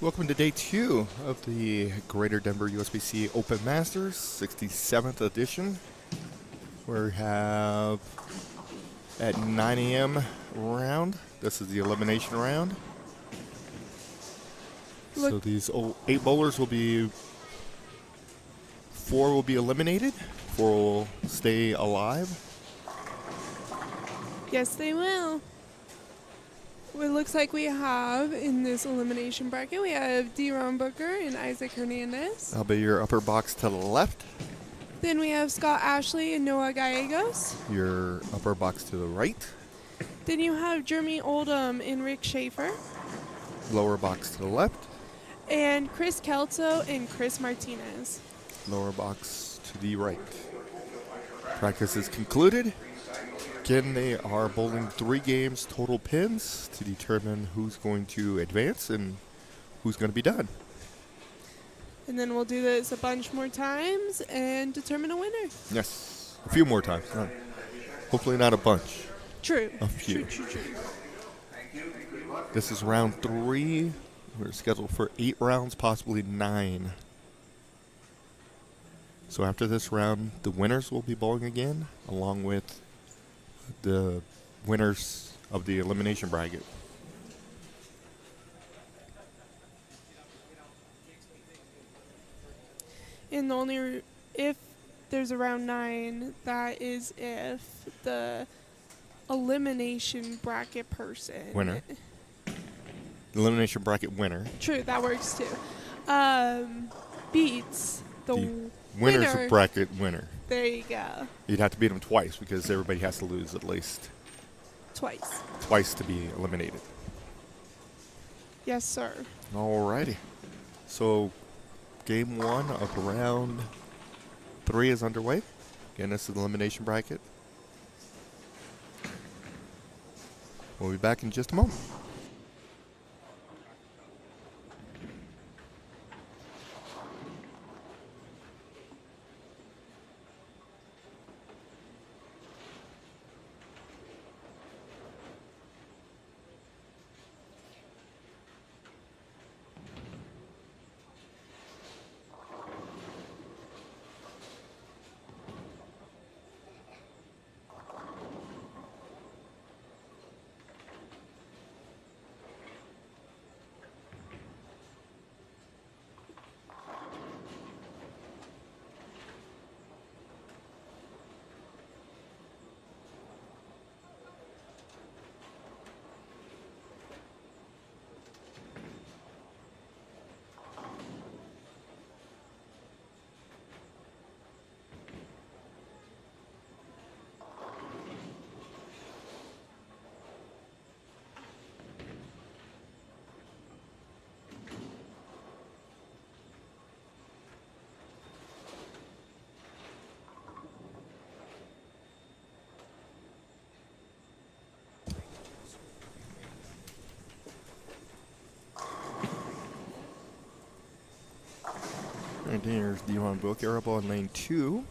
Welcome to day 2 of the Greater Denver USBC Open Masters 67th edition. We have at 9 a.m. round. This is the elimination round. So these 8 bowlers will be, 4 will be eliminated, 4 will stay alive. Yes, they will. It looks like we have in this elimination bracket, we have D-Ron Booker and Isaac Hernandez. That'll be your upper box to the left. Then we have Scott Ashley and Noah Gallegos. Your upper box to the right. Then you have Jeremy Oldham and Rick Schaefer. Lower box to the left. And Chris Kelso and Chris Martinez. Lower box to the right. Practice is concluded. Again, they are bowling 3 games total pins to determine who's going to advance and who's going to be done. And then we'll do this a bunch more times and determine a winner. Yes, a few more times. Hopefully not a bunch. True. A few. True. This is round 3. We're scheduled for 8 rounds, possibly 9. So after this round, the winners will be bowling again, along with the winners of the elimination bracket. And the only, if there's a round 9, that is if the elimination bracket person. Winner. Elimination bracket winner. True, that works too. Beats the winner's winner. bracket winner. There you go. You'd have to beat them twice because everybody has to lose at least Twice to be eliminated. Yes, sir. Alrighty. So game 1 of round 3 is underway. Again, this is the elimination bracket. We'll be back in just a moment. And here's D-Ron Booker up on lane 2.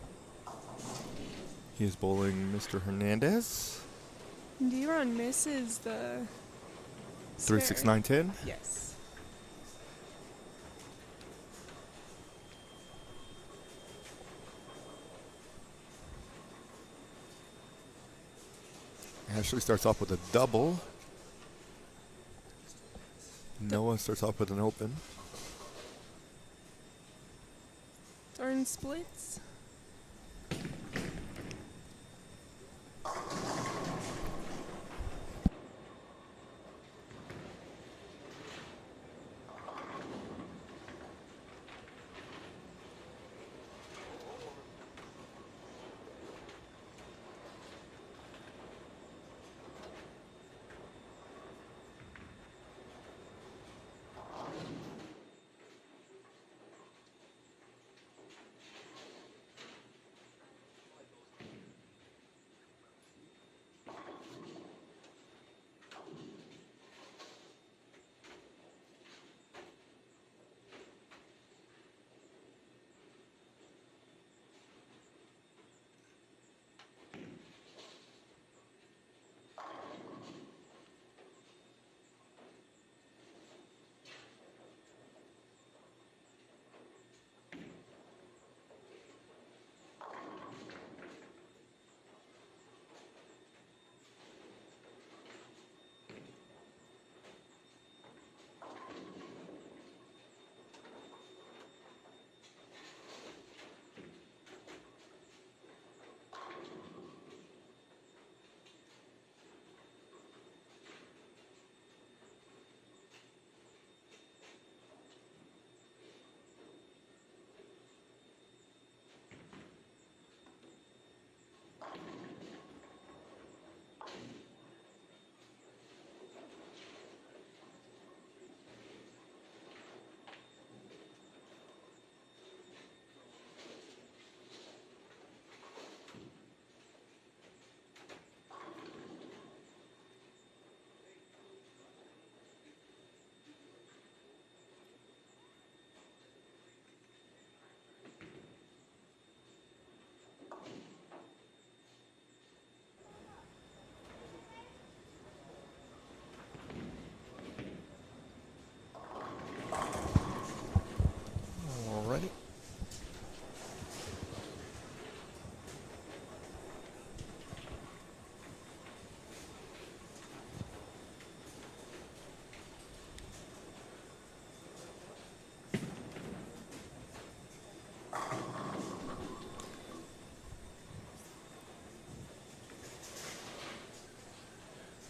He is bowling Mr. Hernandez. D-Ron misses the 3, 6, 9, 10. Yes. Ashley starts off with a double. Noah starts off with an open. Darn splits.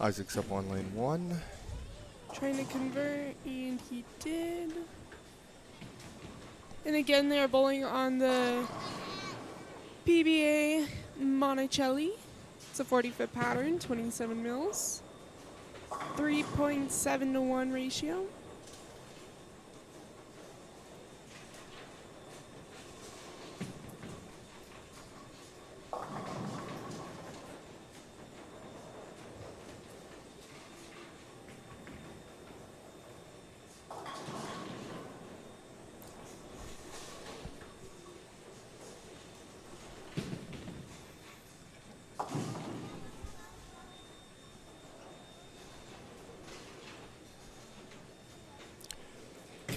Isaac's up on lane 1. Trying to convert, and he did. And again, they're bowling on the PBA Monticelli. It's a 40-foot pattern, 27 mils. 3.7 to 1 ratio.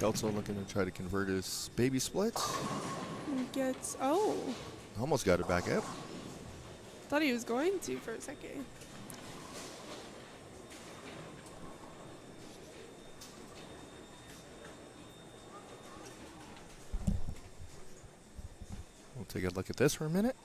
Kelso looking to try to convert his baby split. And gets, oh, Almost got it back up. thought he was going to for a second. We'll take a look at this for a minute.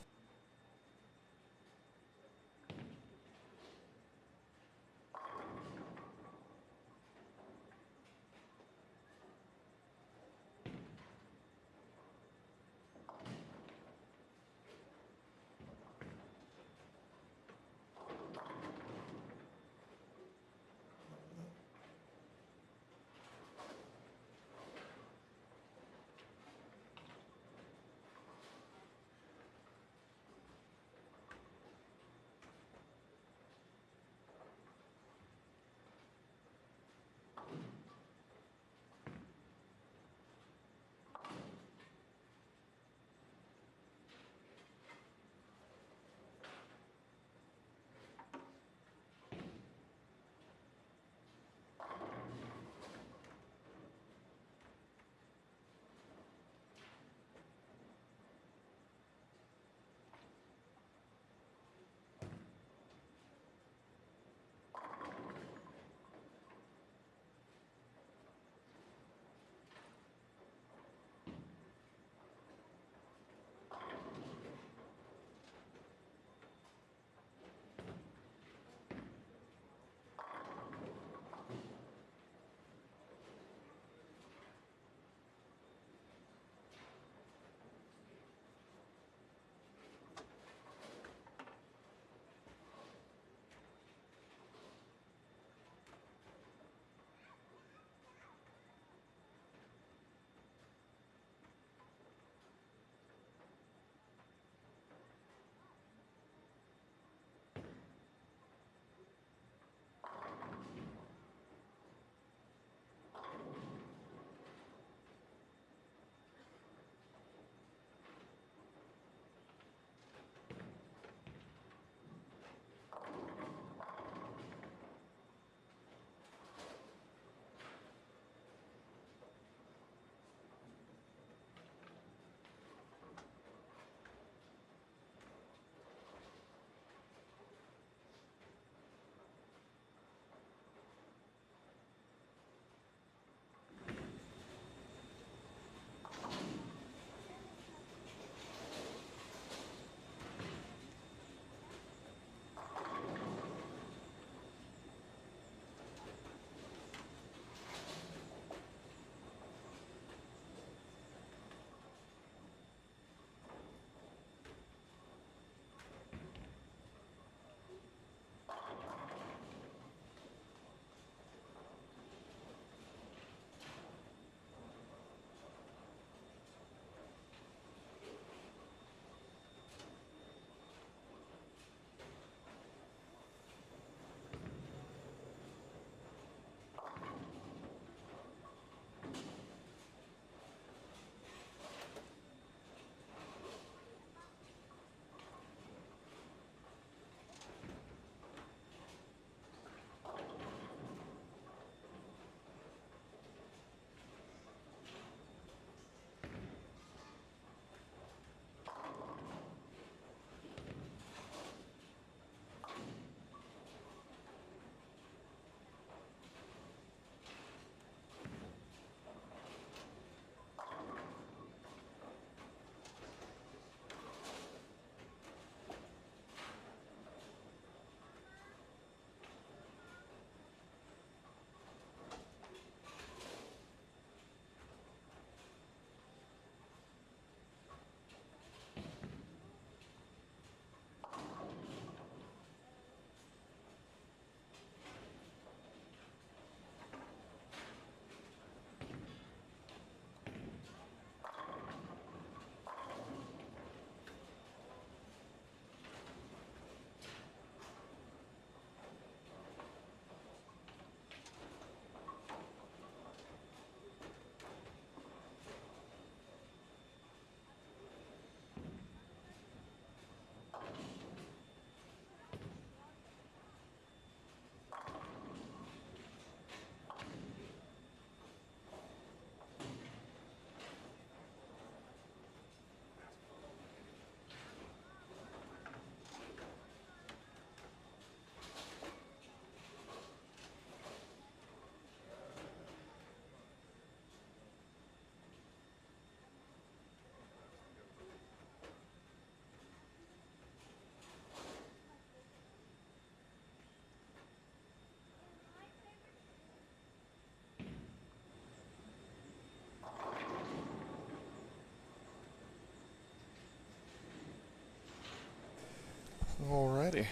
Alrighty.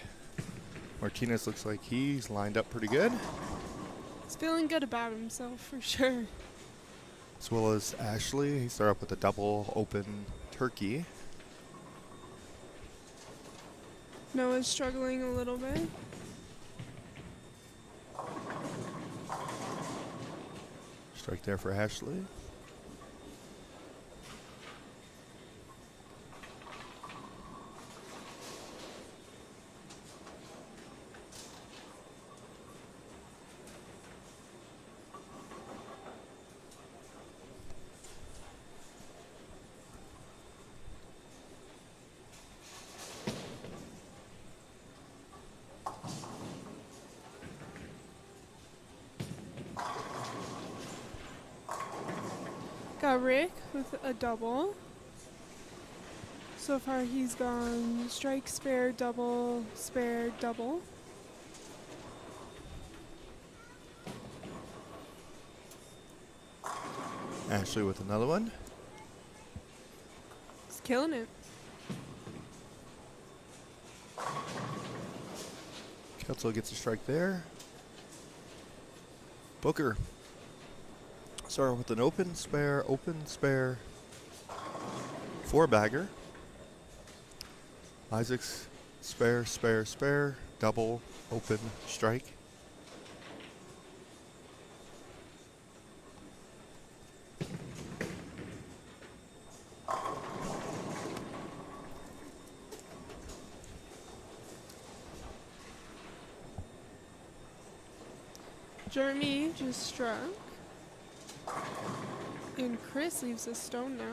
Martinez looks like he's lined up pretty good. He's feeling good about himself for sure. As well as Ashley. He started up with a double open turkey. Noah's struggling a little bit. Strike there for Ashley. Got Rick with a double. So far he's gone strike, spare, double, spare, double. Ashley with another one. He's killing it. Kelso gets a strike there. Booker. Start with an open, spare, 4-bagger. Isaacs, spare, spare, spare, double, open, strike. Jeremy just struck. And Chris leaves a stone 9.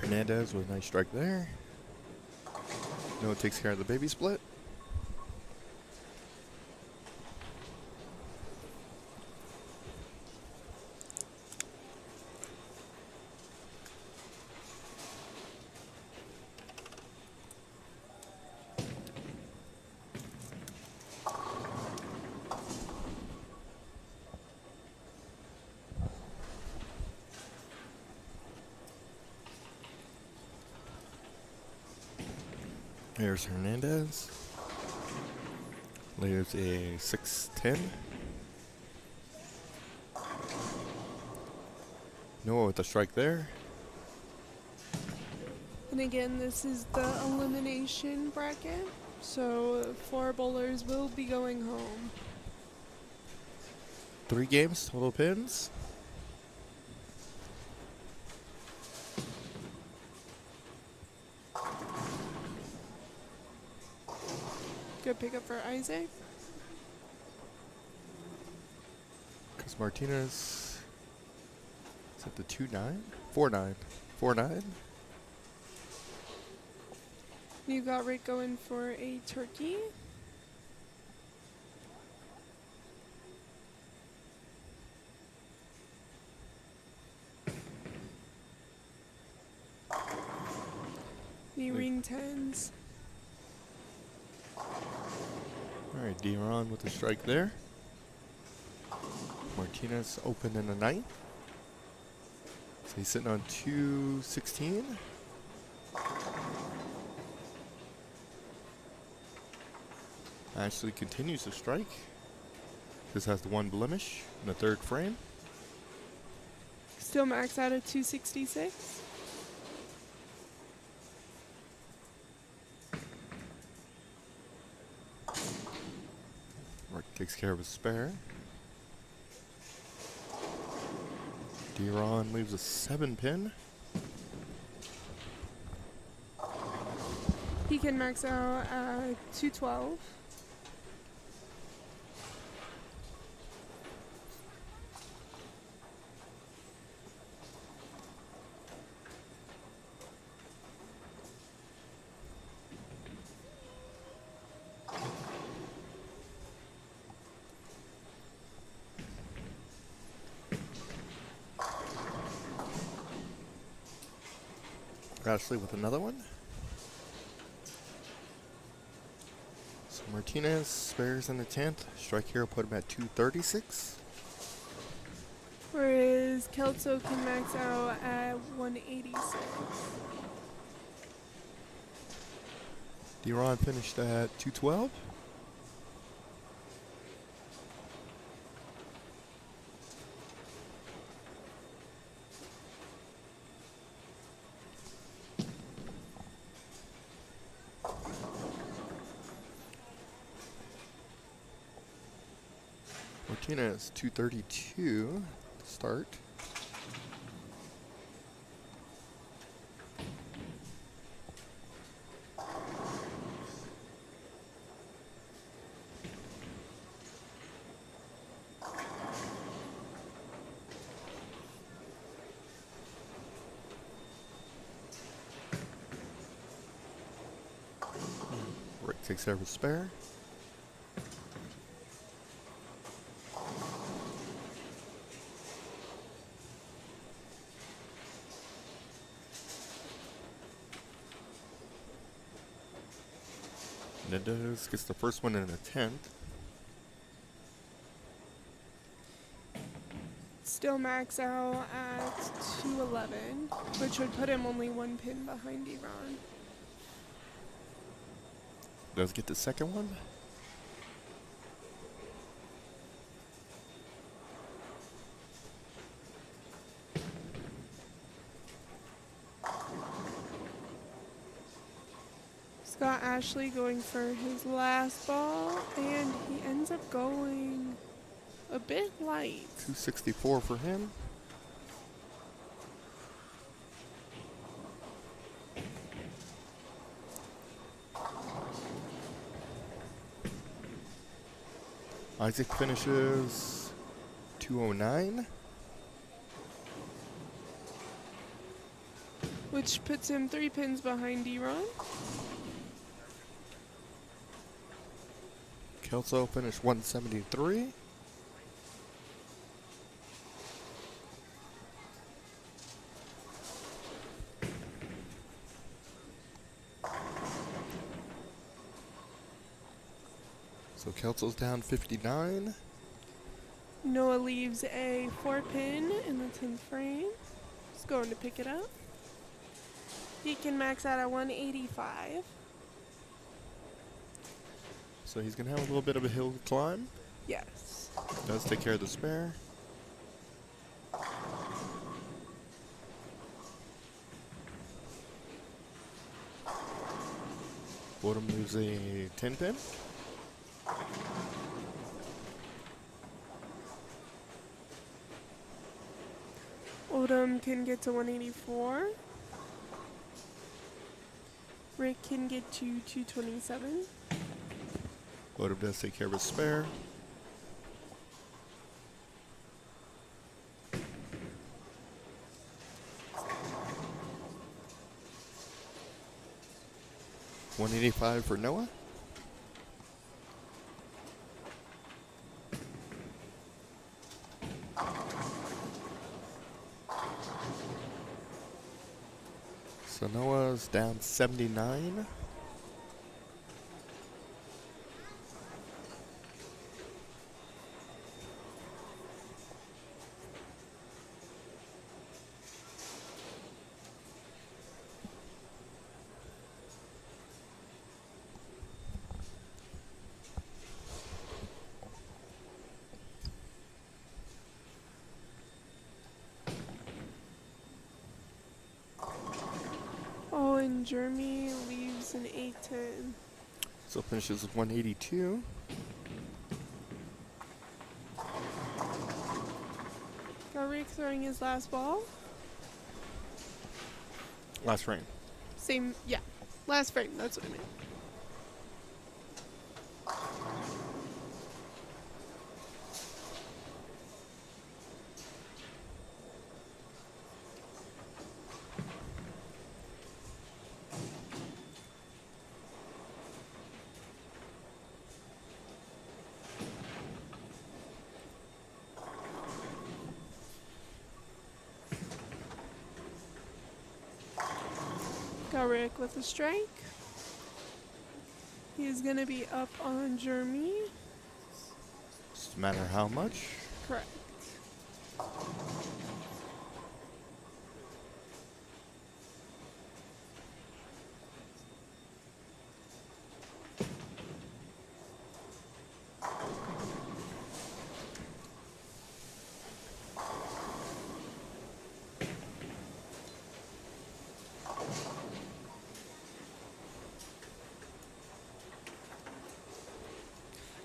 Hernandez with a nice strike there. Noah takes care of the baby split. Here's Hernandez. Leaves a 6-10. Noah with a strike there. And again, this is the elimination bracket. So 4 bowlers will be going home. 3 games, total pins. Good pickup for Isaac. Chris Martinez is at the 2-9? 4-9. 4-9. You got Rick going for a turkey. The ring 10s. All right, D-Ron with the strike there. Martinez open in the 9th. So he's sitting on 216. Ashley continues to strike. This has the 1 blemish in the 3rd frame. Still max out at 266. Mark takes care of his spare. D-Ron leaves a 7-pin. He can max out at 212. Ashley with another one. So Martinez spares in the 10th. Strike here will put him at 236. Whereas Kelso can max out at 186. D-Ron finished at 212. Martinez 232 to start. Rick takes care of his spare. Menendez gets the first one in a 10th. Still max out at 211, which would put him only one pin behind D-Ron. Does get the second one. Scott Ashley going for his last ball, and he ends up going a bit light. 264 for him. Isaac finishes 209. Which puts him 3 pins behind D-Ron. Kelso finished 173. So Kelso's down 59. Noah leaves a 4 pin in the 10th frame. He's going to pick it up. He can max out at 185. So he's going to have a little bit of a hill to climb. Yes. Does take care of the spare. Bodum leaves a 10 pin. Odom can get to 184. Rick can get to 227. Bodum does take care of his spare. $185 for Noah. So Noah's down 79. Oh, and Jeremy leaves an 810. So finishes with 182. Got Rick throwing his last ball. Last frame. Same, yeah. Last frame, that's what I meant. Got Rick with a strike. He's gonna be up on Jeremy. Doesn't matter how much. Correct.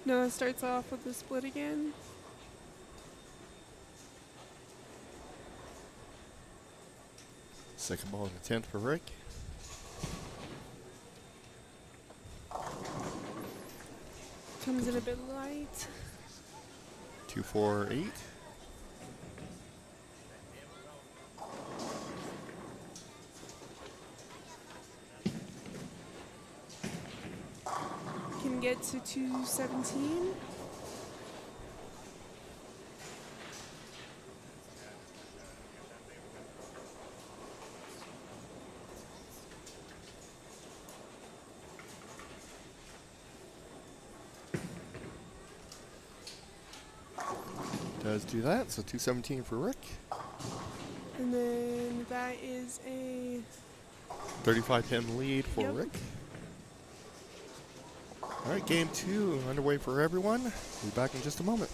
Noah starts off with the split again. Second ball in the 10th for Rick. Comes in a bit light. 2, 4, 8. Can get to 217. Does do that, so 217 for Rick. And then that is a 35 pin lead for Yep. Rick. All right, game 2 underway for everyone. We'll be back in just a moment.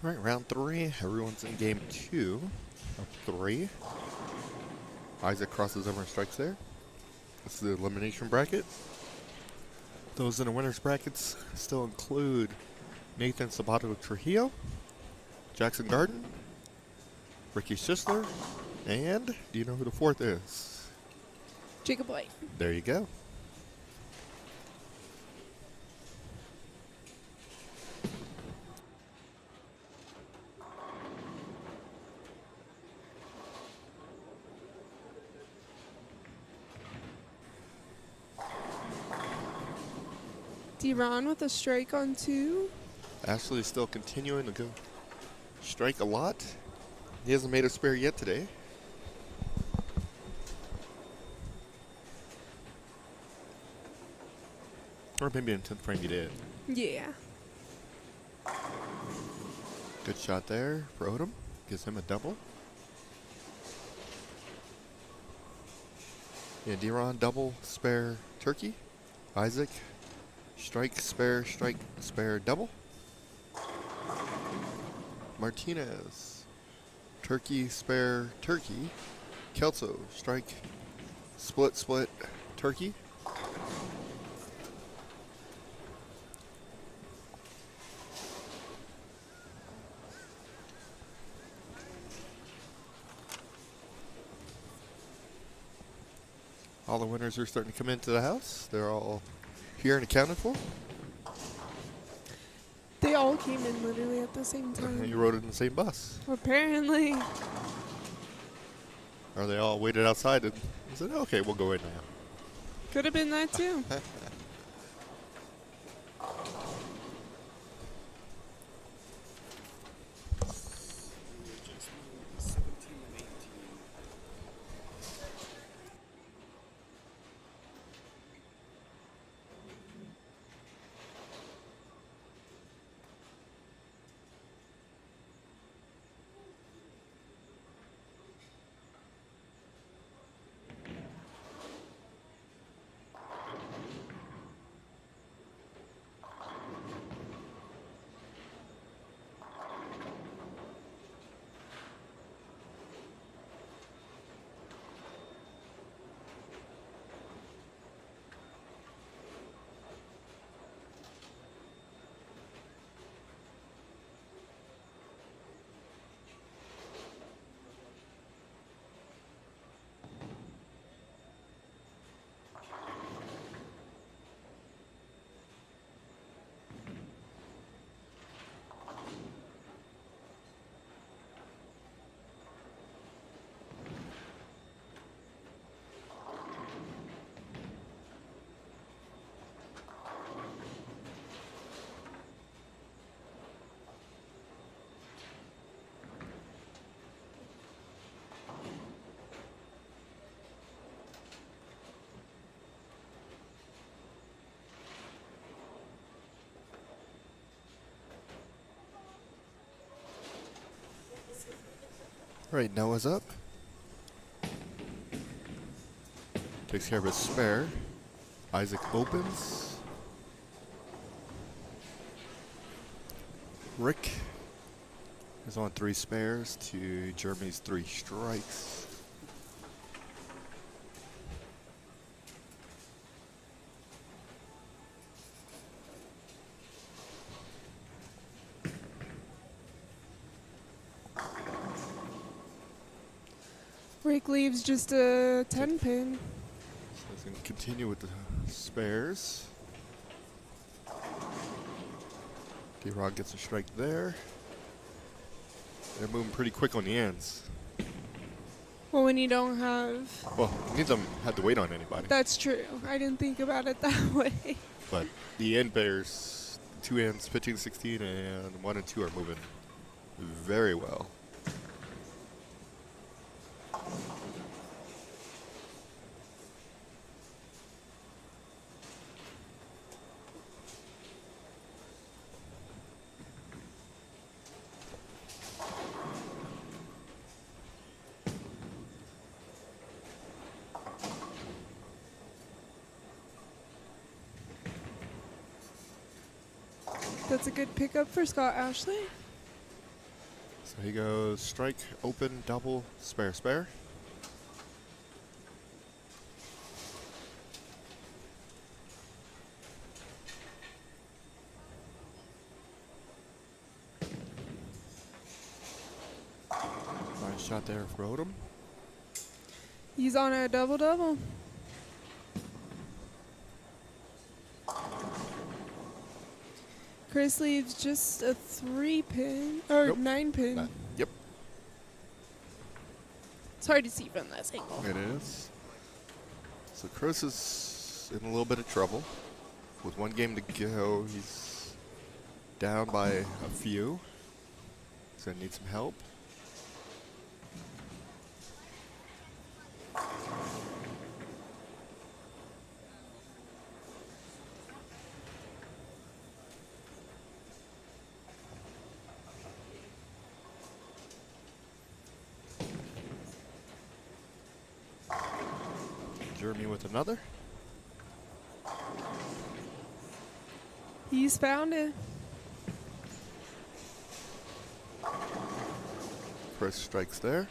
All right, round 3. Everyone's in game 2 of 3. Isaac crosses over and strikes there. This is the elimination bracket. Those in the winners brackets still include Nathan Sabato Trujillo, Jackson Garden, Ricky Schistler, and do you know who the 4th is? Jacob White. There you go. D-Ron with a strike on 2. Ashley is still continuing to go strike a lot. He hasn't made a spare yet today. Or maybe in 10th frame he did. Yeah. Good shot there for Odom. Gives him a double. Yeah, D-Ron double, spare, turkey. Isaac, strike, spare, double. Martinez, turkey, spare, turkey. Kelso, strike, split, turkey. All the winners are starting to come into the house. They're all here and accounted for. They all came in literally at the same time. You rode it in the same bus. Apparently. Or they all waited outside and said, okay, we'll go in now. Could have been that too. All right, Noah's up. Takes care of his spare. Isaac opens. Rick is on 3 spares to Jeremy's 3 strikes. Rick leaves just a 10 pin. So he's going to continue with the spares. D-Rod gets a strike there. They're moving pretty quick on the ends. Well, when you don't have... Well, neither of them had to wait on anybody. That's true. I didn't think about it that way. But the end pairs, 2 ends, 15-16, and 1 and 2 are moving very well. That's a good pickup for Scott Ashley. So he goes strike, open, double, spare, spare. Nice shot there for Odom. He's on a double-double. Chris leaves just a 3-pin, or Nope. 9-pin. Yep, It's hard to see from this angle. it is. So Chris is in a little bit of trouble. With 1 game to go, he's down by a few. He's going to need some help. Jeremy with another. He's found it. Chris strikes there.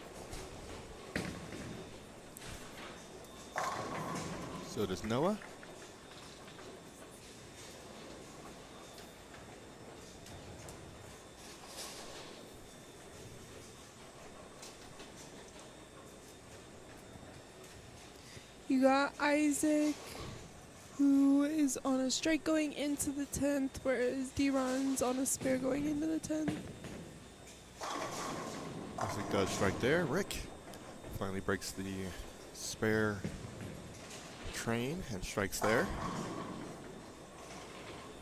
So does Noah. You got Isaac, who is on a strike going into the 10th, whereas D-Ron's on a spare going into the 10th. Isaac does strike there. Rick finally breaks the spare train and strikes there.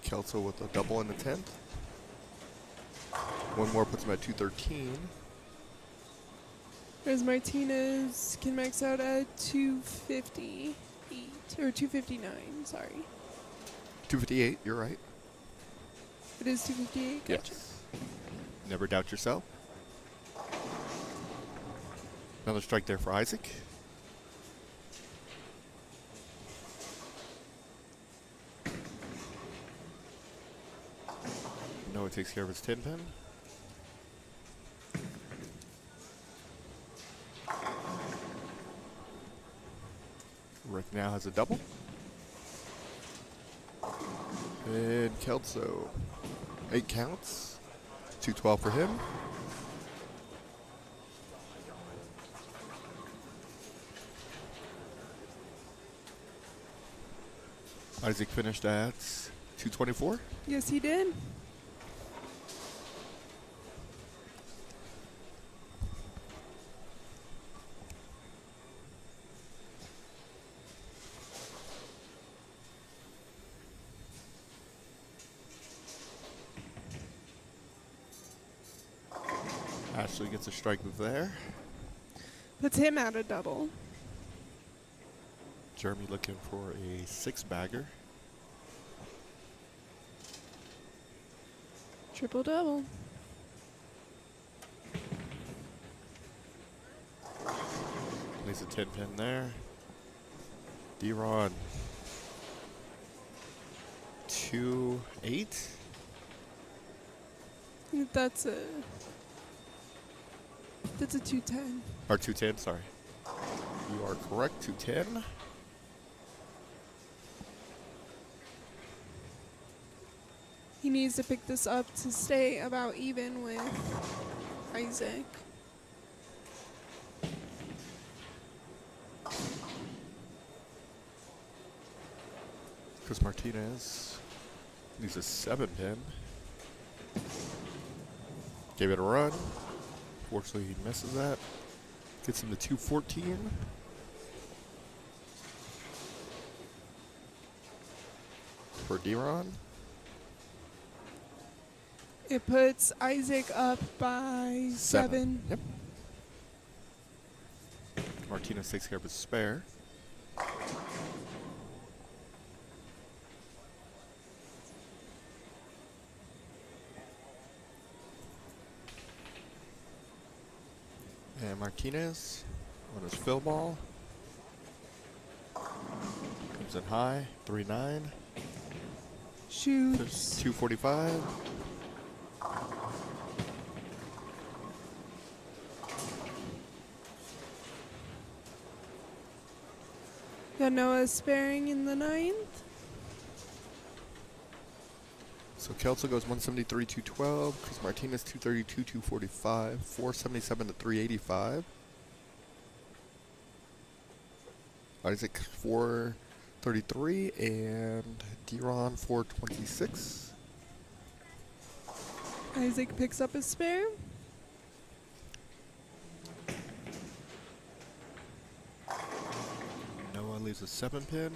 Kelso with a double in the 10th. 1 more puts him at 213. Whereas Martinez can max out at 258, or 259, sorry. 258, you're right. It is 258, gotcha. Yes. Never doubt yourself. Another strike there for Isaac. Noah takes care of his 10-pin. Rick now has a double. And Kelso. 8 counts. 212 for him. Isaac finished at 224. Yes, he did. Ashley gets a strike move there. Puts him at a double. Jeremy looking for a 6-bagger. Triple-double. Plays a 10-pin there. D-Ron. 2-8. That's a 210. Or 210, sorry. You are correct, 210. He needs to pick this up to stay about even with Isaac. Chris Martinez needs a 7-pin. Gave it a run. Fortunately, he misses that. Gets him to 214. For D-Ron. It puts Isaac up by 7. Yep. Martinez takes care of his spare. And Martinez on his fill ball. Comes in high, 3-9. Shoots. 245. Got Noah sparing in the 9th. So Kelso goes 173, 212. Chris Martinez 232, 245. 477 to 385. Isaac 433 and D-Ron 426. Isaac picks up his spare. Noah leaves a 7-pin.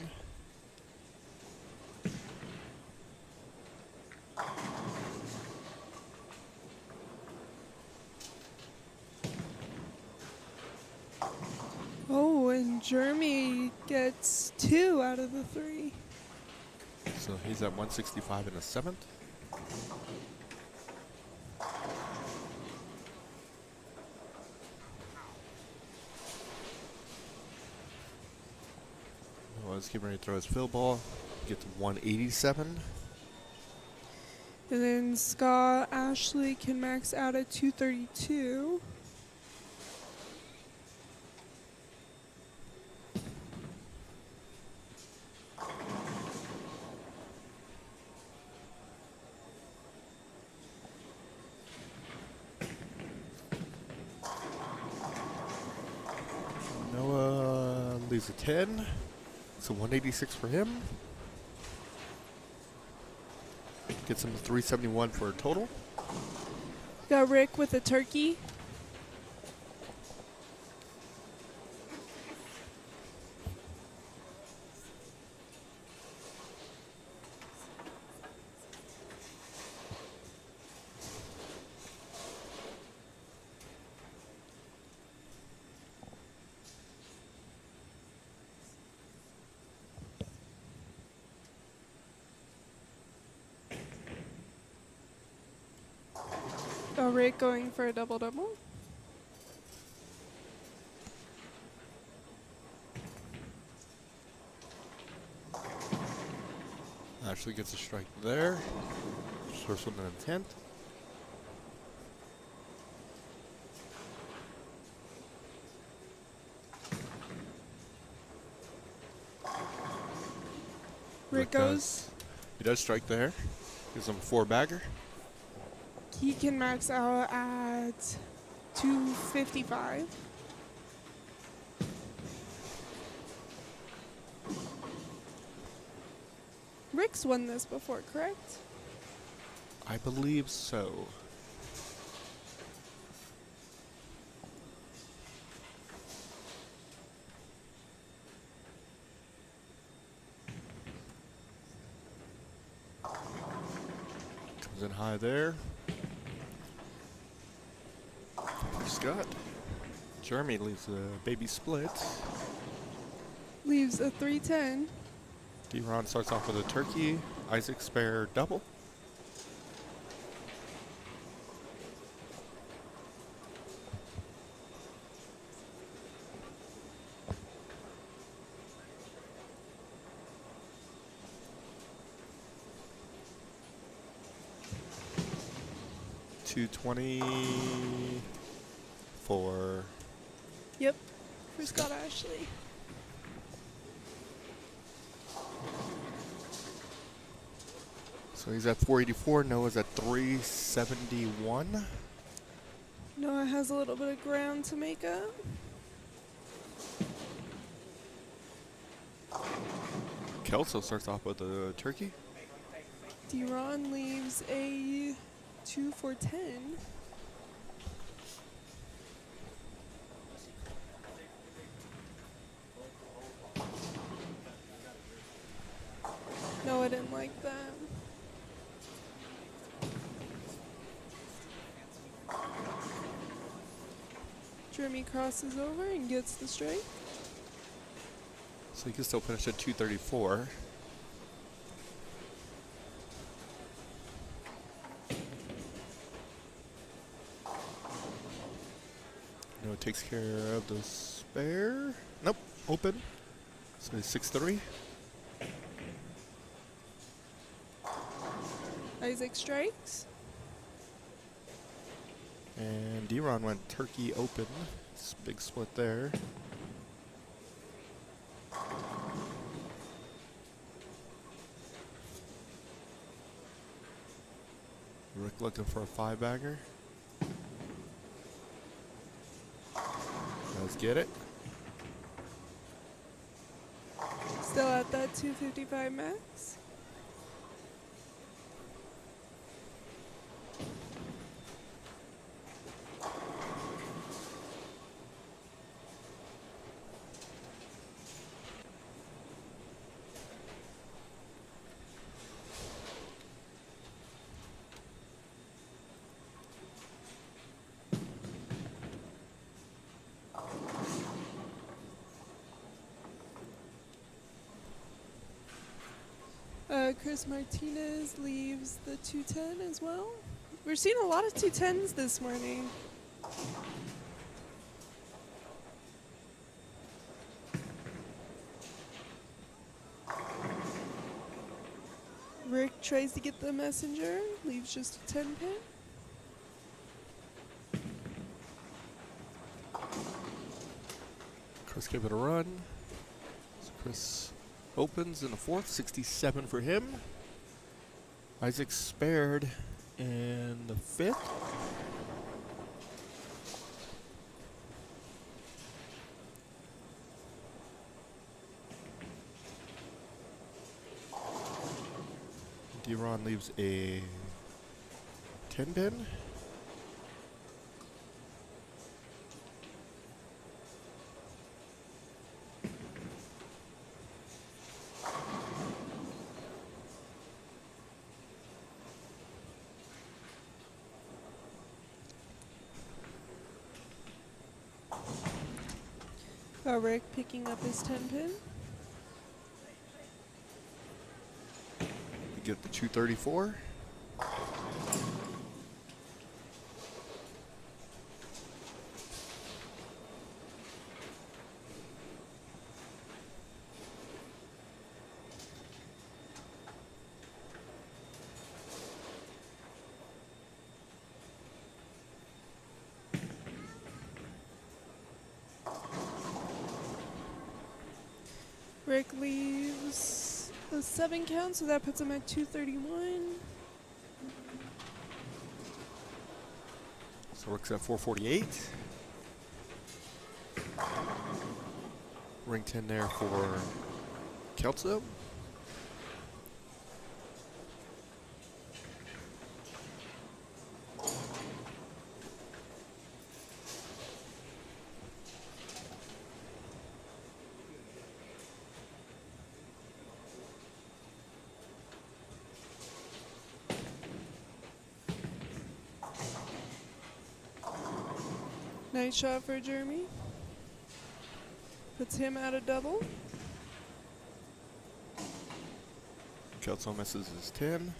Oh, and Jeremy gets 2 out of the 3. So he's at 165 in the 7th. Noah's getting ready to throw his fill ball. Gets 187. And then Scott Ashley can max out at 232. Noah leaves a 10. So 186 for him. Gets him to 371 for a total. Got Rick with a turkey. Got Rick going for a double-double. Ashley gets a strike there. First one in the 10th. Rick goes. He does strike there. Gives him a 4-bagger. He can max out at 255. Rick's won this before, correct? I believe so. Comes in high there. Scott. Jeremy leaves a baby split. Leaves a 310. D-Ron starts off with a turkey. Isaac spare double. $220 for Yep, for Scott Ashley. So he's at 484. Noah's at 371. Noah has a little bit of ground to make up. Kelso starts off with a turkey. D-Ron leaves a 2 for 10. No, I didn't like that. Jeremy crosses over and gets the strike. So he can still finish at 234. Noah takes care of the spare. Nope, open. So he's 6-3. Isaac strikes. And D-Ron went turkey open. It's a big split there. looking for a 5-bagger. Let's get it. Still at that 255 max. Chris Martinez leaves the 210 as well. We're seeing a lot of 210s this morning. Rick tries to get the messenger, leaves just a 10 pin. Chris give it a run. So Chris opens in the 4th, 67 for him. Isaac spared in the 5th. D-Ron leaves a 10 pin. Rick picking up his 10 pin. We get the 234. Rick leaves a 7 count, so that puts him at 231. So Rick's at 448. Ring 10 there for Kelso. Nice shot for Jeremy. Puts him at a double. Kelso misses his 10.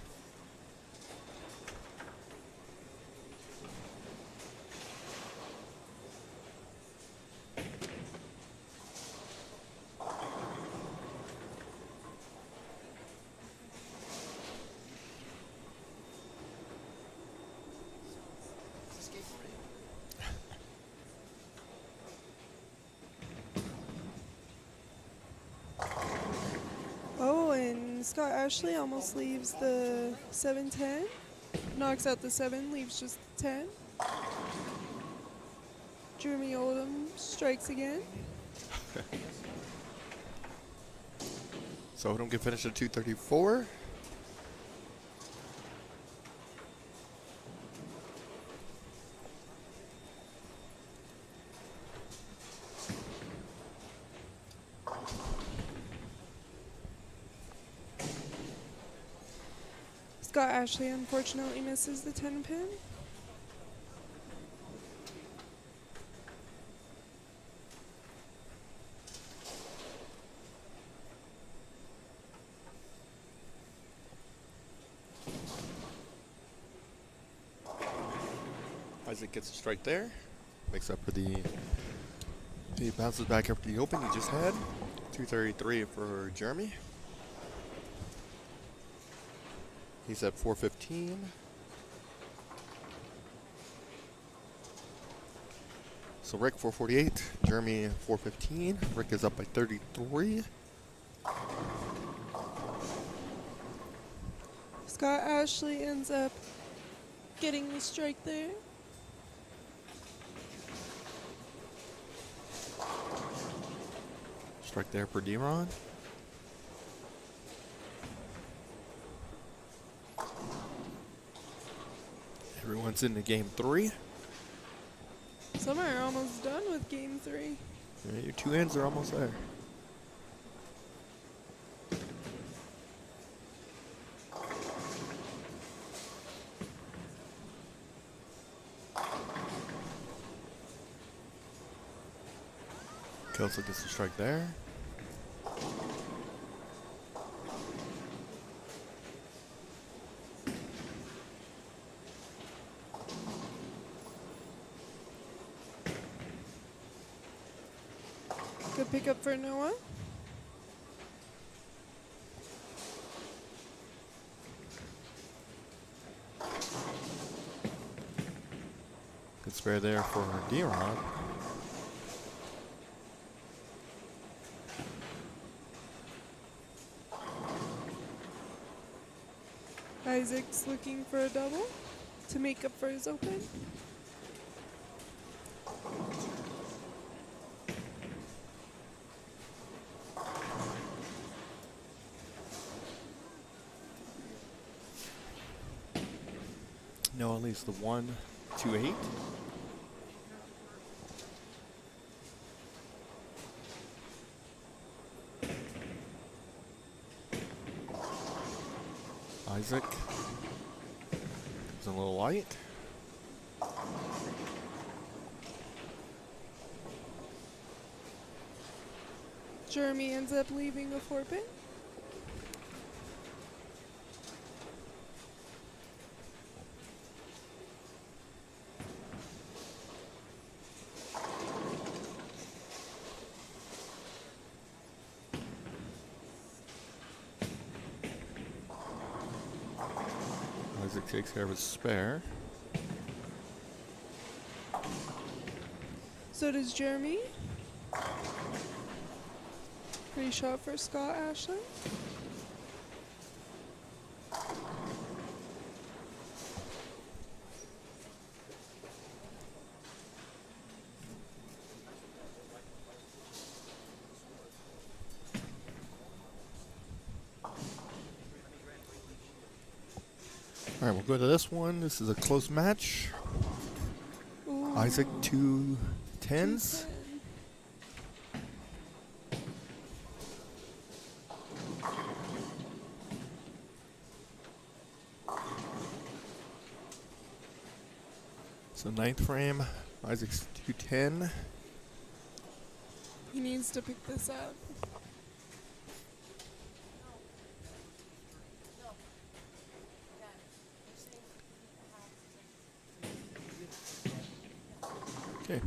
Oh, and Scott Ashley almost leaves the 7-10. Knocks out the 7, leaves just the 10. Jeremy Oldham strikes again. So Oldham can finish at 234. Scott Ashley unfortunately misses the 10 pin. Isaac gets a strike there. Makes up for the... He bounces back after the open he just had. 233 for Jeremy. He's at 415. So Rick 448, Jeremy 415. Rick is up by 33. Scott Ashley ends up Getting the strike there. Strike there for D-Ron. Everyone's into game 3. Some are almost done with game 3. Yeah, your 2 ends are almost there. Kelso gets the strike there. Good pickup for Noah. Good spare there for D-Ron. Isaac's looking for a double to make up for his open. Noah leaves the 1, 2, 8. Isaac is a little light. Jeremy ends up leaving a 4-pin. Isaac takes care of his spare. So does Jeremy. Pretty shot for Scott Ashland. All right, we'll go to this one. This is a close match. Ooh. Isaac 2 10s. 2-10. So 9th frame, Isaac's 210. He needs to pick this up. Okay.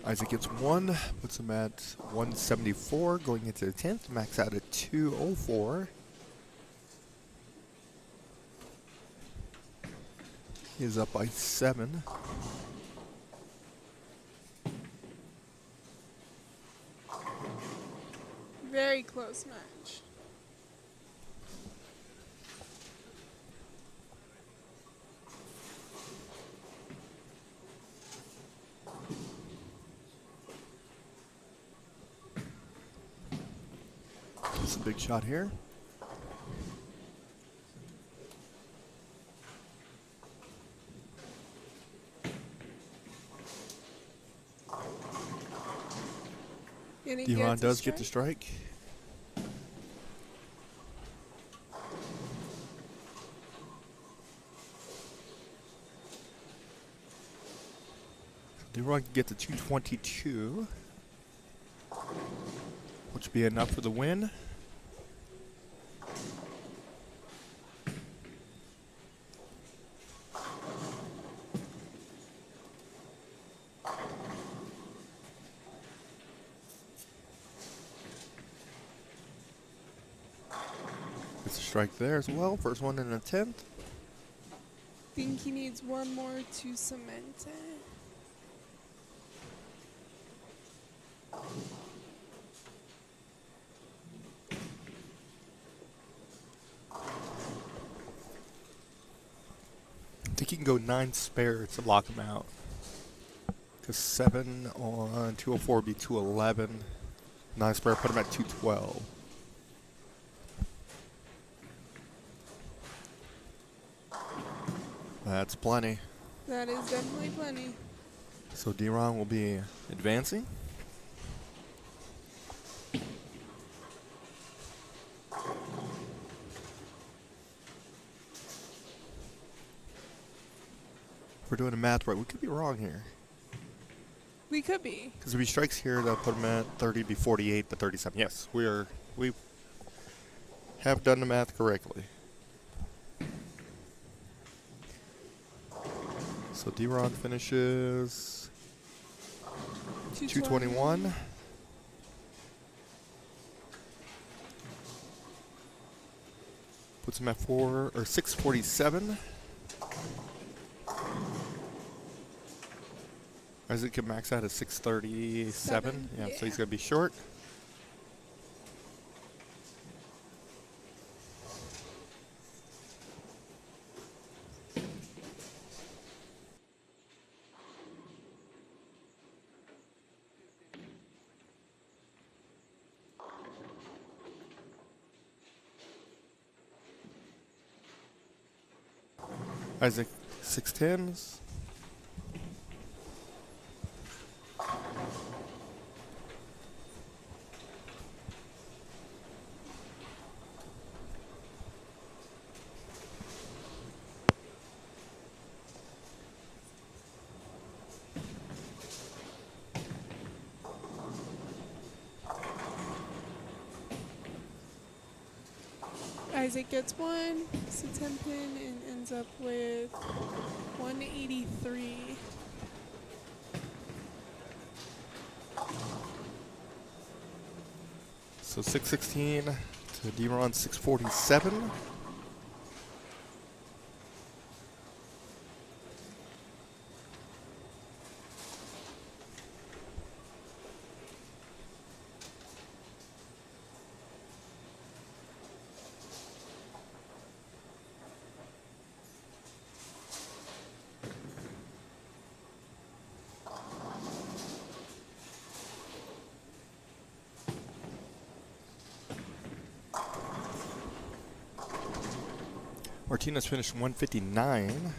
Isaac gets 1, puts him at 174, going into the 10th, max out at 204. He is up by 7. Very close match. It's a big shot here. And he D-Ron gets a does get the strike. strike. D-Ron can get to 222, which would be enough for the win. It's a strike there as well. First one in the 10th. Think he needs one more to cement it. I think he can go 9 spare to lock him out. Because 7 on 204 would be 211. 9 spare put him at 212. That's plenty. That is definitely plenty. So D-Ron will be advancing. We're doing the math right. We could be wrong here. We could be. Because if he strikes here, that'll put him at 30, be 48, but 37. Yes, we have done the math correctly. So D-Ron finishes 221. Puts him at 647. Isaac can max out at 637. Yeah, so he's going to be short. Isaac 610s. Isaac gets one, it's a 10 pin, and ends up with 183. So 616 to D-Ron 647. Martinez finished 159.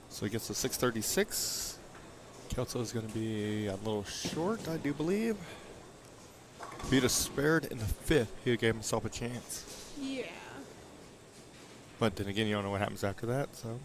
So he gets to 636. Kelso is going to be a little short, I do believe. If he'd have spared in the 5th, he gave himself a chance. Yeah. But then again, you don't know what happens after that, so.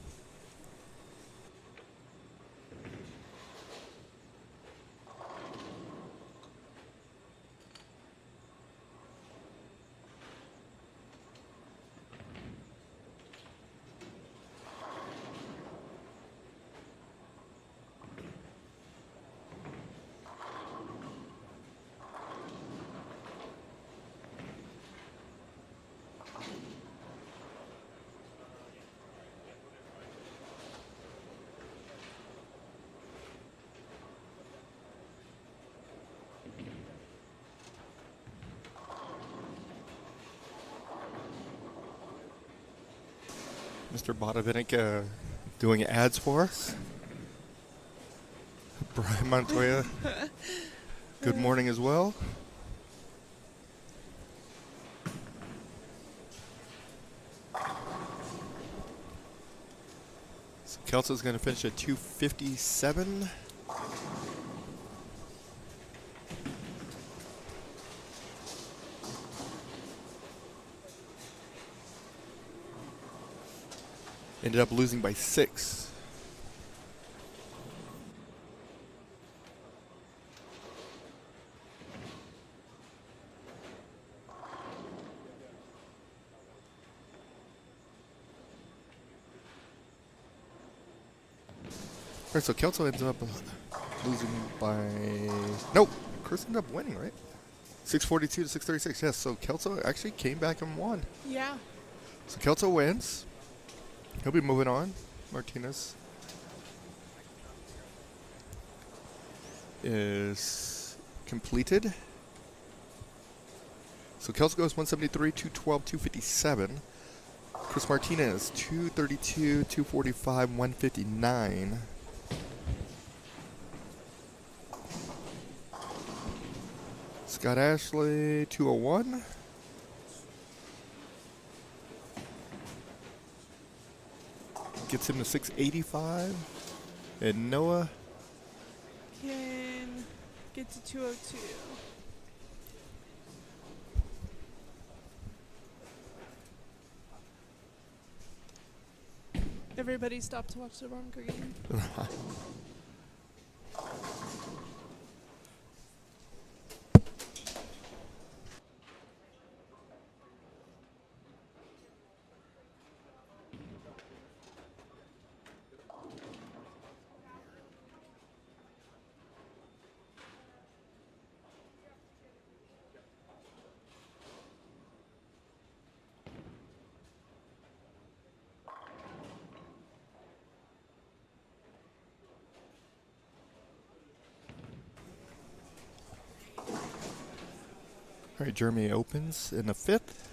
Mr. Bodavinik doing ads for us. Brian Montoya, good morning as well. So Kelso's going to finish at 257. Ended up losing by 6. Alright, so Kelso ends up losing by... Nope! Chris ended up winning, right? 642 to 636, yes. So Kelso actually came back and won. Yeah. So Kelso wins. He'll be moving on. Martinez. is completed. So Kels goes 173, 212, 257. Chris Martinez 232, 245, 159. Scott Ashley 201. Gets him to 685. And Noah can get to 202. Everybody stop to watch the wrong green. All right, Jeremy opens in the 5th.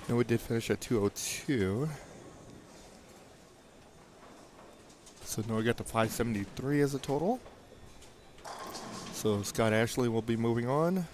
Noah did finish at 202. So Noah got to 573 as a total. So Scott Ashley will be moving on.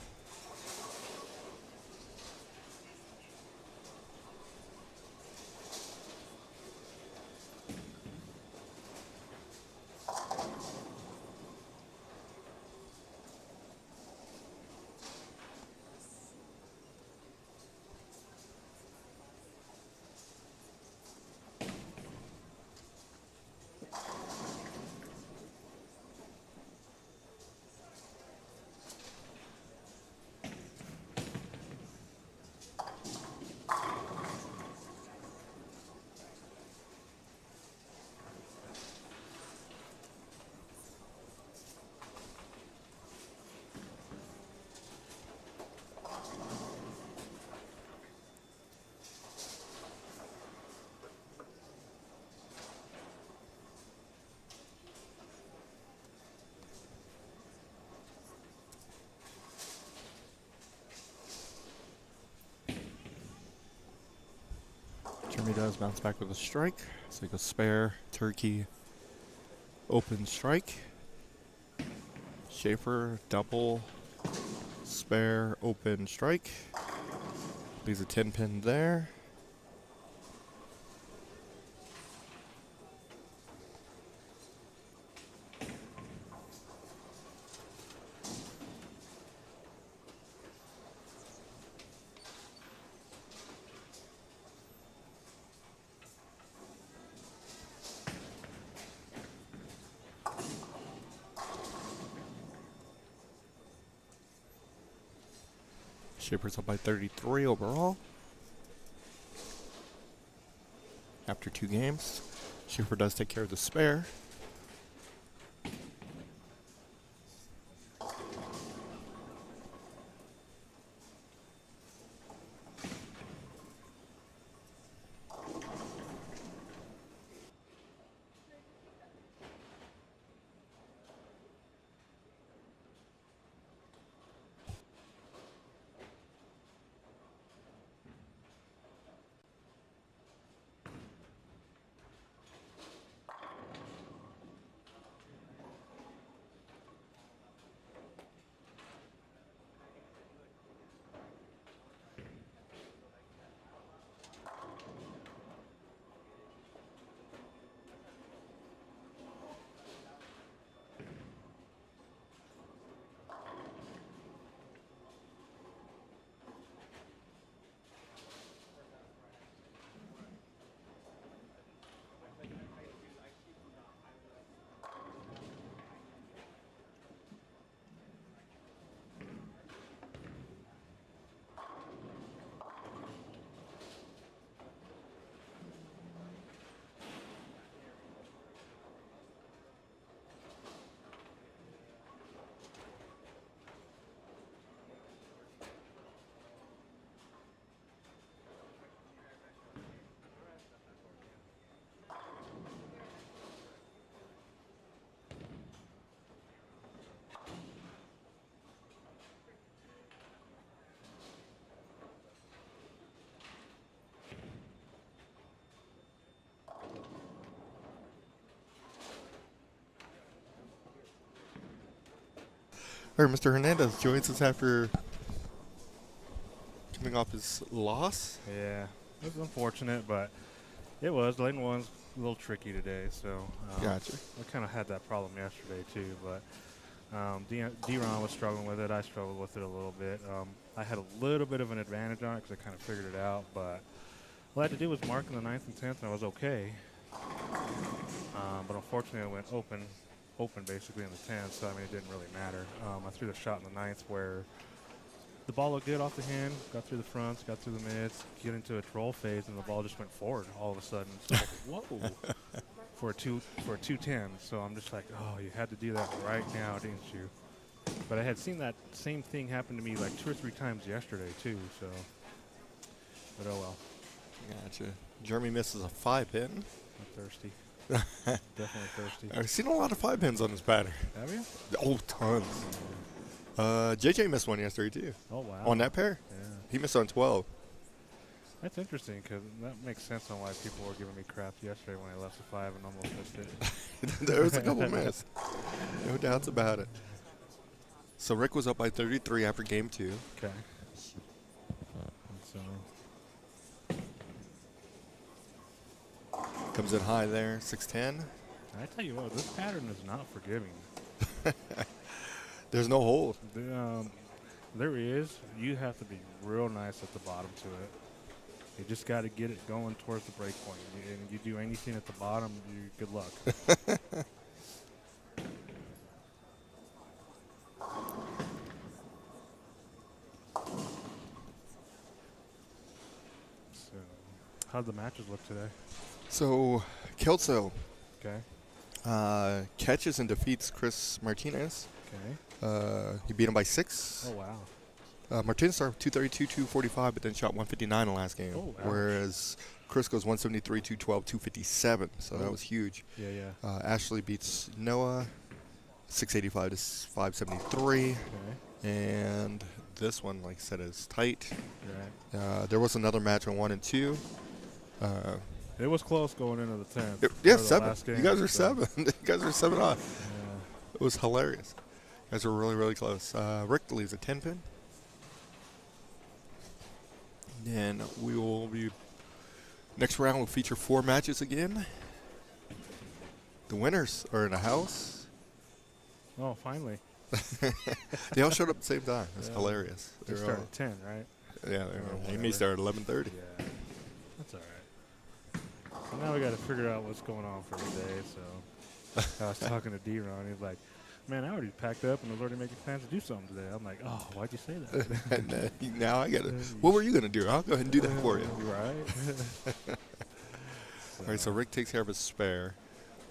Jeremy does bounce back with a strike. So he goes spare, turkey, open strike. Schaefer, double, spare, open strike. Leaves a 10 pin there. Schaefer's up by 33 overall. After 2 games, Schaefer does take care of the spare. Or Mr. Hernandez joins us after coming off his loss. Yeah, it was unfortunate, but it was. Lane one's a little tricky today, so Gotcha. I kind of had that problem yesterday too. But D-Ron was struggling with it. I struggled with it a little bit. I had a little bit of an advantage on it because I kind of figured it out, but all I had to do was mark in the 9th and 10th, and I was okay. But unfortunately, I went open basically in the 10th, so I mean, it didn't really matter. I threw the shot in the 9th where the ball looked good off the hand, got through the fronts, got through the mids, get into a troll phase, and the ball just went forward all of a sudden. So, whoa, for a 210. So I'm just like, oh, you had to do that right now, didn't you? But I had seen that same thing happen to me like 2 or 3 times yesterday too. So, but oh well. Gotcha. Jeremy misses a 5-pin. I'm thirsty. Definitely thirsty. I've seen a lot of 5-pins on this pattern. Have you? Oh, tons. JJ missed one yesterday, too. Oh, wow. On that pair? Yeah. He missed on 12. That's interesting because that makes sense on why people were giving me crap yesterday when I left the 5 and almost missed it. There was a couple missed. No doubts about it. So Rick was up by 33 after game 2. Okay. So Comes in high there, 610. I tell you what, this pattern is not forgiving. There's no hold. There is. You have to be real nice at the bottom to it. You just got to get it going towards the break point. And you do anything at the bottom, good luck. So, how'd the matches look today? So Kelso Okay. catches and defeats Chris Martinez. Okay. He beat him by 6. Oh, wow. Martinez started 232, 245, but then shot 159 in the last game. Oh, ouch. Whereas Chris goes 173, 212, 257. So that was huge. Yeah, yeah. Ashley beats Noah 685 to 573. Okay. And this one, like I said, is tight. Right. There was another match on 1 and 2. It was close going into the 10th. Yeah, or the 7. last game, You guys are so, 7. You guys are 7 off. Yeah. It was hilarious. You guys were really, really close. Rick leaves a 10-pin. Then we will be. Next round will feature 4 matches again. The winners are in the house. Oh, finally. They all showed up at the same time. It's Yeah. hilarious. They They're started at 10, right? Yeah, whatever. Amy started at 11:30. Yeah. That's all right. So now we got to figure out what's going on for the day. So I was talking to D-Ron. He's like, man, I already packed up and was already making plans to do something today. I'm like, oh, why'd you say that? And now I get it. What were you going to do? I'll go ahead and do that for you. Right. All right, so Rick takes care of his spare.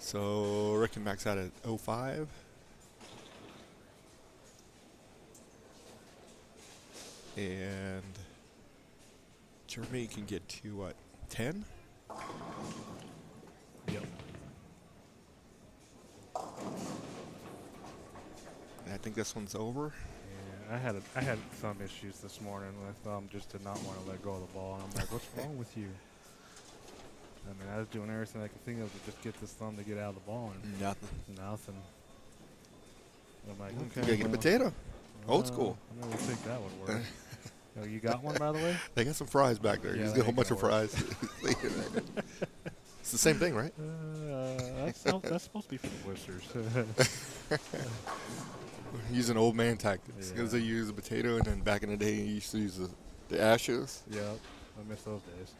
So Rick can max out at 05. And Jeremy can get to, what, 10? Yep. And I think this one's over. Yeah, I had thumb issues this morning. My thumb just did not want to let go of the ball. And I'm like, what's wrong with you? I mean, I was doing everything I could think of to just get this thumb to get out of the ball. And Nothing. nothing. I'm like, You okay. gotta get a well, potato. Old school. I don't really think that would work. Oh, you got one, by the way? They got some fries back there. Yeah, Just that get a whole ain't bunch of gonna fries. It's the same thing, right? That's supposed to be for blisters. Using old man tactics. Yeah. Because they use a potato, and then back in the day, you used to use the ashes. Yep, I miss those days.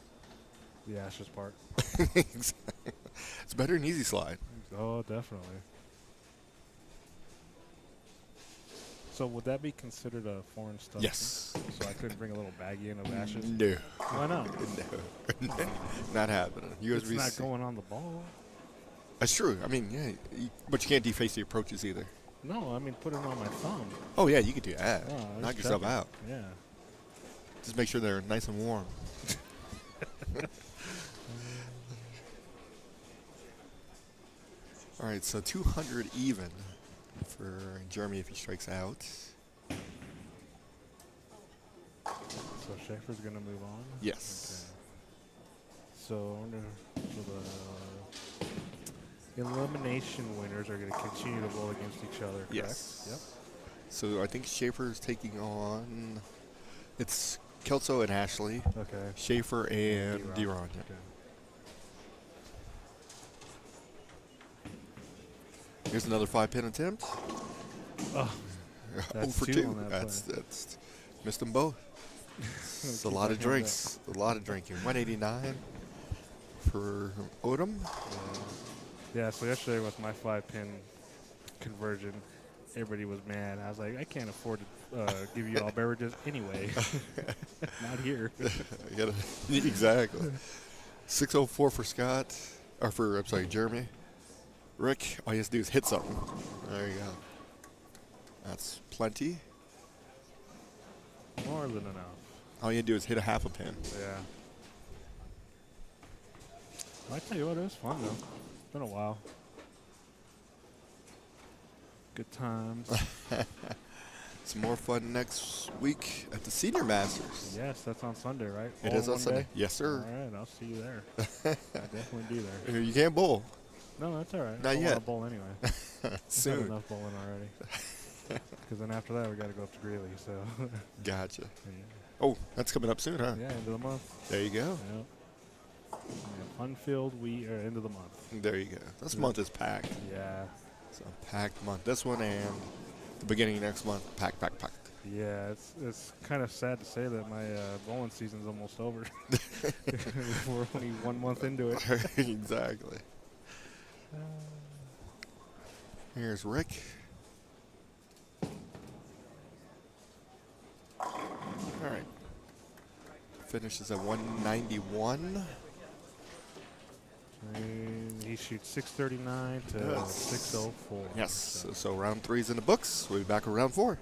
The ashes part. It's better than easy slide. Oh, definitely. So would that be considered a foreign stuff? Yes. So I couldn't bring a little baggie in of ashes? No. Why not? No. Not happening. It's USBC. not going on the ball. That's true. I mean, yeah, but you can't deface the approaches either. No, I mean put it on my thumb. Oh, yeah, you could do that. Oh, I was Knock yourself checking. out. Yeah. Just make sure they're nice and warm. All right, so 200 even for Jeremy if he strikes out. So Schaefer's going to move on? Yes. Okay. So the elimination winners are going to continue to roll against each other, correct? Yes. Yep. So I think Schaefer's taking on. It's Kelso and Ashley. Okay. Schaefer and D-Ron. Yeah. Okay. Here's another 5-pin attempt. Oh, that's for 2 on that That's missed them both. It's a lot of drinks. A lot of drinking. 189 for Odom. Yeah, so yesterday with my 5-pin conversion, everybody was mad. I was like, I can't afford to give you all beverages anyway. Not here. Exactly. 604 for Scott, or for, I'm sorry, Jeremy. Rick, all he has to do is hit something. There you go. That's plenty. More than enough. All you have to do is hit a half a pin. Yeah. Well, I tell you what, it was fun though. It's been a while. Good times. Some more fun next week at the Senior Masters. Yes, that's on Sunday, right? It is on Sunday. Yes, sir. All right, I'll see you there. I'll definitely be there. You can't bowl. No, that's all right. Not I don't yet. want to bowl anyway. Soon. I've had enough bowling already. Because then after that, we got to go up to Greeley. So. Gotcha. Yeah. Oh, that's coming up soon, huh? Yeah, end of the month. There you go. Yep. Yeah, fun-filled end of the month. There you go. This month is packed. Yeah. It's a packed month. This one and the beginning of next month, packed. Yeah, it's kind of sad to say that my bowling season's almost over. We're only 1 month into it. Exactly. Here's Rick. All right. Finishes at 191. And he shoots 639 to 604. Yes. So round 3's in the books. We'll be back with round 4.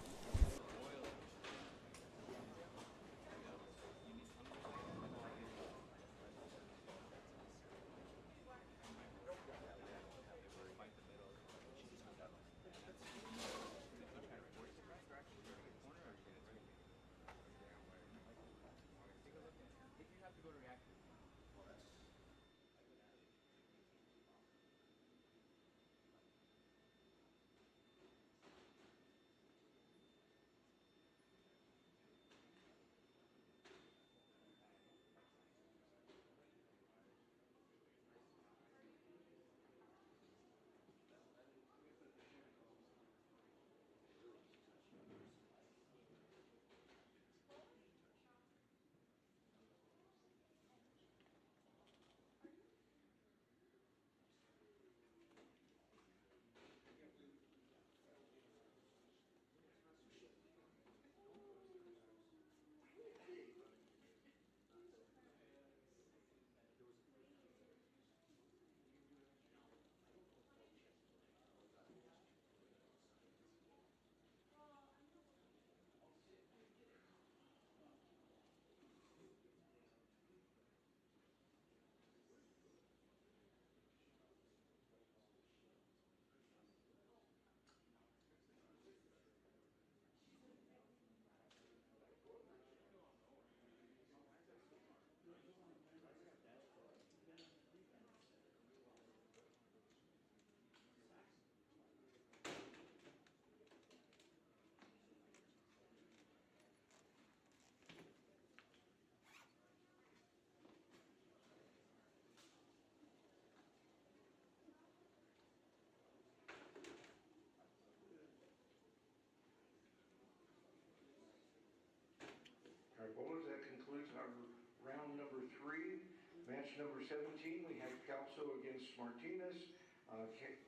All right, bowlers, that concludes our round number 3. Match number 17, we have Kelso against Martinez.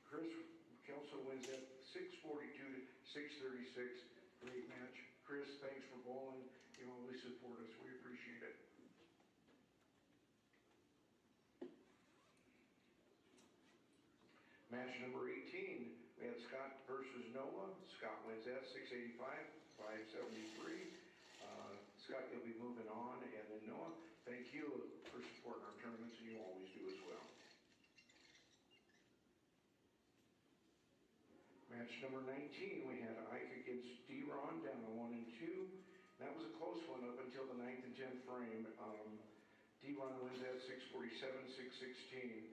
Chris Kelso wins at 642 to 636. Great match. Chris, thanks for bowling. You always support us. We appreciate it. Match number 18, we had Scott versus Noah. Scott wins that 685, 573. Scott, you'll be moving on, and then Noah, thank you for supporting our tournaments, and you always do as well. Match number 19, we had Ike against D-Ron down to 1 and 2. That was a close one up until the 9th and 10th frame. D-Ron wins that 647, 616.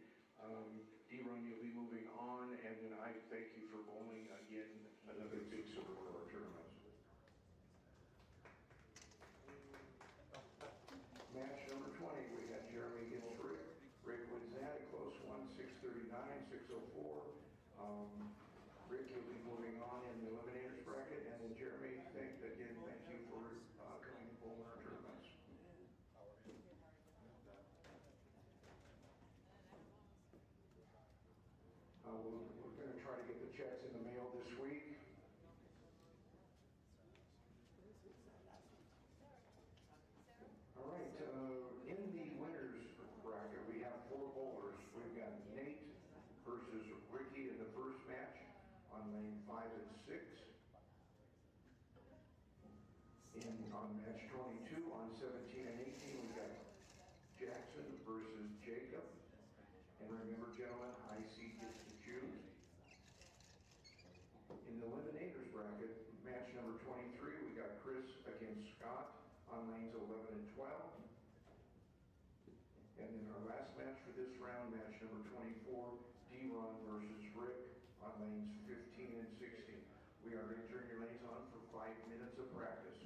D-Ron, you'll be moving on, and then Ike, thank you for bowling again another big support of our tournaments. Match number 20, we got Jeremy against Rick. Rick wins that, a close one, 639, 604. Rick, you'll be moving on in the Eliminators bracket, and then Jeremy, thank you for coming and bowling our tournaments. We're going to try to get the checks in the mail this week. All right, in the winners bracket, we have 4 bowlers. We've got Nate versus Ricky in the first match on lane 5 and 6. On match 22, on 17 and 18, we've got Jackson versus Jacob. And remember, gentlemen, high seed gets to choose. In the Eliminators bracket, match number 23, we got Chris against Scott on lanes 11 and 12. And then our last match for this round, match number 24, D-Ron versus Rick on lanes 15 and 16. We are going to turn your lanes on for 5 minutes of practice.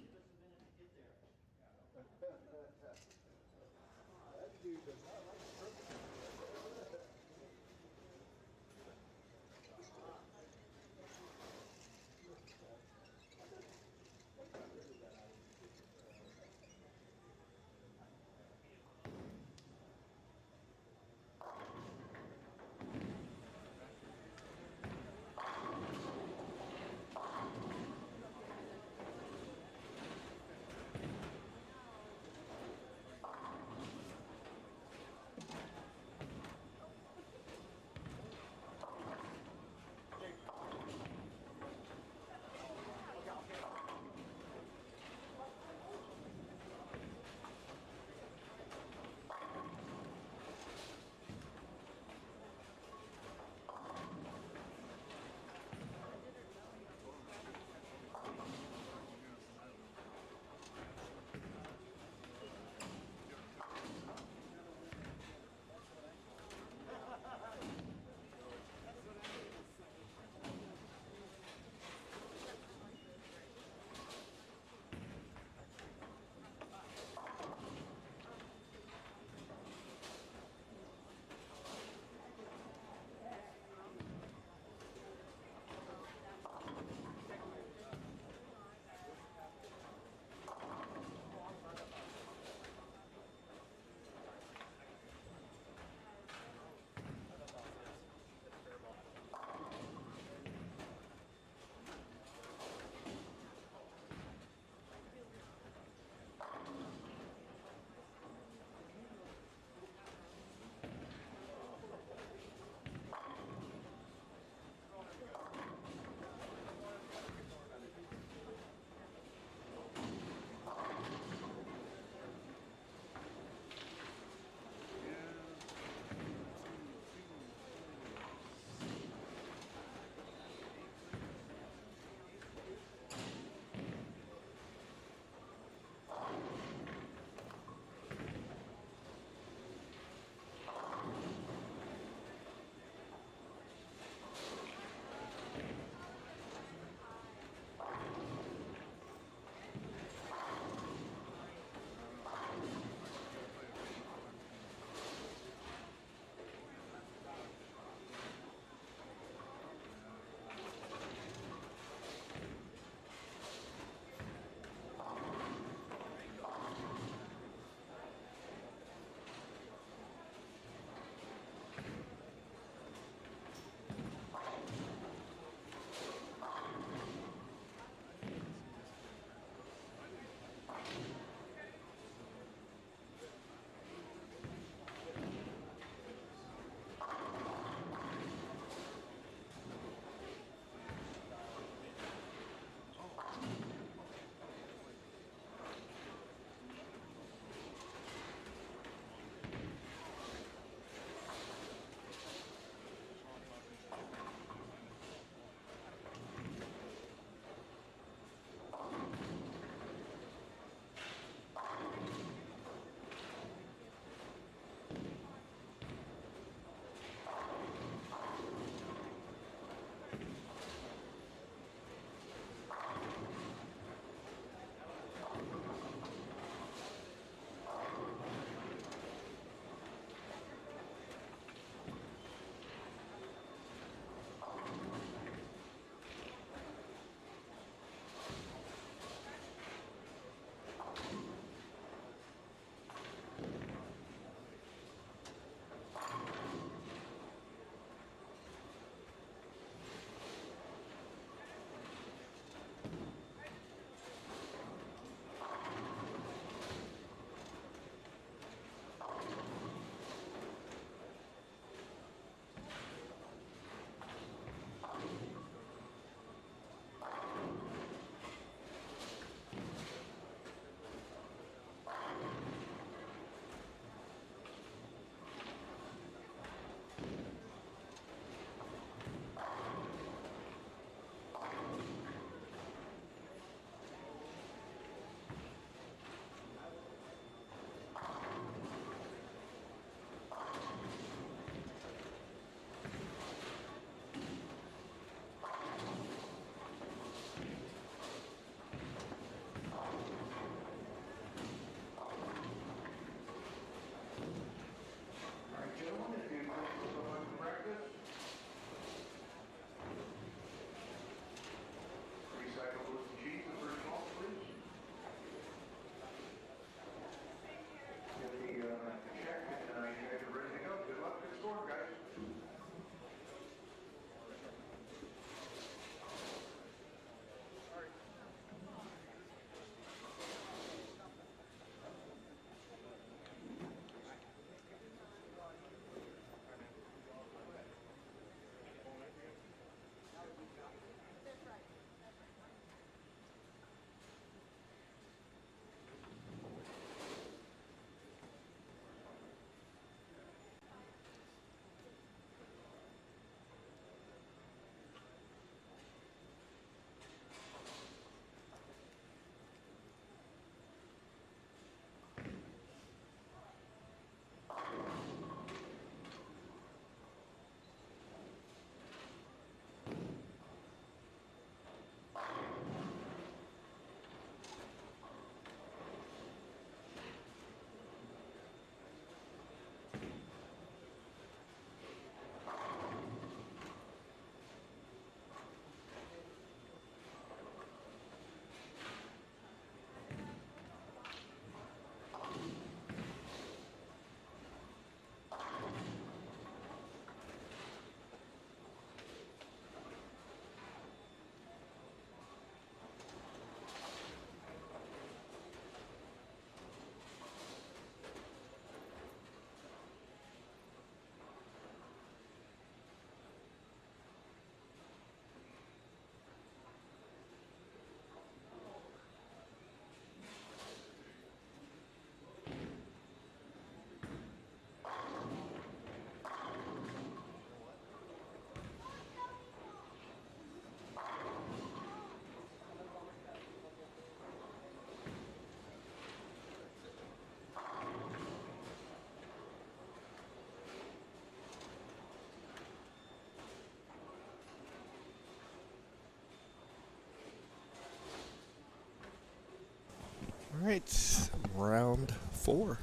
All right, round 4.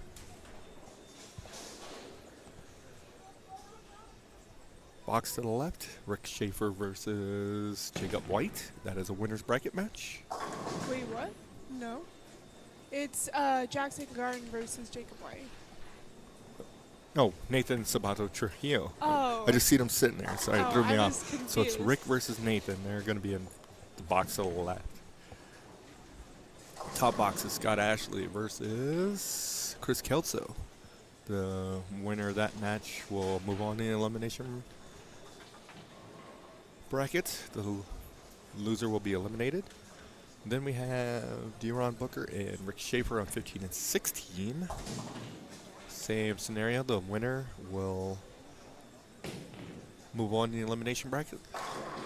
Box to the left, Rick Schaefer versus Jacob White. That is a winner's bracket match. Wait, what? No. It's Jackson Garden versus Jacob White. No, Nathan Sabato Trujillo. Oh. I just see them sitting there, so it threw me I off. was confused. So it's Rick versus Nathan. They're going to be in the box to the left. Top box is Scott Ashley versus Chris Kelso. The winner of that match will move on to the elimination bracket. The loser will be eliminated. Then we have Deron Booker and Rick Schaefer on 15 and 16. Same scenario. The winner will move on to the elimination bracket.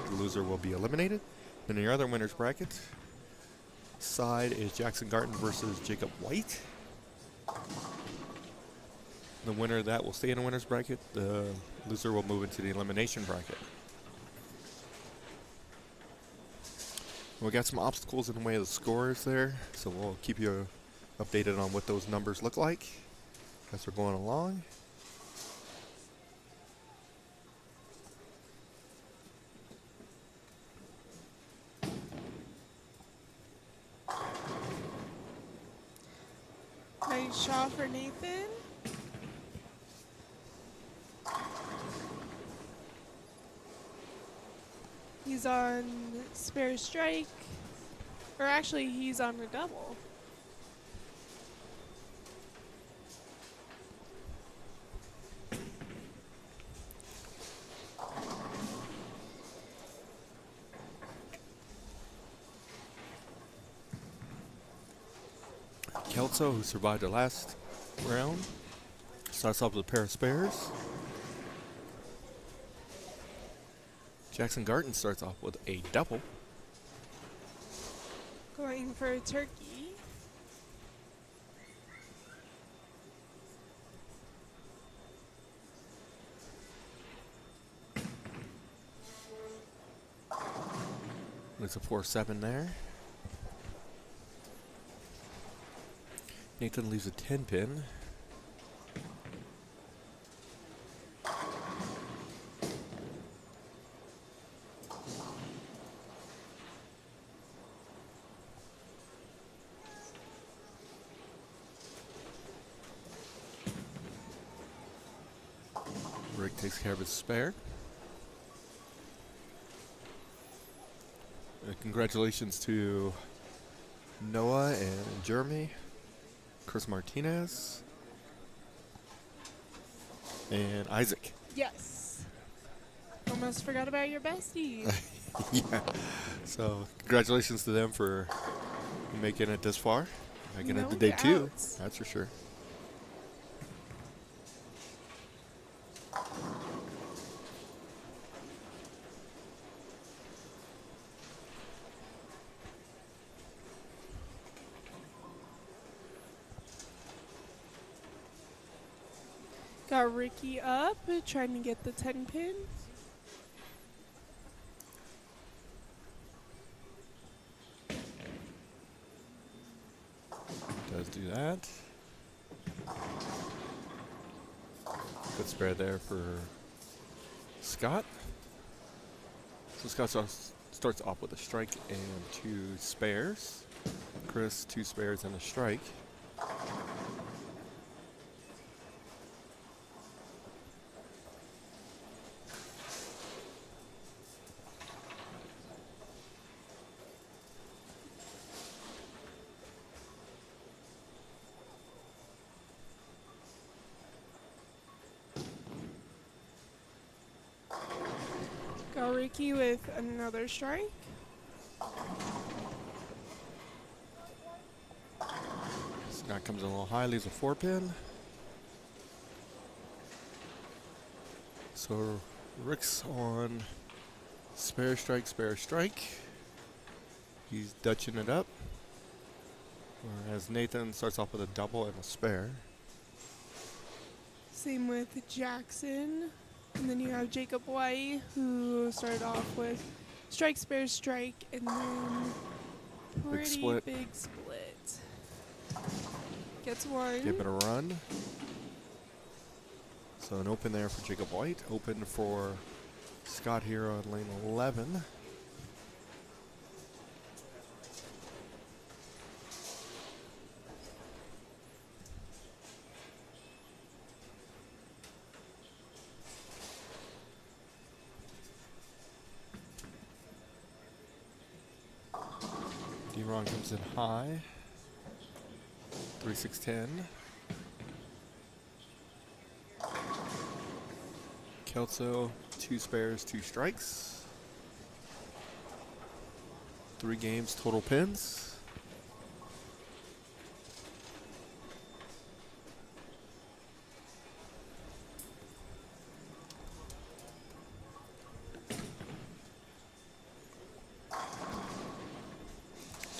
The loser will be eliminated. Then the other winner's bracket side is Jackson Garten versus Jacob White. The winner of that will stay in the winner's bracket. The loser will move into the elimination bracket. We got some obstacles in the way of the scores there, so we'll keep you updated on what those numbers look like as we're going along. Nice shot for Nathan. He's on spare strike. Or actually, he's on a double. Kelso, who survived the last round, starts off with a pair of spares. Jackson Garten starts off with a double. Going for a turkey. There's a 4-7 there. Nathan leaves a 10 pin. Rick takes care of his spare. Congratulations to Noah and Jeremy, Chris Martinez, and Isaac. Yes. Almost forgot about your bestie. Yeah. So congratulations to them for making it this far, making it No to day 2. doubts. That's for sure. Got Ricky up, trying to get the 10 pin. Does do that. Good spare there for Scott. So Scott starts off with a strike and 2 spares. Chris, 2 spares and a strike. Got Ricky with another strike. Scott comes in a little high, leaves a 4 pin. So Rick's on spare strike, spare strike. He's dutching it up. Whereas Nathan starts off with a double and a spare. Same with Jackson. And then you have Jacob White, who started off with strike, spare, strike, and then pretty split. big split. Gets one. Give it a run. So an open there for Jacob White. Open for Scott here on lane 11. D-Ron comes in high. 3-6-10. Kelso, 2 spares, 2 strikes. 3 games, total pins.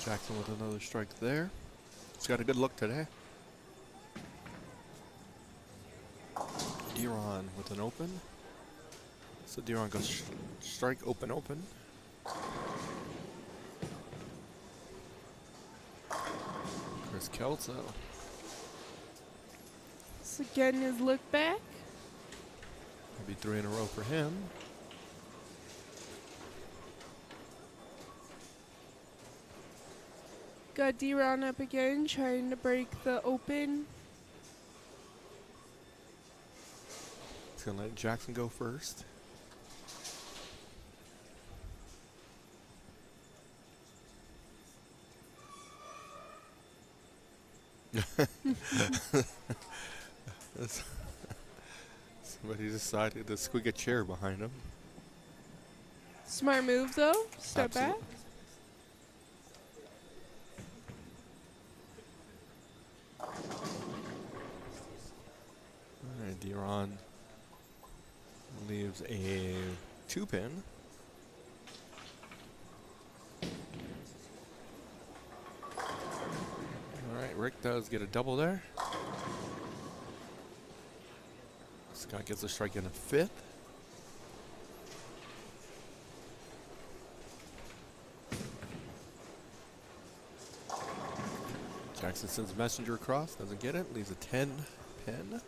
Jackson with another strike there. He's got a good look today. D-Ron with an open. So D-Ron goes strike, open, open. Chris Kelso. So getting his look back. Maybe 3 in a row for him. Got D-Ron up again, trying to break the open. He's gonna let Jackson go first. Somebody decided to squeak a chair behind him. Smart move though. Step back. Absolutely. All right, D-Ron leaves a 2-pin. All right, Rick does get a double there. Scott gets a strike in a 5th. Jackson sends messenger across, doesn't get it, leaves a 10-pin.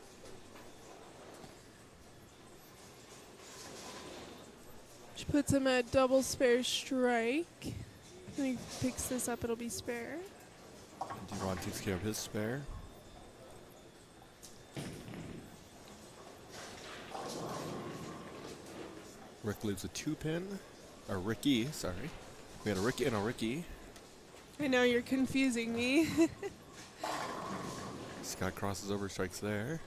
She puts him at double spare strike. When he picks this up, it'll be spare. D-Ron takes care of his spare. Rick leaves a 2-pin. Or Ricky, sorry. We had a Ricky and a Ricky. I know you're confusing me. Scott crosses over, strikes there.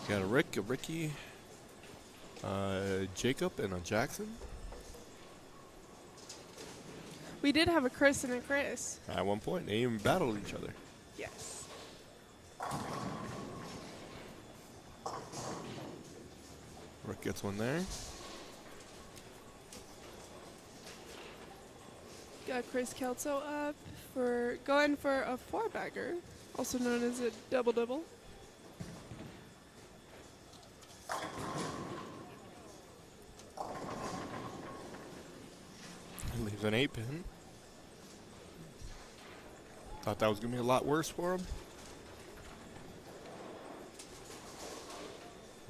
Got a Rick, a Ricky, Jacob, and a Jackson. We did have a Chris and a Chris. At one point, they even battled each other. Yes. Rick gets one there. Got Chris Kelso up for going for a 4-bagger, also known as a double-double. Leaves an 8-pin. Thought that was going to be a lot worse for him.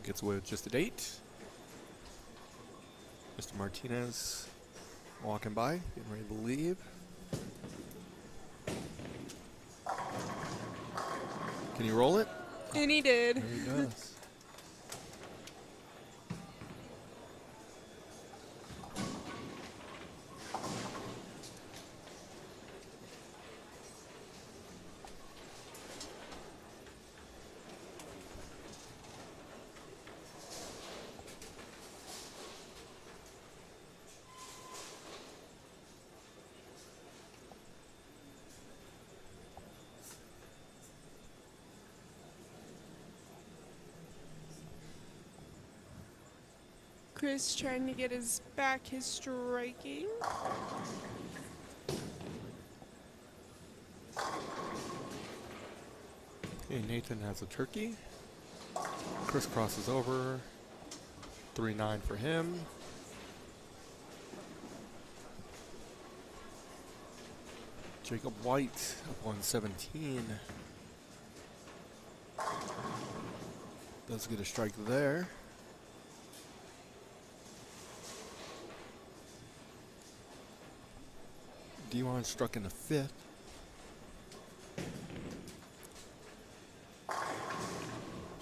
Gets away with just an 8. Mr. Martinez walking by, getting ready to leave. Can you roll it? And he did. There he does. Chris trying to get his back, his striking. Okay, Nathan has a turkey. Chris crosses over. 3-9 for him. Jacob White up on 17. Does get a strike there. D1 struck in the 5th.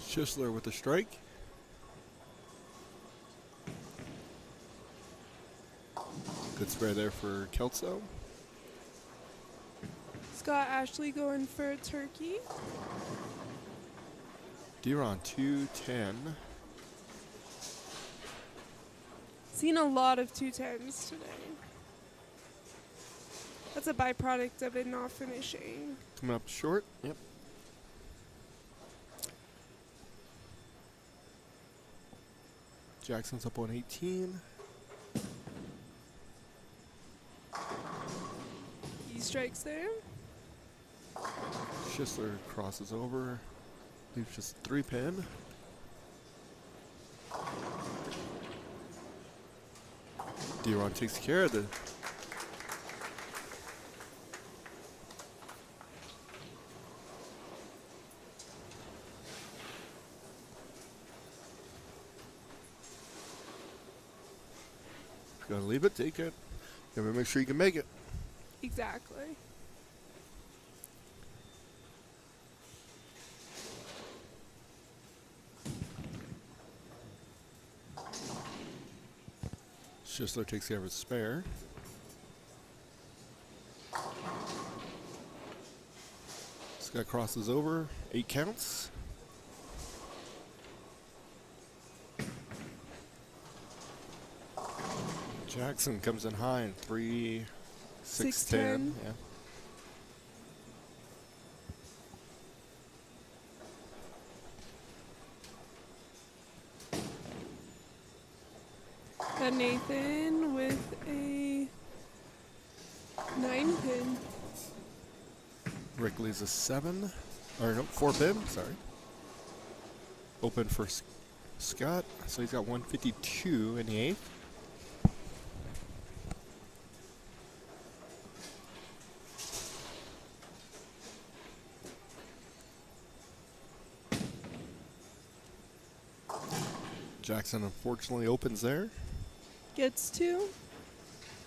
Schisler with the strike. Good spare there for Kelso. Scott Ashley going for a turkey. D-Ron 210. Seen a lot of 210s today. That's a byproduct of it not finishing. Coming up short. Yep. Jackson's up on 18. He strikes there. Schisler crosses over. Leaves just 3 pin. D-Ron takes care of the gotta leave it, take it. Gotta make sure you can make it. Exactly. Schisler takes care of his spare. Scott crosses over, 8 counts. Jackson comes in high in 3, 6, 10. Yeah. Got Nathan with a 9 pin. Rick leaves a 7, or no, 4 pin, sorry. Open for Scott, so he's got 152 in the 8th. Jackson unfortunately opens there. Gets 2.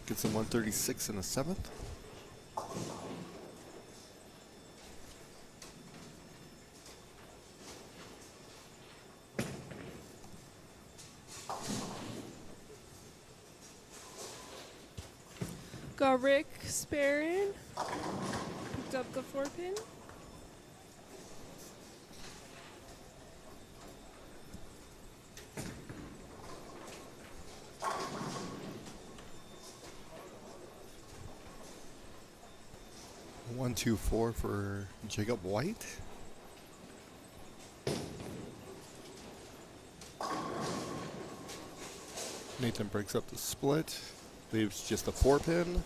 Gets him 136 in the 7th. Got Rick sparing. Picked up the 4 pin. One, 2, 4 for Jacob White. Nathan breaks up the split. Leaves just a 4 pin.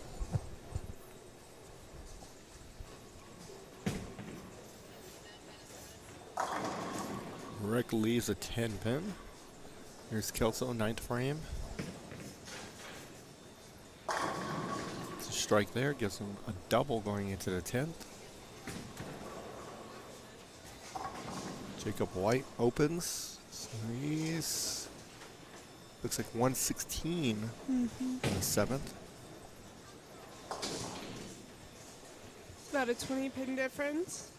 Rick leaves a 10 pin. Here's Kelso, 9th frame. It's a strike there, gives him a double going into the 10th. Jacob White opens. So he's looks like 116 in the 7th. About a 20 pin difference.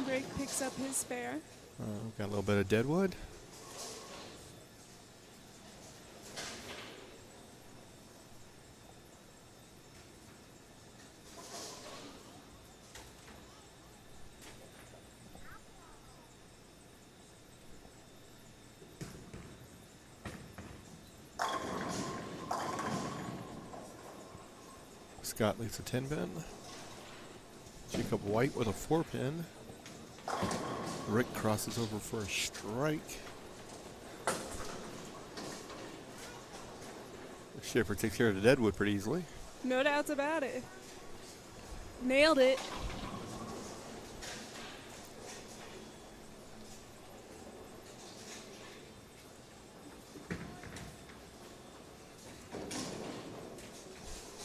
Drake picks up his spare. Got a little bit of deadwood. Scott leaves a 10 pin. Jacob White with a 4 pin. Rick crosses over for a strike. Schaefer takes care of the deadwood pretty easily. No doubts about it. Nailed it.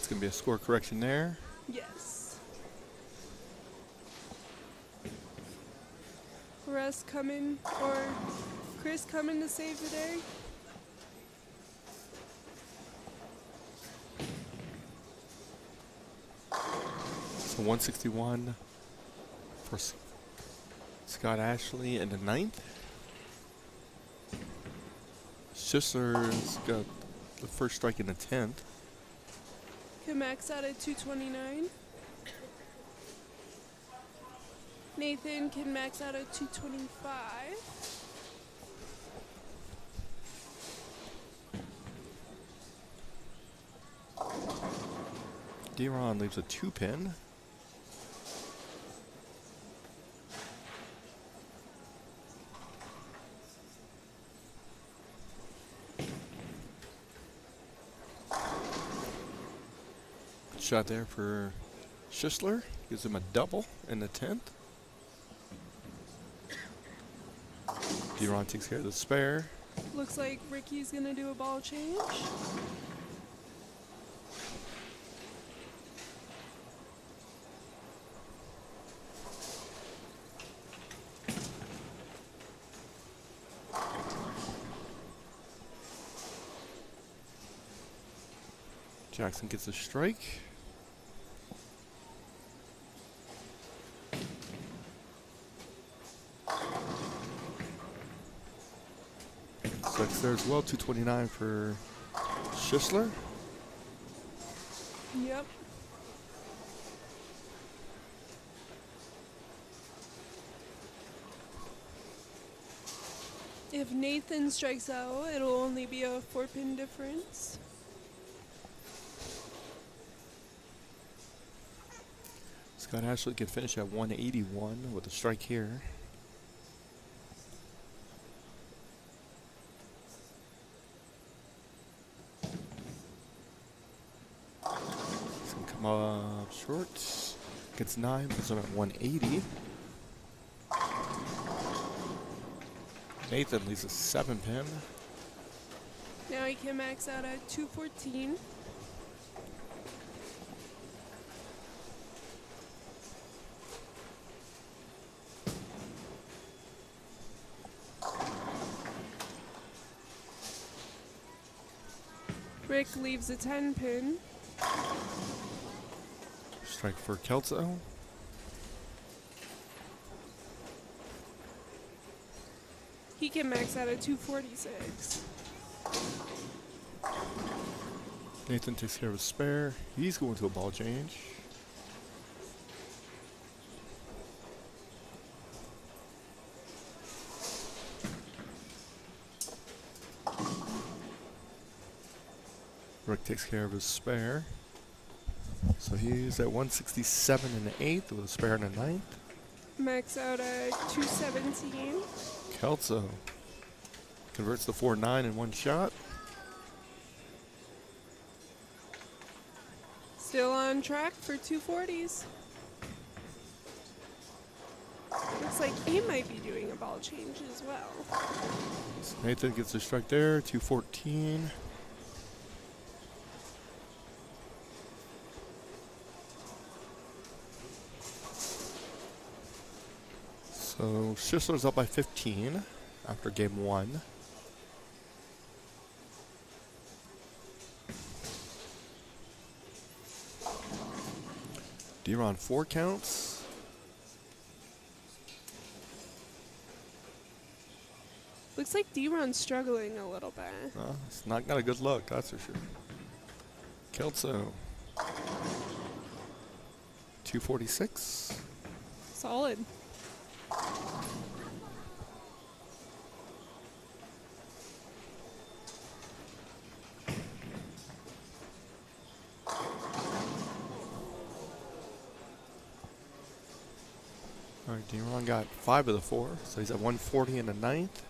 It's going to be a score correction there. Yes. Russ coming, or Chris coming to save the day. So 161 for Scott Ashley in the 9th. Schissler's got the first strike in the 10th. Can max out at 229. Nathan can max out at 225. D-Ron leaves a 2-pin. Shot there for Schissler. Gives him a double in the 10th. D-Ron takes care of the spare. Looks like Ricky's gonna do a ball change. Jackson gets a strike. Strikes there as well, 229 for Schissler. Yep. If Nathan strikes out, it'll only be a 4-pin difference. Scott Ashley can finish at 181 with a strike here. He's gonna come up short. Gets 9, puts him at 180. Nathan leaves a 7-pin. Now he can max out at 214. Rick leaves a 10-pin. Strike for Kelso. He can max out at 246. Nathan takes care of his spare. He's going to a ball change. Rick takes care of his spare. So he's at 167 in the 8th with a spare in the 9th. Max out at 217. Kelso converts the 4-9 in one shot. Still on track for 240s. Looks like he might be doing a ball change as well. So Nathan gets a strike there, 214. So Schissler's up by 15 after game 1. D-Ron 4 counts. Looks like D-Ron's struggling a little bit. It's not got a good look, that's for sure. Kelso 246. Solid. All right, D-Ron got 5 of the 4, so he's at 140 in the 9th.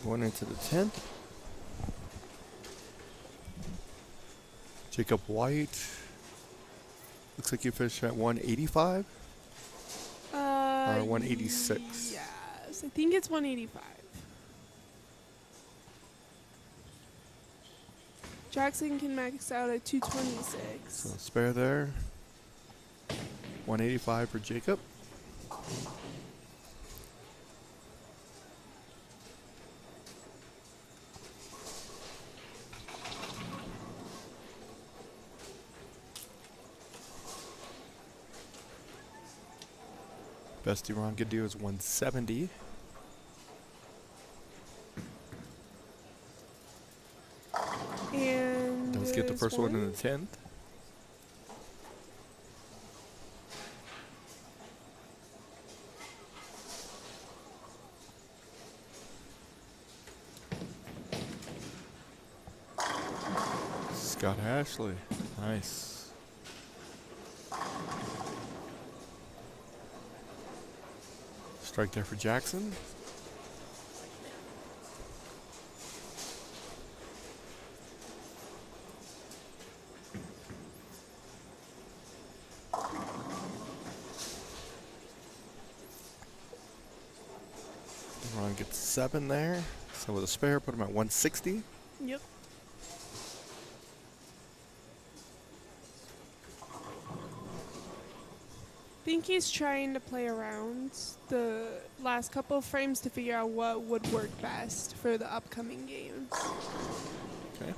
Going into the 10th. Jacob White. Looks like you finished at 185. Or 186. Yes, I think it's 185. Jackson can max out at 226. So spare there. 185 for Jacob. Best D-Ron could do is 170. And Let's get the first one in the 10th. Scott Ashley. Nice. Strike there for Jackson. Ron gets 7 there. So with a spare, put him at 160. Yep. I think he's trying to play around the last couple of frames to figure out what would work best for the upcoming games. Okay.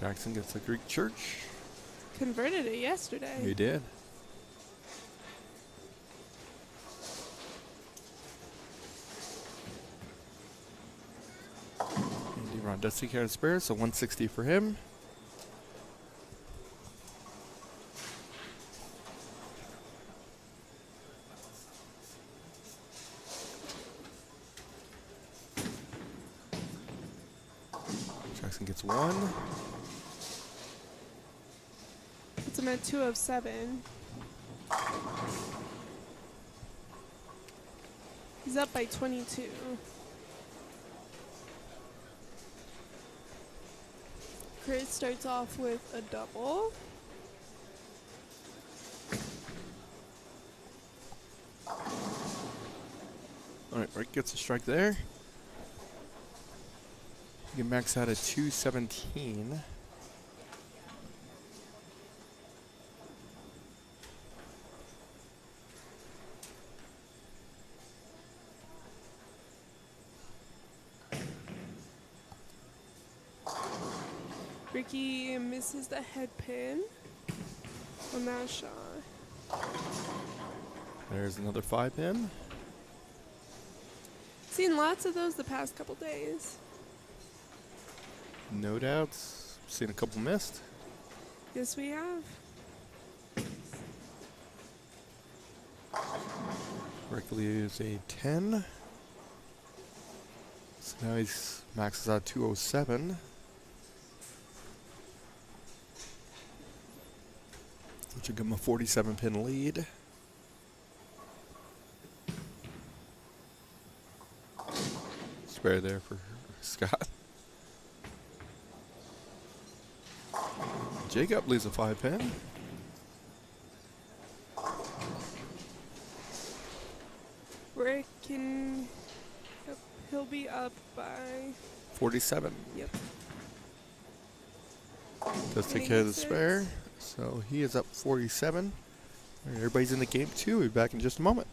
Jackson gets the Greek church. Converted it yesterday. He did. Ron does take care of the spare, so 160 for him. Jackson gets 1. Puts him at 2 of 7. He's up by 22. Chris starts off with a double. All right, Rick gets a strike there. You can max out at 217. Ricky misses the head pin on that shot. There's another 5-pin. Seen lots of those the past couple days. No doubts. Seen a couple missed. Yes, we have. Rick leaves a 10. So now he's maxes out 207. Which will give him a 47-pin lead. Spare there for Scott. Jacob leaves a 5-pin. Rick can... Yep, he'll be up by... 47. Yep. Does take care of the spare. So he is up 47. All right, everybody's in the game too. We'll be back in just a moment.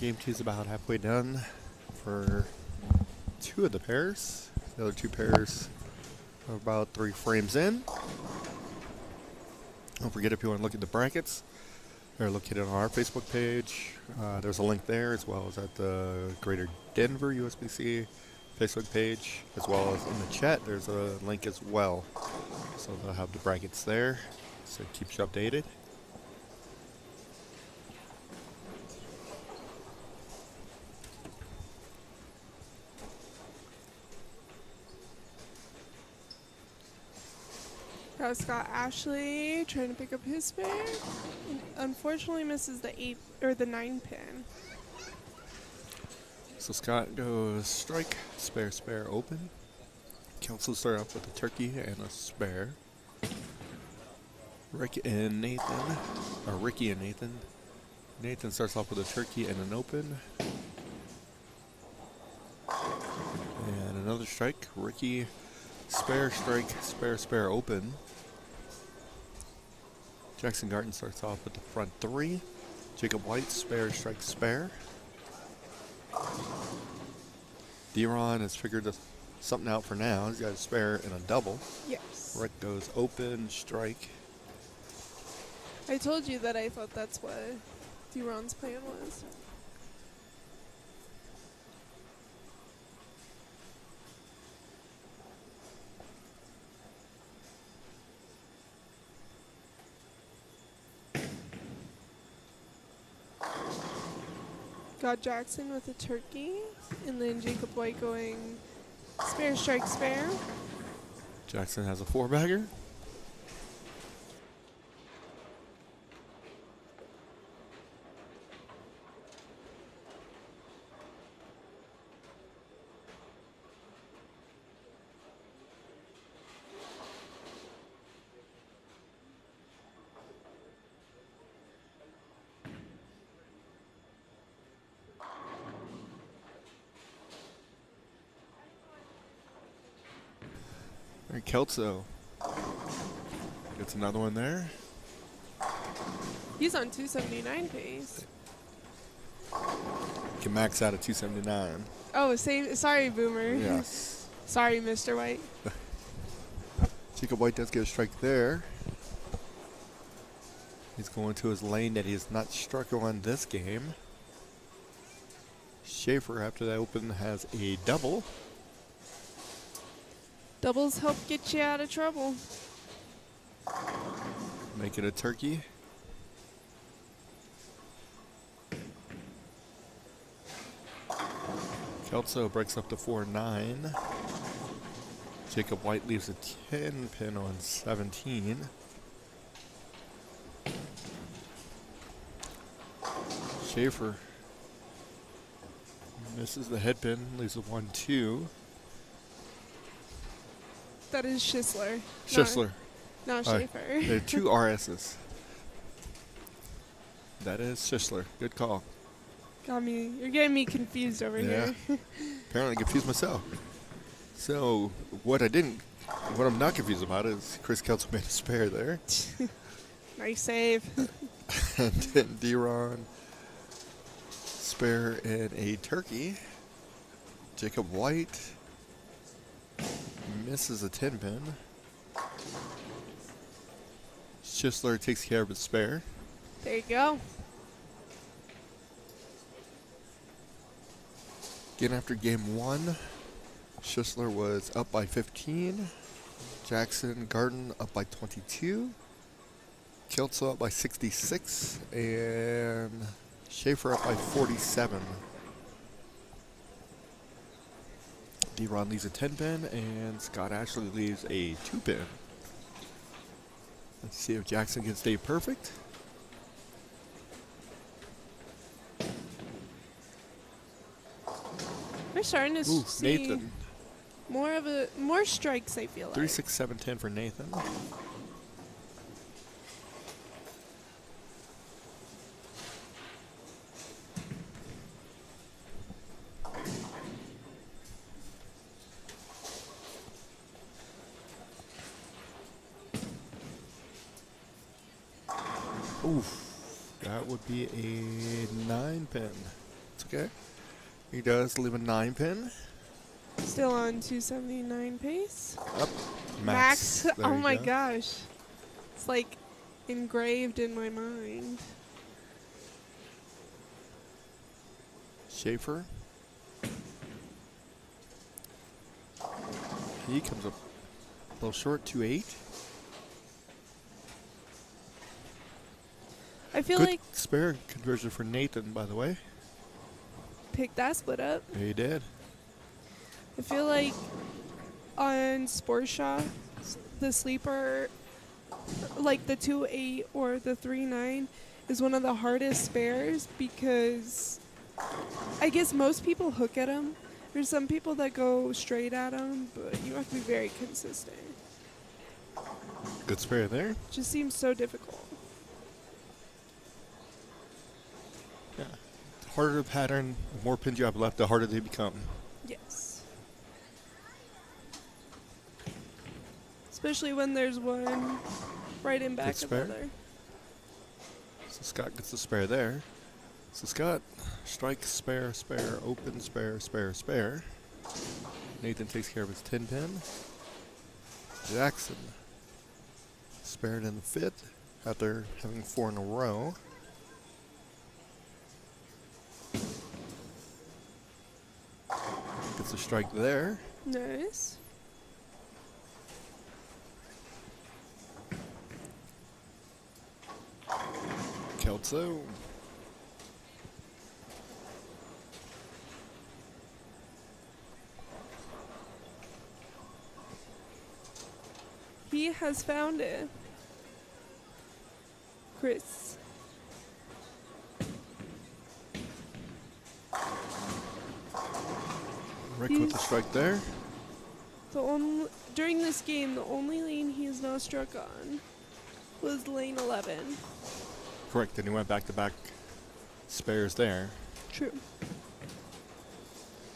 Game 2 is about halfway done for 2 of the pairs. The other 2 pairs are about 3 frames in. Don't forget, if you want to look at the brackets, they're located on our Facebook page. There's a link there, as well as at the Greater Denver USBC Facebook page, as well as in the chat. There's a link as well. So they'll have the brackets there, so it keeps you updated. Got Scott Ashley trying to pick up his spare. And unfortunately misses the 8 or the 9 pin. So Scott goes strike, spare, spare, open. Council start off with a turkey and a spare. Ricky and Nathan. Nathan starts off with a turkey and an open. And another strike. Ricky, spare, strike, spare, spare, open. Jackson Garten starts off with the front 3. Jacob White, spare, strike, spare. D-Ron has figured something out for now. He's got a spare and a double. Yes. Rick goes open, strike. I told you that I thought that's what D-Ron's plan was. Got Jackson with a turkey, and then Jacob White going spare, strike, spare. Jackson has a 4-bagger. All right, Kelso gets another one there. He's on 279 pace. Can max out at 279. Oh, sorry, Boomer. Yes. Sorry, Mr. White. Jacob White does get a strike there. He's going to his lane that he has not struck on this game. Schaefer, after that open, has a double. Doubles help get you out of trouble. Make it a turkey. Kelso breaks up to 4-9. Jacob White leaves a 10 pin on 17. Schaefer misses the head pin, leaves a 1-2. That is Schisler. Schisler. Not Schaefer. There are 2 RSs. That is Schisler. Good call. Got me. You're getting me confused over here. Apparently confused myself. So what I'm not confused about is Chris Kelso made a spare there. Nice save. And then D-Ron spare and a turkey. Jacob White misses a 10 pin. Schisler takes care of his spare. There you go. Again, after game 1, Schisler was up by 15. Jackson Garden up by 22. Kelso up by 66. And Schaefer up by 47. D-Ron leaves a 10 pin, and Scott Ashley leaves a 2 pin. Let's see if Jackson can stay perfect. We're starting to see Nathan. more strikes, I feel like. 3, 6, 7, 10 for Nathan. Oof. That would be a 9 pin. That's okay. He does leave a 9-pin. Still on 279 pace. Up. Max. There Oh you my go. gosh. It's like engraved in my mind. Schaefer. He comes up a little short, 2.8. I feel Good like spare conversion for Nathan, by the way. pick that split up. He did. I feel like on Sports Shop, the sleeper, like the 2.8 or the 3.9, is one of the hardest spares because I guess most people hook at them. There's some people that go straight at them, but you have to be very consistent. Good spare there. It just seems so difficult. Yeah. The harder the pattern, the more pins you have left, the harder they become. Yes. Especially when there's one right in back of the spare. other. So Scott gets the spare there. So Scott, strike, spare, spare, open, spare, spare, spare. Nathan takes care of his 10-pin. Jackson spared in the 5th after having 4 in a row. Gets a strike there. Nice. Kelso. He has found it. Chris. Rick with the strike there. During this game, the only lane he has not struck on was lane 11. Correct, and he went back-to-back spares there. True.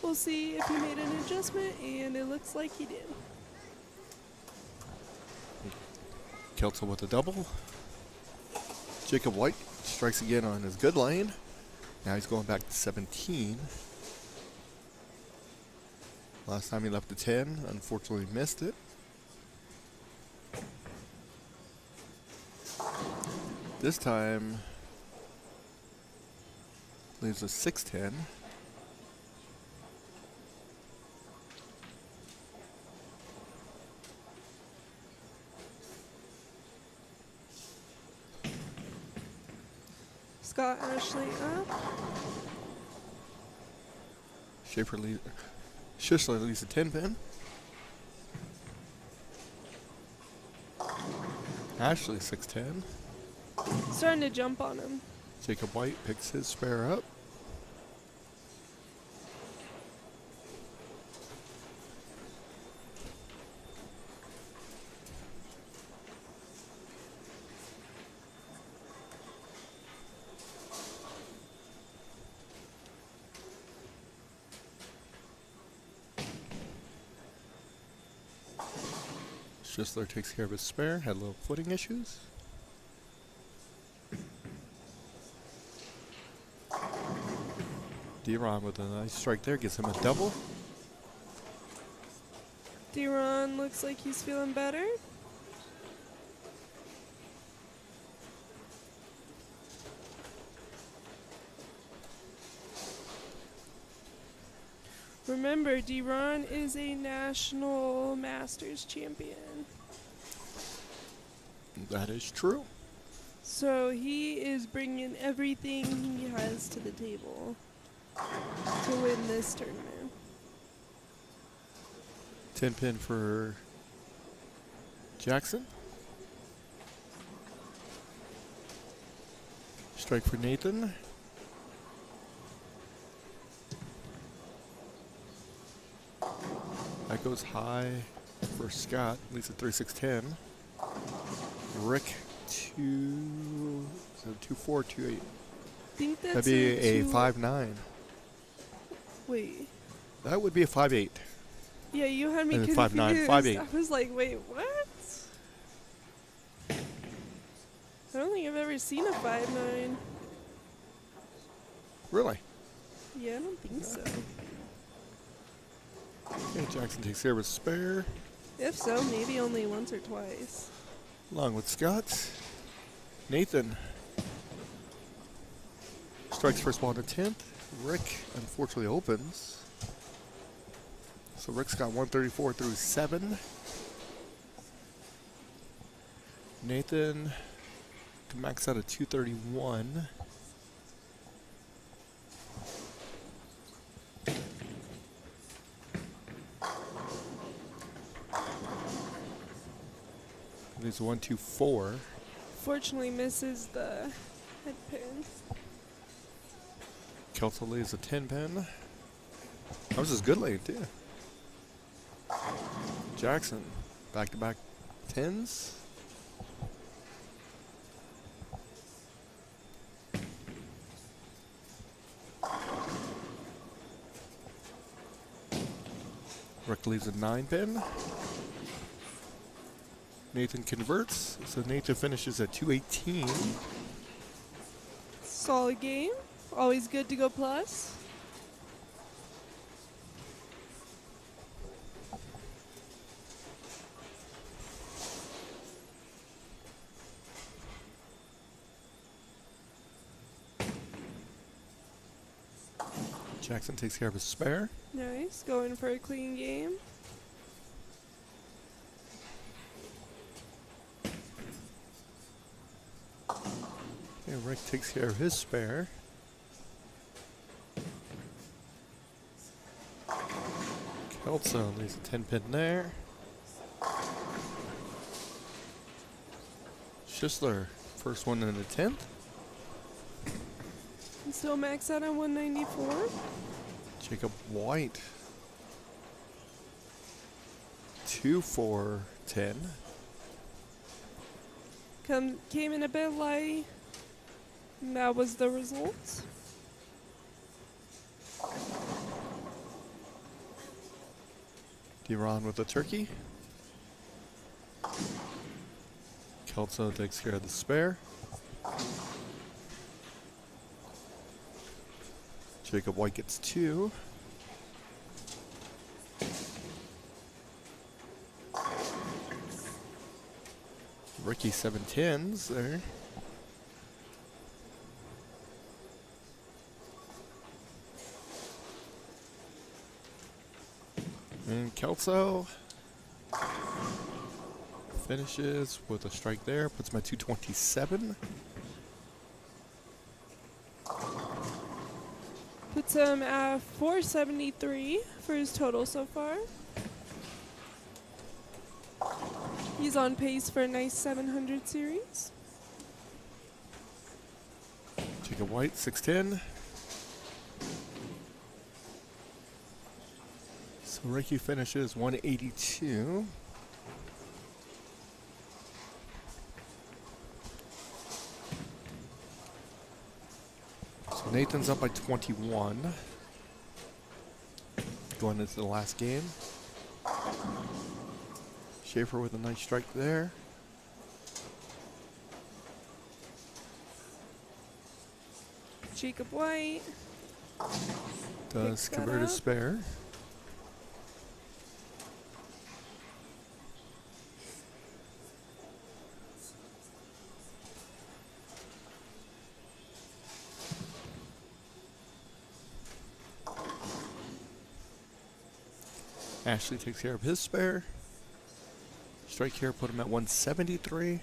We'll see if he made an adjustment, and it looks like he did. Kelso with a double. Jacob White strikes again on his good lane. Now he's going back to 17. Last time he left the 10, unfortunately missed it. This time leaves a 6-10. Scott Ashley up. Schussler leaves a 10-pin. Ashley 6-10. Starting to jump on him. Jacob White picks his spare up. Schussler takes care of his spare. Had a little footing issues. D-Ron with a nice strike there. Gets him a double. D-Ron looks like he's feeling better. Remember, D-Ron is a national masters champion. That is true. So he is bringing everything he has to the table to win this tournament. 10-pin for Jackson. Strike for Nathan. That goes high for Scott. Leads at 3-6-10. Rick 2-4, 2-8. I think that's That'd be a two- 5-9. Wait. That would be a 5-8. Yeah, you had me And then confused. 5-9, 5-8. I was like, wait, what? I don't think I've ever seen a 5-9. Really? Yeah, I don't think so. Okay, Jackson takes care of his spare. If so, maybe only once or twice. Along with Scott. Nathan strikes first ball in the 10th. Rick unfortunately opens. So Rick's got 134 through 7. Nathan to max out at 231. There's 124. Fortunately misses the head pin. Kelso leaves a 10 pin. That was his good lane too. Jackson, back-to-back 10s. Rick leaves a 9 pin. Nathan converts, so Nathan finishes at 218. Solid game. Always good to go plus. Jackson takes care of his spare. Nice. Going for a clean game. Okay, Rick takes care of his spare. Kelso leaves a 10 pin there. Schisler, first one in the 10th. And still max out on 194. Jacob White, 2 for 10. Came in a bit light. And that was the result. D-Ron with the turkey. Kelso takes care of the spare. Jacob White gets 2. Ricky 7 10s there. And Kelso finishes with a strike there, puts him at 227. Puts him at 473 for his total so far. He's on pace for a nice 700 series. Jacob White 610. So Ricky finishes 182. So Nathan's up by 21. Going into the last game. Schaefer with a nice strike there. Jacob White. Does Picks that convert his up. spare. Ashley takes care of his spare. Strike here put him at 173.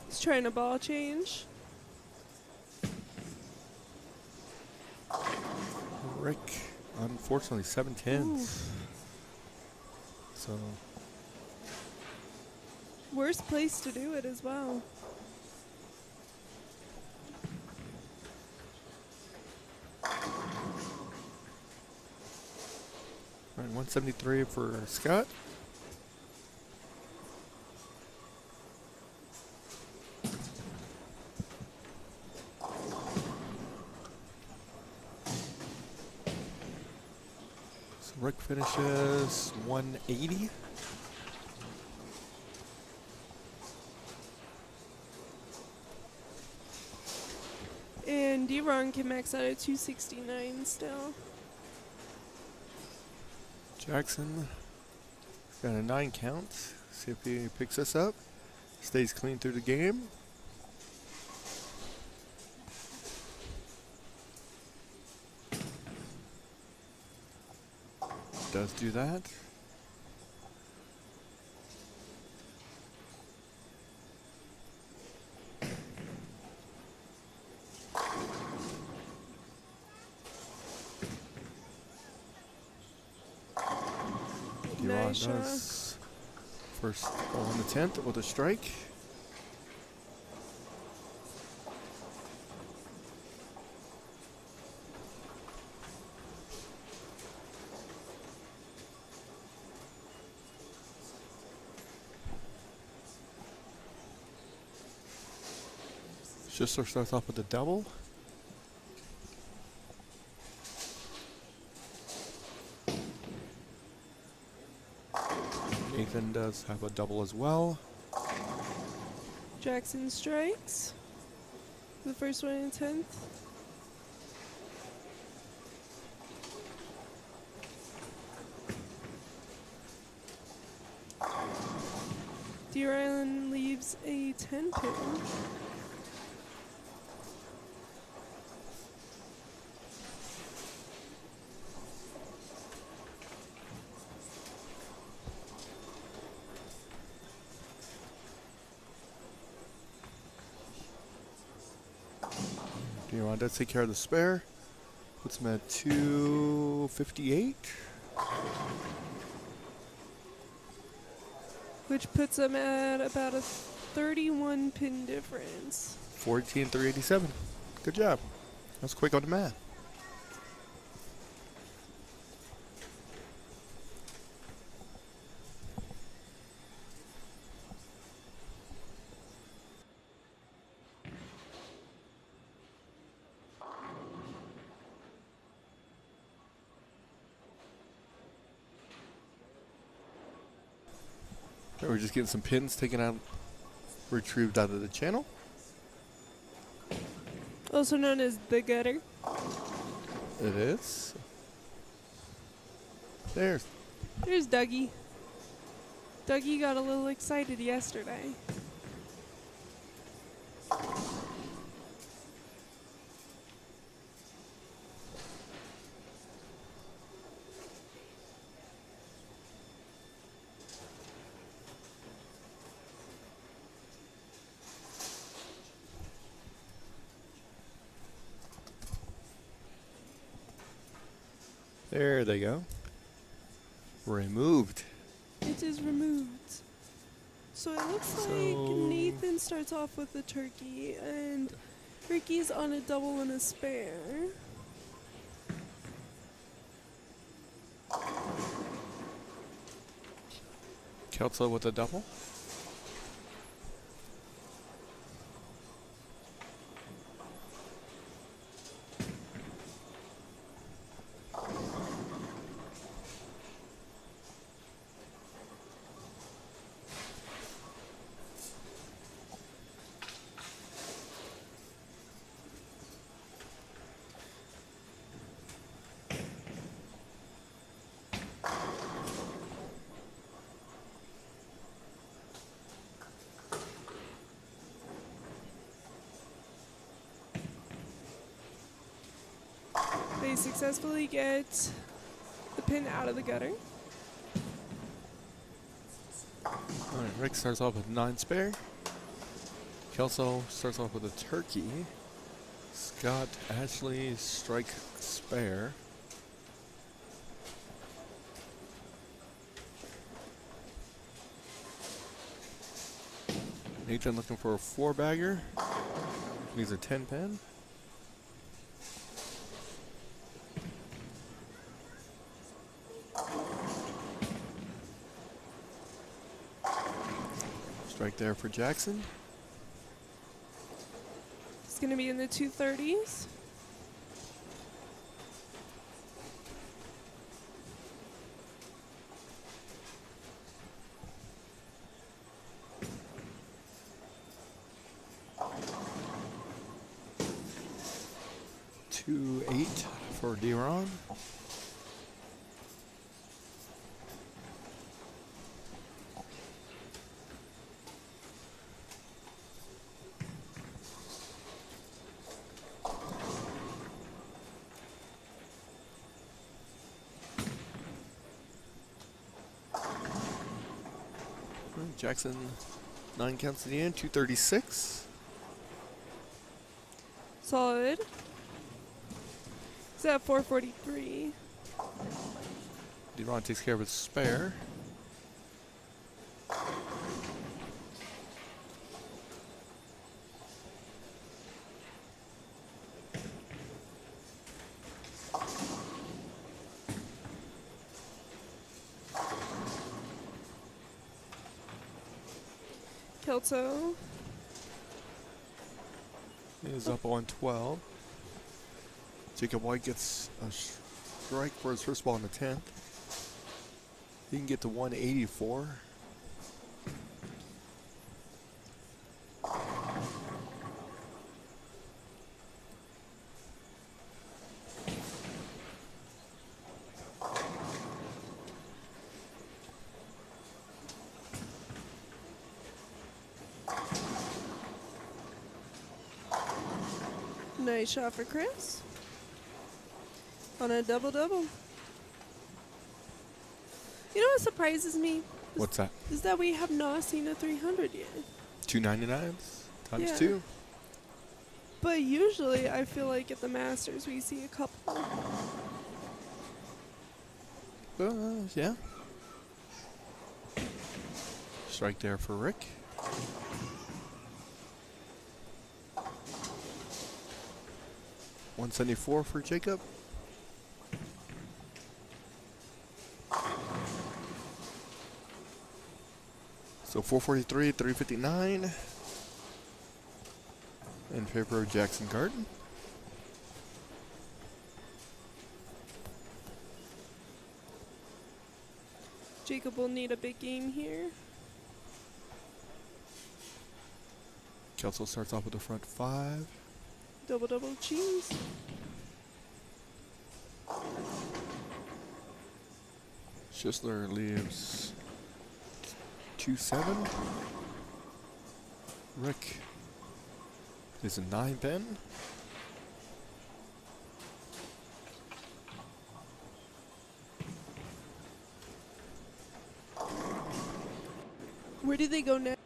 He's trying a ball change. Rick, unfortunately, 7 10s. Ooh. So, Worst place to do it as well. all right, 173 for Scott. So Rick finishes 180. D-Ron can max out at 269 still. Jackson got a 9 count. See if he picks this up. Stays clean through the game. Does do that. Nice shot. Does first ball on the 10th with a strike. Schistler starts off with a double. Nathan does have a double as well. Jackson strikes. The first one in 10th. Deer Island leaves a 10 pin. D-Ron does take care of the spare. Puts him at 258. Which puts him at about a 31 pin difference. 14,387. Good job. That was quick on the math. We're just getting some pins taken out, retrieved out of the channel. Also known as the gutter. It is. There's. There's Dougie. Dougie got a little excited yesterday. There they go. Removed. It is removed. So it looks like Nathan starts off with the turkey, and Ricky's on a double and a spare. Kelso with a double. They successfully get the pin out of the gutter. Alright, Rick starts off with 9 spare. Kelso starts off with a turkey. Scott Ashley strike spare. Nathan looking for a 4-bagger. Needs a 10 pin. Strike there for Jackson. It's going to be in the 230s. 2-8 for D-Ron. Jackson, 9 counts to the end, 236. Solid. It's at 443. D-Ron takes care of his spare. Kelso. Is up on 12. Jacob White gets a strike for his first ball in the 10th. He can get to 184. Nice shot for Chris. On a double-double. You know what surprises me? What's that? Is that we have not seen a 300 yet. 299s times Yeah. 2. But usually I feel like at the Masters we see a couple. Yeah. Strike there for Rick. $174 for Jacob. So 443, 359 in favor of Jackson Garden. Jacob will need a big game here. Kelso starts off with the front 5. Double-double cheese. Schisler leaves 2-7. Rick is a 9-pin. Where do they go next?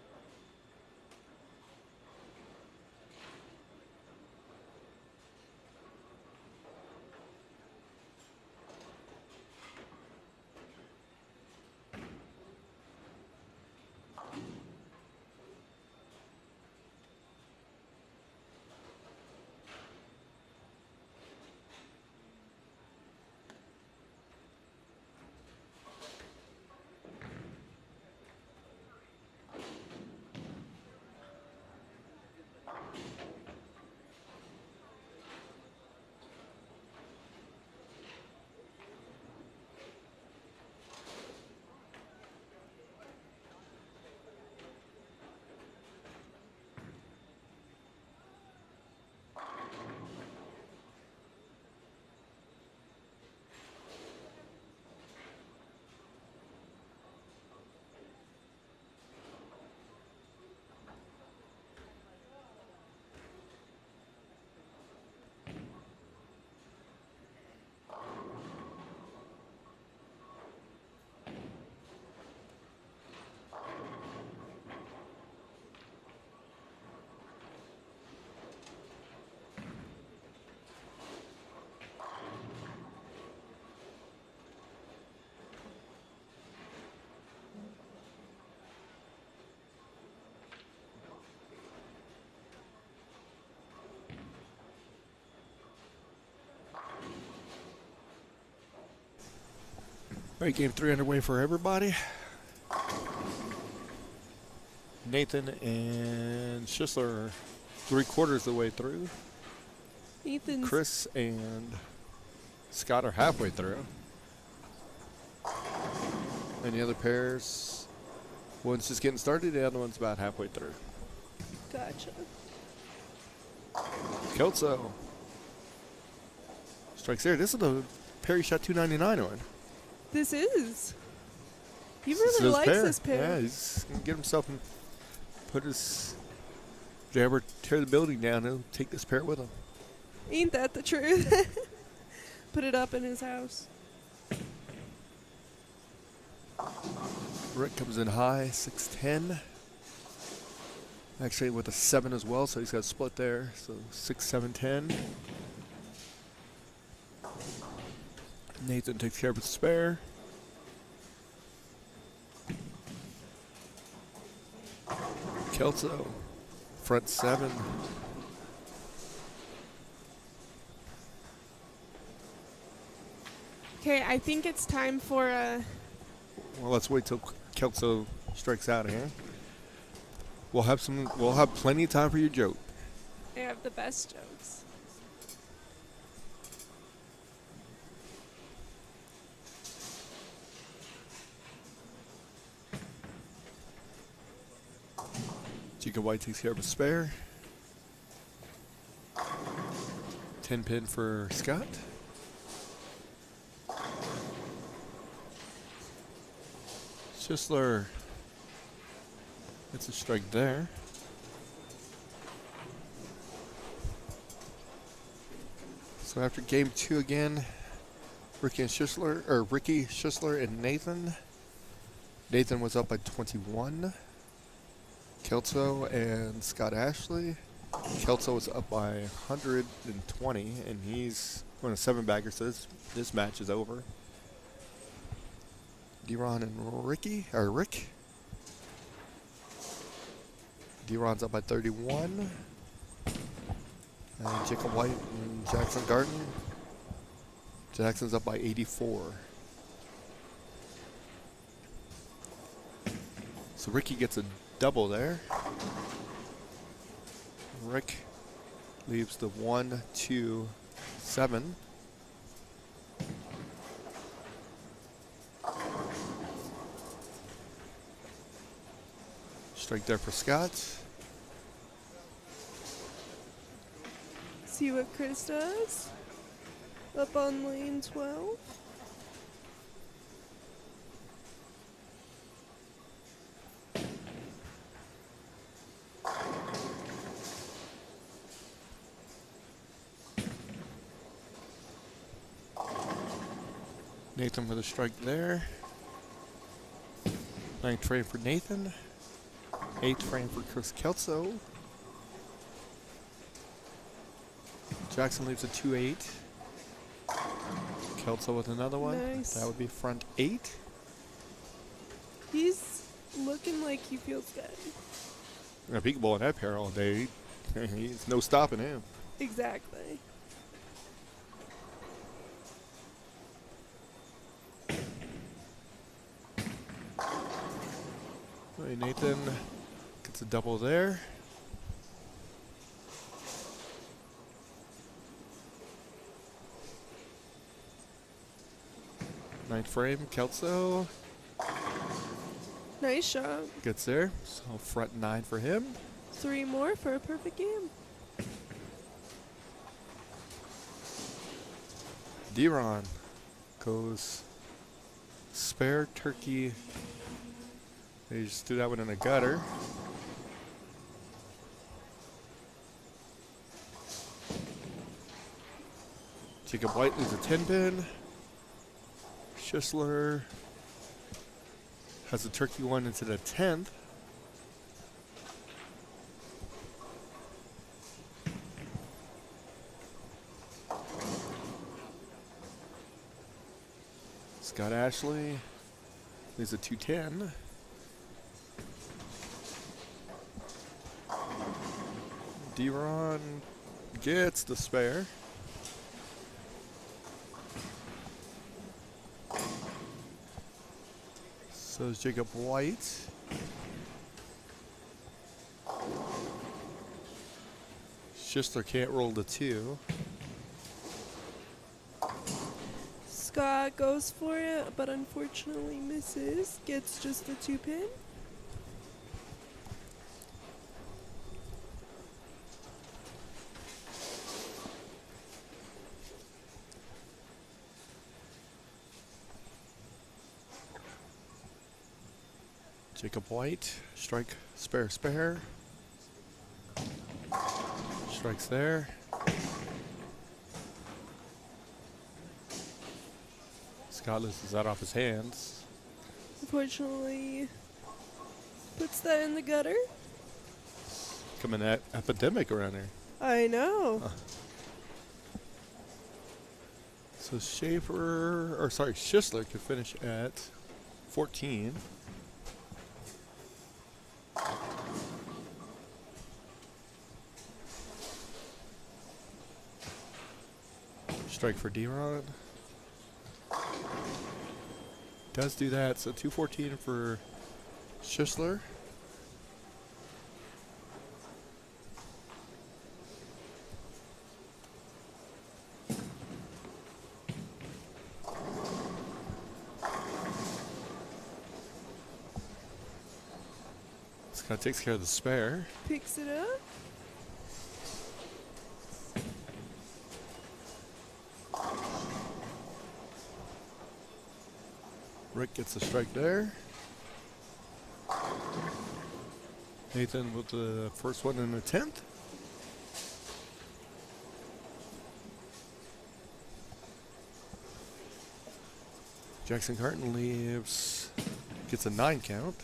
Right, game 3 underway for everybody. Nathan and Schisler are 3/4 of the way through. Ethan's Chris and Scott are halfway through. And the other pairs, one's just getting started, the other one's about halfway through. gotcha. Kelso Strikes there. This is the Perry shot 299 one. This is. He This really is likes pair. this pair. Yeah, he's gonna get himself and put his. If they ever tear the building down, he'll take this pair with him. Ain't that the truth? Put it up in his house. Rick comes in high, 6'10". Actually with a 7 as well, so he's got a split there. So 6, 7, 10. Nathan takes care of his spare. Kelso, front 7. Okay, I think it's time for a. Well, let's wait till Kelso strikes out here. We'll have plenty of time for your joke. I have the best jokes. Jacob White takes care of a spare. 10 pin for Scott. Schisler gets a strike there. So after game 2 again, Ricky Schisler and Nathan. Nathan was up by 21. Kelso and Scott Ashley. Kelso was up by 120, and he's going a 7-bagger, so this match is over. D-Ron and Rick. D-Ron's up by 31. And Jacob White and Jackson Garten. Jackson's up by 84. So Ricky gets a double there. Rick leaves the 1, 2, 7. Strike there for Scott. See what Chris does. Up on lane 12. Nathan with a strike there. 9th frame for Nathan. 8th frame for Chris Kelso. Jackson leaves a 2-8. Kelso with another one. Nice. That would be front 8. He's looking like he feels good. If he can bowl in that pair all day, he's no stopping him. Exactly. Right, Nathan gets a double there. Ninth frame, Kelso Nice shot. gets there. So front 9 for him. 3 more for a perfect game. D-Ron goes spare turkey. They just threw that one in the gutter. Jacob White leaves a 10 pin. Schisler has a turkey one into the 10th. Scott Ashley leaves a 210. D-Ron gets the spare. So is Jacob White. Schisler can't roll the 2. Scott goes for it, but unfortunately misses. Gets just the 2 pin. Jacob White, strike, spare, spare. Strikes there. Scott loses that off his hands. Unfortunately, puts that in the gutter. Coming at epidemic around here. I know. So Schisler could finish at 14. Strike for D-Ron. Does do that, so 214 for Schisler. Scott takes care of the spare. Picks it up. Rick gets a strike there. Nathan with the first one in the 10th. Jackson Carton leaves, gets a 9 count.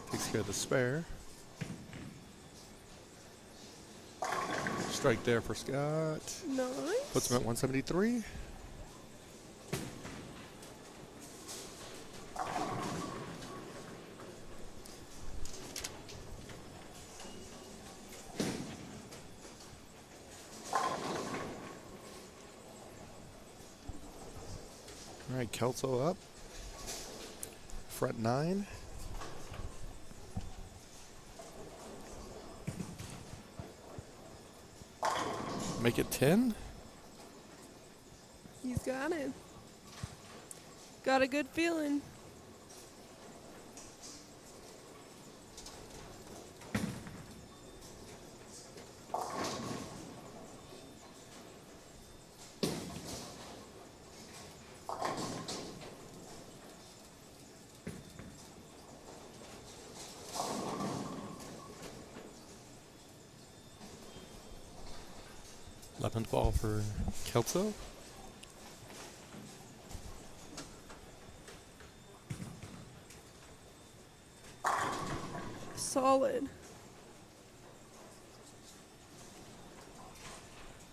Takes care of the spare. Strike there for Scott. Nice. Puts him at 173. All right, Kelso up. Front 9. Make it 10. He's got it. Got a good feeling. Eleventh ball for Kelso. Solid.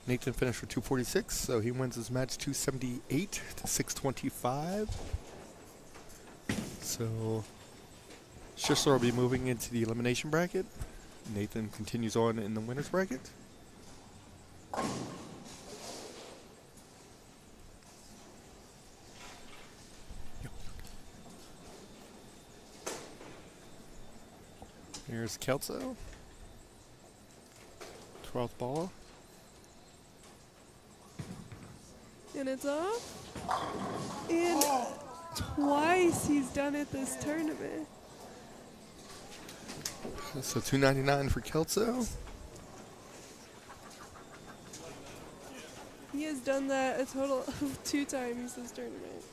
Nathan finished for 246, so he wins his match 278 to 625. So Schisler will be moving into the elimination bracket. Nathan continues on in the winner's bracket. Here's Kelso. 12th ball. And it's off. And twice he's done it this tournament. So 299 for Kelso. He has done that a total of 2 times this tournament.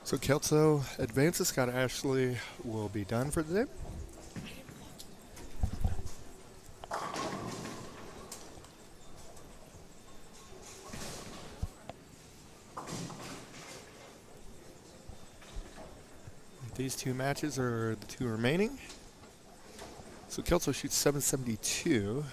So Kelso advances. Scott Ashley will be done for the day. These 2 matches are the 2 remaining. So Kelso shoots 772.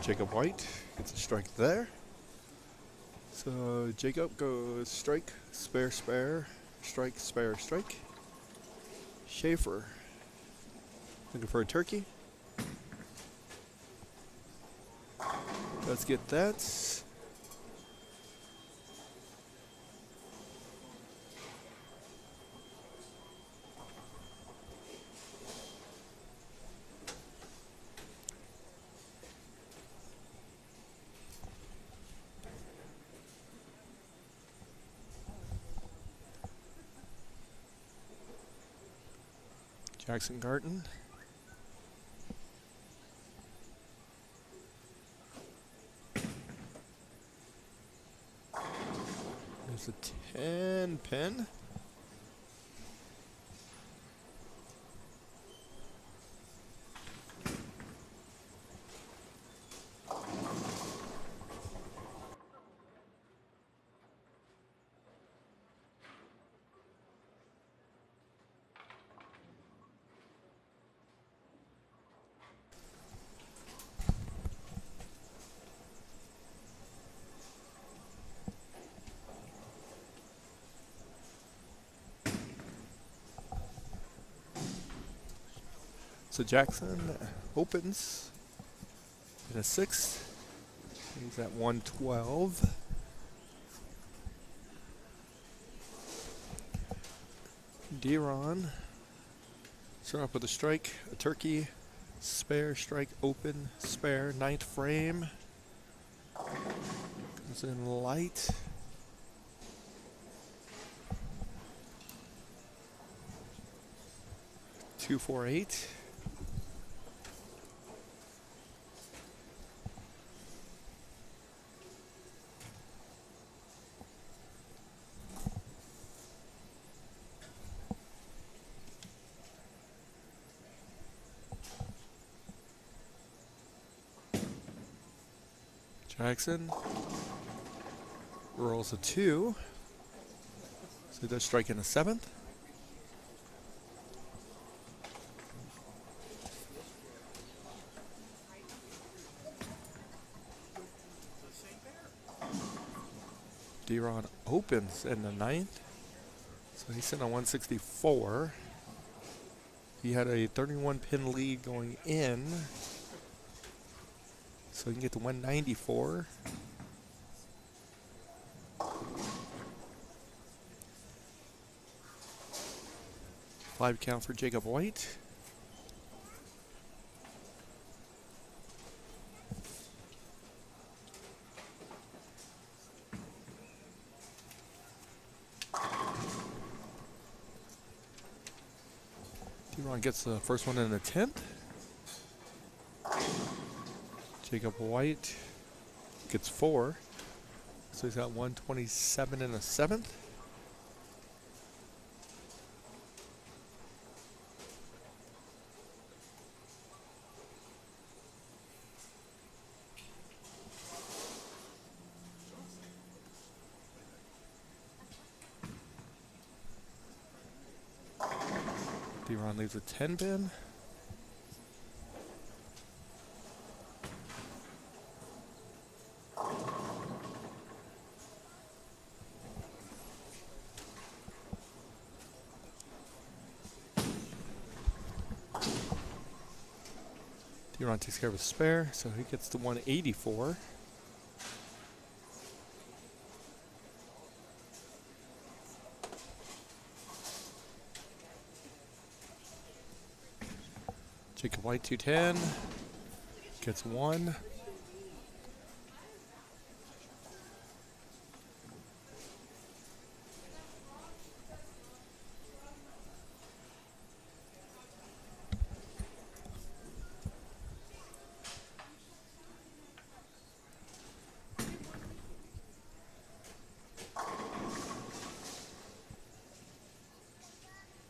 Jacob White gets a strike there. So Jacob goes strike, spare, spare, strike, spare, strike. Schaefer looking for a turkey. Let's get that. Jackson Garten. There's a 10 pin. So Jackson opens at a 6. He's at 112. Deron start off with a strike, a turkey, spare, strike, open, spare, 9th frame. Comes in light. Two, 4, 8. Jackson rolls a 2. So he does strike in the 7th. Deron opens in the 9th. So he's sitting on 164. He had a 31 pin lead going in. So he can get to 194. Five count for Jacob White. Deron gets the first one in the 10th. Jacob White gets 4. So he's got 127 in the 7th. Deron leaves a 10 pin. Deron takes care of a spare, so he gets to 184. Jacob White 210 gets 1.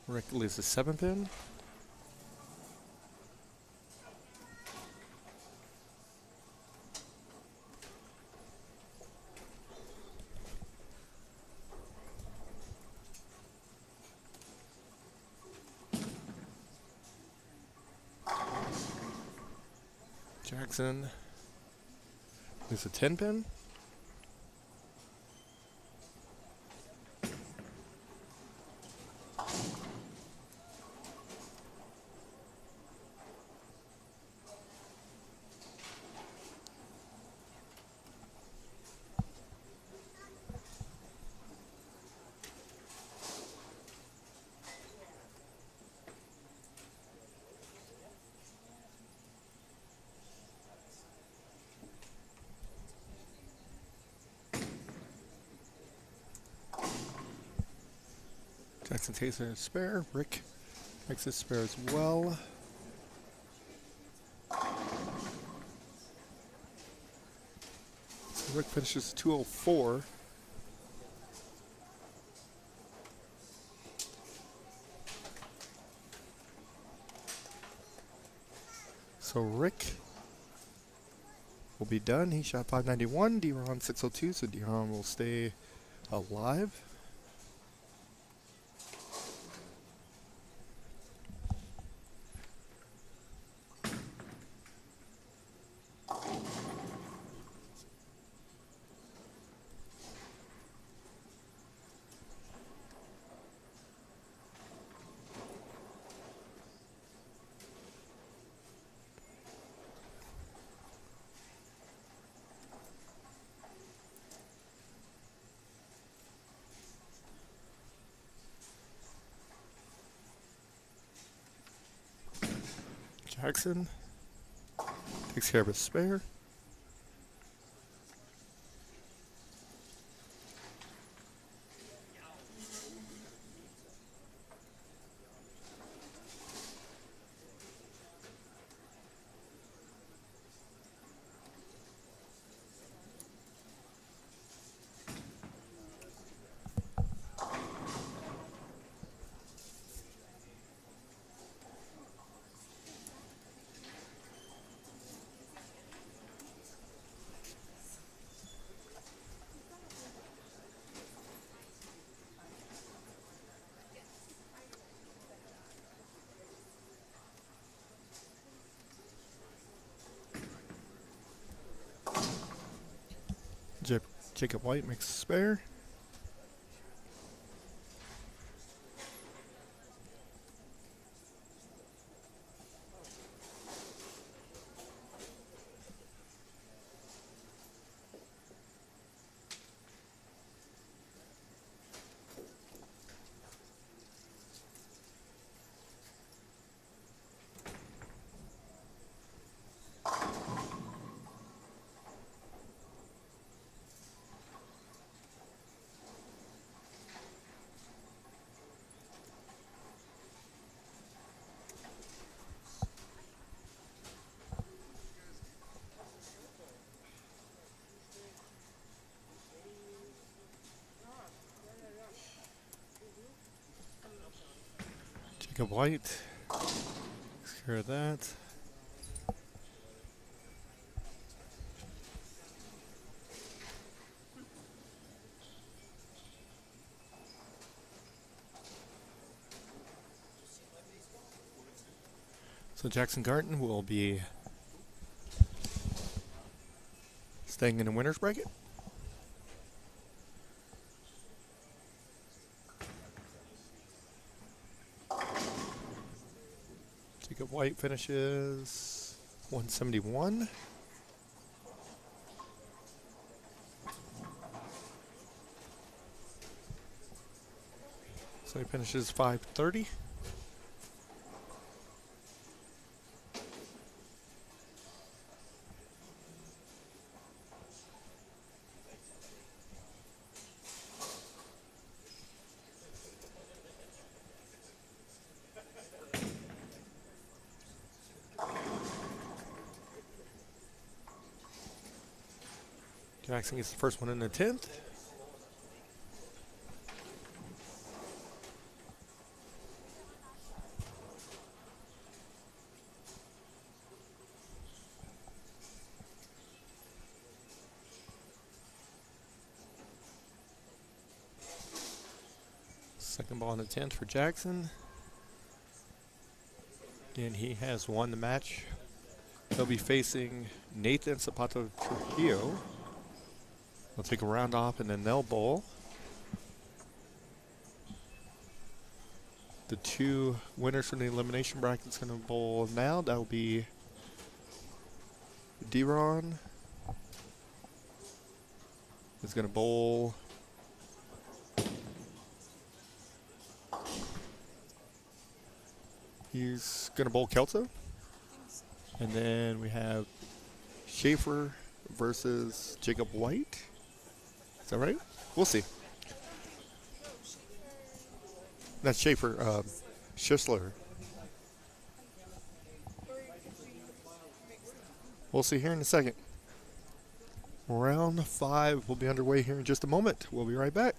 Rick leaves the 7 pin. Jackson leaves a 10 pin. Jackson takes a spare. Rick Makes his spare as well. So Rick finishes 204. So Rick will be done. He shot 591, D-Ron 602, so D-Ron will stay alive. Jackson takes care of his spare. Jacob White makes a spare. Jacob White takes care of that. So Jackson Garton will be staying in the winner's bracket. Jacob White finishes 171. So he finishes 530. Jackson gets the first one in the 10th. Second ball in the 10th for Jackson. Again, he has won the match. He'll be facing Nathan Zapato Trujillo. They'll take a round off and then they'll bowl. The two winners from the elimination bracket is going to bowl now. That will be D-Ron is going to bowl he's going to bowl Kelso. And then we have Schaefer versus Jacob White. Is that right? We'll see. That's Schaefer, Schisler. We'll see here in a second. Round 5 will be underway here in just a moment. We'll be right back.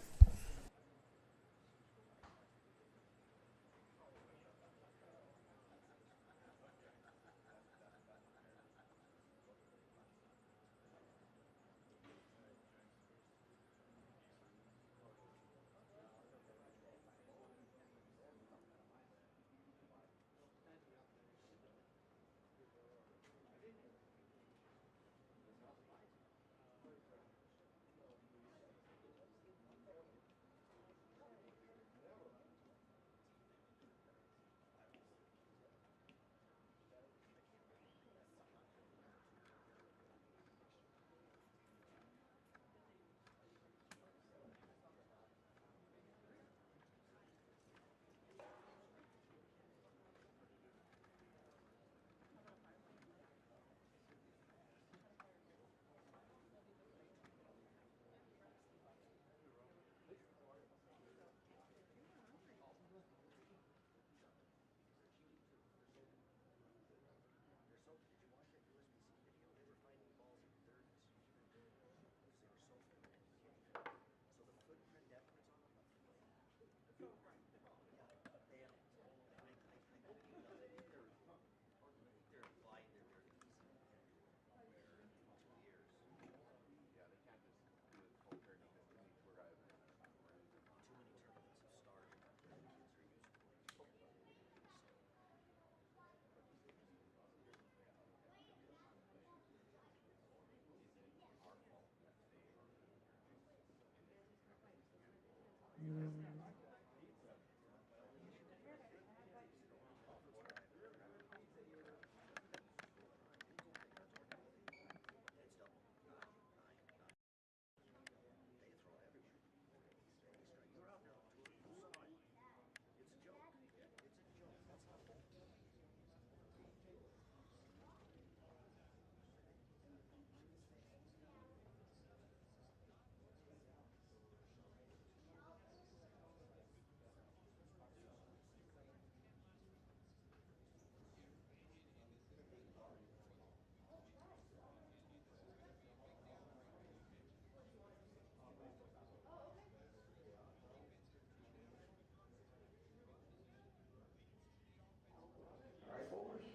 All right, bowlers.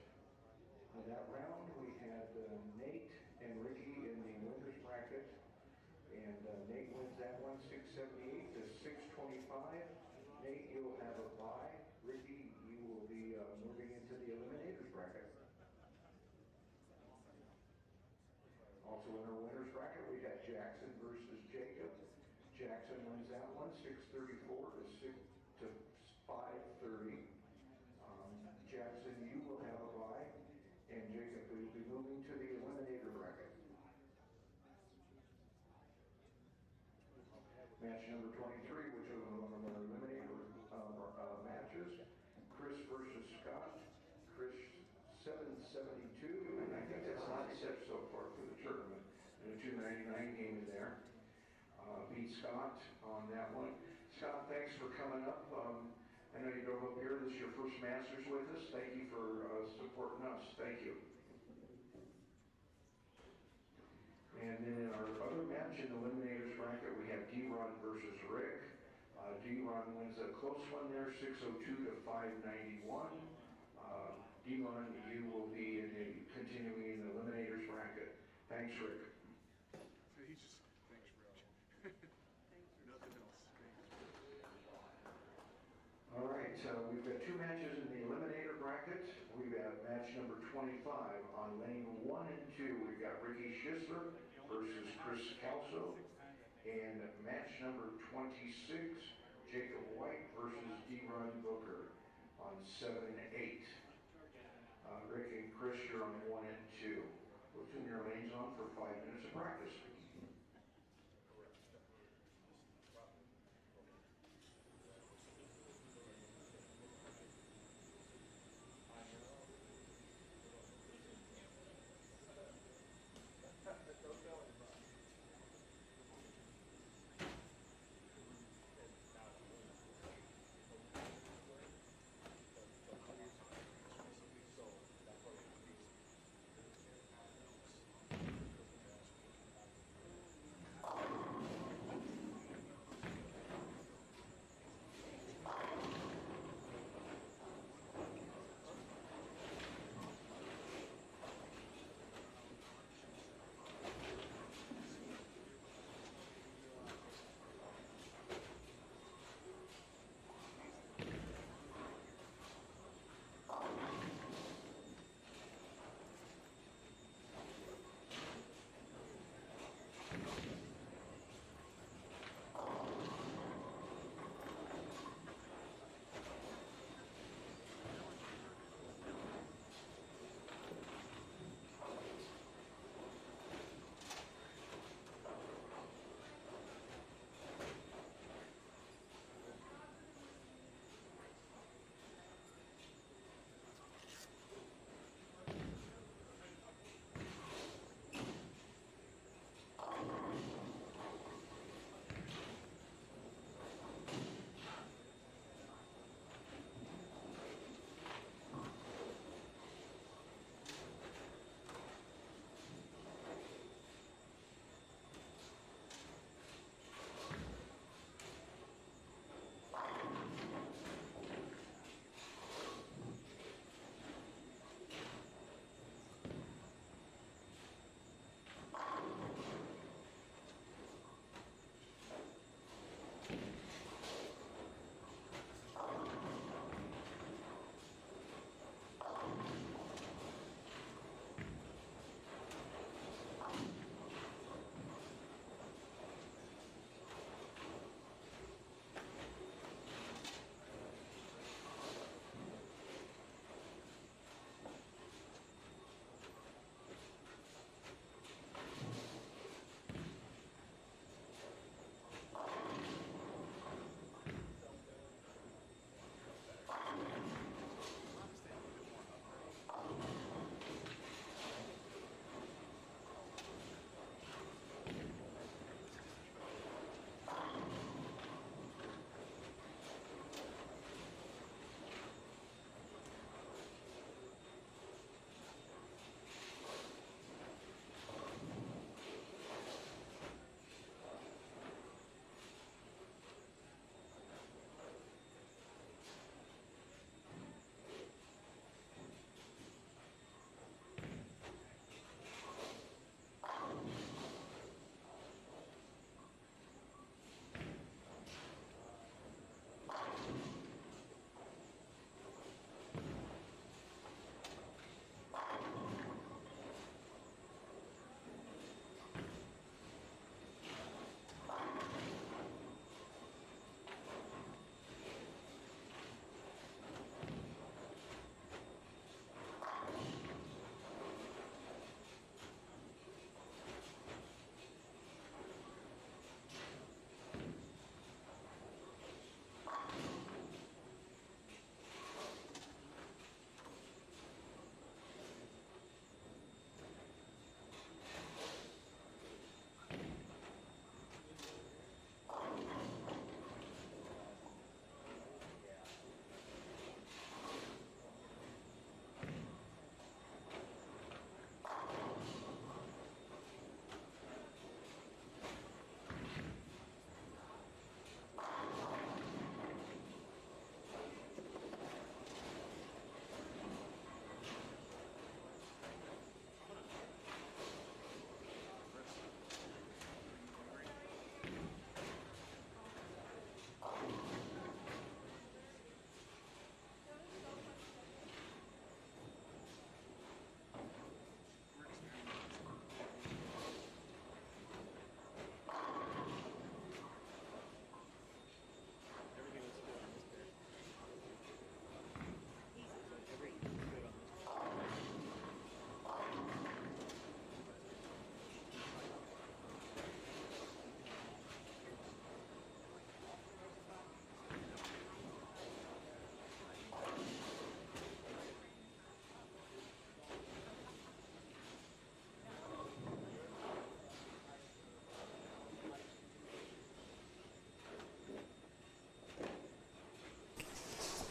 In that round, we had Nate and Ricky in the winners bracket, and Nate wins that one 678 to 625. Nate, you'll have a bye. Ricky, you will be moving into the eliminators bracket. Also in our winners bracket, we had Jackson versus Jacob. Jackson wins that one 634 to 530. Jackson, you will have a bye, and Jacob will be moving to the eliminator bracket. Match number 23, which is one of our eliminator matches. Chris versus Scott. Chris 772, and I think that's not set so far for the tournament. And a 299 game in there. Beat Scott on that one. Scott, thanks for coming up. I know you drove up here. This is your first Masters with us. Thank you for supporting us. Thank you. And then in our other match in the eliminators bracket, we have D-Ron versus Rick. D-Ron wins a close one there, 602 to 591. D-Ron, you will be continuing in the eliminators bracket. Thanks, Rick. Thanks, Rick. Nothing else. All right, we've got two matches in the eliminator bracket. We've got match number 25 on lane 1 and 2. We've got Ricky Schisler versus Chris Calso. And match number 26, Jacob White versus D-Ron Booker on 7 and 8. Rick and Chris, you're on 1 and 2. We'll tune your lanes on for 5 minutes of practice.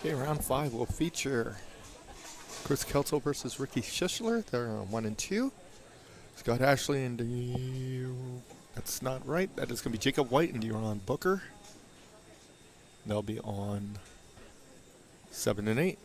Okay, round 5 will feature Chris Kelso versus Ricky Schischler. They're on 1 and 2. Scott Ashley and that's not right. That is going to be Jacob White and Deron Booker. They'll be on 7 and 8.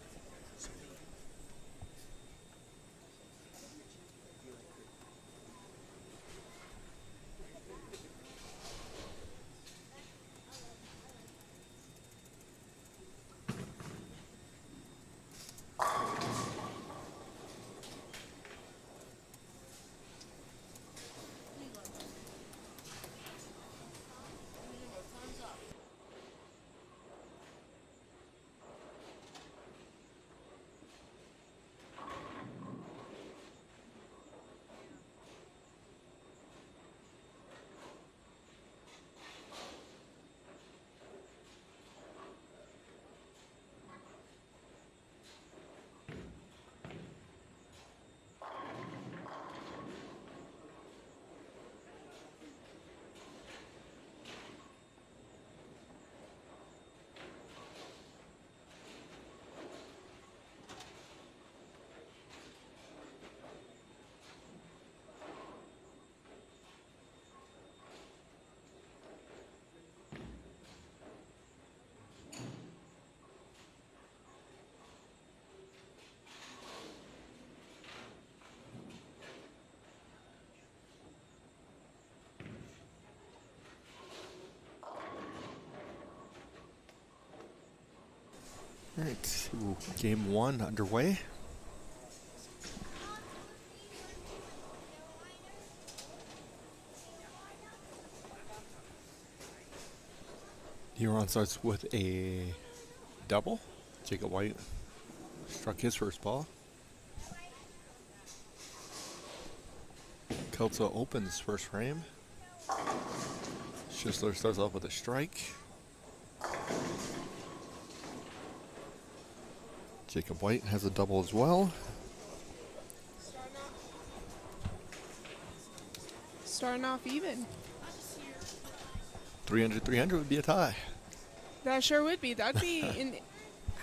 All right, game 1 underway. Deron starts with a double. Jacob White struck his first ball. Kelso opens first frame. Schischler starts off with a strike. Jacob White has a double as well. Starting off even. 300-300 would be a tie. That sure would be. That'd be in.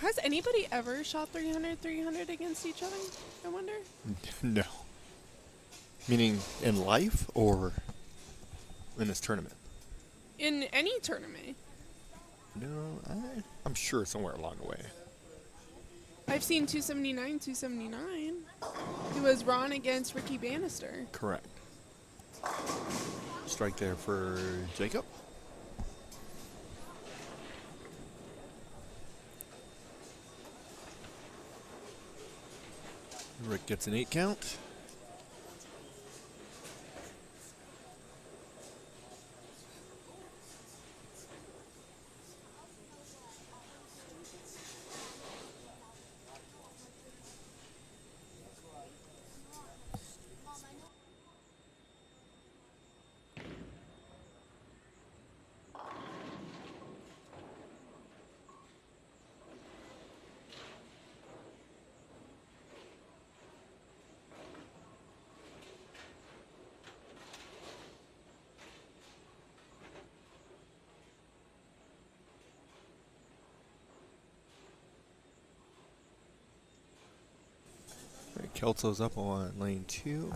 Has anybody ever shot 300-300 against each other? I wonder. No. Meaning in life or in this tournament? In any tournament. No, I'm sure somewhere along the way. I've seen 279, 279. It was Ron against Ricky Bannister. Correct. Strike there for Jacob. Rick gets an 8 count. Kelso's up on lane 2.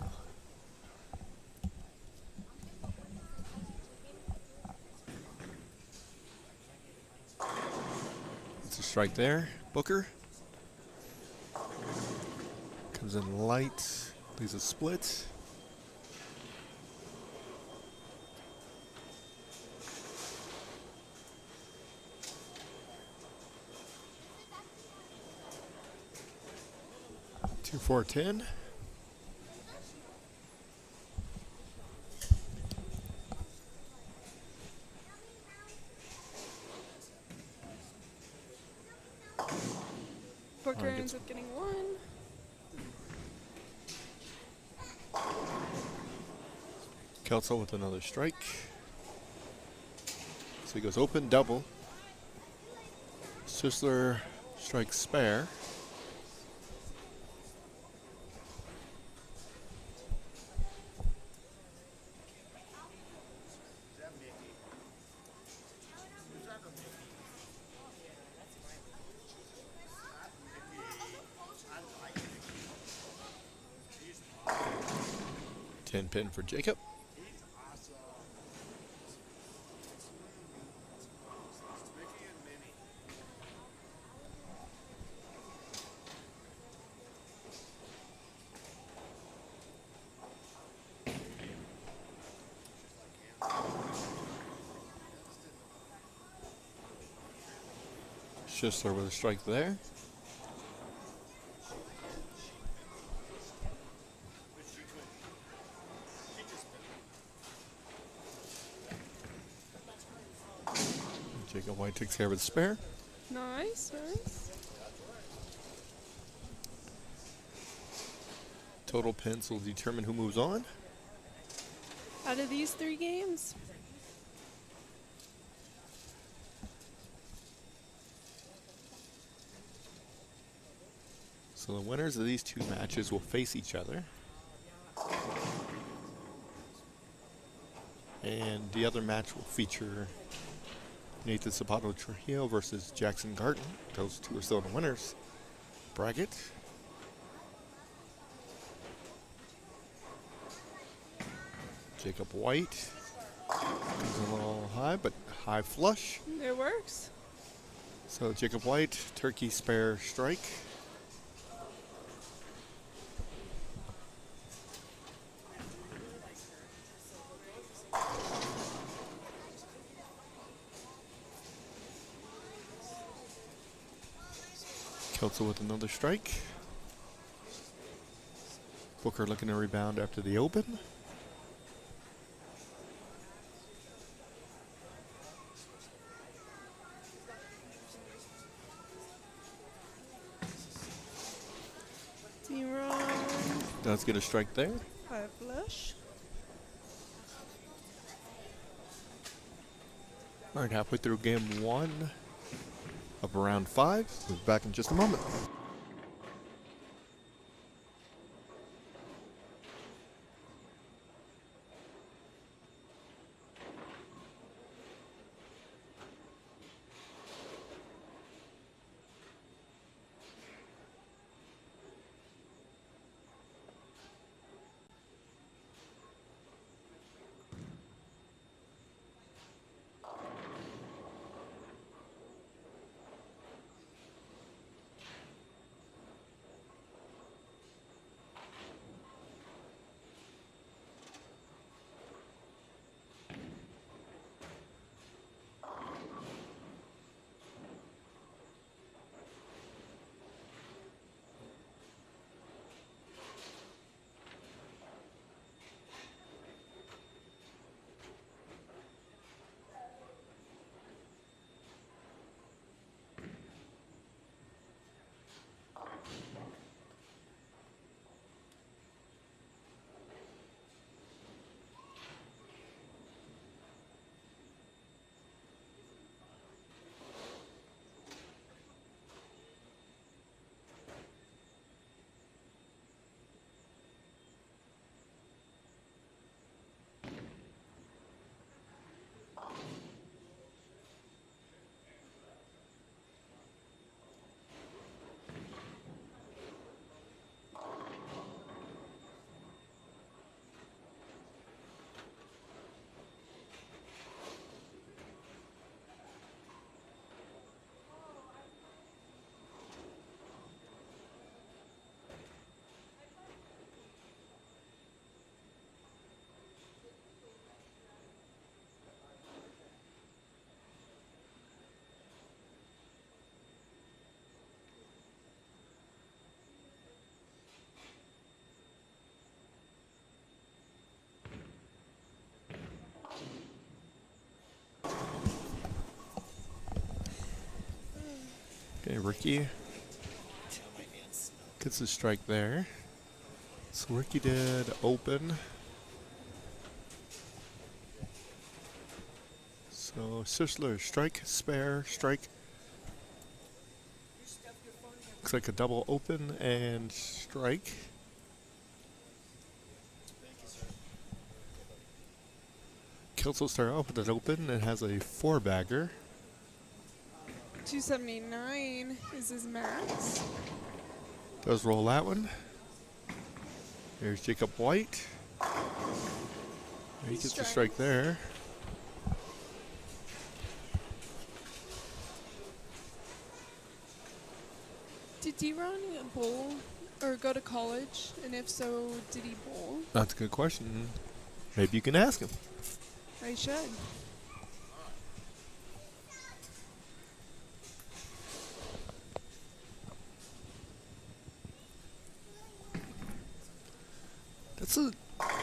It's a strike there. Booker comes in light, leaves a split. Two, 4, 10. Booker ends up getting 1. Kelso with another strike. So he goes open, double. Schischler strikes spare. 10 pin for Jacob. Schistler with a strike there. Jacob White takes care of the spare. Nice, nice. Total pins will determine who moves on. Out of these 3 games, So the winners of these 2 matches will face each other. And the other match will feature Nathan Zapato Trujillo versus Jackson Garten. Those 2 are still in the winners bracket. Jacob White comes a little high, but high flush. it works. So Jacob White, turkey, spare, strike. Kelso with another strike. Booker looking to rebound after the open. D-Ron, Does get a strike there. high flush. All right, halfway through game 1 of round 5. We'll be back in just a moment. Okay, Ricky gets a strike there. So Ricky did open. So Sisler, strike, spare, strike. Looks like a double open and strike. Kills will start off with an open and has a 4-bagger. 279 is his max. Does roll that one. There's Jacob White. He gets a strike there. Did D-Ron bowl or go to college? And if so, did he bowl? That's a good question. Maybe you can ask him. I should.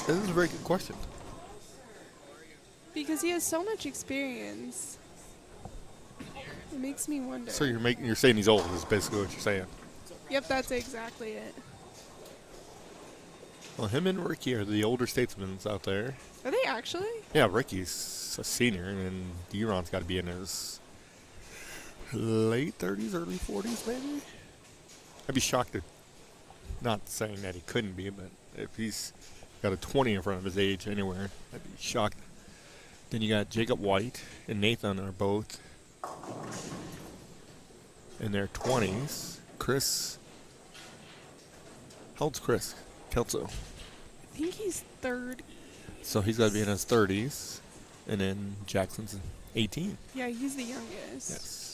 That is a very good question. Because he has so much experience. It makes me wonder. So you're saying he's old is basically what you're saying. Yep, that's exactly it. Well, him and Ricky are the older statesmen out there. Are they actually? Yeah, Ricky's a senior, and D-Ron's got to be in his late 30s, early 40s, maybe? I'd be shocked if, not saying that he couldn't be, but if he's got a 20 in front of his age anywhere, I'd be shocked. Then you got Jacob White and Nathan are both in their 20s. Chris, how old's Chris? Kelso. I think he's 30. So he's got to be in his 30s. And then Jackson's 18. Yeah, he's the youngest. Yes.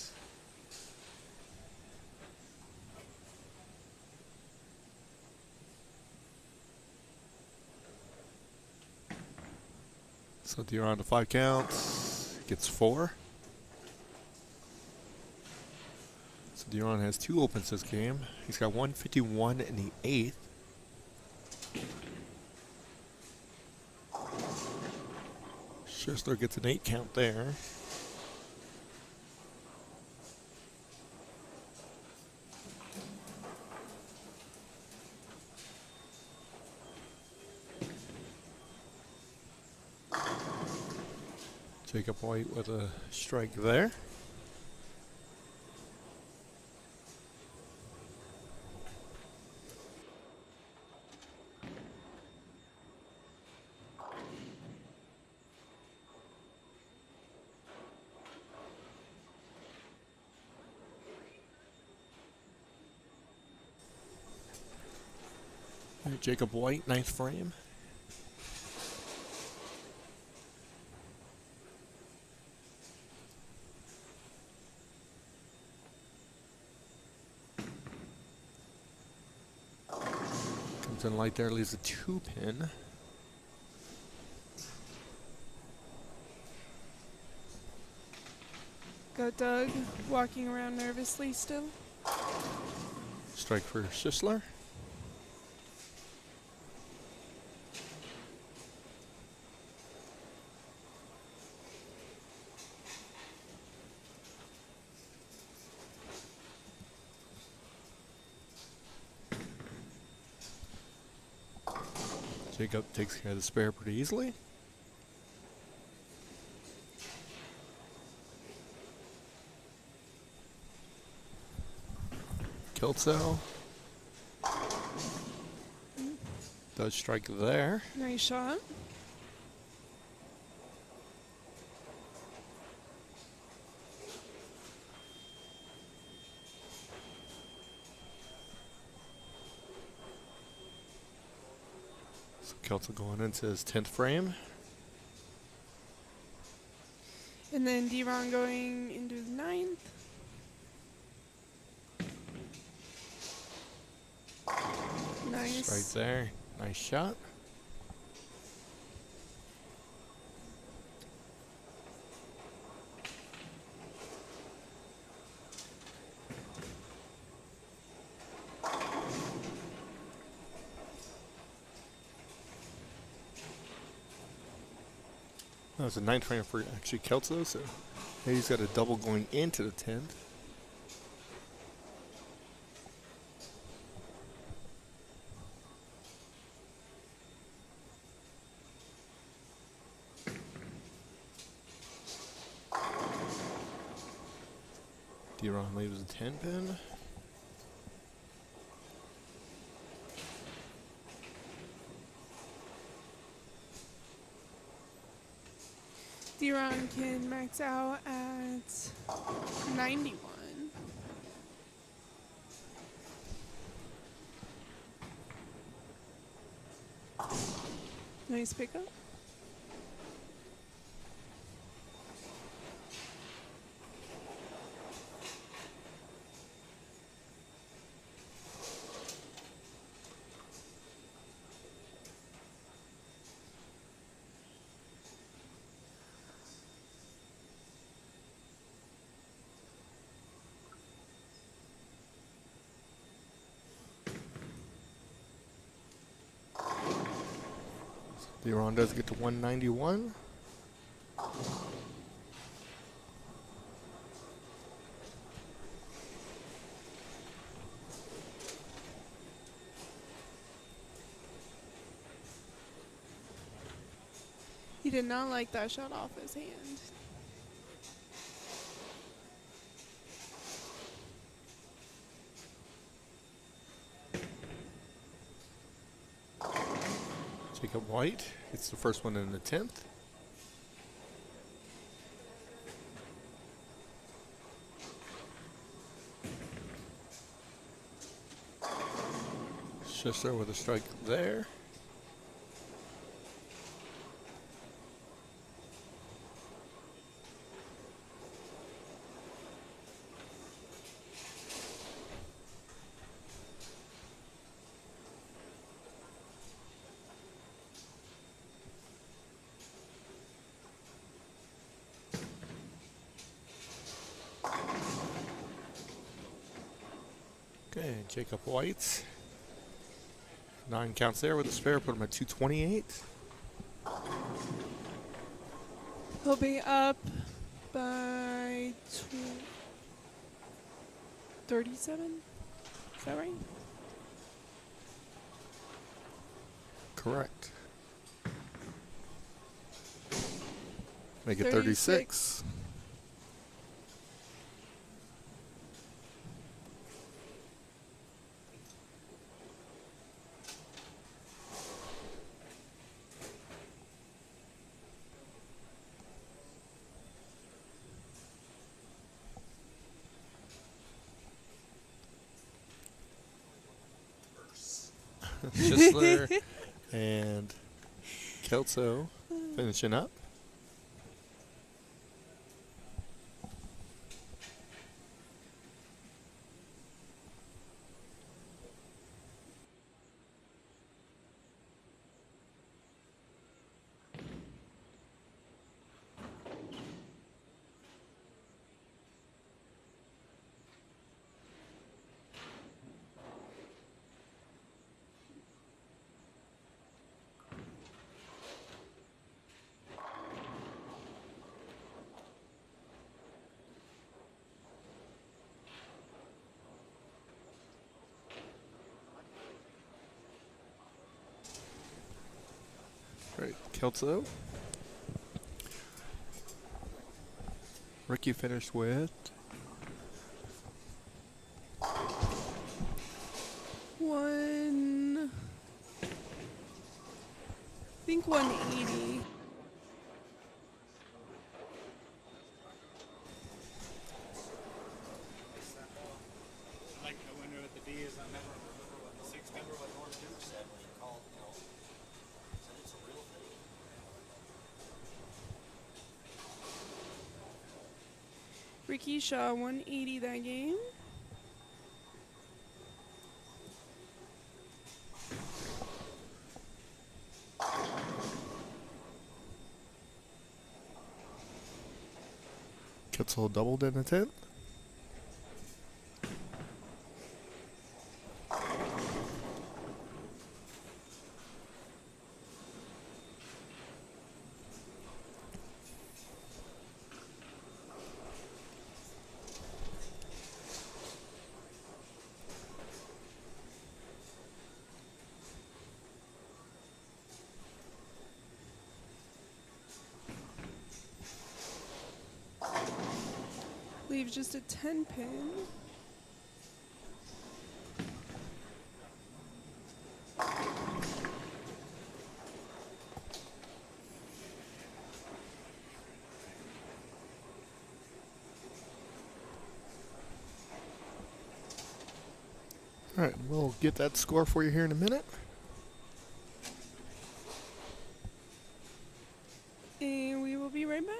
So D-Ron to 5 counts, gets 4. So D-Ron has 2 opens this game. He's got 151 in the 8th. Schuster gets an 8 count there. Jacob White with a strike there. Jacob White, 9th frame. Comes in light there, leaves a 2-pin. Go Doug, walking around nervously still. Strike for Schuster. Jacob takes care of the spare pretty easily. Kelso does strike there. Nice shot. So Kelso going into his 10th frame. And then D-Ron going into his 9th. Nice. Right there. Nice shot. That was a 9th frame for actually Kelso, so he's got a double going into the 10th. D-Ron leaves a 10-pin. D-Ron can max out at 91. Nice pickup. D-Ron does get to 191. He did not like that shot off his hand. Jacob White gets the first one in the 10th. Schuster with a strike there. Okay, Jacob White. 9 counts there with a spare, put him at 228. He'll be up by 37? Is that right? Correct. Make it 36. 36. Schisler and Kelso finishing up. Right, Kelso. Ricky finished with I think 180. Like the winner at the D is I never remember what the sixth member what Norm Duke said when he called, said it's a real thing. Ricky Shaw 180 that game. Kelso doubled in the 10th. Leaves just a 10 pin. All right, we'll get that score for you here in a minute. And we will be right back.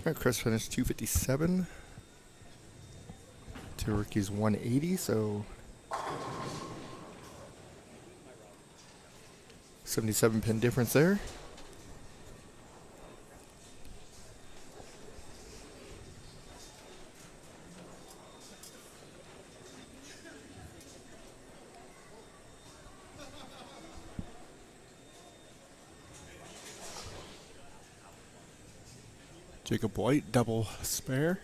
All right, Chris finished 257 to Ricky's 180, so 77 pin difference there. Jacob White, double spare.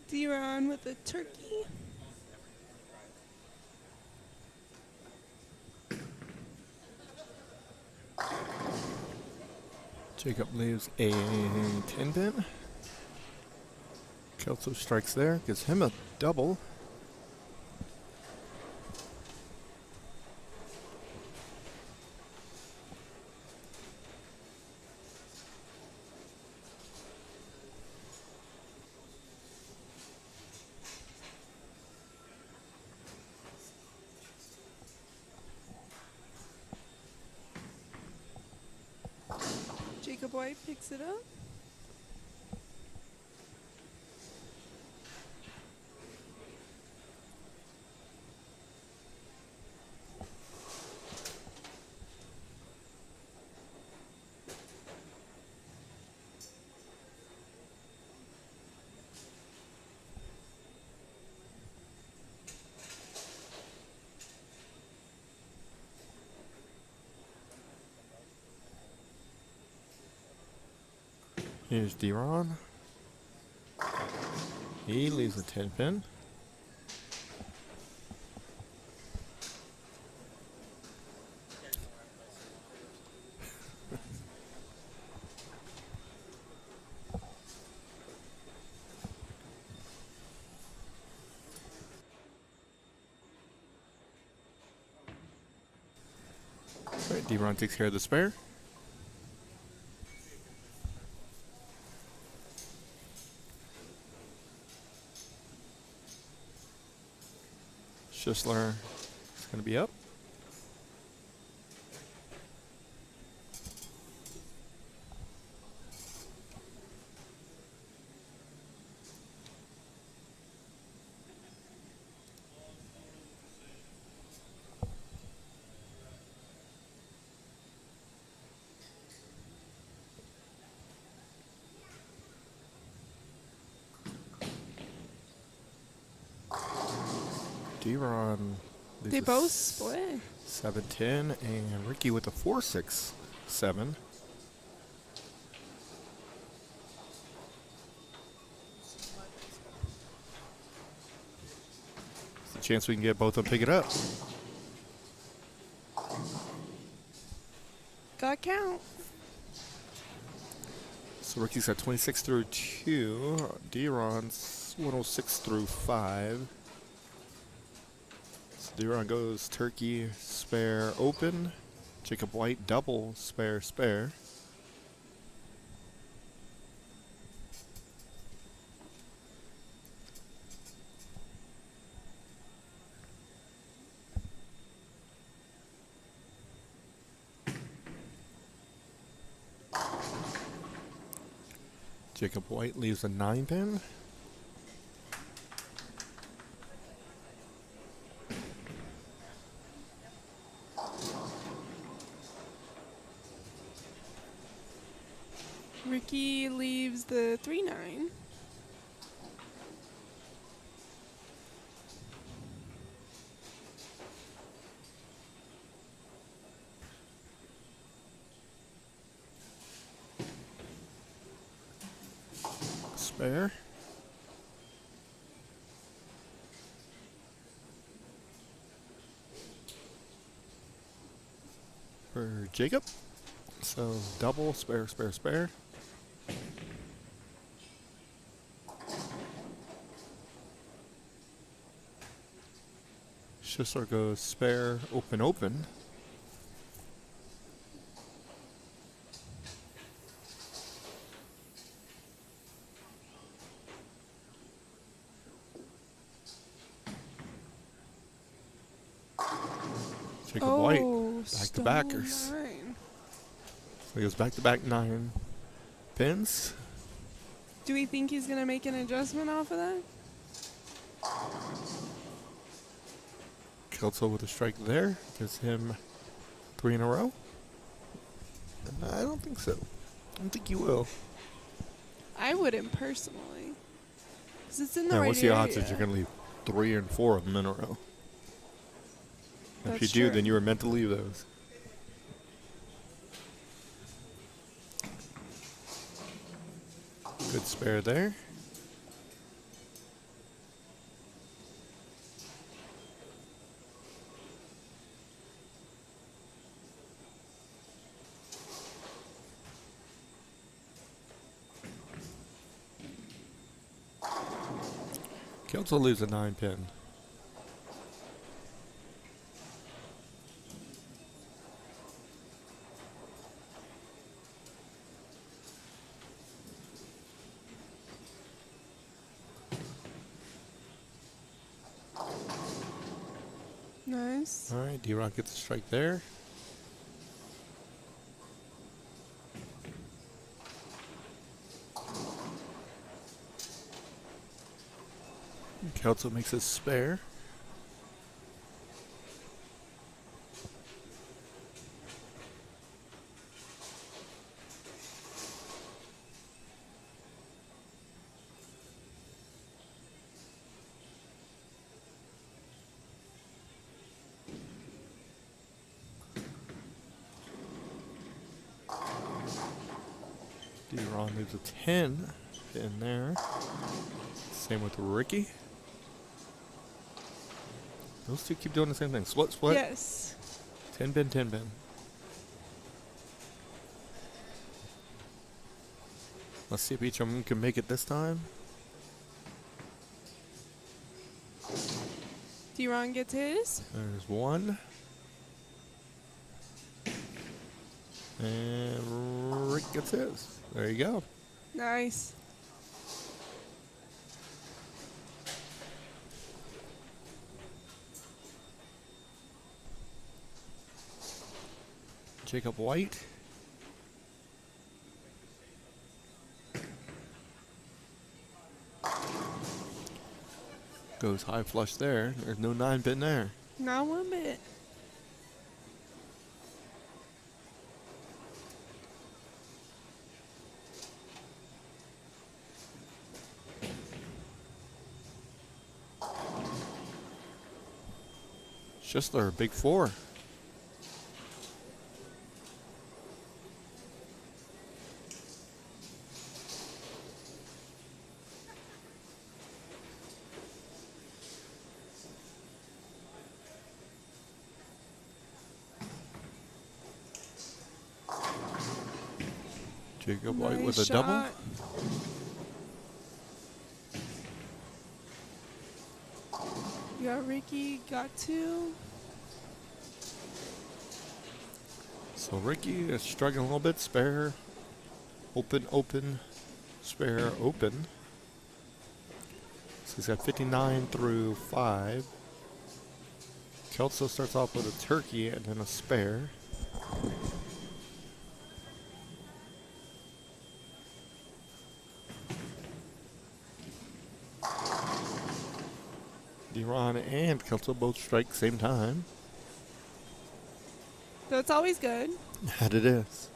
D-Ron with a turkey. Jacob leaves a 10 pin. Kelso strikes there, gives him a double. Jacob White picks it up. Here's D-Ron. He leaves a 10 pin. Alright, D-Ron takes care of the spare. Schisler is going to be up. D-Ron. They both split. 7-10, and Ricky with a 4-6-7. There's a chance we can get both of them pick it up. Got count. So Ricky's got 26 through 2. D-Ron's 106 through 5. So D-Ron goes turkey, spare, open. Jacob White, double, spare, spare. Jacob White leaves a 9 pin. Ricky leaves the 3-9. Spare. For Jacob. So double, spare, spare, spare. Schisler goes spare, open, open. Jacob White, back to backers. So he goes back to back 9 pins. Do we think he's going to make an adjustment off of that? Kelso with a strike there. Gives him 3 in a row. I don't think so. I don't think he will. I wouldn't personally. Because it's in the Yeah, right what's the odds area. that you're going to leave 3 and 4 of them in a row? If you That's do, true. then you were meant to leave those. Good spare there. Kelso leaves a 9 pin. Nice. All right, D-Rock gets a strike there. Kelso makes a spare. D-Ron leaves a 10 in there. Same with Ricky. Those two keep doing the same thing. Split, split. Yes. 10 pin, 10 pin. Let's see if each of them can make it this time. D-Ron gets his. There's one. And Rick gets his. There you go. Nice. Jacob White. Goes high flush there. There's no 9 pin there. Not one bit. It's just their big 4. Jacob White with a Nice double. shot. You got Ricky, got 2. So Ricky is struggling a little bit. Spare. Open, open. Spare, open. So he's got 59 through 5. Kelso starts off with a turkey and then a spare. D-Ron and Kelso both strike same time. So it's always good. That it is.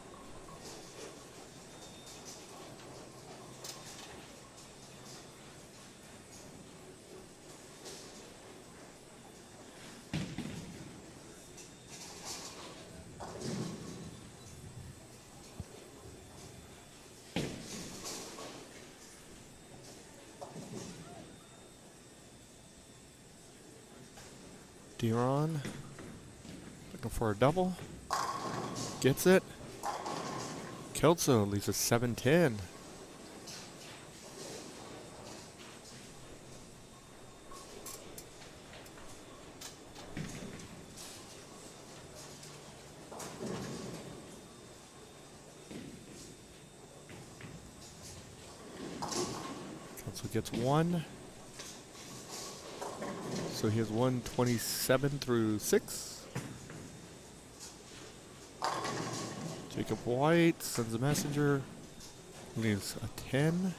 D-Ron looking for a double. Gets it. Kelso leaves a 7-10. Kelso gets 1. So he has 127 through 6. Jacob White sends a messenger. Leaves a 10.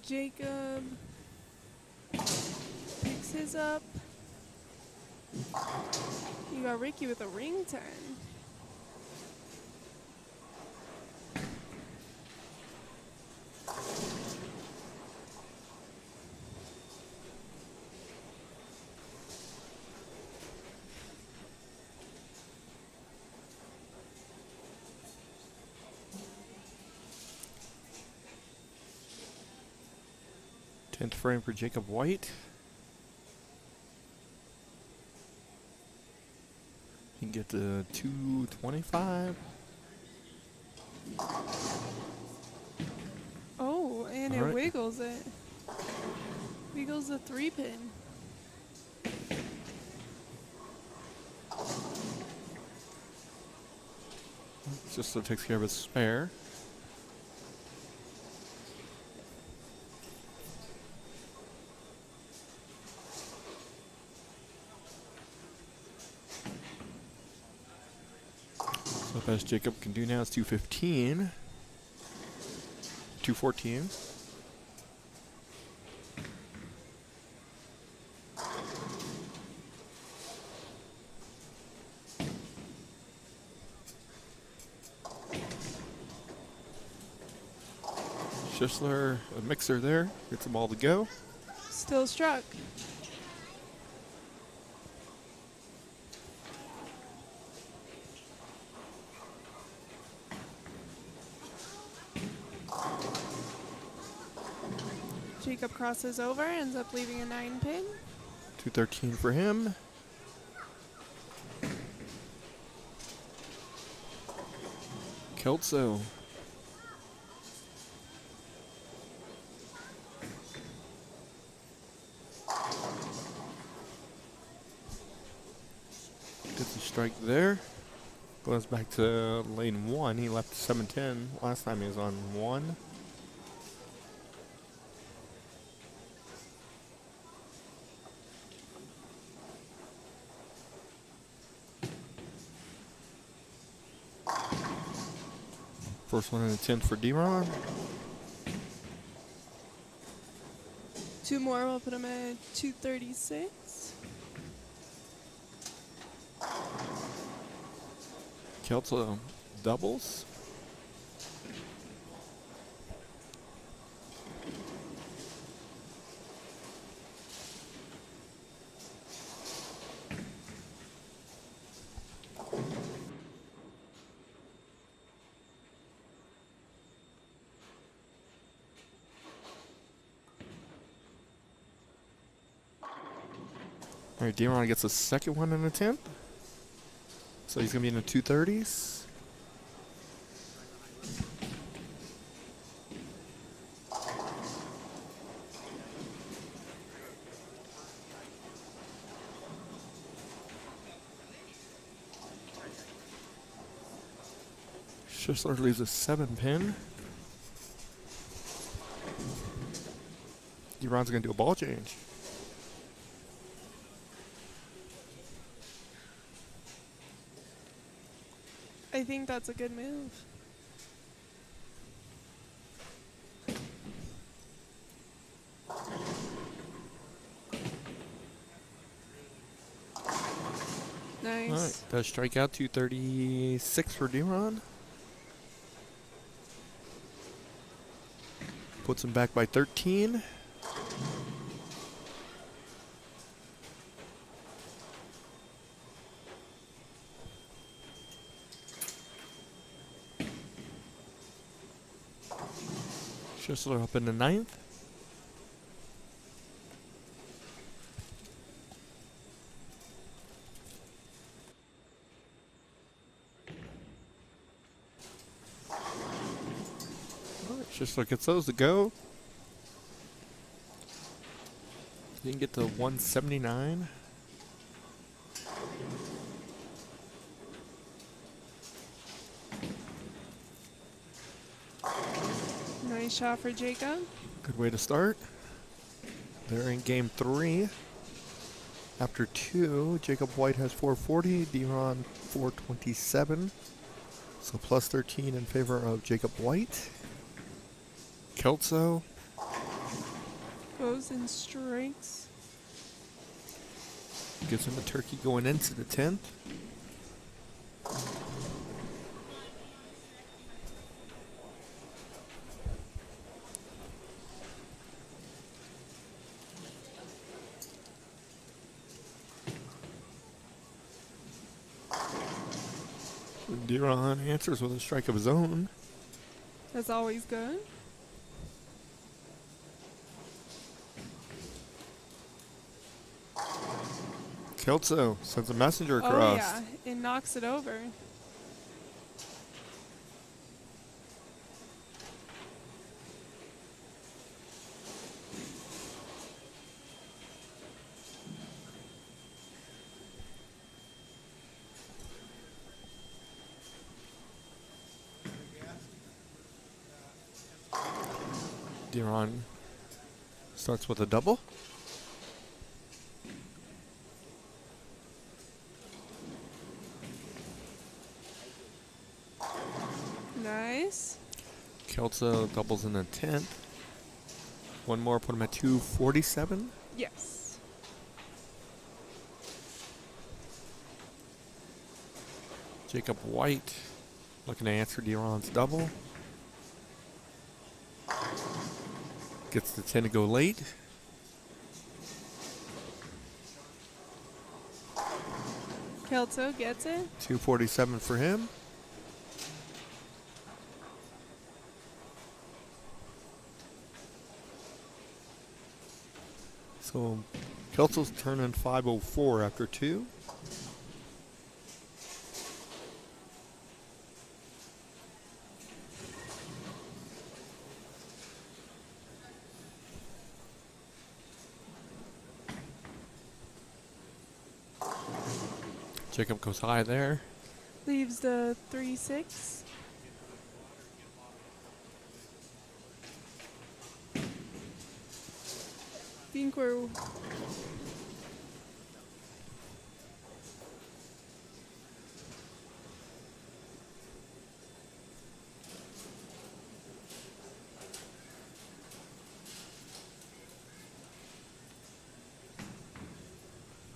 Jacob picks his up. You got Ricky with a ring 10. Tenth frame for Jacob White. He can get to 225. Oh, and All it right. wiggles it. Wiggles the 3-pin. Just so takes care of his spare. So the best Jacob can do now is 215. 214. Schisler, a mixer there, gets them all to go. Still struck. Jacob crosses over, ends up leaving a 9-pin. 213 for him. Kelso. Gets a strike there. Goes back to lane 1. He left 710 last time he was on 1. First one in the 10th for D-Ron. 2 more will put him at 236. Kelso doubles. All right, D-Ron gets a second one in the 10th. So he's going to be in the 230s. Schisler leaves a 7-pin. D-Ron's going to do a ball change. I think that's a good move. Nice. All right, does strike out 236 for D-Ron. Puts him back by 13. Schisler up in the 9th. Schistler gets those to go. You can get to 179. Nice shot for Jacob. Good way to start. They're in game 3. After 2, Jacob White has 440, D-Ron 427. So plus 13 in favor of Jacob White. Kelso Goes and strikes. gives him a turkey going into the 10th. D-Ron answers with a strike of his own. That's always good. Kelso sends a messenger Oh across. yeah, it knocks it over. D-Ron starts with a double. Nice. Kelso doubles in the 10th. One more, put him at 247. Yes. Jacob White looking to answer D-Ron's double. Gets the 10 to go late. Kelso gets it. 247 for him. So Kelso's turning 504 after 2. Jacob goes high there. Leaves the 3-6. Think we're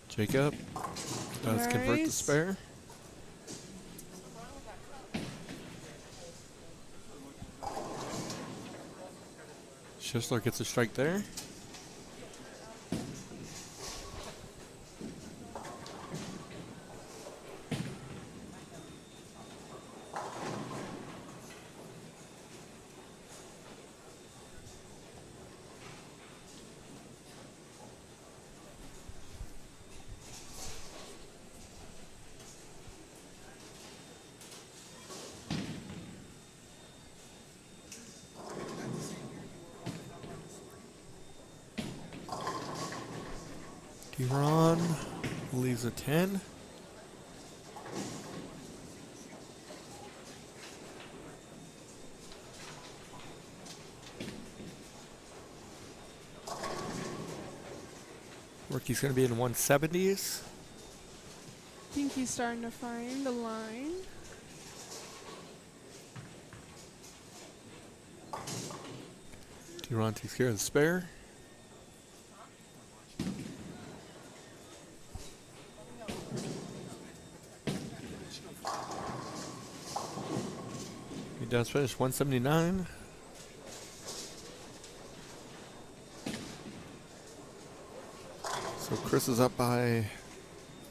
Jacob does convert the Nice. spare. Schistler gets a strike there. D-Ron leaves a 10. Rookie's going to be in 170s. think he's starting to find the line. D-Ron takes care of the spare. He does finish 179. So Chris is up by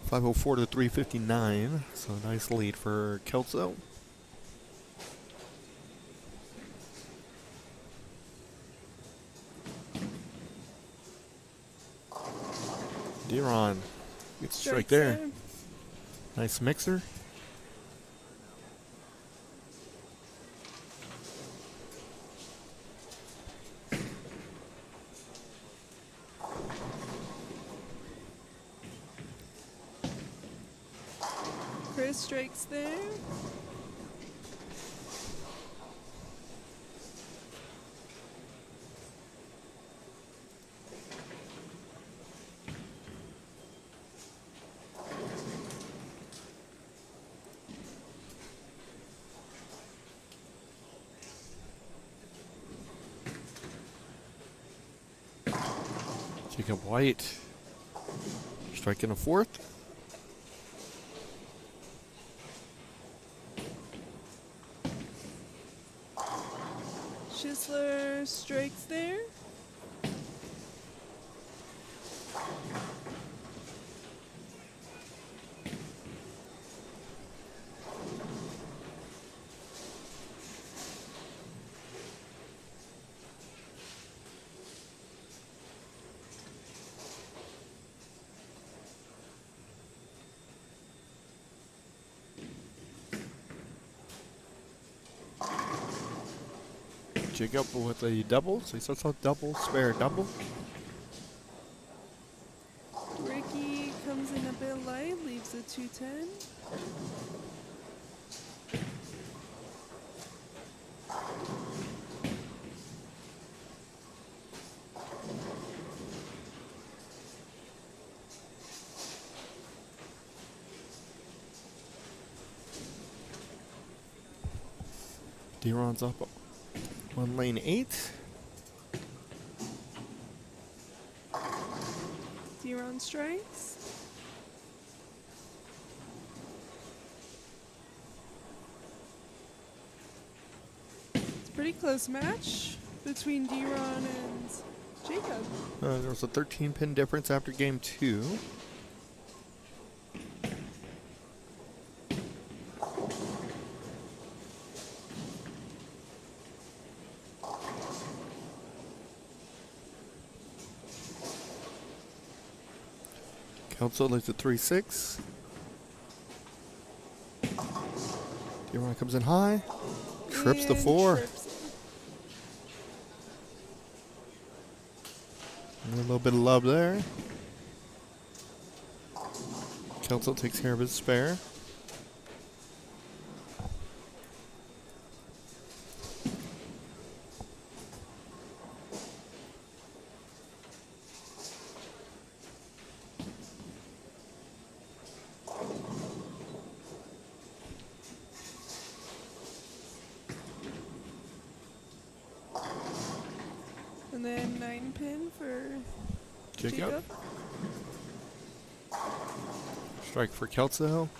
504 to 359. So a nice lead for Kelso. D-Ron gets a strike there. Nice mixer. strikes there. Jacob White striking a fourth. Schisler strikes there. Jacob with a double, so he starts off double, spare, double. Ricky comes in a bit light, leaves a 210. D-Ron's up on lane 8. D-Ron strikes. It's a pretty close match between D-Ron and Jacob. There was a 13-pin difference after game 2. Council leads at 3-6. D-Ron comes in high. Trips the And 4. trips it. And a little bit of love there. Council takes care of his spare. And then 9-pin for Jacob. Jacob. Strike for Kelso.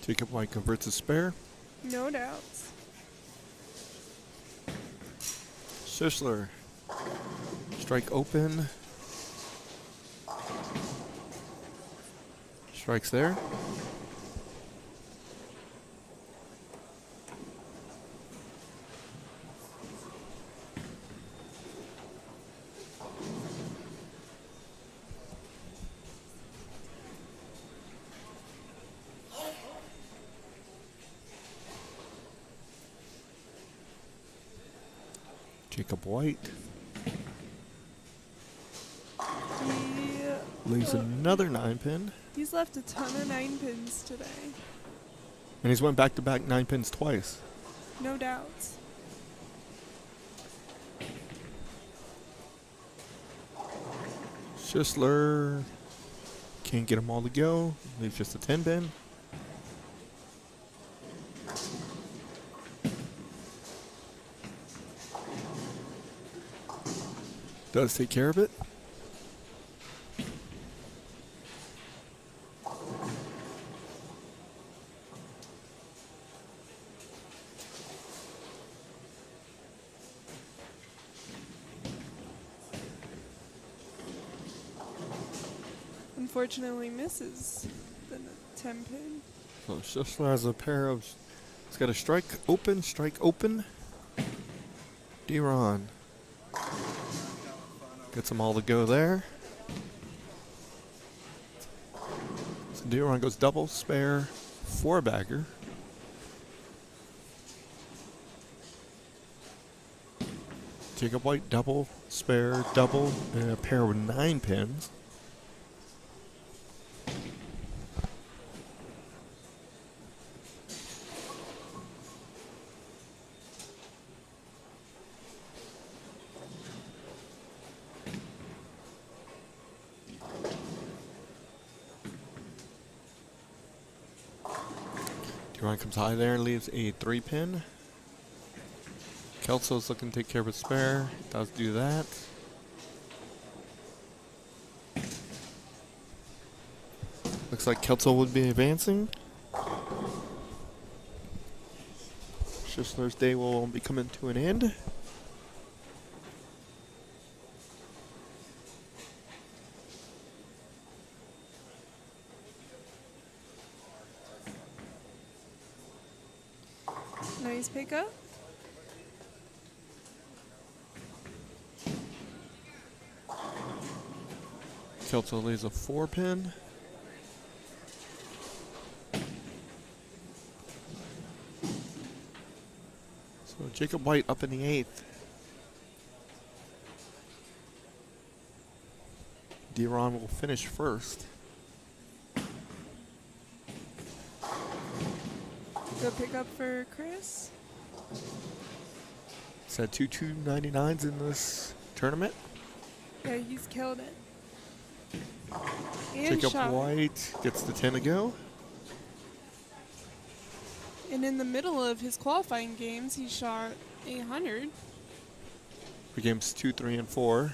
Jacob White converts a spare. No doubts. Schisler. Strike open. Strikes there. Jacob White leaves another 9-pin. He's left a ton of 9-pins today. And he's went back-to-back 9-pins twice. No doubts. Schisler can't get them all to go. Leaves just a 10-pin. Does take care of it. Unfortunately misses the 10-pin. So Schisler has a pair of He's got a strike open. D-Ron gets them all to go there. So D-Ron goes double, spare, 4-bagger. Jacob White double, spare, double, and a pair with 9 pins. D-Ron comes high there and leaves a 3-pin. Kelso's looking to take care of his spare. Does do that. Looks like Kelso would be advancing. Schistler's day will be coming to an end. Nice pickup. Kelso leaves a 4-pin. So Jacob White up in the 8th. D-Ron will finish first. Good pickup for Chris. He's had 2 299s in this tournament. Yeah, he's killed it. And Jacob shot. White gets the 10 to go. And in the middle of his qualifying games, he shot 800. For games 2, 3, and 4.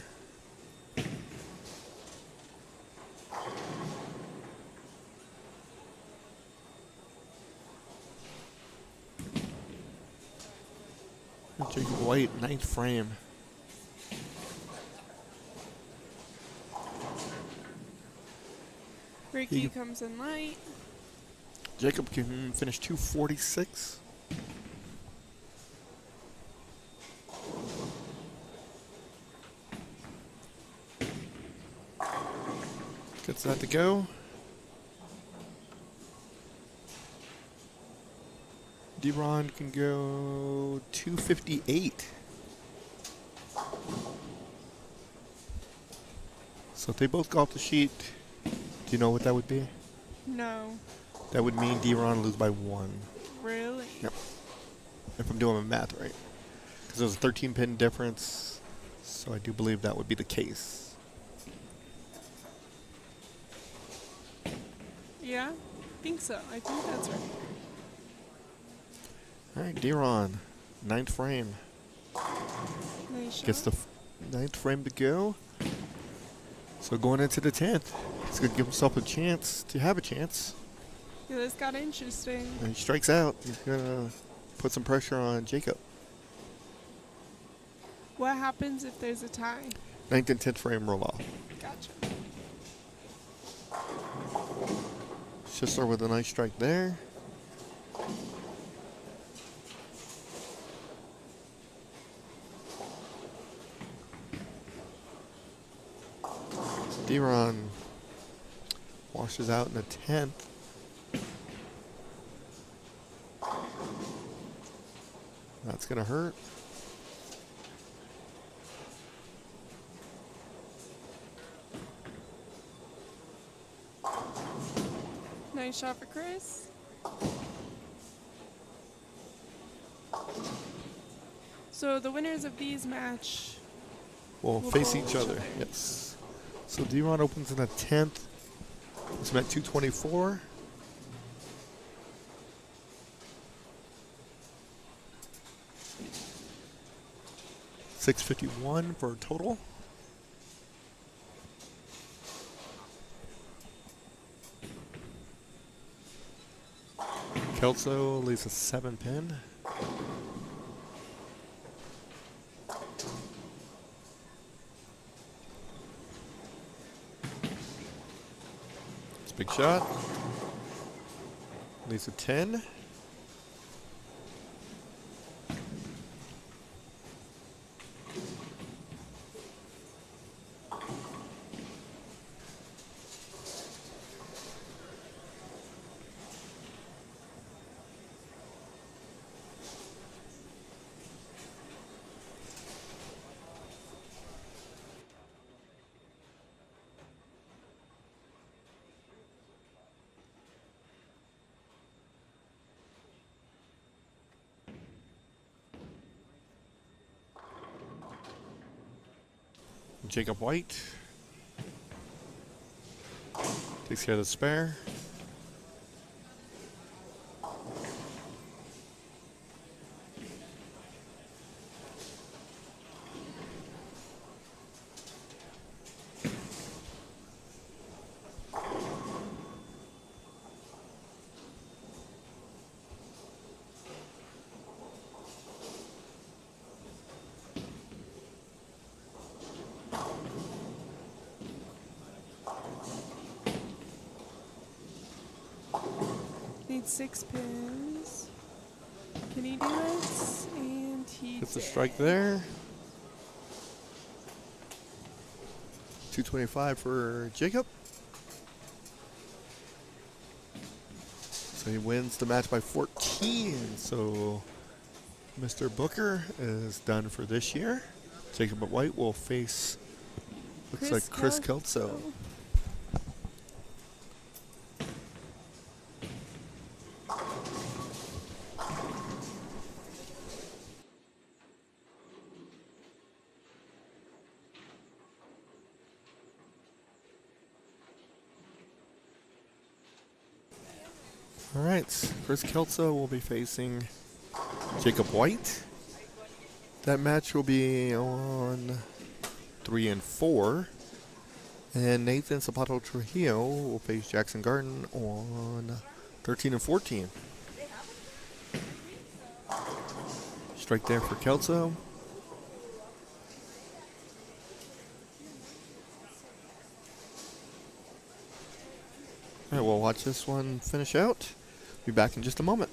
Jacob White, 9th frame. Ricky comes in light. Jacob can finish 246. Gets that to go. D-Ron can go 258. So if they both go off the sheet, do you know what that would be? No. That would mean D-Ron lose by 1. Really? Yep. If I'm doing my math right. Because there's a 13-pin difference, so I do believe that would be the case. Yeah, I think so. I think that's right. All right, D-Ron, 9th frame. Nice shot. Gets the 9th frame to go. So going into the 10th, he's going to give himself a chance to have a chance. Yeah, this got interesting. And he strikes out. He's going to put some pressure on Jacob. What happens if there's a tie? 9th and 10th frame roll off. Gotcha. Schistler with a nice strike there. D-Ron washes out in the 10th. That's going to hurt. Nice shot for Chris. So the winners of these match Will will face bowl each other. Yes. So D-Ron opens in the 10th. It's at 224. $651 for a total. Kelso leaves a 7-pin. It's a big shot. Leaves a 10. Jacob White takes care of the spare. Needs 6 pins. Can he do it? And he Gets a did. strike there. 225 for Jacob. So he wins the match by 14. So Mr. Booker is done for this year. Jacob White will face, looks like Chris Kelso. All right, Chris Kelso will be facing Jacob White. That match will be on 3 and 4. And Nathan Zapato Trujillo will face Jackson Garden on 13 and 14. Strike there for Kelso. All right, we'll watch this one finish out. Be back in just a moment.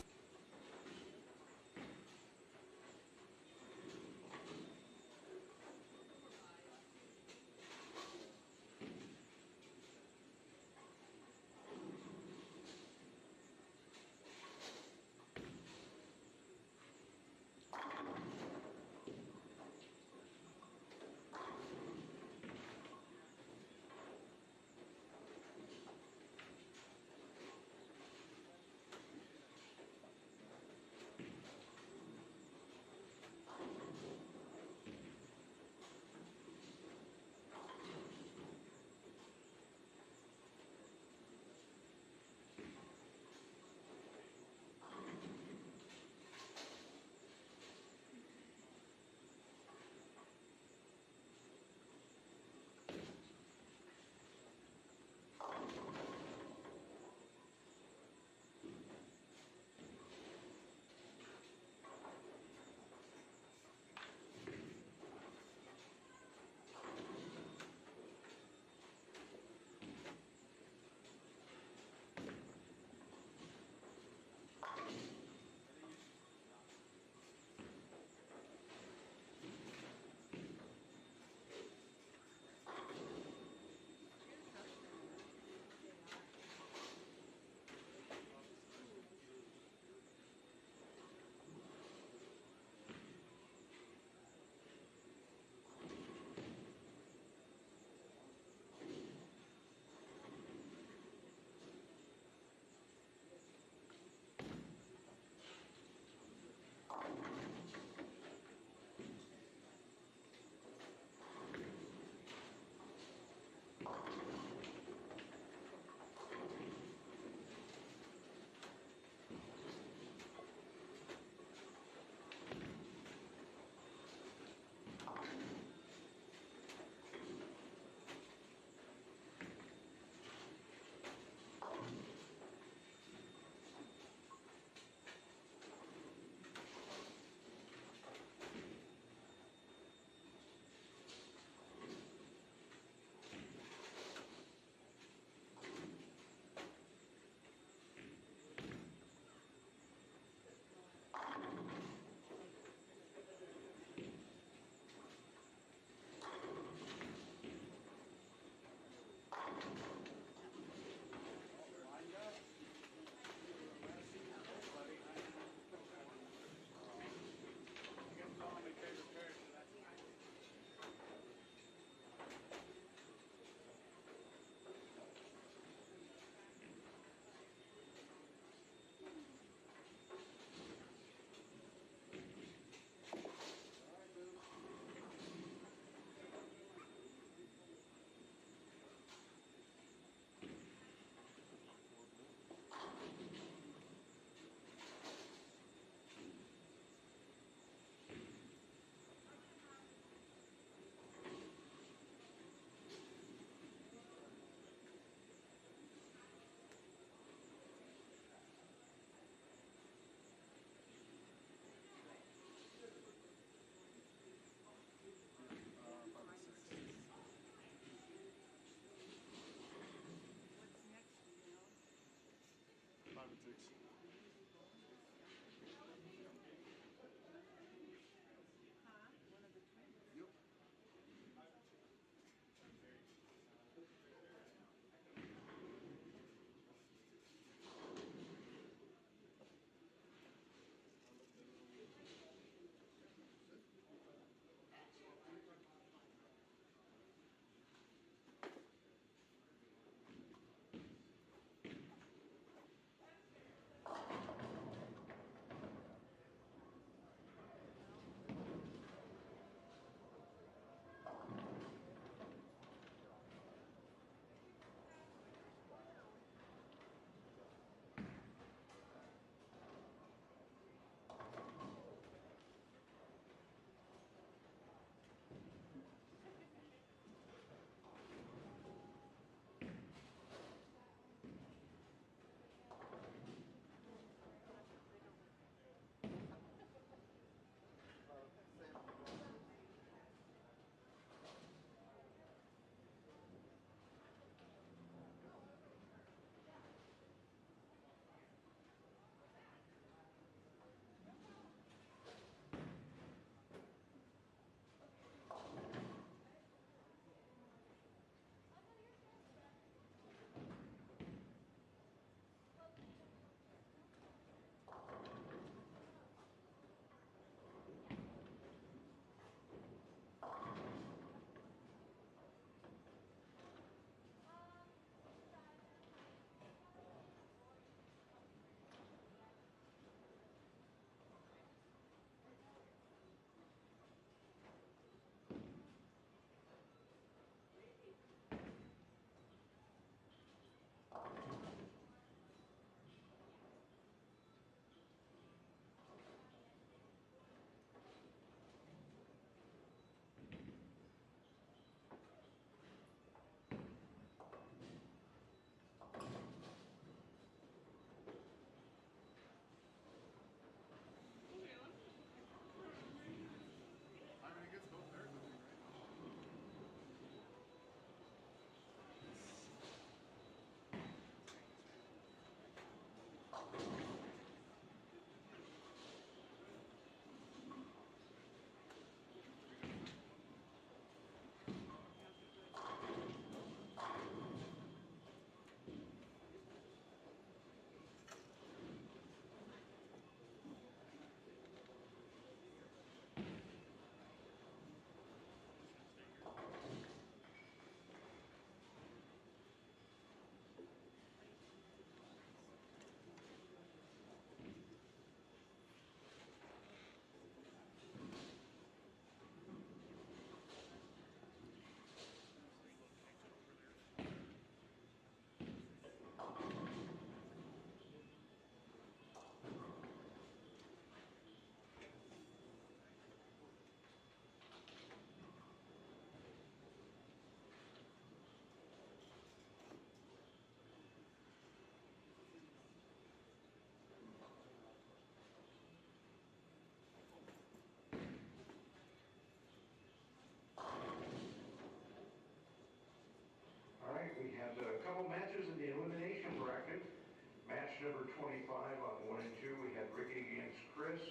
number 25 on 1 and 2, we had Ricky against Chris.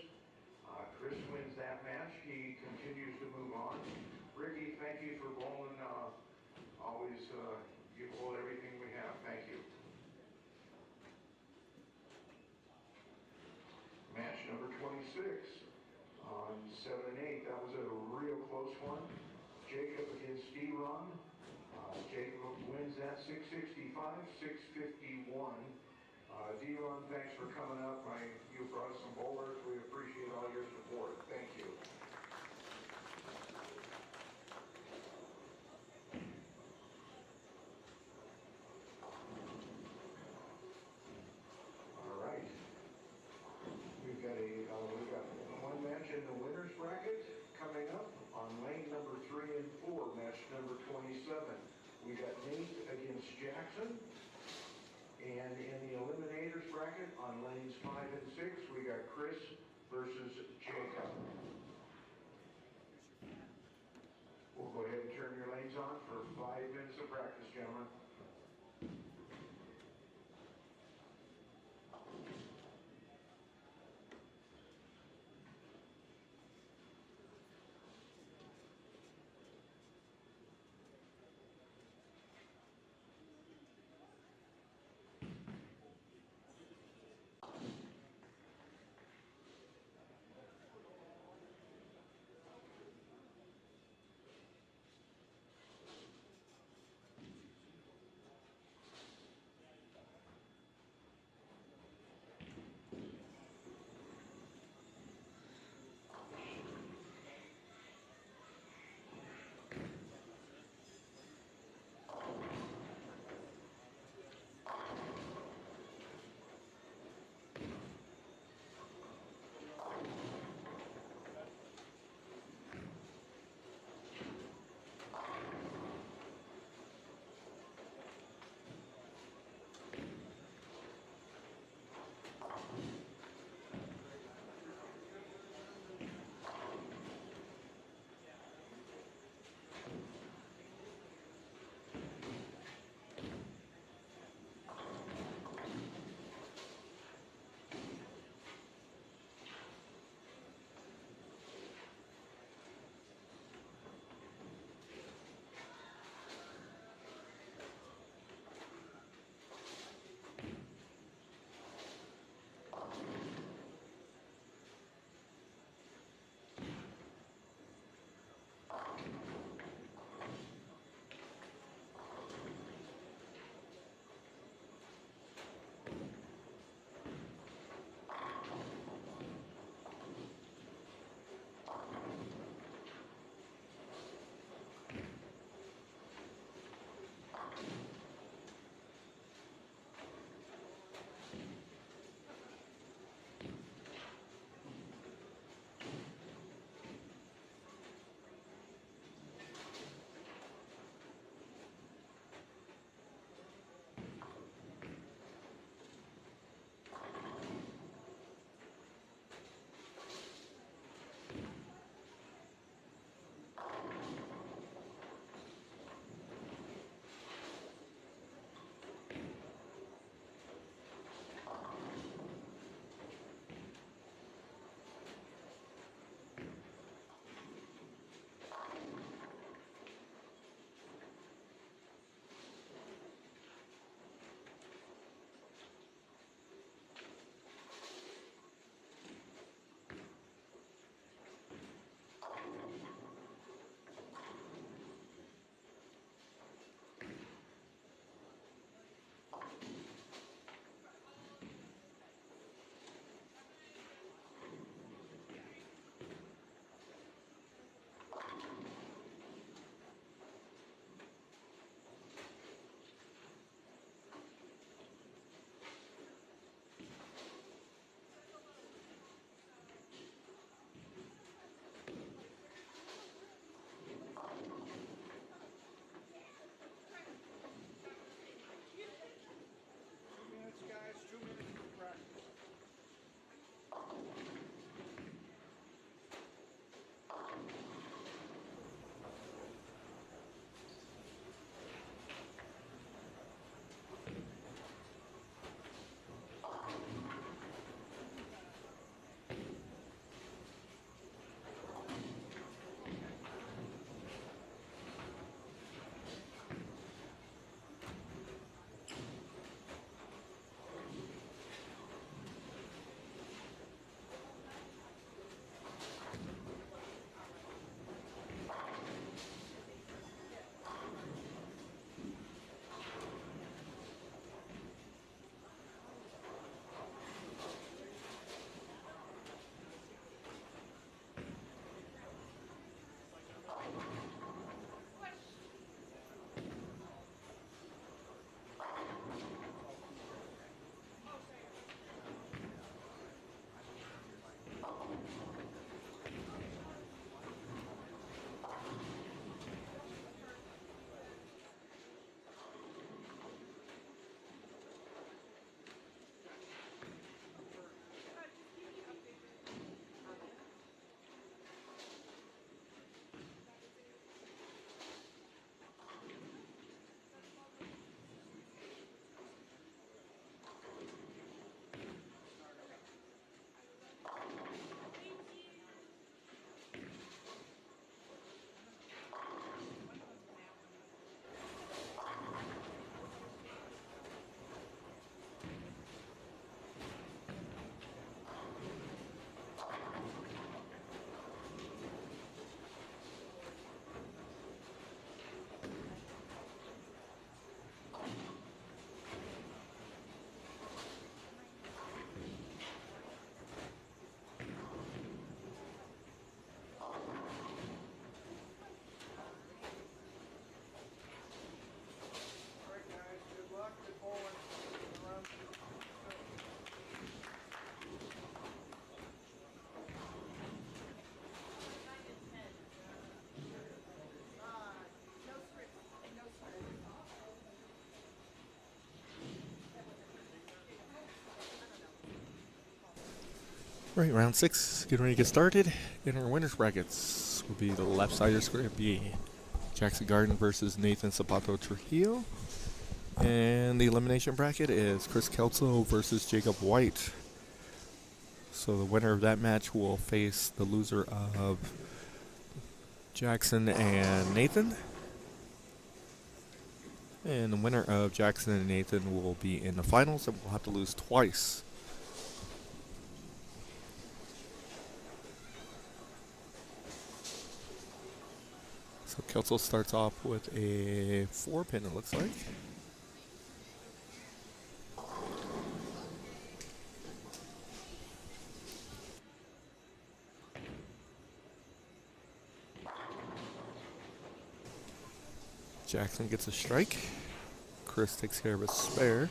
Chris wins that match. He continues to move on. Ricky, thank you for bowling. Always you bowl everything we have. Thank you. Match number 26 on 7 and 8. That was a real close one. Jacob against D-Ron. Jacob wins that 665, 651. D-Ron, thanks for coming up. You brought some bowlers. We appreciate all your support. Thank you. All right. We've got one match in the winner's bracket coming up on lane number 3 and 4, match number 27. We got Nate against Jackson. And in the eliminators bracket on lanes 5 and 6, we got Chris versus Jacob. We'll go ahead and turn your lanes on for 5 minutes of practice, gentlemen. All right, round 6, getting ready to get started. In our winners brackets will be the left side of the square, be Jackson Garden versus Nathan Zapato Trujillo. And the elimination bracket is Chris Kelso versus Jacob White. So the winner of that match will face the loser of Jackson and Nathan. And the winner of Jackson and Nathan will be in the finals and will have to lose twice. So Kelso starts off with a 4-pin, it looks like. Jackson gets a strike. Chris takes care of a spare.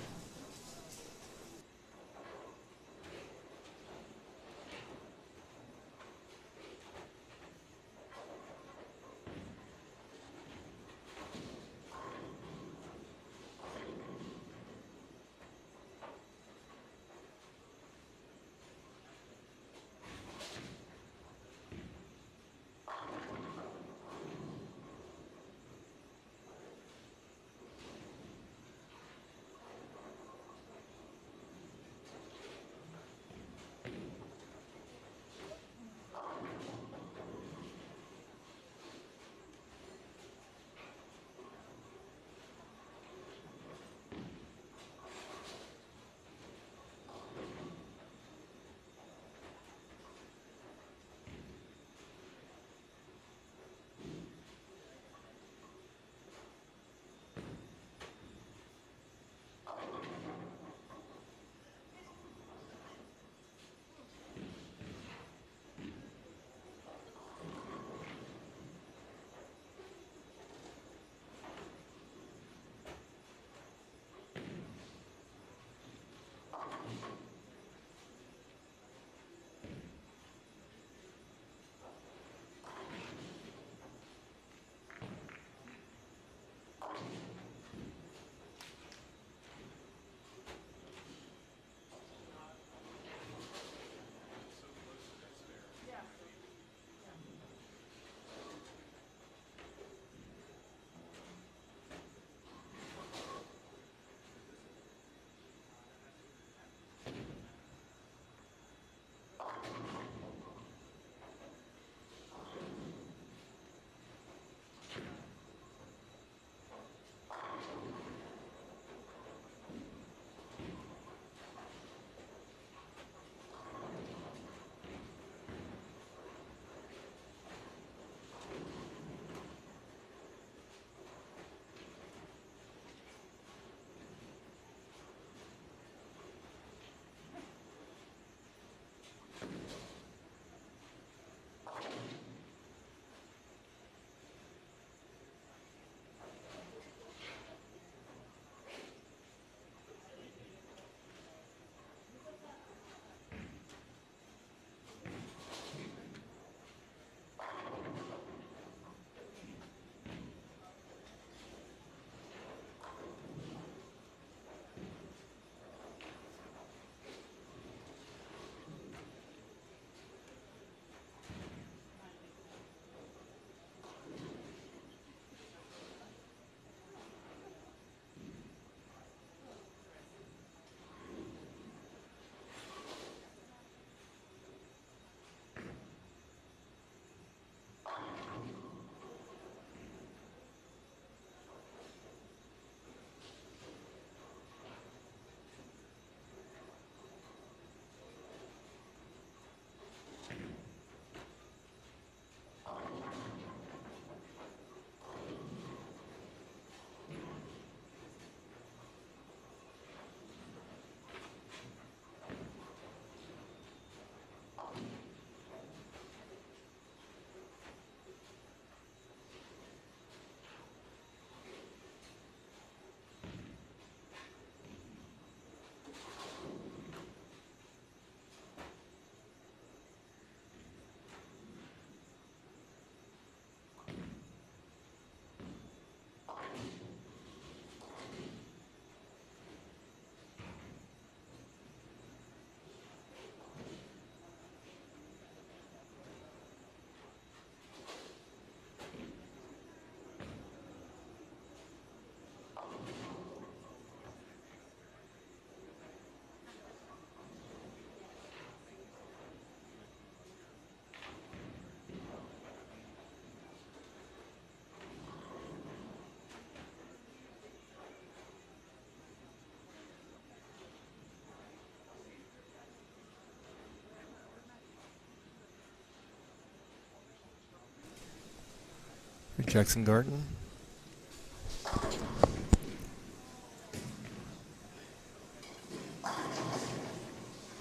Jackson Garden.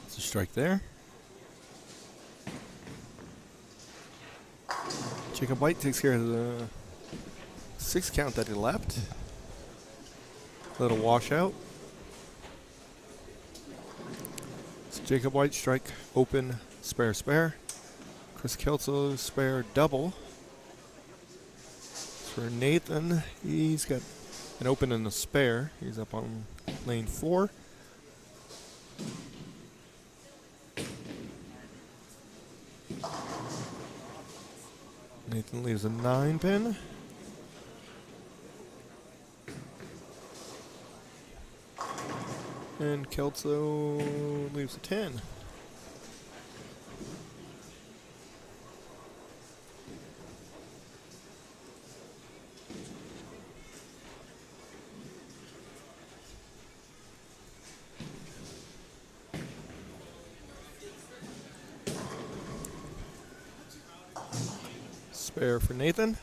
It's a strike there. Jacob White takes care of the 6 count that he left. Little washout. So Jacob White strike, open, spare, spare. Chris Kelso spare, double. For Nathan, he's got an open and a spare. He's up on lane 4. Nathan leaves a 9 pin. And Kelso leaves a 10. Spare for Nathan.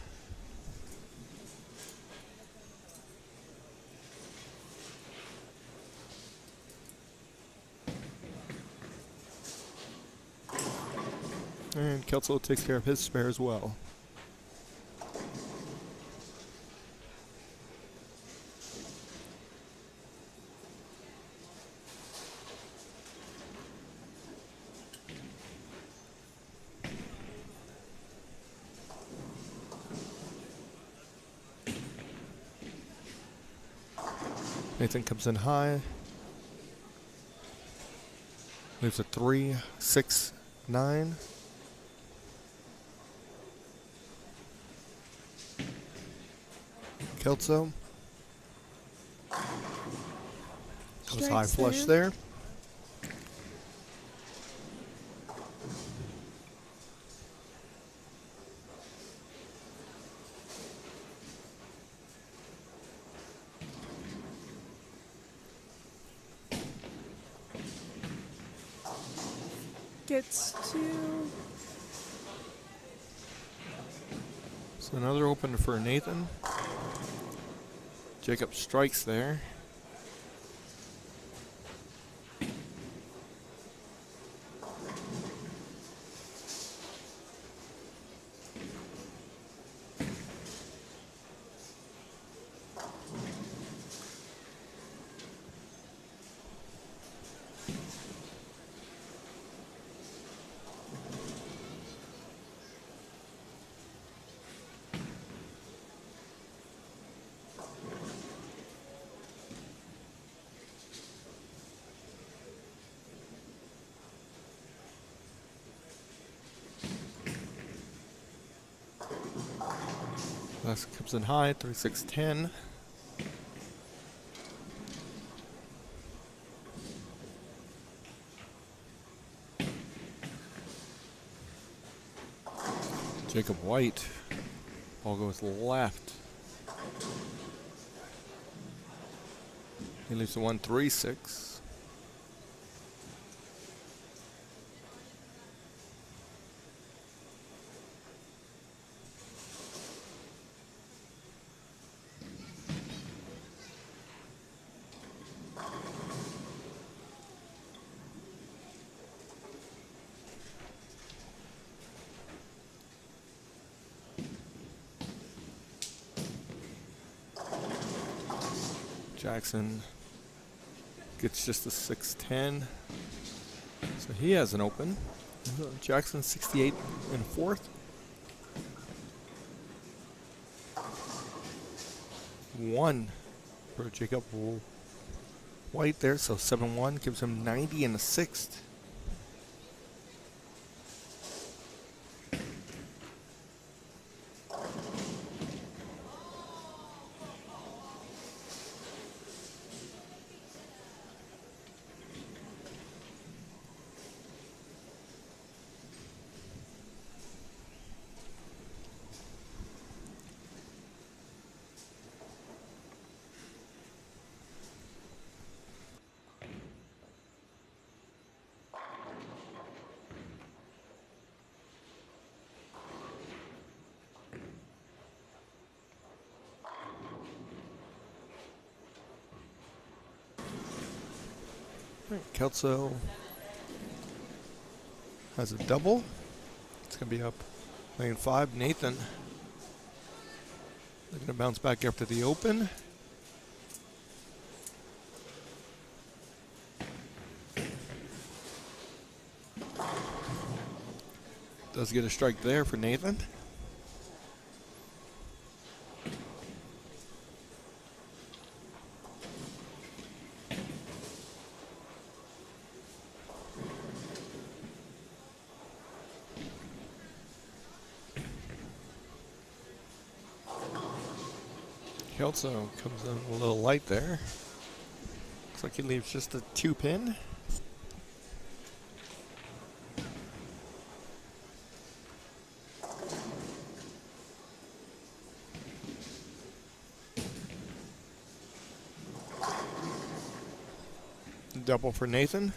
And Kelso takes care of his spare as well. Nathan comes in high. Leaves a 3, 6, 9. Kelso goes high flush there. Gets to. So another open for Nathan. Jacob strikes there. Last comes in high, 36-10. Jacob White. Ball goes left. He leaves the 1-3-6. Jackson gets just a 6-10. So he has an open. Jackson 68 and 4th. 1 for Jacob White there, so 7-1 gives him 90 and a 6th. Kelso has a double. It's going to be up lane 5. Nathan looking to bounce back after the open. Does get a strike there for Nathan. Kelso comes in a little light there. Looks like he leaves just a 2-pin. Double for Nathan.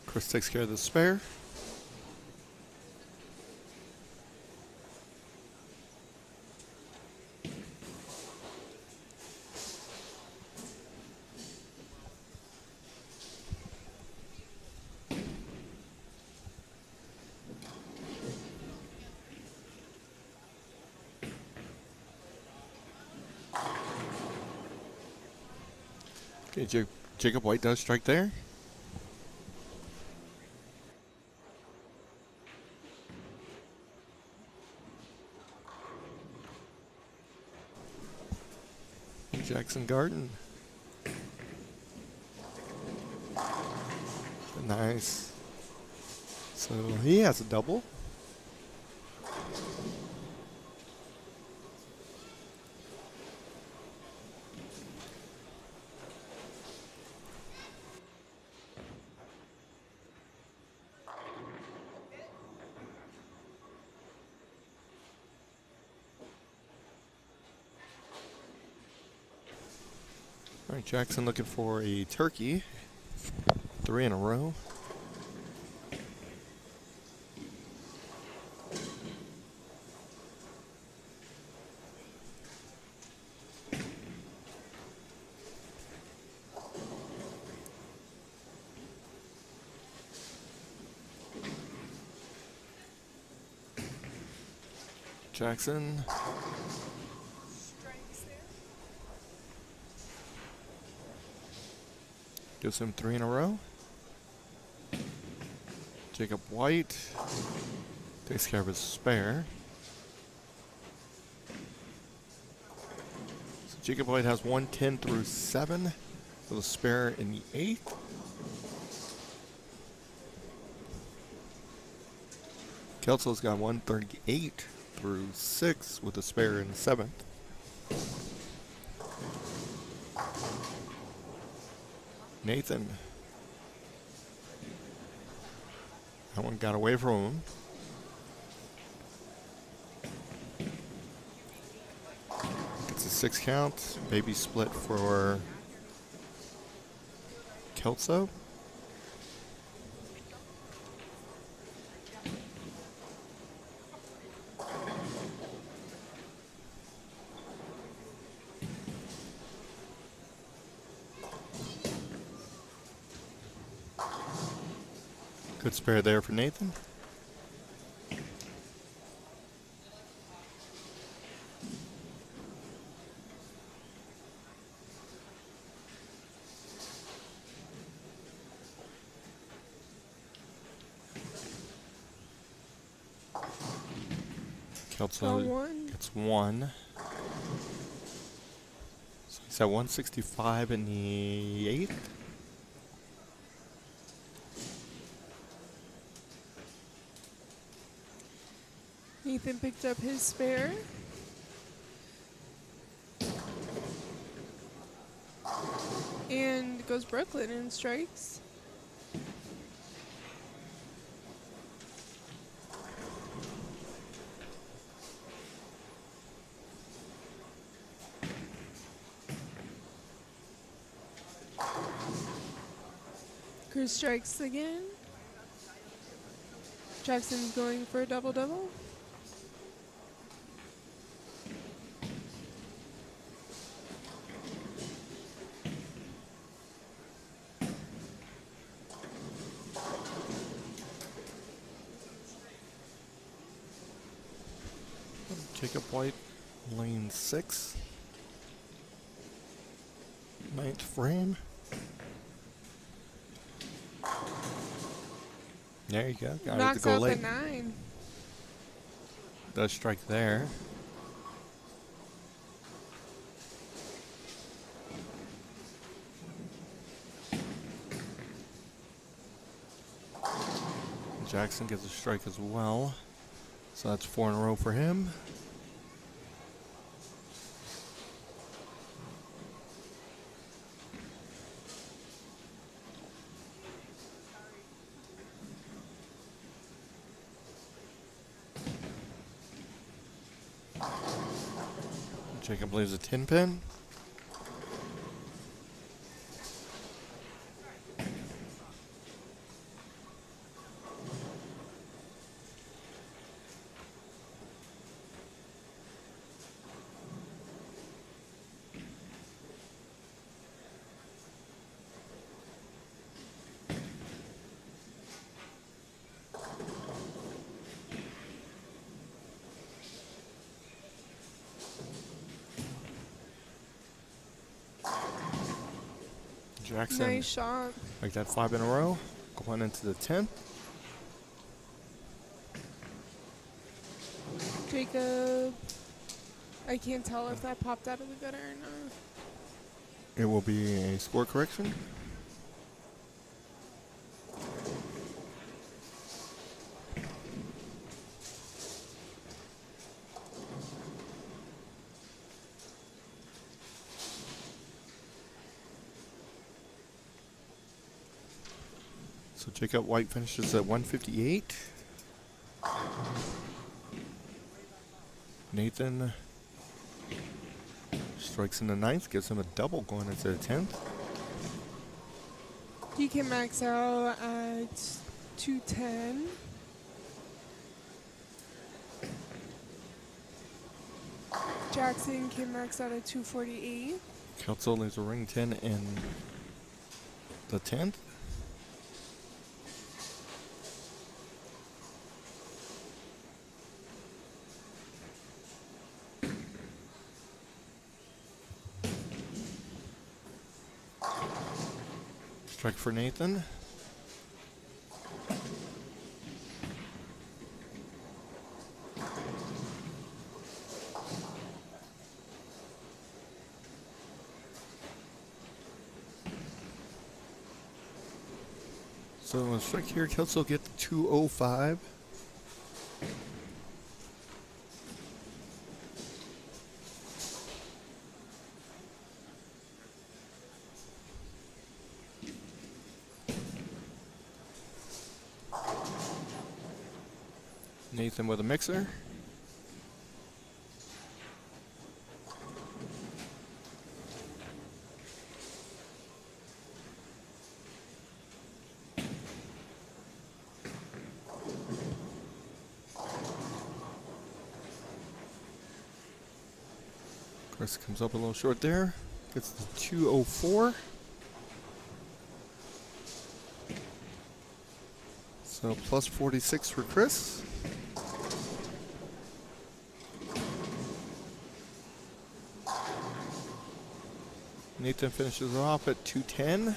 Chris takes care of the spare. Okay, Jacob White does strike there. Jackson Garden. Nice. So he has a double. All right, Jackson looking for a turkey. 3 in a row. Jackson. Gives him 3 in a row. Jacob White takes care of his spare. So Jacob White has 110 through 7 with a spare in the 8th. Kelso's got 138 through 6 with a spare in the 7th. Nathan. That one got away from him. It's a 6 count. Baby split for Kelso. Good spare there for Nathan. Kelso gets 1. So he's at 165 in the 8th. Nathan picked up his spare. And goes Brooklyn and strikes. Chris strikes again. Jackson's going for a double-double. Jacob White, lane 6. 9th frame. There you go. Got it to Knocks go out late. the 9. Does strike there. Jackson gets a strike as well. So that's 4 in a row for him. Jacob leaves a 10 pin. Jackson, Nice shot. like that 5 in a row, going into the 10th. Jacob, I can't tell if that popped out of the gutter or not. It will be a score correction. So Jacob White finishes at 158. Nathan strikes in the 9th, gives him a double going into the 10th. He can max out at 210. Jackson can max out at 248. Kelso leaves a ring 10 in the 10th. Strike for Nathan. So a strike here, Kelso get the 205. Nathan with a mixer. Chris comes up a little short there. Gets the 204. So plus 46 for Chris. Nathan finishes off at 210.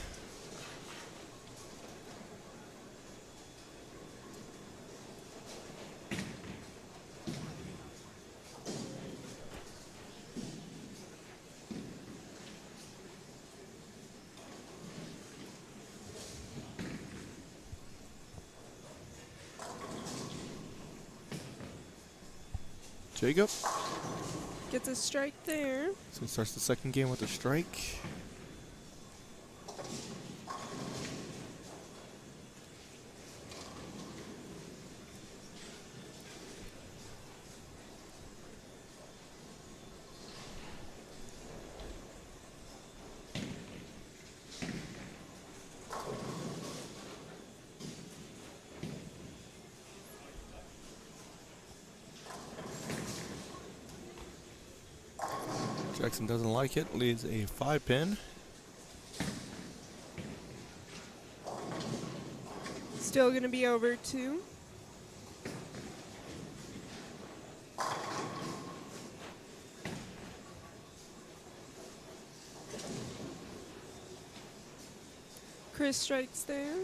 Jacob. Gets a strike there. So he starts the second game with a strike. Jackson doesn't like it. Leads a 5-pin. Still going to be over 2. Chris strikes there.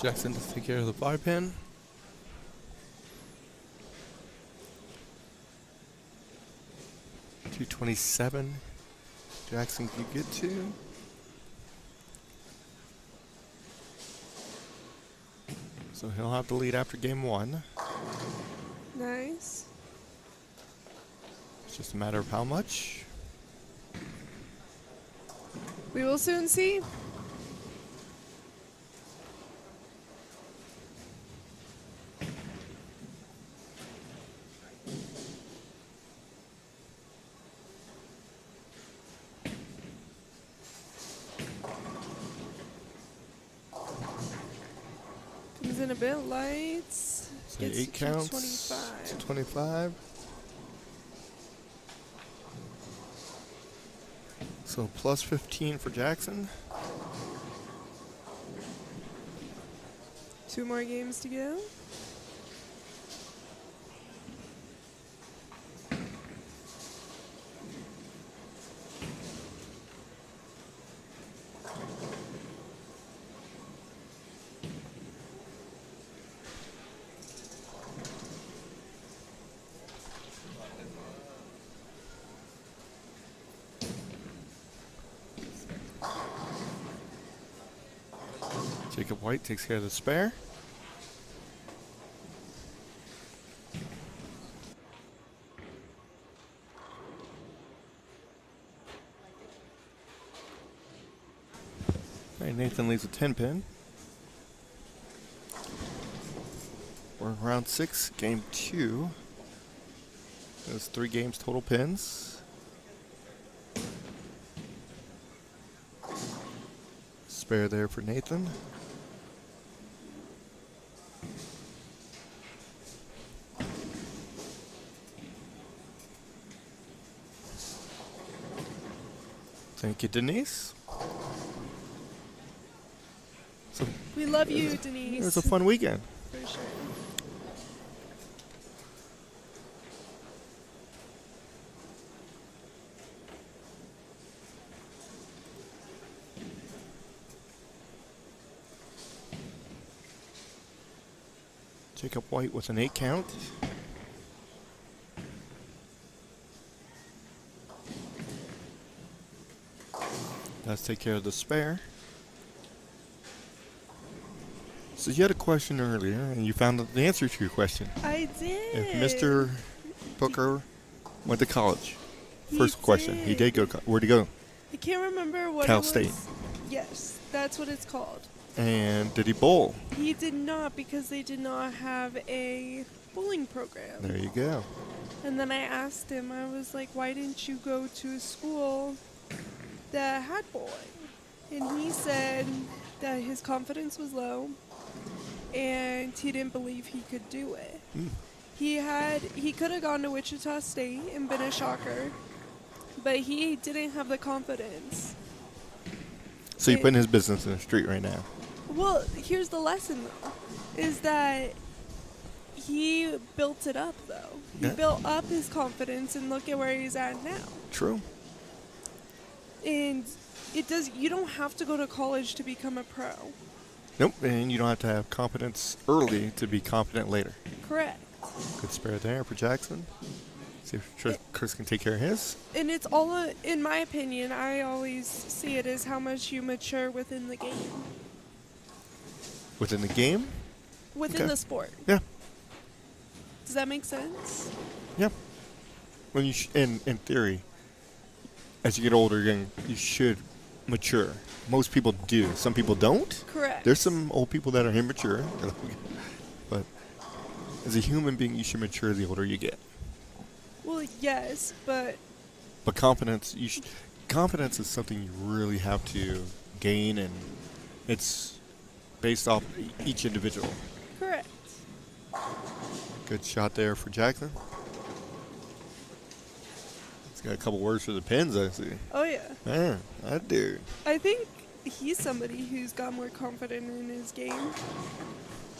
Jackson to take care of the 5-pin. $227. Jackson can get to. So he'll have the lead after game 1. Nice. It's just a matter of how much. We will soon see. Comes in a bit light. So Gets 8 counts. 225. 25. So plus 15 for Jackson. 2 more games to go. Jacob White takes care of the spare. All right, Nathan leaves a 10-pin. We're in round 6, game 2. There's 3 games total pins. Spare there for Nathan. Thank you, Denise. So We love you, Denise. it was a fun weekend. For sure. Jacob White with an 8 count. Let's take care of the spare. So you had a question earlier, and you found the answer to your question. I did. If Mr. Booker went to college, He first question, he did go. Where'd he go? I can't remember what Cal it was. State. Yes, that's what it's called. And did he bowl? He did not, because they did not have a bowling program. There you go. And then I asked him, I was like, why didn't you go to a school that had bowling? And he said that his confidence was low and he didn't believe he could do it. He could have gone to Wichita State and been a shocker, but he didn't have the confidence. So you're putting his business in the street right now. Well, here's the lesson, though, is that he built it up, though. He Yeah. built up his confidence, and look at where he's at now. True. And you don't have to go to college to become a pro. Nope, and you don't have to have competence early to be confident later. Correct. Good spare there for Jackson. See if Chris can take care of his. And it's all, in my opinion, I always see it as how much you mature within the game. Within the game? Within Okay. the sport. Yeah. Does that make sense? Yeah. When you in theory, as you get older, you should mature. Most people do. Some people don't. Correct. There's some old people that are immature. But as a human being, you should mature the older you get. Well, yes, but But confidence, confidence is something you really have to gain, and it's based off each individual. Correct. Good shot there for Jackson. He's got a couple words for the pins, I see. Oh, yeah. Man, that dude. I think he's somebody who's got more confident in his game.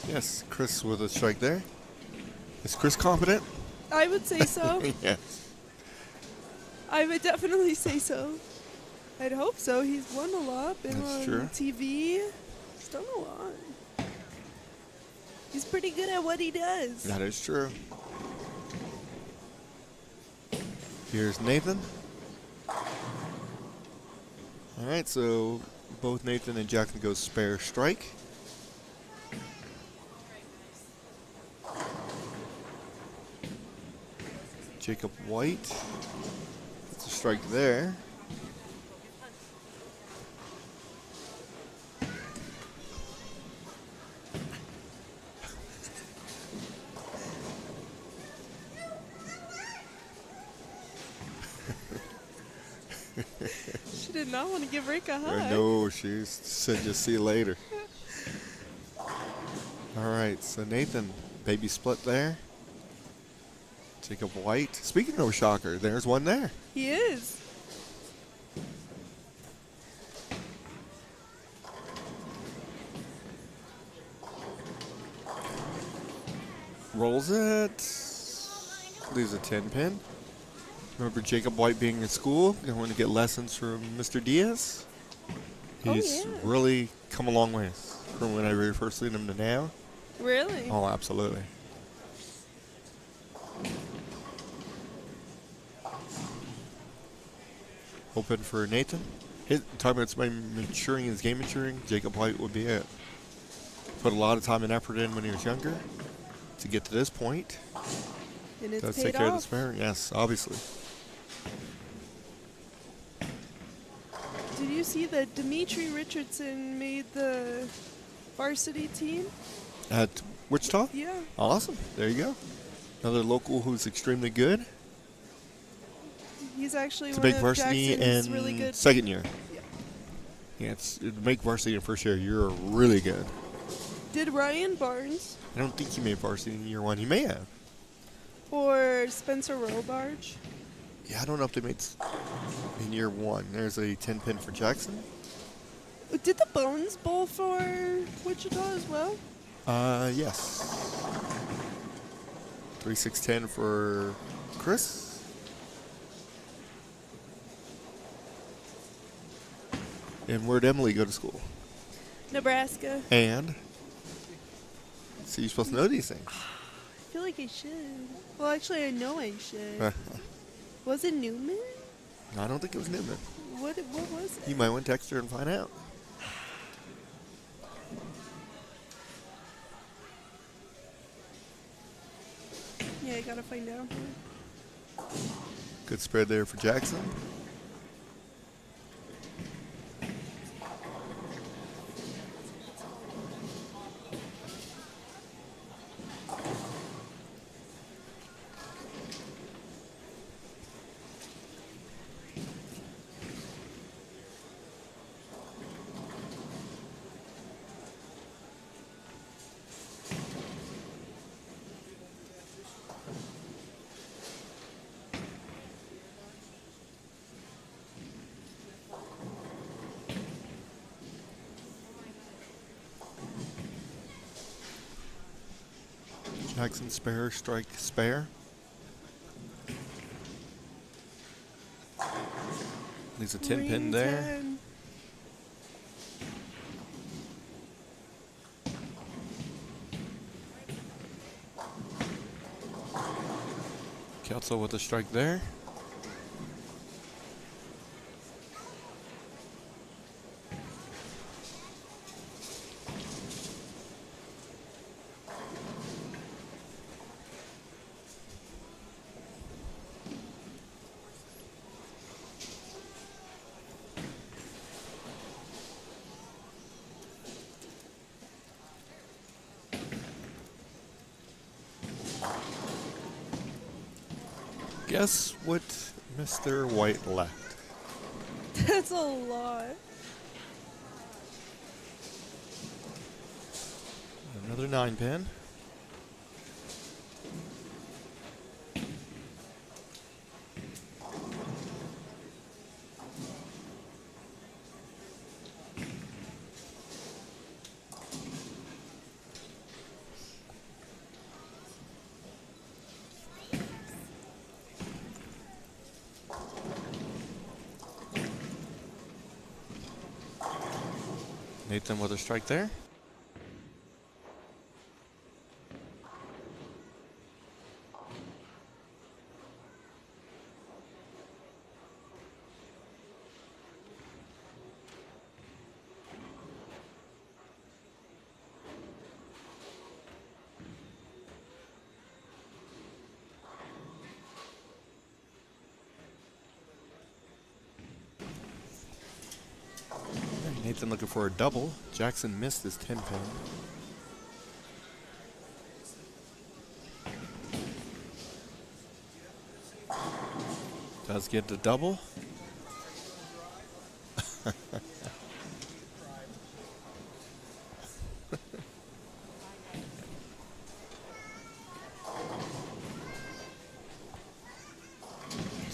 Yes, Chris with a strike there. Is Chris confident? I would say so. Yes. I would definitely say so. I'd hope so. He's won a lot, been That's on true. TV. He's done a lot. He's pretty good at what he does. That is true. Here's Nathan. All right, so both Nathan and Jackson go spare strike. Jacob White. That's a strike there. She did not want to give Rick a hug. No, she said just see you later. All right, so Nathan, baby split there. Jacob White. Speaking of a shocker, there's one there. He is. Rolls it. Leaves a 10 pin. Remember Jacob White being in school, going to get lessons from Mr. Diaz. Oh, He's yeah. really come a long ways from when I very first seen him to now. Really? Oh, absolutely. Open for Nathan. Talking about somebody maturing, his game maturing, Jacob White would be it. Put a lot of time and effort in when he was younger to get to this point. And it's Does paid take care of the off. spare? Yes, obviously. Did you see that Dimitri Richardson made the varsity team? At Wichita? Yeah. Awesome. There you go. Another local who's extremely good. He's actually To one make of varsity Jackson's in really good. second year. Yeah. Yeah, to make varsity in first year, you're really good. Did Ryan Barnes I don't think he made varsity in year one. He may have. or Spencer Robarge? Yeah, I don't know if they made in year one. There's a 10 pin for Jackson. Did the Bones Bowl for Wichita as well? Yes. 3-6-10 for Chris. And where'd Emily go to school? Nebraska. And? So you're supposed to know these things. I feel like I should. Well, actually, I know I should. Was it Newman? I don't think it was Newman. What was it? You might want to text her and find out. Yeah, I gotta find out. Good spread there for Jackson. Jackson spare, strike, spare. Leaves a 10 pin Green there. 10. Kelso with a strike there. Guess what Mr. White left? That's a lot. Another 9-pin. Nathan with a strike there. Nathan looking for a double. Jackson missed his 10-pin. Does get the double.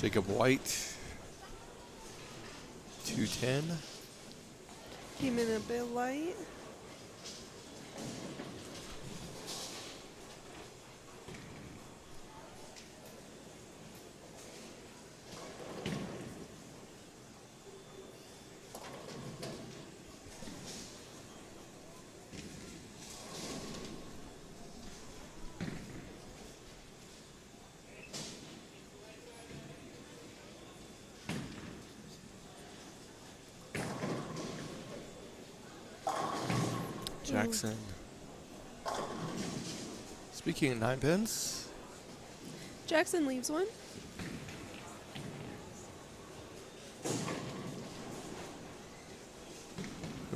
Jacob White, 210. Came in a bit light. Jackson. Speaking of 9-pins, Jackson leaves one.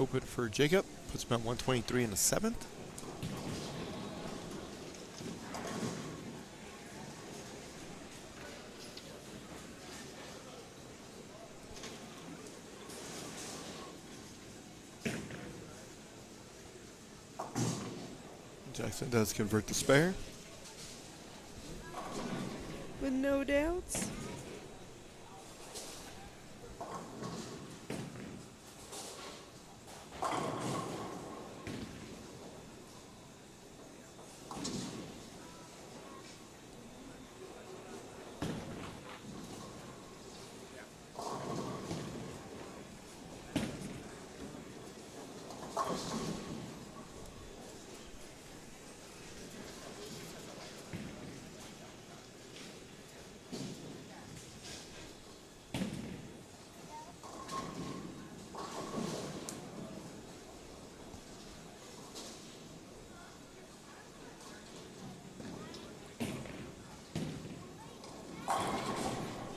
open for Jacob. Puts him at 123 in the 7th. Jackson does convert the spare. With no doubts.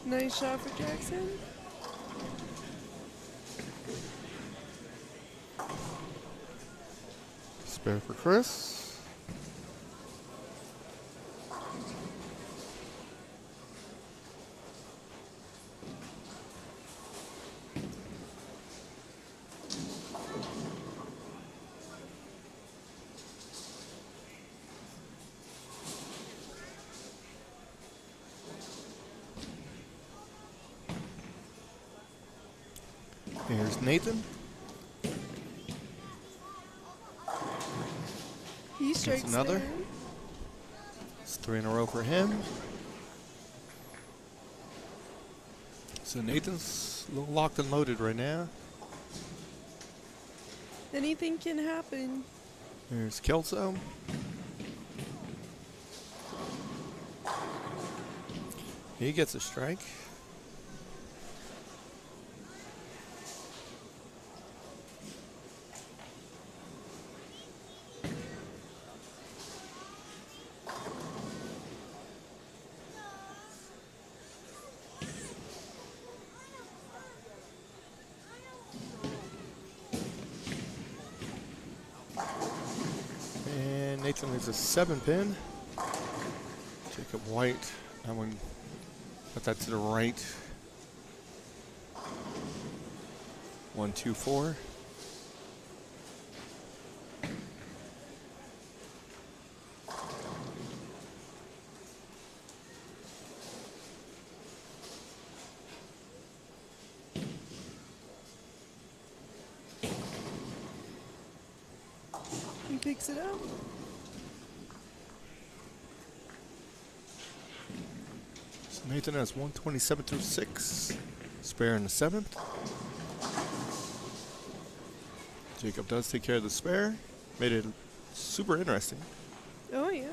Nice shot for Jackson. Spare for Chris. Here's Nathan. He strikes another. there. It's 3 in a row for him. So Nathan's a little locked and loaded right now. Anything can happen. There's Kelso. He gets a strike. And Nathan leaves a 7-pin. Jacob White, that one, put that to the right. 1, 2, 4. He picks it up. So Nathan has 127 through 6. Spare in the 7th. Jacob does take care of the spare. Made it super interesting. Oh, yeah.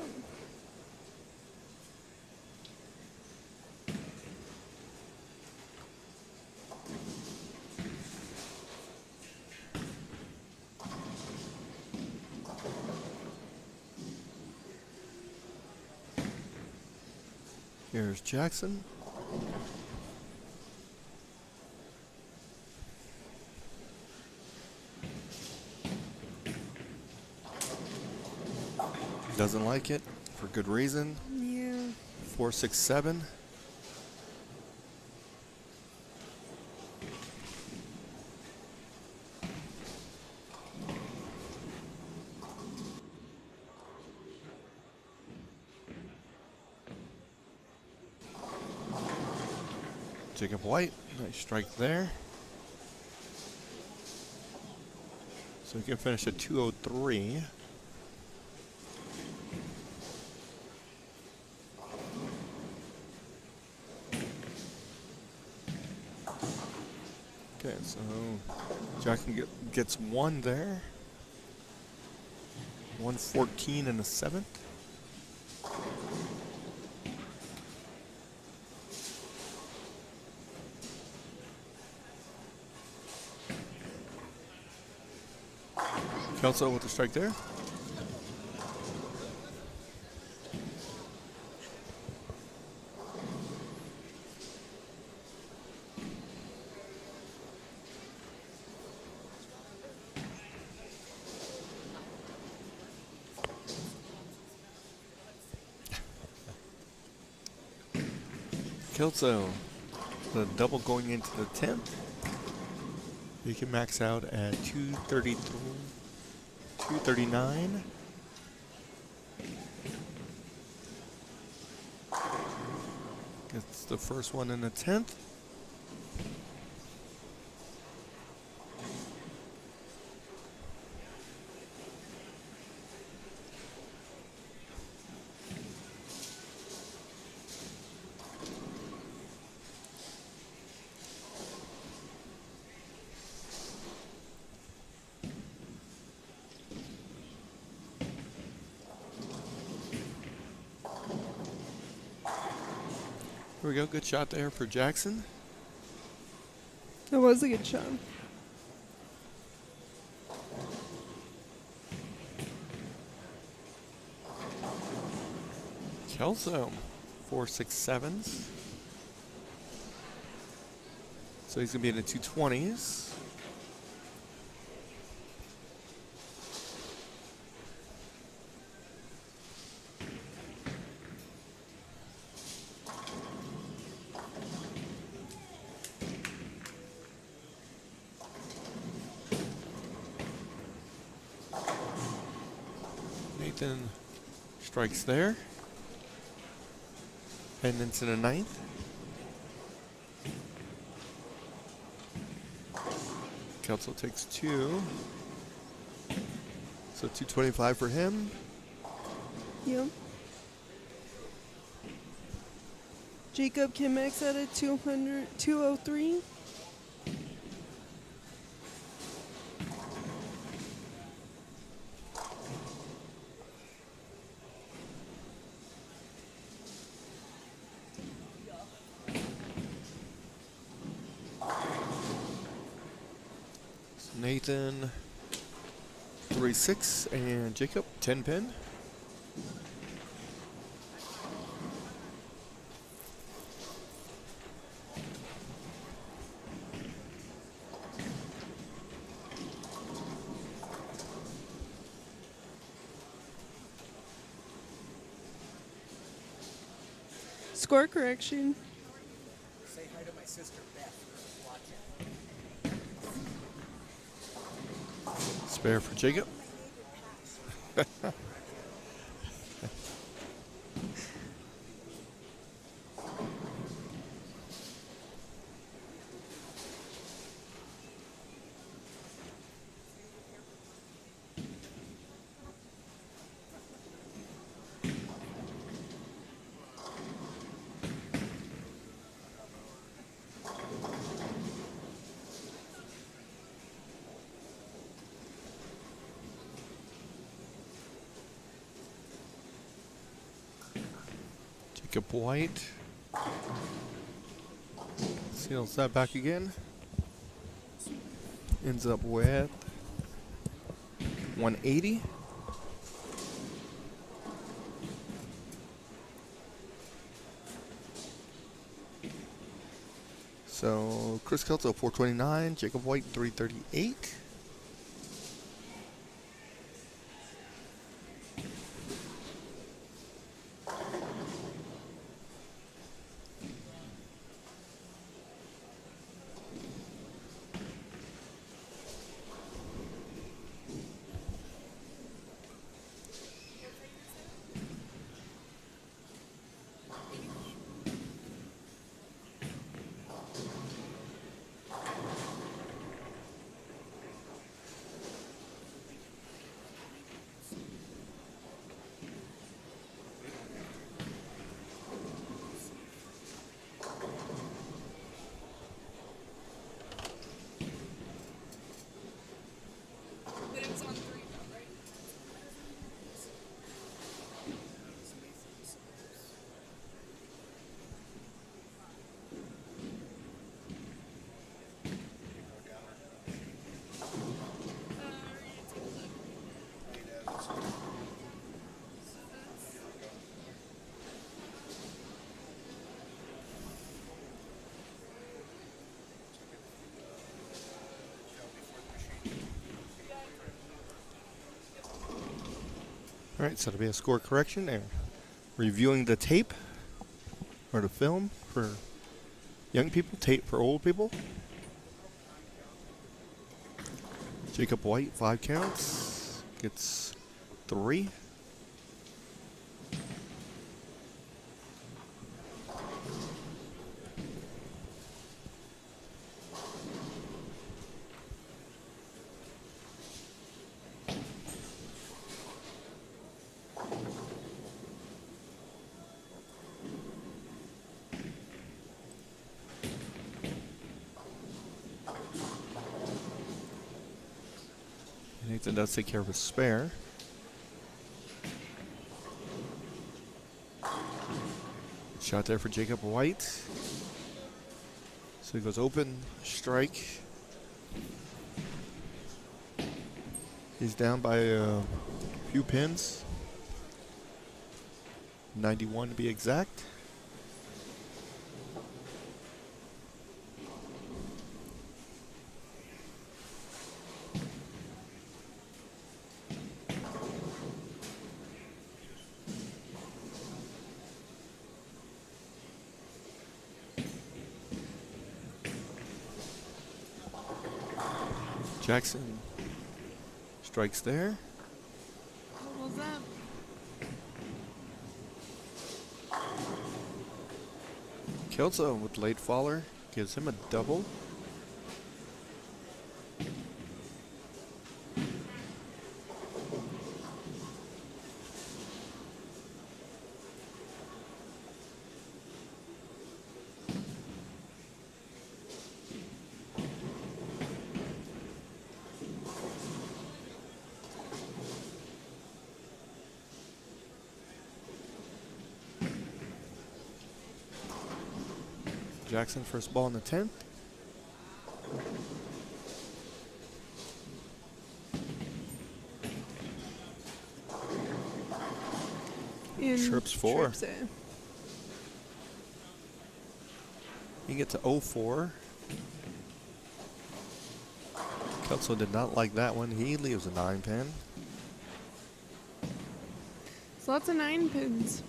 Here's Jackson. Doesn't like it for good reason. Yeah. 4, 6, 7. Jacob White, nice strike there. So he can finish at 203. Okay, so Jackson gets 1 there. 114 in the 7th. Kelso with the strike there. Kelso, the double going into the 10th. He can max out at 233, 239. Gets the first one in the 10th. Here we go, good shot there for Jackson. That was a good shot. Kelso, 4, 6, 7s. So he's gonna be in the 220s. Nathan strikes there. And into the 9th. Kelso takes 2. So 225 for him. Yep. Jacob can max out at 203. Nathan 3-6 and Jacob 10 pin. Score correction. Say hi to my sister Beth watching. Spare for Jacob. Jacob White seals that back again. Ends up with 180. So Chris Kelso 429, Jacob White 338. But it was on 3 though, right? All right, so there'll be a score correction there. Reviewing the tape or the film for young people, tape for old people. Jacob White, 5 counts, gets 3. Nathan does take care of his spare. Shot there for Jacob White. So he goes open, strike. He's down by a few pins. 91 to be exact. Jackson strikes there. What was that? Kelso with late faller gives him a double. Jackson first ball in the 10th. And Trips 4. trips it. You get to 0-4. Kelso did not like that one. He leaves a 9 pin. So lots of 9 pins.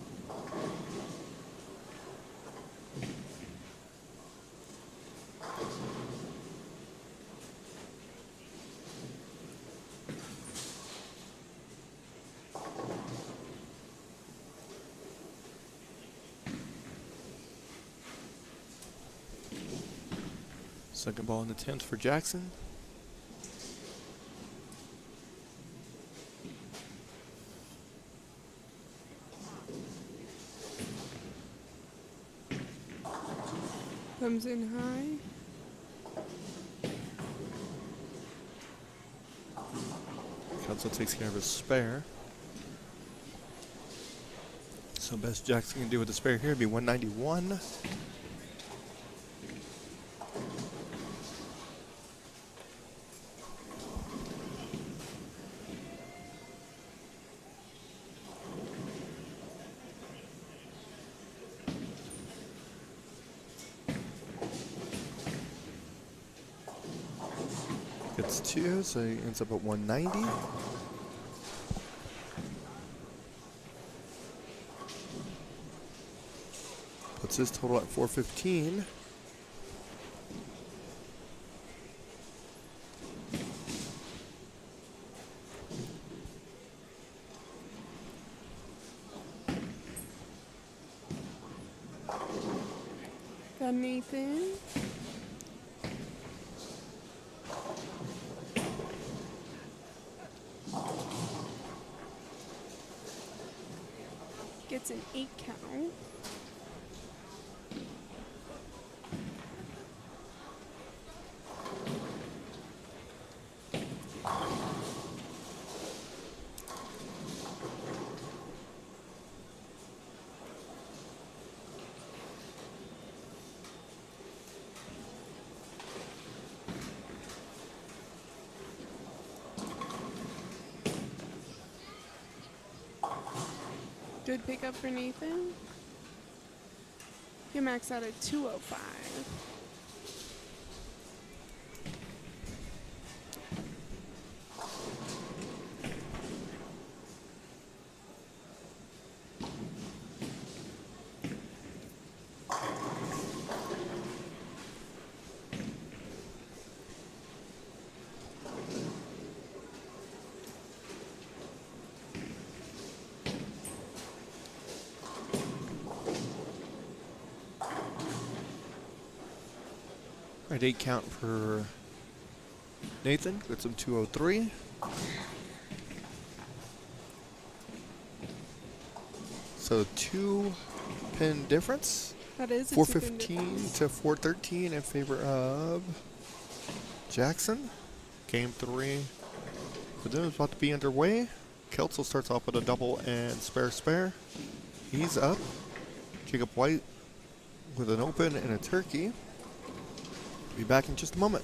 Second ball in the 10th for Jackson. Comes in high. Kelso takes care of his spare. So best Jackson can do with the spare here would be 191. Gets 2, so he ends up at 190. Puts his total at 415. Got Nathan. Gets an 8 count. Good pickup for Nathan. He maxed out at 205. All right, 8 count for Nathan. Gets him 203. So 2 pin difference. That is a 415 to 413 in favor of Jackson. Game 3 for them is about to be underway. Kelso starts off with a double and spare. He's up. Jacob White with an open and a turkey. Be back in just a moment.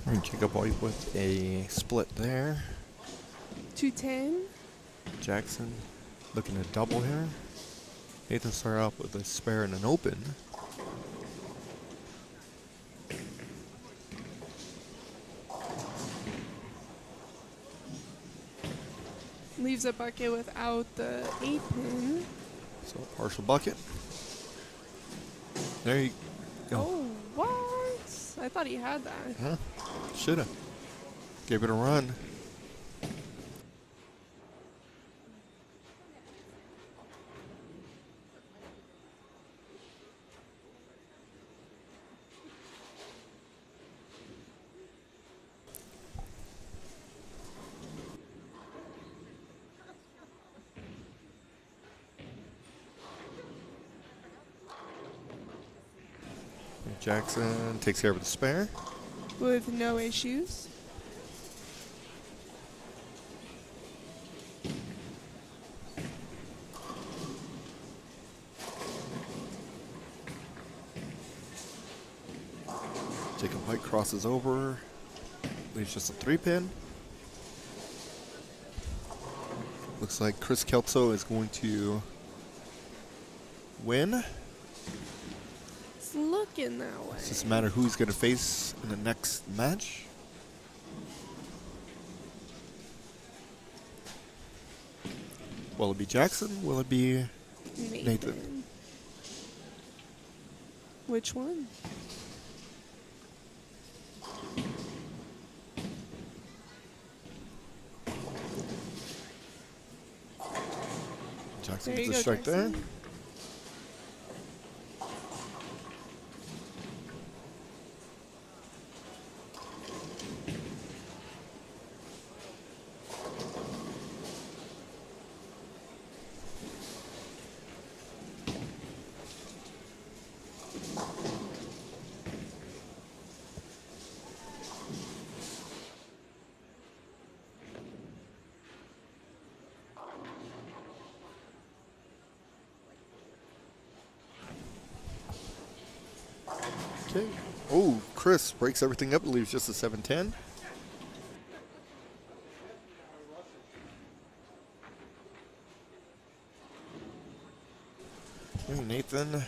And Jacob White with a split there. 210. Jackson looking to double here. Nathan started off with a spare and an open. Leaves a bucket without the 8-pin. So partial bucket. There you go. Oh, what? I thought he had that. Huh? Shoulda. Gave it a run. Jackson takes care of the spare. With no issues. Jacob White crosses over. Leaves just a 3-pin. Looks like Chris Kelso is going to win. It's looking that way. It's just a matter who he's going to face in the next match. Will it be Jackson? Will it be Nathan? Which one? Jackson There you gets a go, strike there. Jackson. Okay. Oh, Chris breaks everything up and leaves just a 7-10. Okay, Nathan.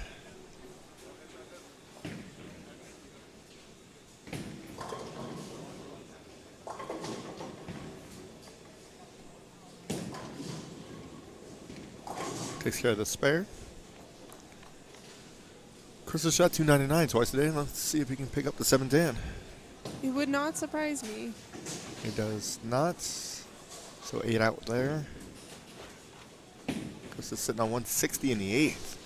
Takes care of the spare. Chris has shot 299 twice today. Let's see if he can pick up the 710. It would not surprise me. He does not. So 8 out there. Chris is sitting on 160 in the 8th.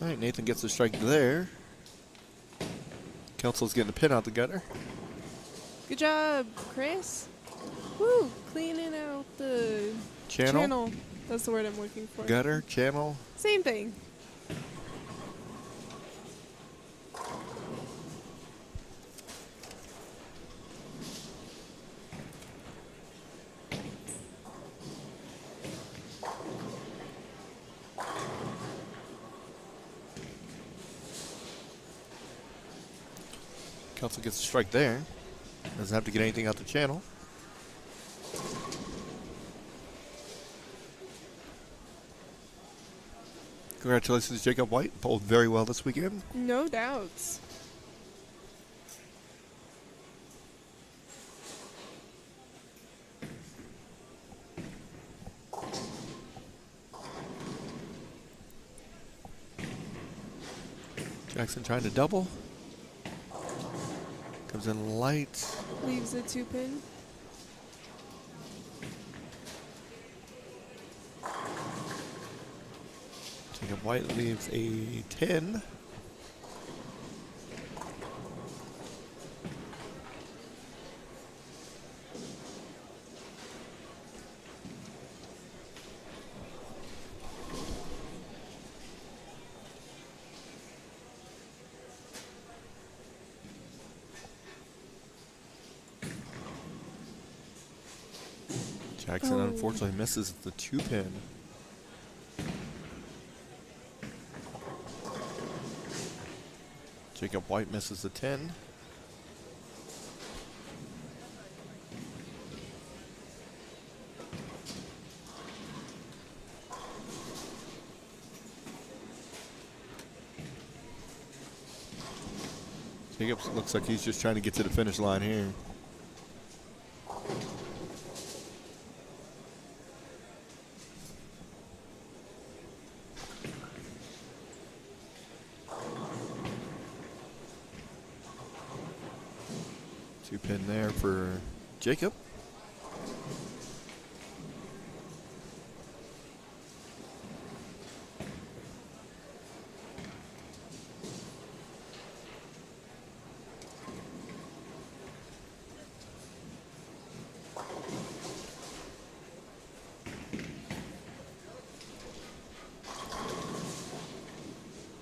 All right, Nathan gets a strike there. Kelso's getting a pin out the gutter. Good job, Chris. Woo! Cleaning out the Channel. That's the word I'm looking for. Gutter, channel. Same thing. Kelso gets a strike there. Doesn't have to get anything out the channel. Congratulations, Jacob White. Pulled very well this weekend. No doubts. Jackson trying to double. Comes in light. Leaves a 2-pin. Jacob White leaves a 10. Jackson Oh. unfortunately misses the 2-pin. Jacob White misses the 10. Jacobs looks like he's just trying to get to the finish line here. Two-pin there for Jacob.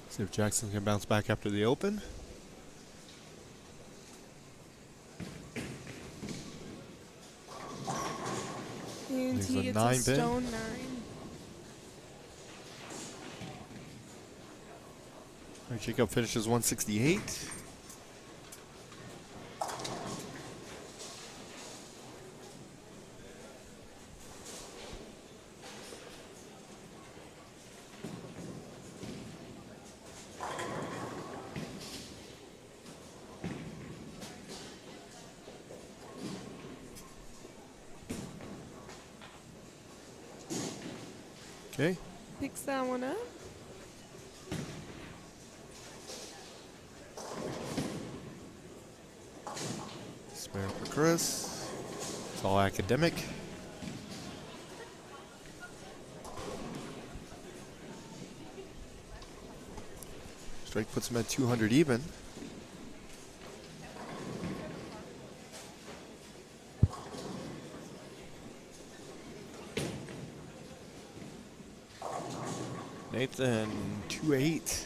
See if Jackson can bounce back after the open. And There's he a gets a 9-pin. stone 9. All right, Jacob finishes 168. Okay. Picks that one up. Spare for Chris. It's all academic. Strike puts him at 200 even. Nathan, 2-8.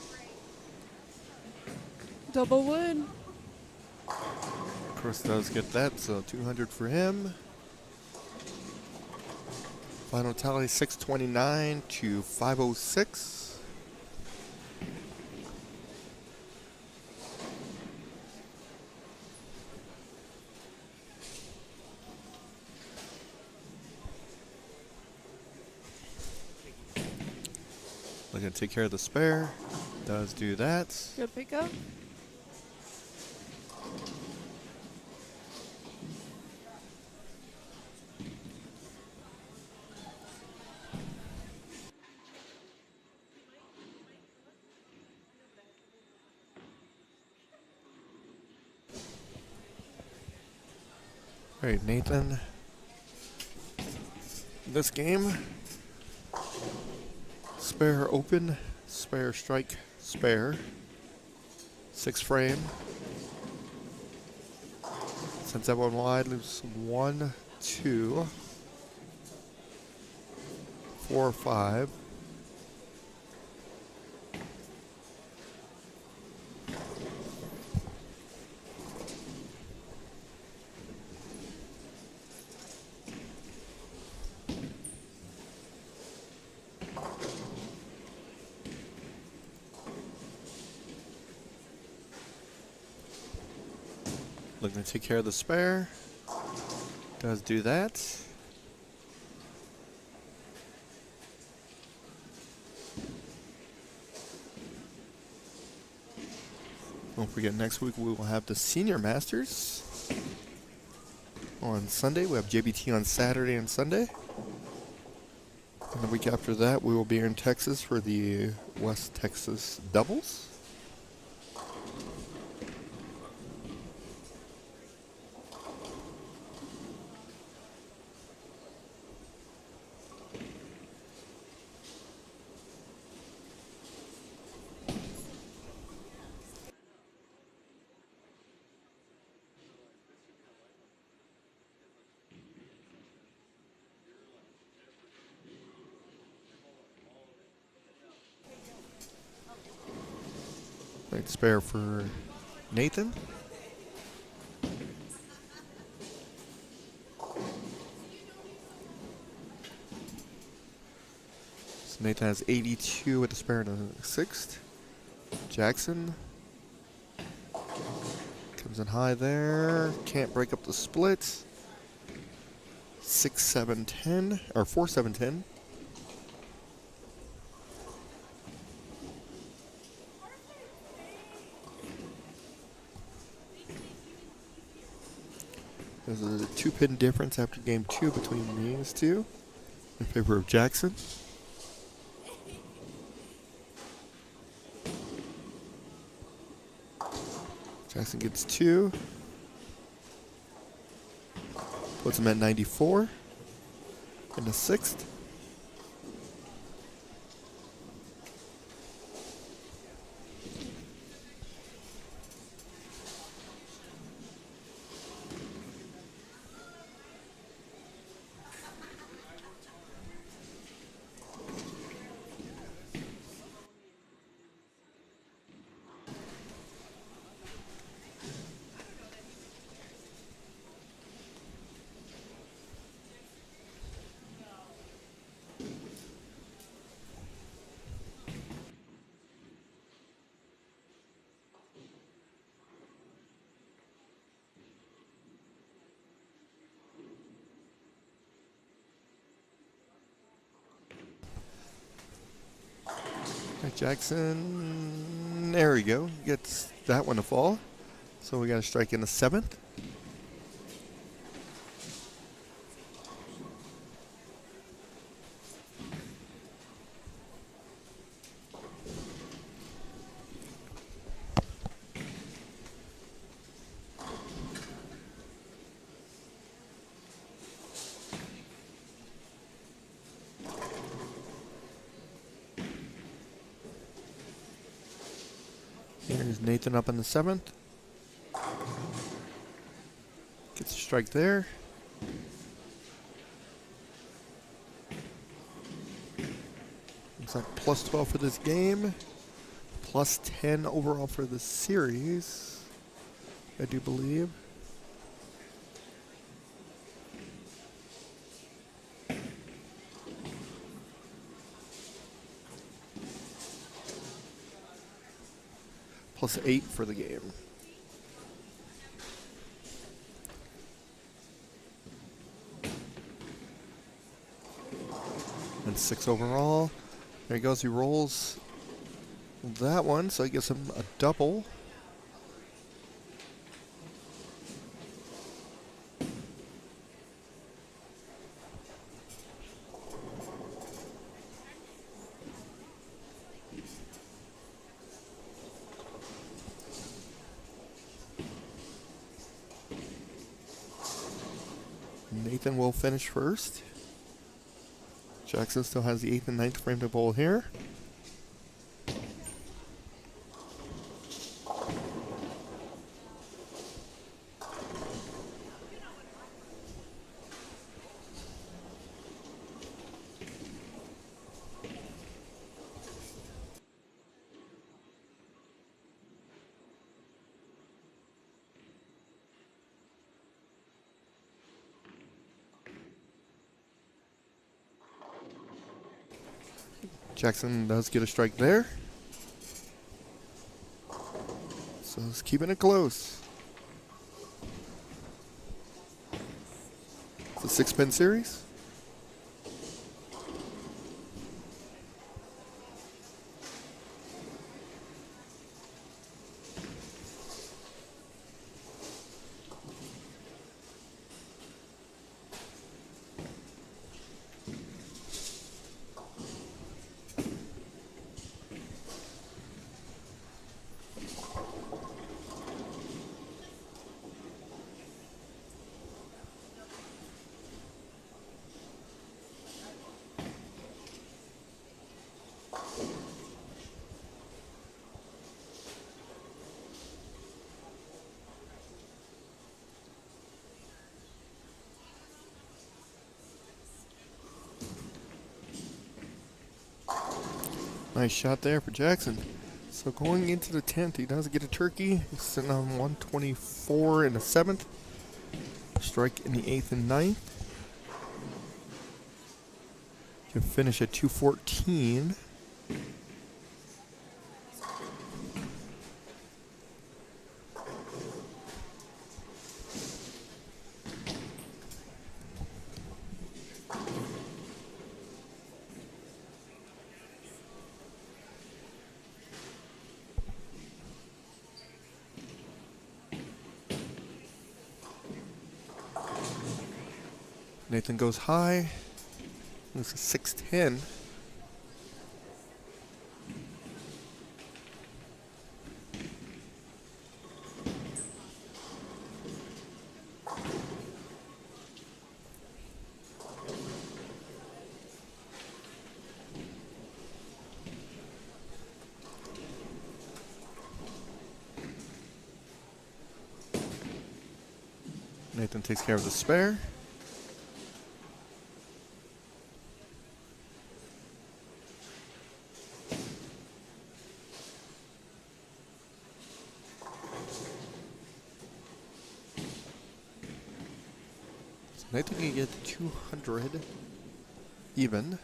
Double wood. Chris does get that, so 200 for him. Final tally 629 to 506. Looking to take care of the spare. Does do that. Good pickup. All right, Nathan. This game, spare open, spare strike, spare. 6 frame. Sends that one wide, leaves 1, 2, 4, 5. Looking to take care of the spare. Does do that. Don't forget, next week we will have the Senior Masters on Sunday. We have JBT on Saturday and Sunday. And the week after that, we will be in Texas for the West Texas Doubles. Right, spare for Nathan. So Nathan has 82 with the spare in the 6th. Jackson comes in high there. Can't break up the split. 6-7-10, or 4-7-10. There's a 2-pin difference after game 2 between these two in favor of Jackson. Jackson gets 2. Puts him at 94 in the 6th. Jackson, there we go, gets that one to fall. So we got a strike in the 7th. Here's Nathan up in the 7th. Gets a strike there. Looks like plus 12 for this game. Plus 10 overall for the series, I do believe. Plus 8 for the game. And 6 overall. There he goes, he rolls that one, so he gets him a double. Nathan will finish first. Jackson still has the 8th and 9th frame to bowl here. Jackson does get a strike there. So he's keeping it close. It's a 6-pin series. Nice shot there for Jackson. So going into the 10th, he does get a turkey. He's sitting on 124 in the 7th. Strike in the 8th and 9th. Can finish at 214. Nathan goes high. This is 610. Nathan takes care of the spare. Nathan can get 200 even.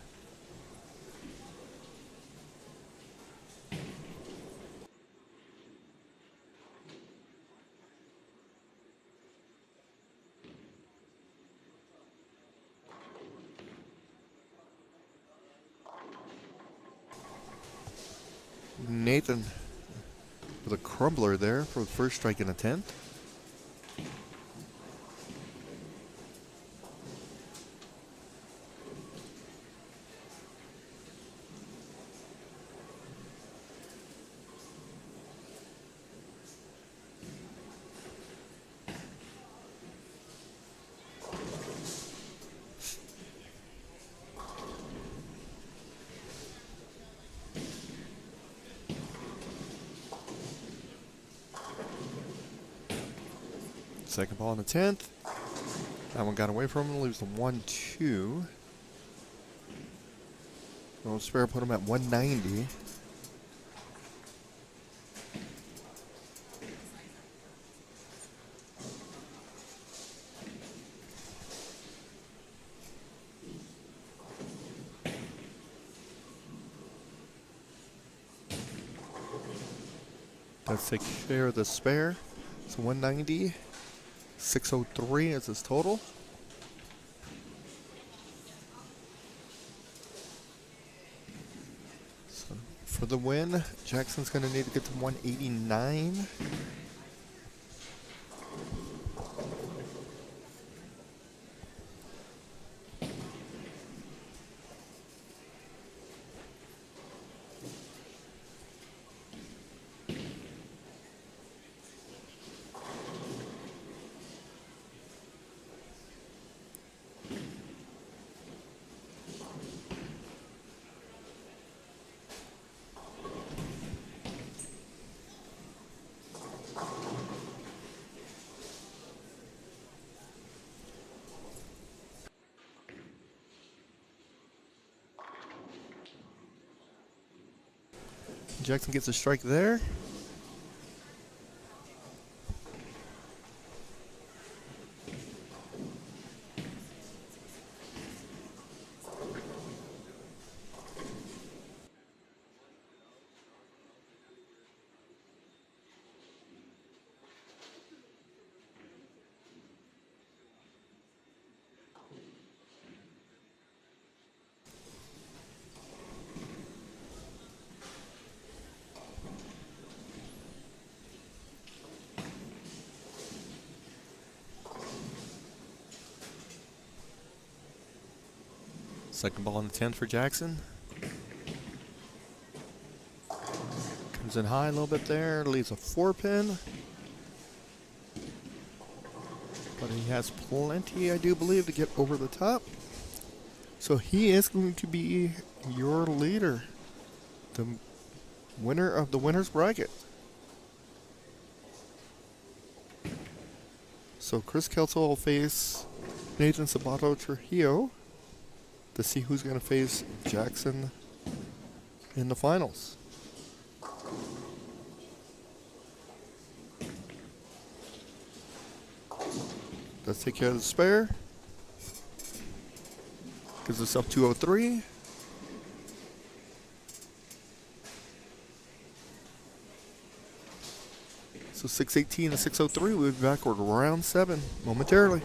Nathan with a crumbler there for the first strike in the 10th. Second ball in the 10th. That one got away from him, leaves the 1-2. Little spare put him at 190. Let's take care of the spare. It's 190. 603 is his total. So for the win, Jackson's going to need to get to 189. Jackson gets a strike there. Second ball in the 10th for Jackson. Comes in high a little bit there, leaves a 4-pin. But he has plenty, I do believe, to get over the top. So he is going to be your leader. The winner of the winner's bracket. So Chris Kelso will face Nathan Sabato Trujillo to see who's going to face Jackson in the finals. Let's take care of the spare. Gives us up 203. So 6:18 to 6:03. We'll be back with round 7 momentarily.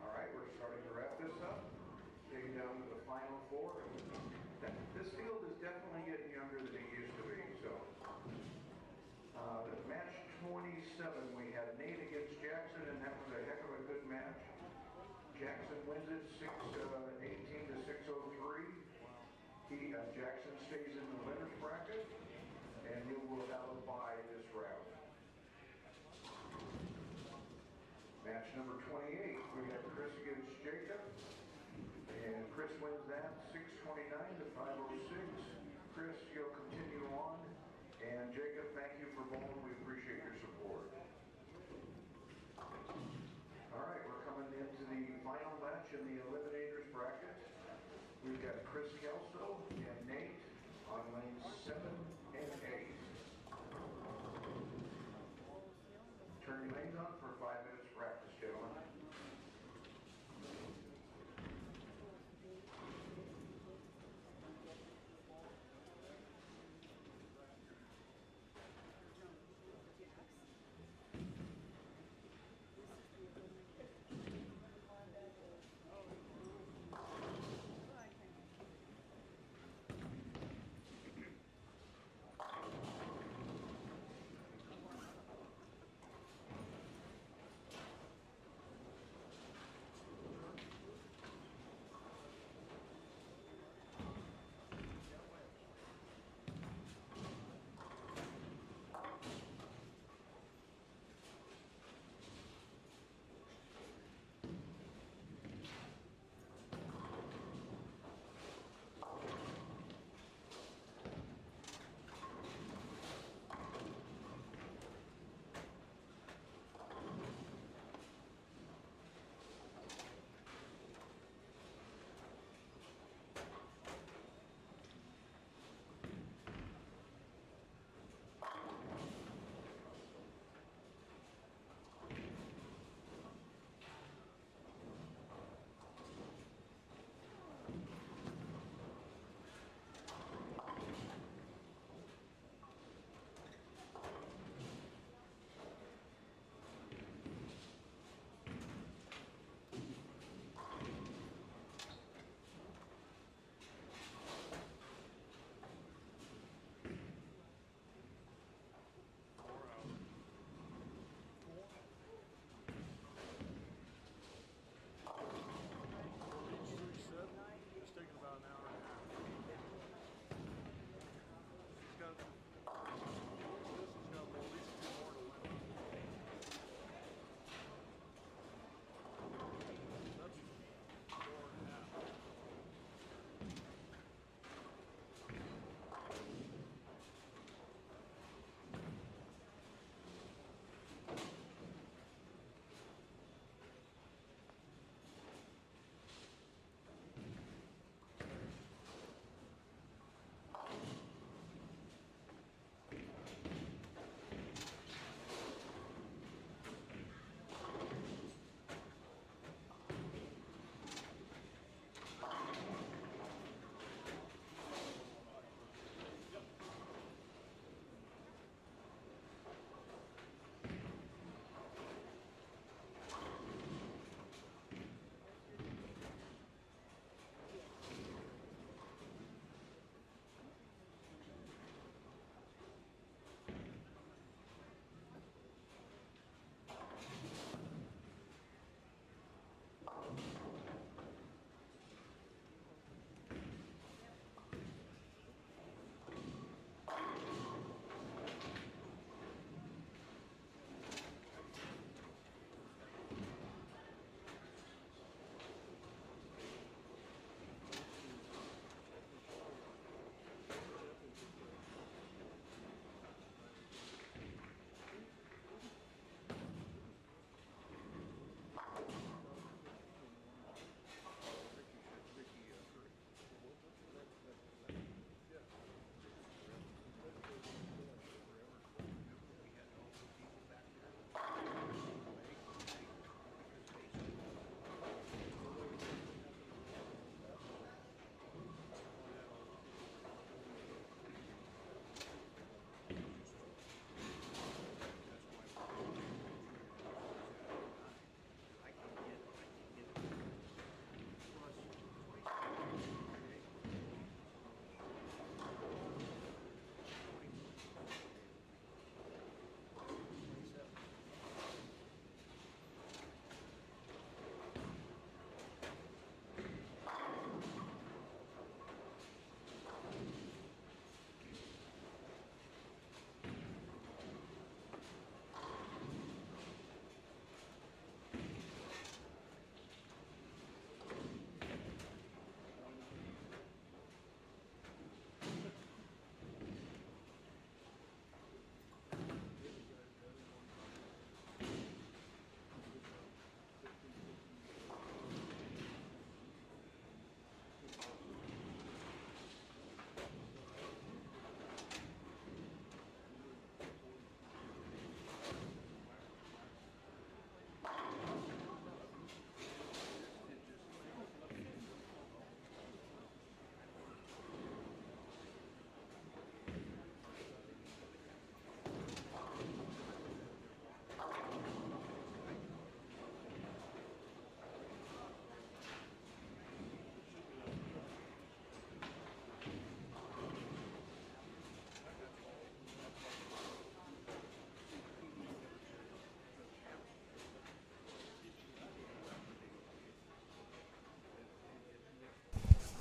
All right, we're starting to wrap this up. Getting down to the final 4. This field is definitely getting younger than it used to be. So, match 27, we had Nate against Jackson, and that was a heck of a good match. Jackson wins it 18 to 6:03. Jackson stays in the winners bracket, and he will have a bye this round. Match number 28, we have Chris against Jacob, and Chris wins that 6:29 to 5:06. Chris, you'll continue on, and Jacob, thank you for bowling. We appreciate your support. All right, we're coming into the final match in the Eliminators bracket. We've got Chris Kelso and Nate on lanes 7 and 8. Turn your lanes on for 5 minutes practice, gentlemen.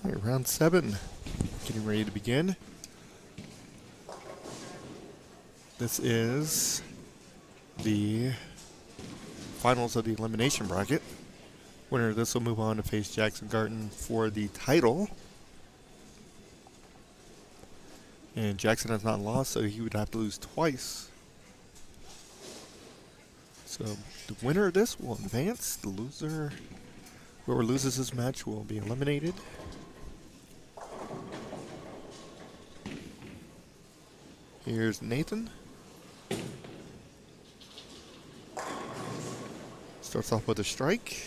All right, round 7, getting ready to begin. This is the finals of the elimination bracket. Winner of this will move on to face Jackson Garten for the title. And Jackson has not lost, so he would have to lose twice. So the winner of this will advance. The loser, whoever loses this match, will be eliminated. Here's Nathan. Starts off with a strike.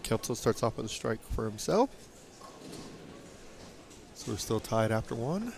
Kelso starts off with a strike for himself. So we're still tied after 1.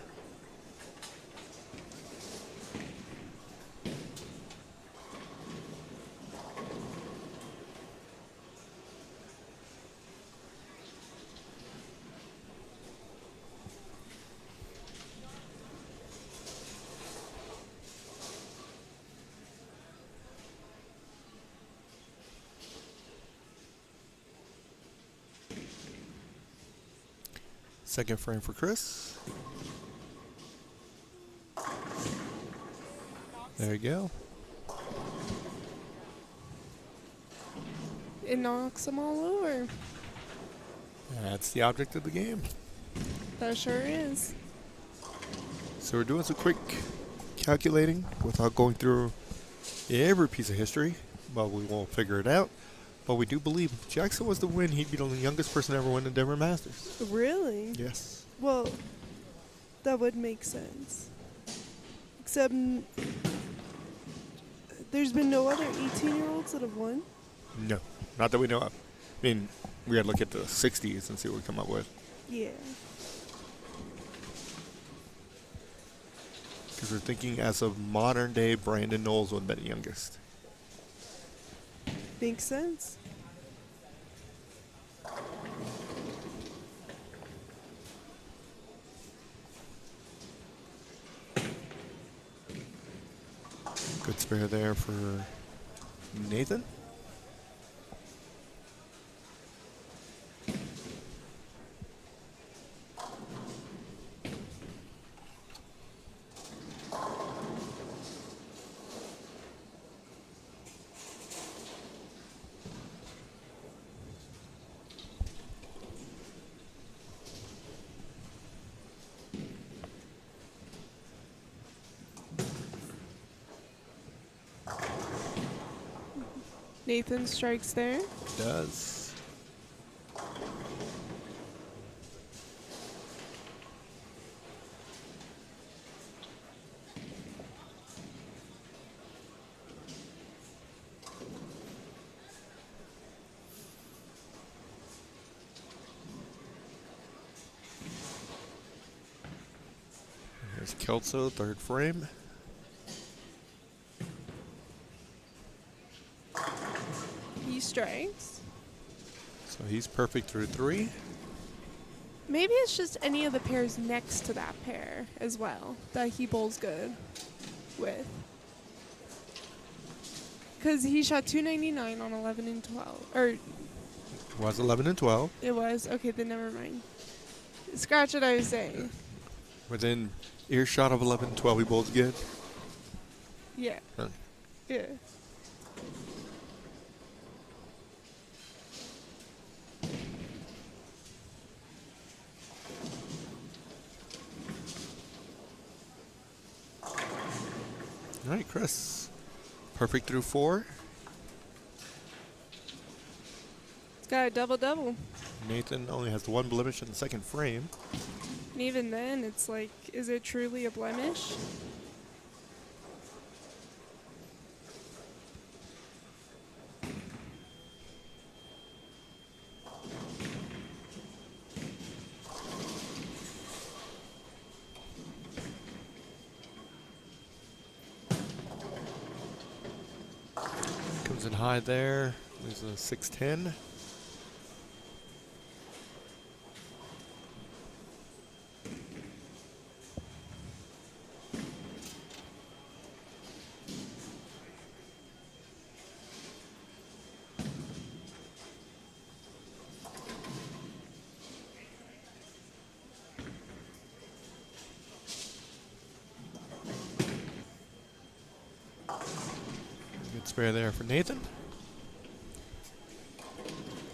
Second frame for Chris. There you go. It knocks them all over. That's the object of the game. That sure is. So we're doing some quick calculating without going through every piece of history, but we won't figure it out. But we do believe if Jackson was to win, he'd be the youngest person to ever win the Denver Masters. Really? Yes. Well, that would make sense. Except there's been no other 18-year-olds that have won. No, not that we know of. I mean, we got to look at the 60s and see what we come up with. Yeah. Because we're thinking as of modern day, Brandon Knowles would have been the youngest. Makes sense. Good spare there for Nathan. Nathan strikes there. Does. Here's Kelso, third frame. He strikes. So he's perfect through 3. Maybe it's just any of the pairs next to that pair as well that he bowls good with. Because he shot 299 on 11 and 12. Or Was 11 and 12. it was. Okay, then never mind. Scratch what I was saying. Within earshot of 11 and 12, he bowls good. Yeah. Huh. Yeah. All right, Chris. Perfect through 4. It's got a double-double. Nathan only has the 1 blemish in the second frame. And even then, it's like, is it truly a blemish? high there. There's a 610. Good spare there for Nathan.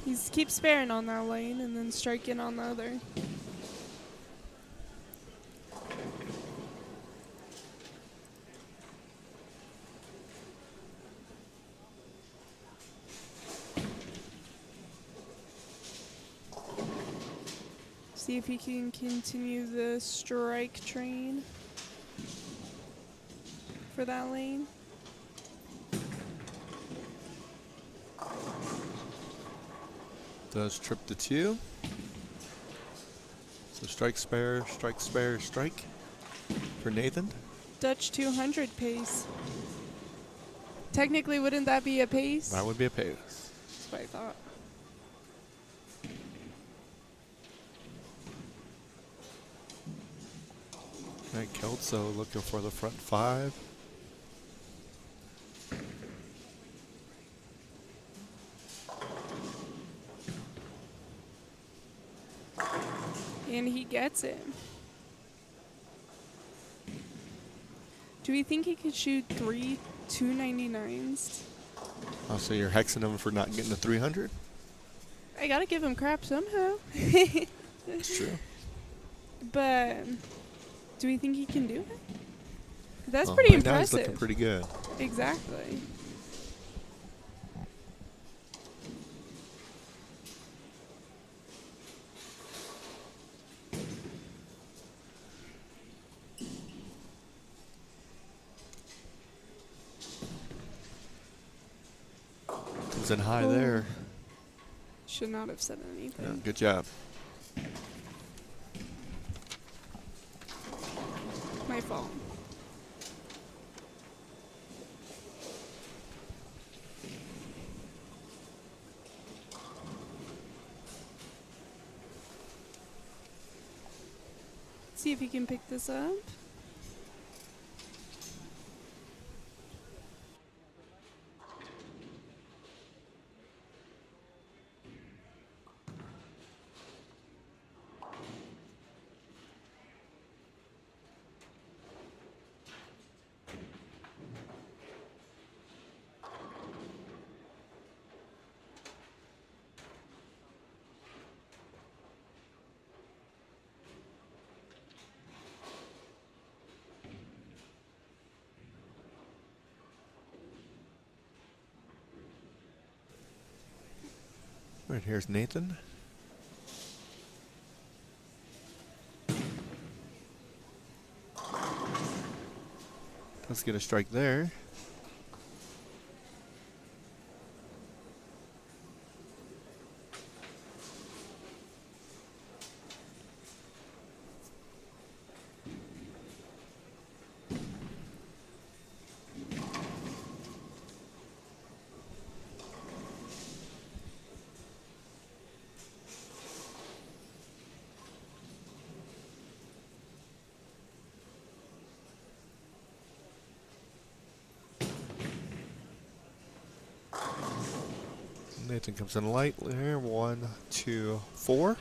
He keeps sparing on that lane and then striking on the other. See if he can continue the strike train for that lane. Does trip to 2. So strike, spare, strike, spare, strike for Nathan. Dutch 200 pace. Technically, wouldn't that be a pace? That would be a pace. That's what I thought. Right, Kelso looking for the front 5. And he gets it. Do we think he could shoot 3 299s? Oh, so you're hexing him for not getting the 300? I gotta give him crap somehow. That's true. But do we think he can do it? That's Well, pretty right now he's impressive. looking pretty good. Exactly. Comes in high Oh. there. Should not have said anything. Yeah, good job. My fault. See if he can pick this up. Right, here's Nathan. Let's get a strike there. Nathan comes in light there. 1, 2, 4.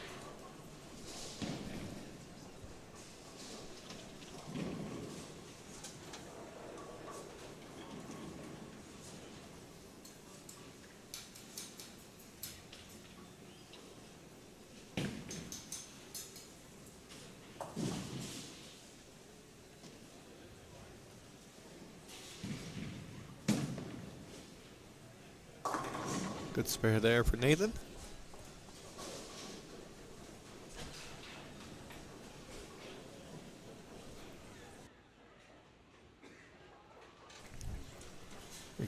Good spare there for Nathan.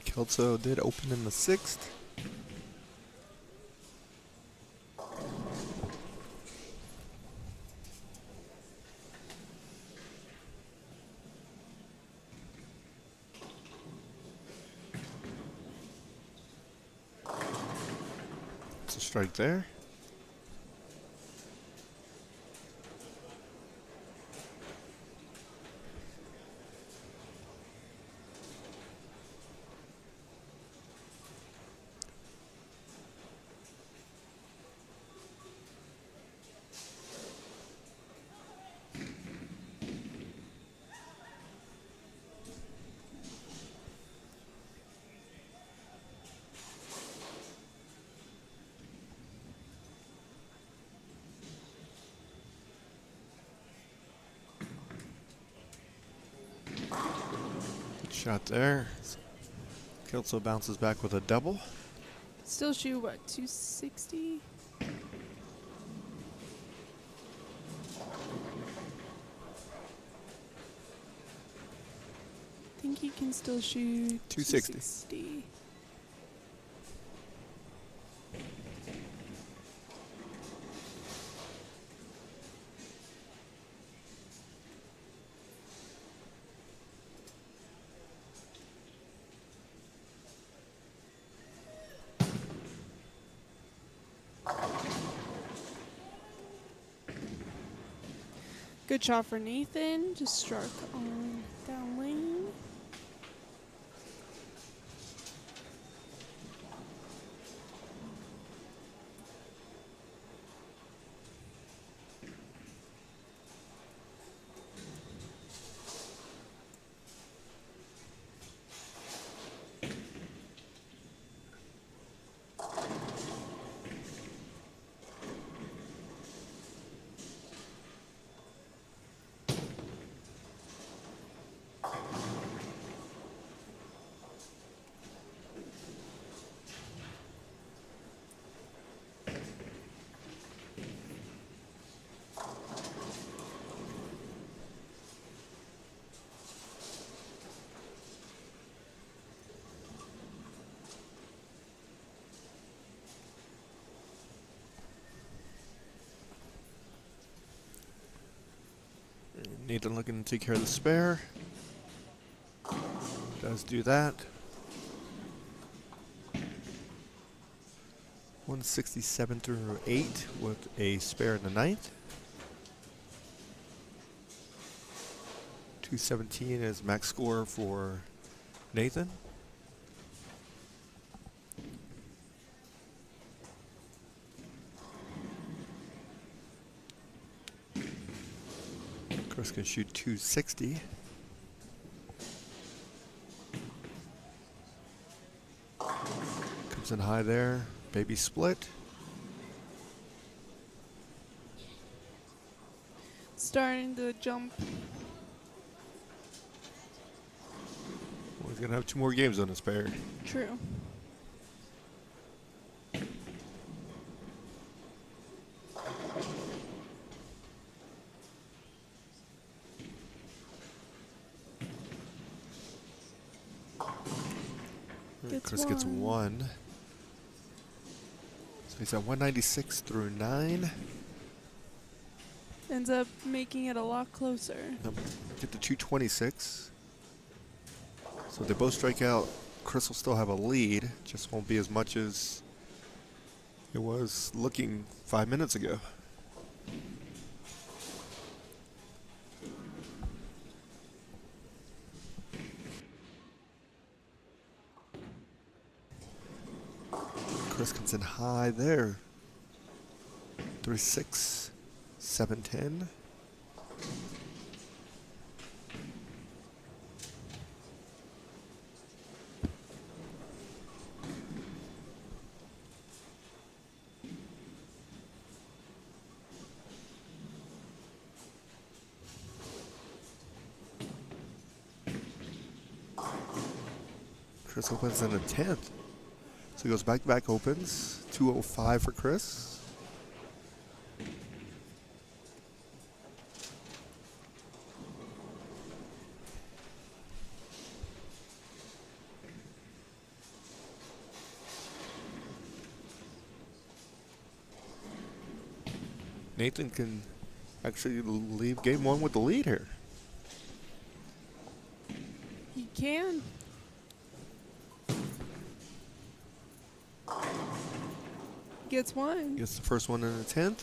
Kelso did open in the 6th. strike there. Good shot there. Kelso bounces back with a double. Still shoot what, 260? I think he can still shoot 260. 260. Good shot for Nathan. Just struck on down lane. Nathan looking to take care of the spare. Does do that. 167 through 8 with a spare in the ninth. 217 is max score for Nathan. Chris can shoot 260. Comes in high there. Baby split. Starting to jump. Well, he's going to have 2 more games on his pair. True. Chris gets 1. So he's at 196 through 9. Ends up making it a lot closer. Get to 226. So if they both strike out, Chris will still have a lead. Just won't be as much as it was looking 5 minutes ago. Chris comes in high there. 3-6, 7-10. Chris opens in the 10th. So he goes back, opens. 205 for Chris. Nathan can actually leave game 1 with the lead here. He can. gets one. Gets the first one in the 10th.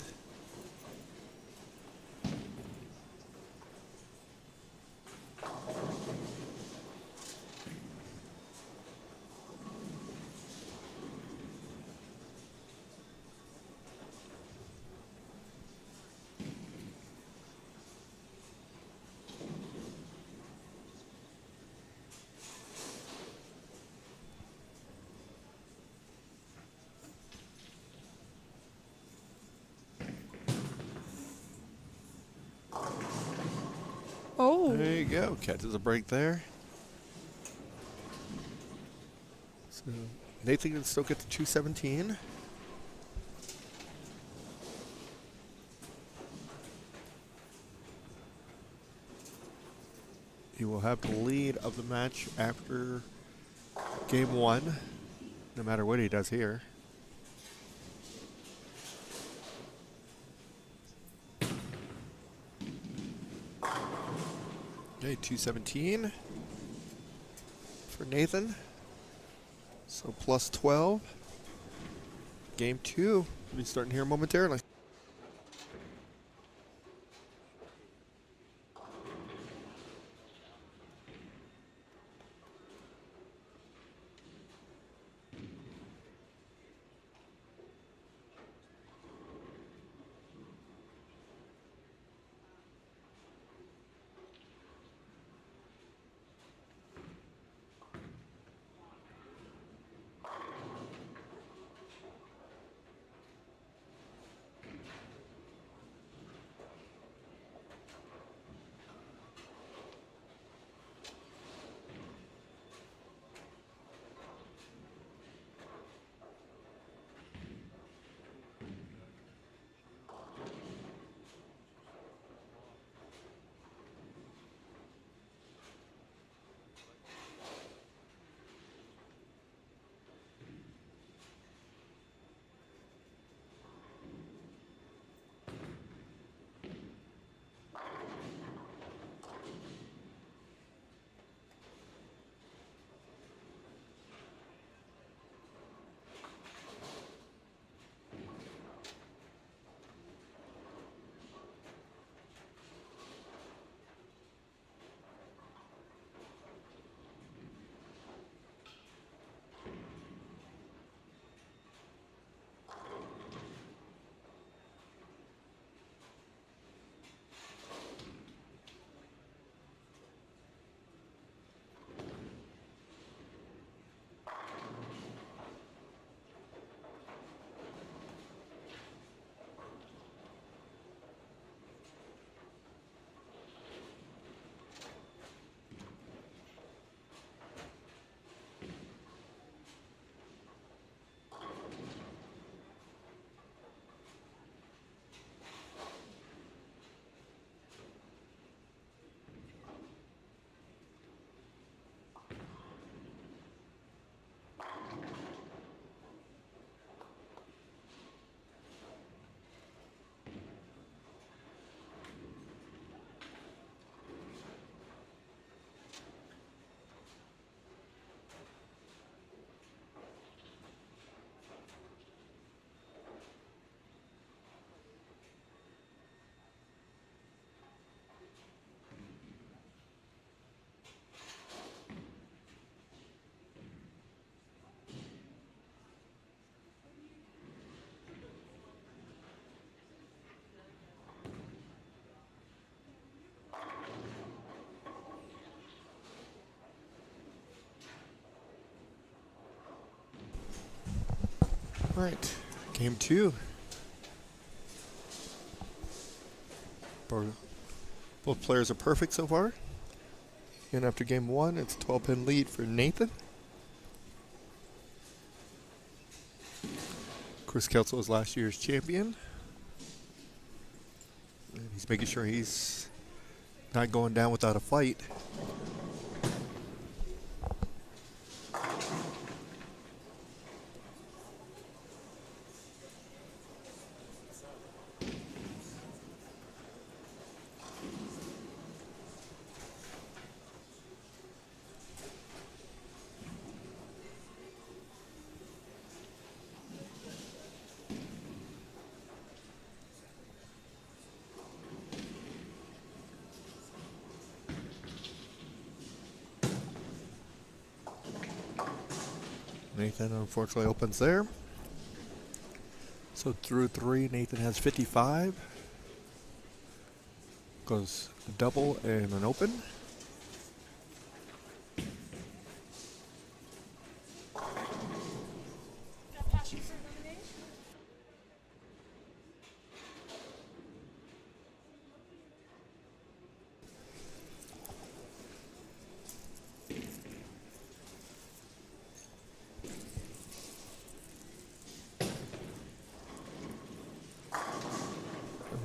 Oh. There you go. Catches a break there. So Nathan can still get to 217. He will have the lead of the match after game 1, no matter what he does here. Okay, 217 for Nathan. So plus 12. Game 2 will be starting here momentarily. All right, game 2. Both players are perfect so far. And after game 1, it's a 12-pin lead for Nathan. Chris Kelso is last year's champion. And he's making sure he's not going down without a fight. Nathan unfortunately opens there. So through 3, Nathan has 55. Goes a double and an open.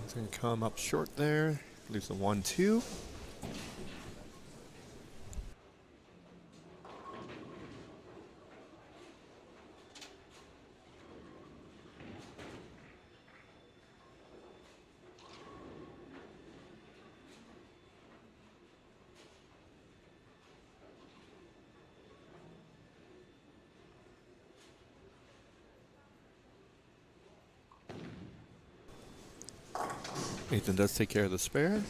It's going to come up short there. Leaves a 1-2. Nathan does take care of the spare.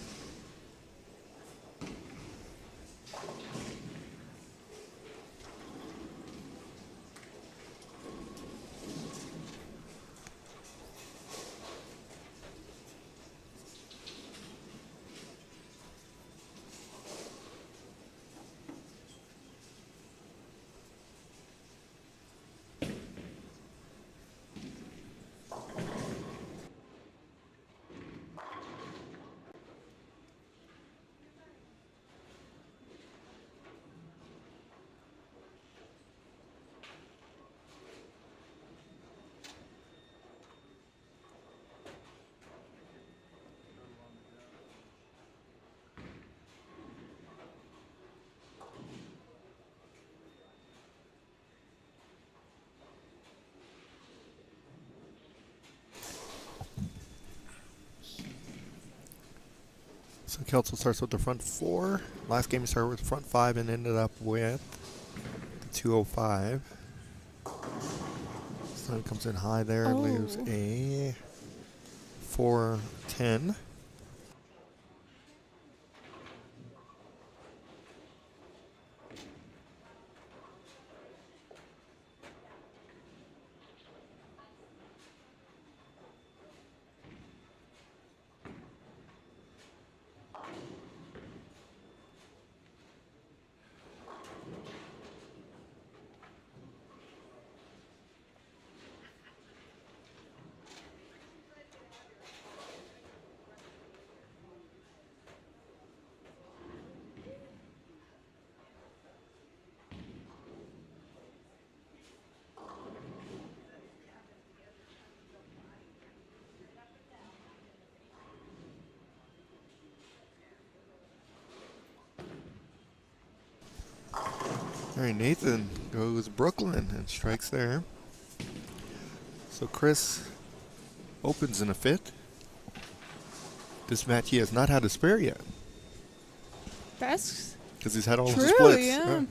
So Kelso starts with the front 4. Last game he started with front 5 and ended up with the 205. So he comes in high there, leaves a 410. All right, Nathan goes Brooklyn and strikes there. So Chris opens in a 5th. This match he has not had a spare yet. That's because he's had all true, the splits. yeah.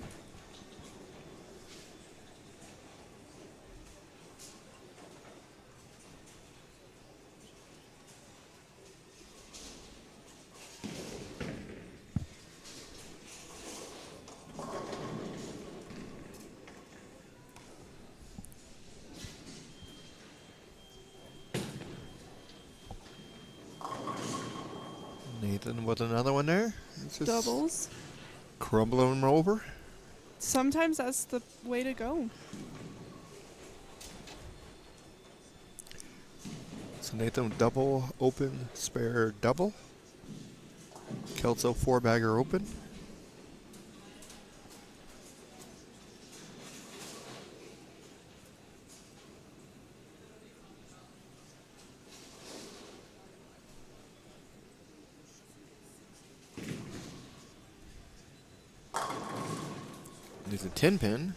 Nathan with another one there. It's just Doubles. crumbling him over. Sometimes that's the way to go. So Nathan double, open, spare, double. Kelso 4-bagger open. There's a 10-pin.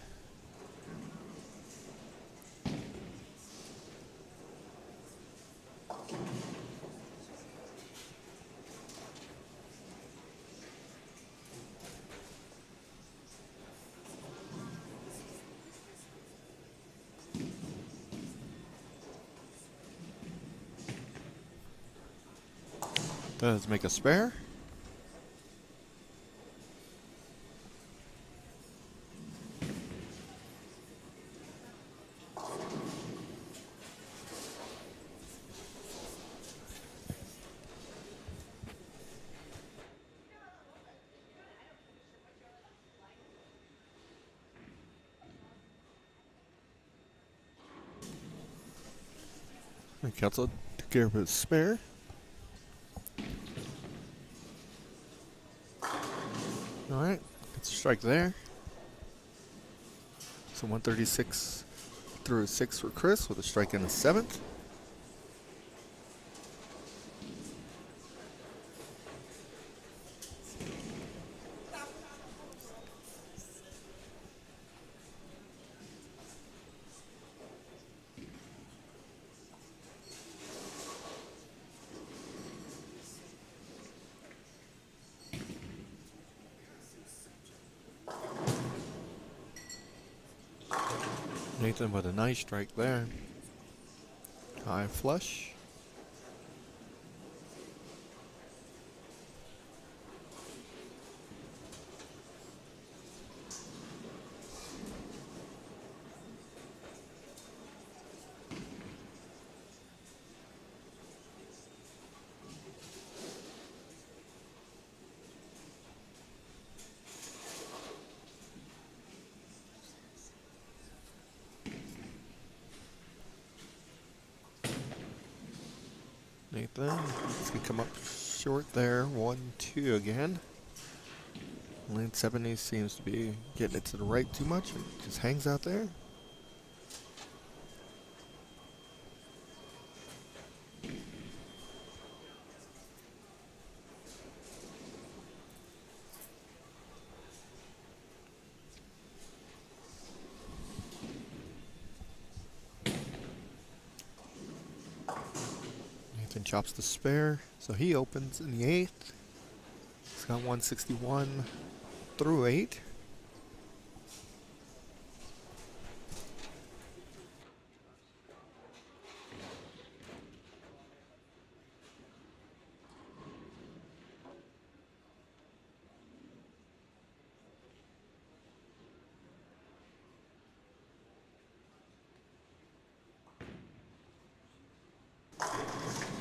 Does make a spare. And Kelso took care of his spare. Alright, gets a strike there. So 136 through a 6 for Chris with a strike in the 7th. Nathan with a nice strike there. High flush. Nathan, he's gonna come up short there. 1-2 again. Lane 70 seems to be getting it to the right too much. It just hangs out there. Nathan chops the spare, so he opens in the 8th. He's got 161 through 8.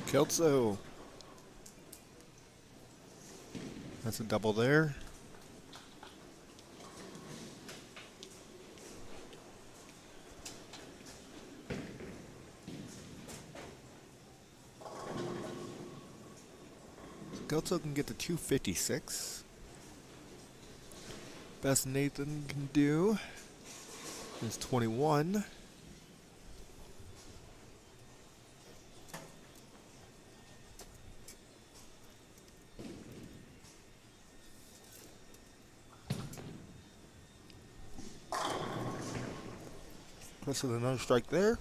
Kelso. That's a double there. Kelso can get to 256. Best Nathan can do is 21. Chris with another strike there.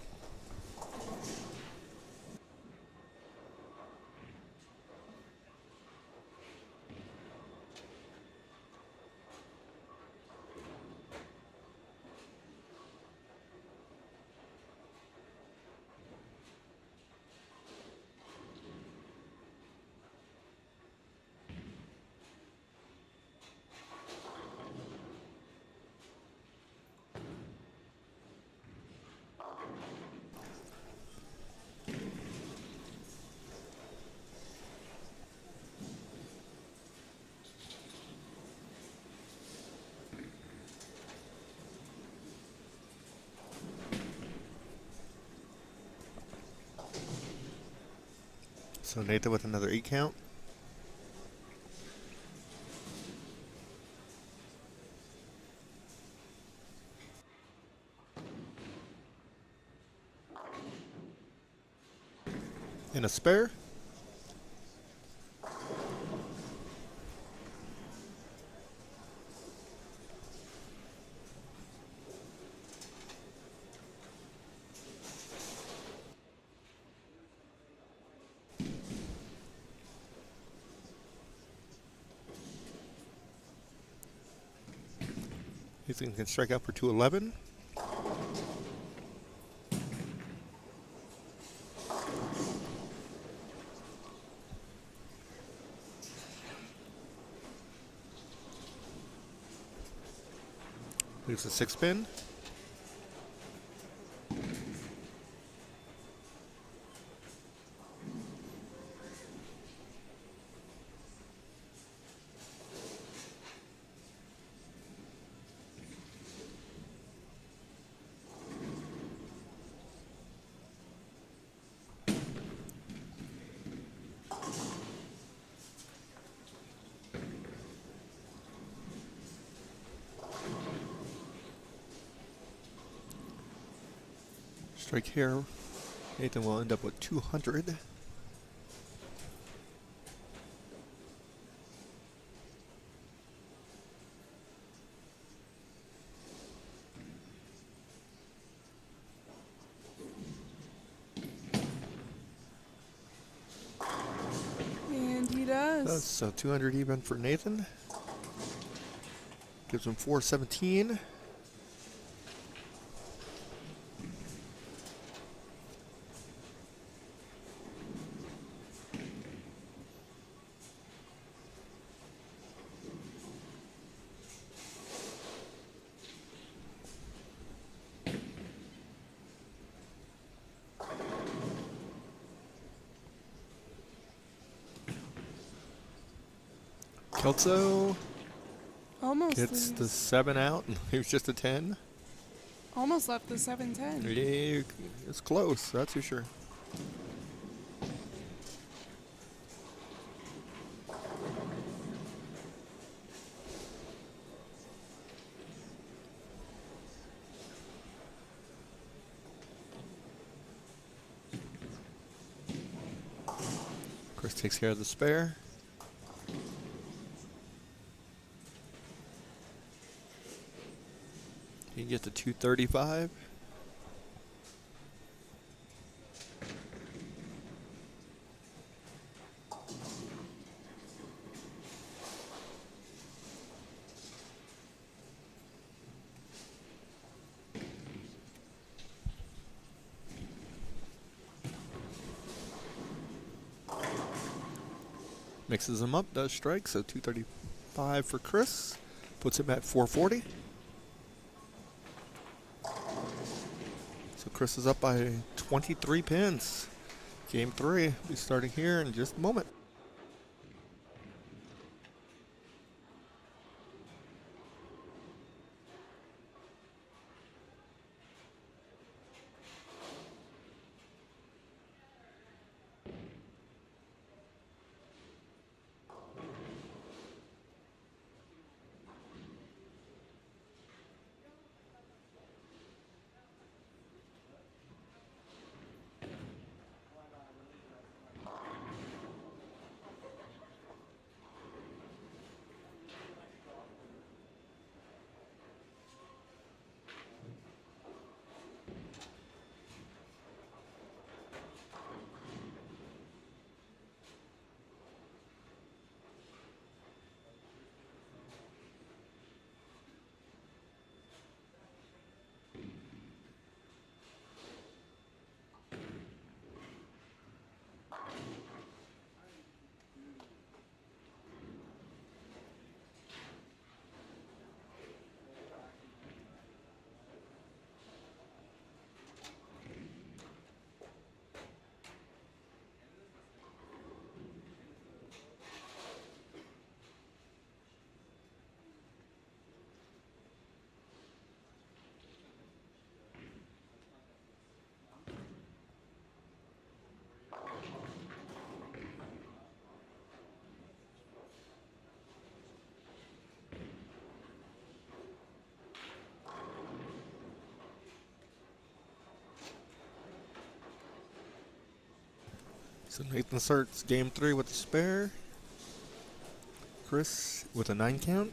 So Nathan with another 8 count. And a spare. Nathan can strike out for 211. Leaves a 6-pin. Strike here. Nathan will end up with 200. And he does. So 200 even for Nathan. Gives him 417. Kelso Almost gets leaves. the 7 out. He was just a 10. Almost left the 710. Yeah, it's close, that's for sure. Chris takes care of the spare. You can get to 235. Mixes them up, does strike, so 235 for Chris. Puts him at 440. So Chris is up by 23 pins. Game 3 will be starting here in just a moment. So Nathan starts game 3 with the spare. Chris with a 9 count.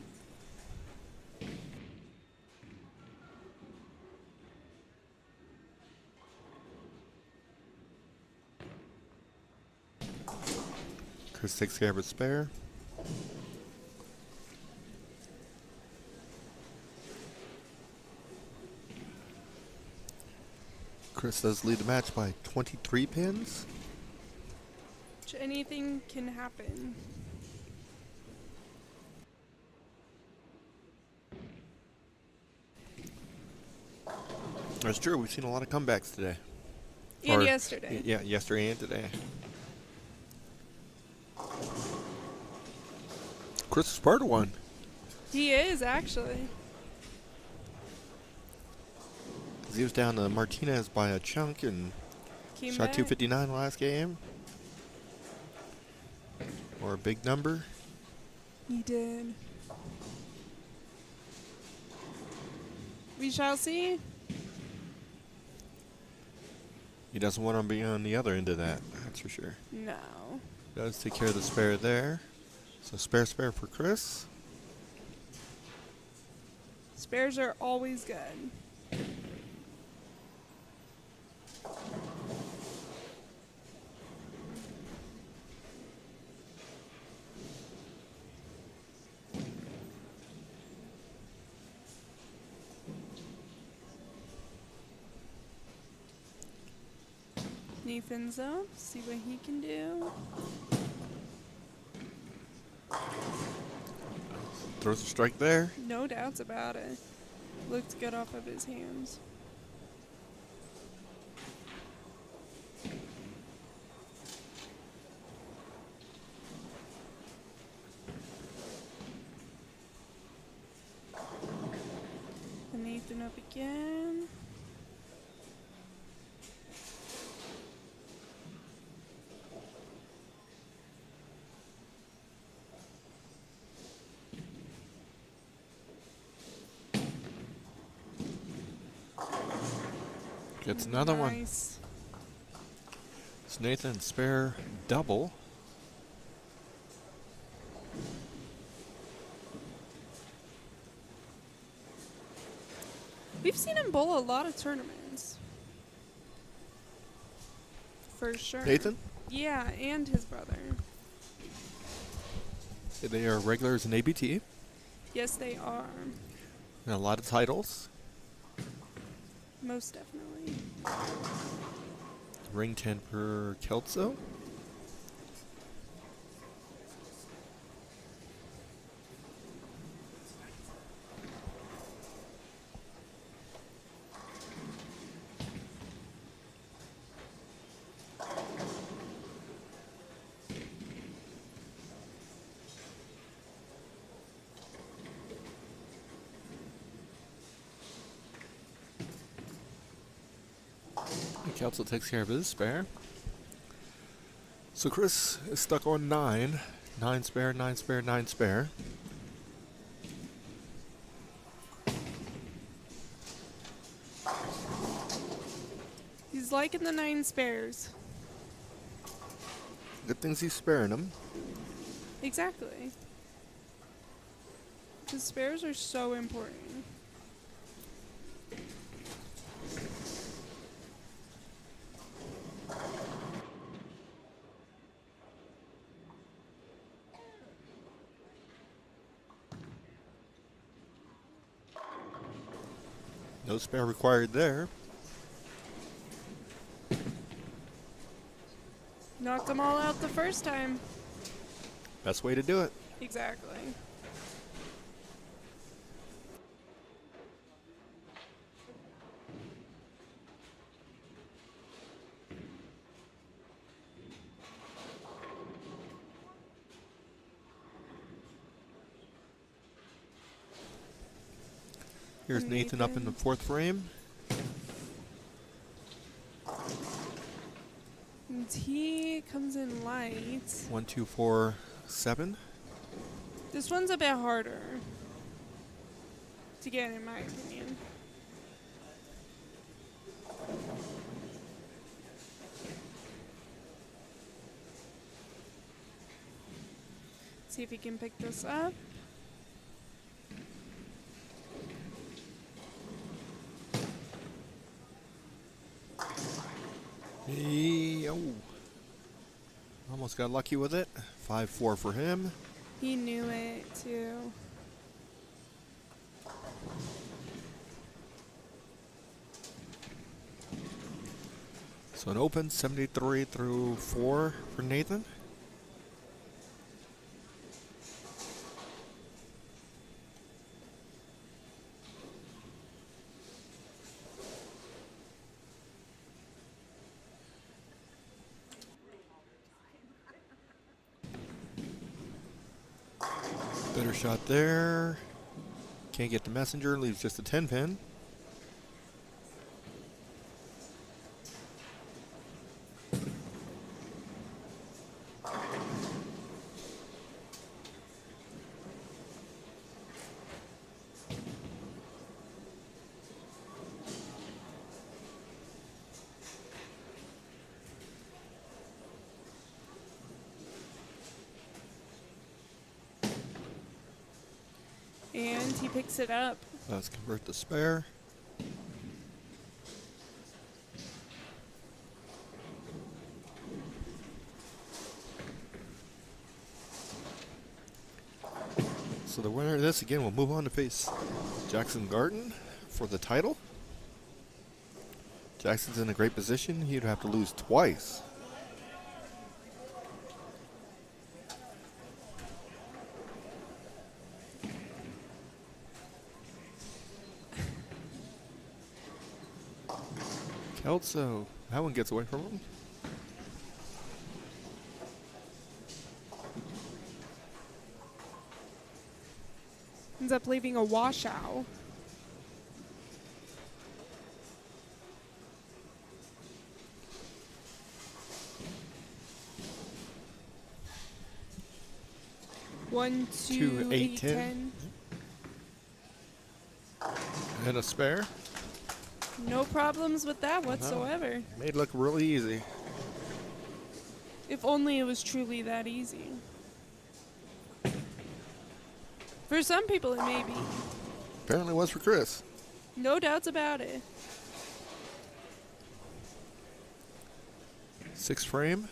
Chris takes care of his spare. Chris does lead the match by 23 pins. Anything can happen. That's true. We've seen a lot of comebacks today. And yesterday. Yeah, yesterday and today. Chris is part of one. He is, actually. 'Cause he was down to Martinez by a chunk and Came shot back. 259 last game. Or a big number. He did. We shall see. doesn't want to be on the other end of that, that's for sure. No. Does take care of the spare there. So spare for Chris. Spares are always good. Nathan's up. See what he can do. Throws a strike there. No doubts about it. Looked good off of his hands. And Nathan up again. Gets another one. Nice. It's Nathan spare double. We've seen him bowl a lot of tournaments. For sure. Nathan? Yeah, and his brother. They are regulars in ABT. Yes, they are. And a lot of titles. Most definitely. Ring 10 per Kelso. Kelso takes care of his spare. So Chris is stuck on 9. 9 spare, 9 spare, 9 spare. He's liking the 9 spares. Good things he's sparing them. Exactly. The spares are so important. No spare required there. Knocked them all out the first time. Best way to do it. Exactly. Here's Nathan up in the 4th frame. And he comes in light. 1, 2, 4, 7. This one's a bit harder to get, in my opinion. See if he can pick this up. Hey, oh. Almost got lucky with it. 5-4 for him. He knew it too. So an open 73 through 4 for Nathan. Better shot there. Can't get the messenger, leaves just a 10 pin. And he picks it up. Let's convert the spare. So the winner of this again will move on to face Jackson Garden for the title. Jackson's in a great position. He'd have to lose twice. Kelso, that one gets away from him. Ends up leaving a washout. One, two, 8, 10. And a spare. No problems with that whatsoever. No. Made it look really easy. If only it was truly that easy. For some people, it may be. Apparently was for Chris. No doubts about it. 6 frame.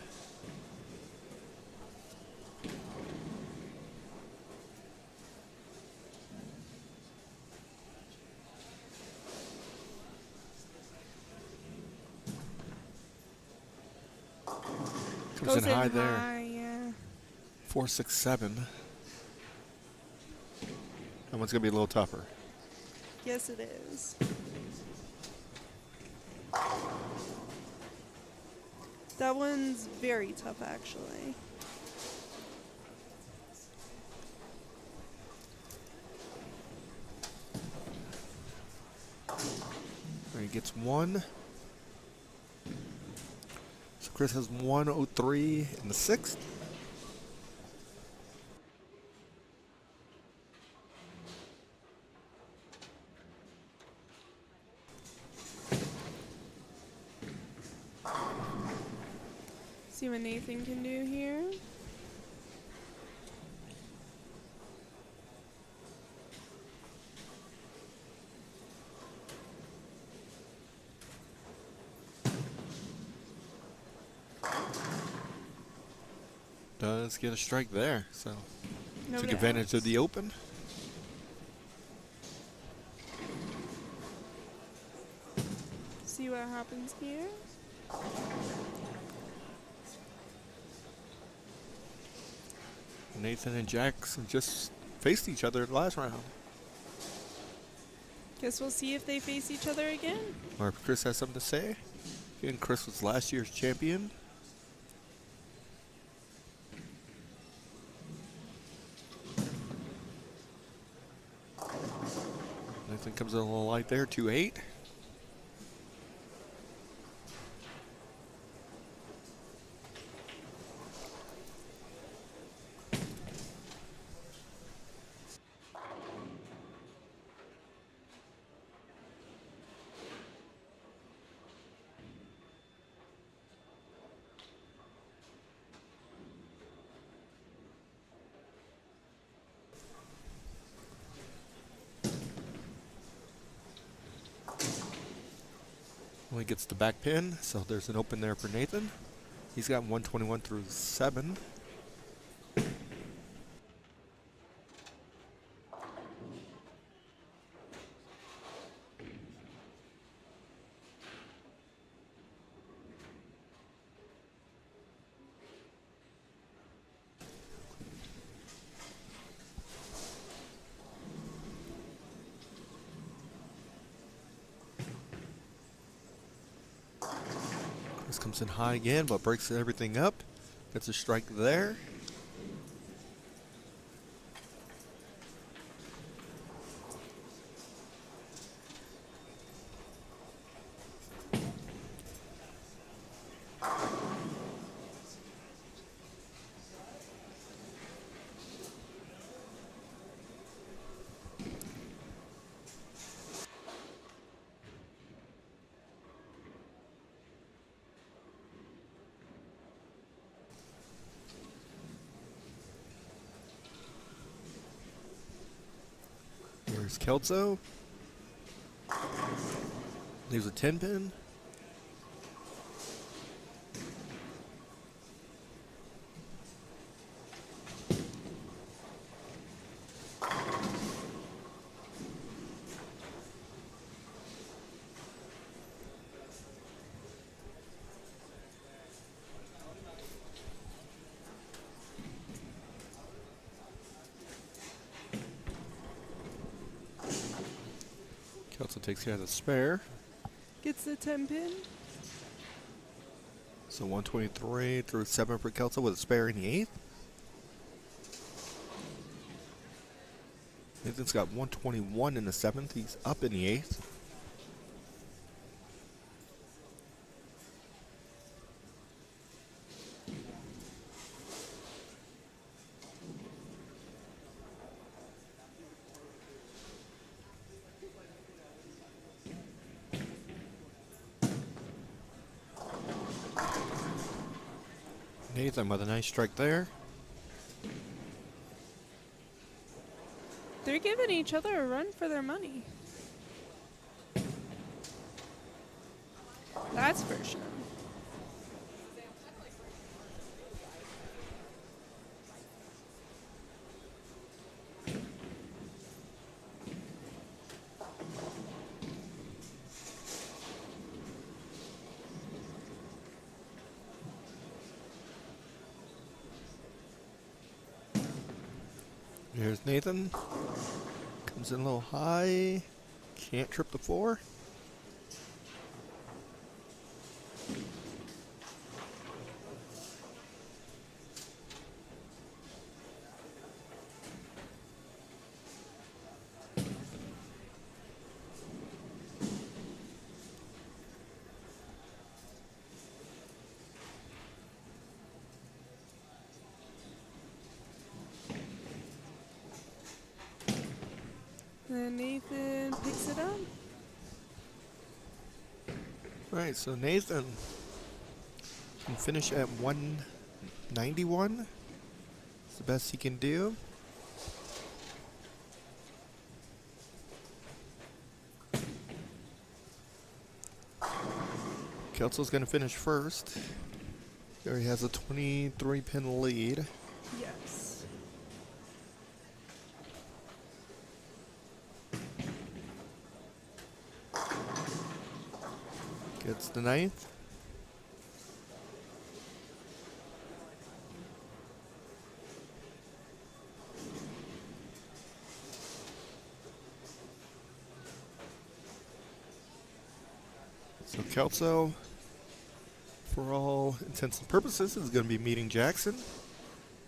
Comes in high there. Yeah. 4, 6, 7. That one's gonna be a little tougher. Yes, it is. That one's very tough, actually. He gets 1. So Chris has 103 in the 6th. See what Nathan can do here. Does get a strike there, so No took doubt. advantage of the open. See what happens here. Nathan and Jackson just faced each other last round. Guess we'll see if they face each other again. Or if Chris has something to say. Again, Chris was last year's champion. Nathan comes in a little light there, 2-8. Only gets the back pin, so there's an open there for Nathan. He's got 121 through 7. Chris comes in high again, but breaks everything up. Gets a strike there. There's Kelso. Leaves a 10 pin. Kelso takes care of the spare. Gets the 10 pin. So 123 through 7 for Kelso with a spare in the 8th. Nathan's got 121 in the 7th. He's up in the 8th. Nathan with a nice strike there. They're giving each other a run for their money. That's for sure. Here's Nathan. Comes in a little high. Can't trip the 4. And Nathan picks it up. Alright, so Nathan can finish at 191. It's the best he can do. Kelso's going to finish first. He already has a 23 pin lead. Yes. Gets the 9th. So Kelso, for all intents and purposes, is going to be meeting Jackson.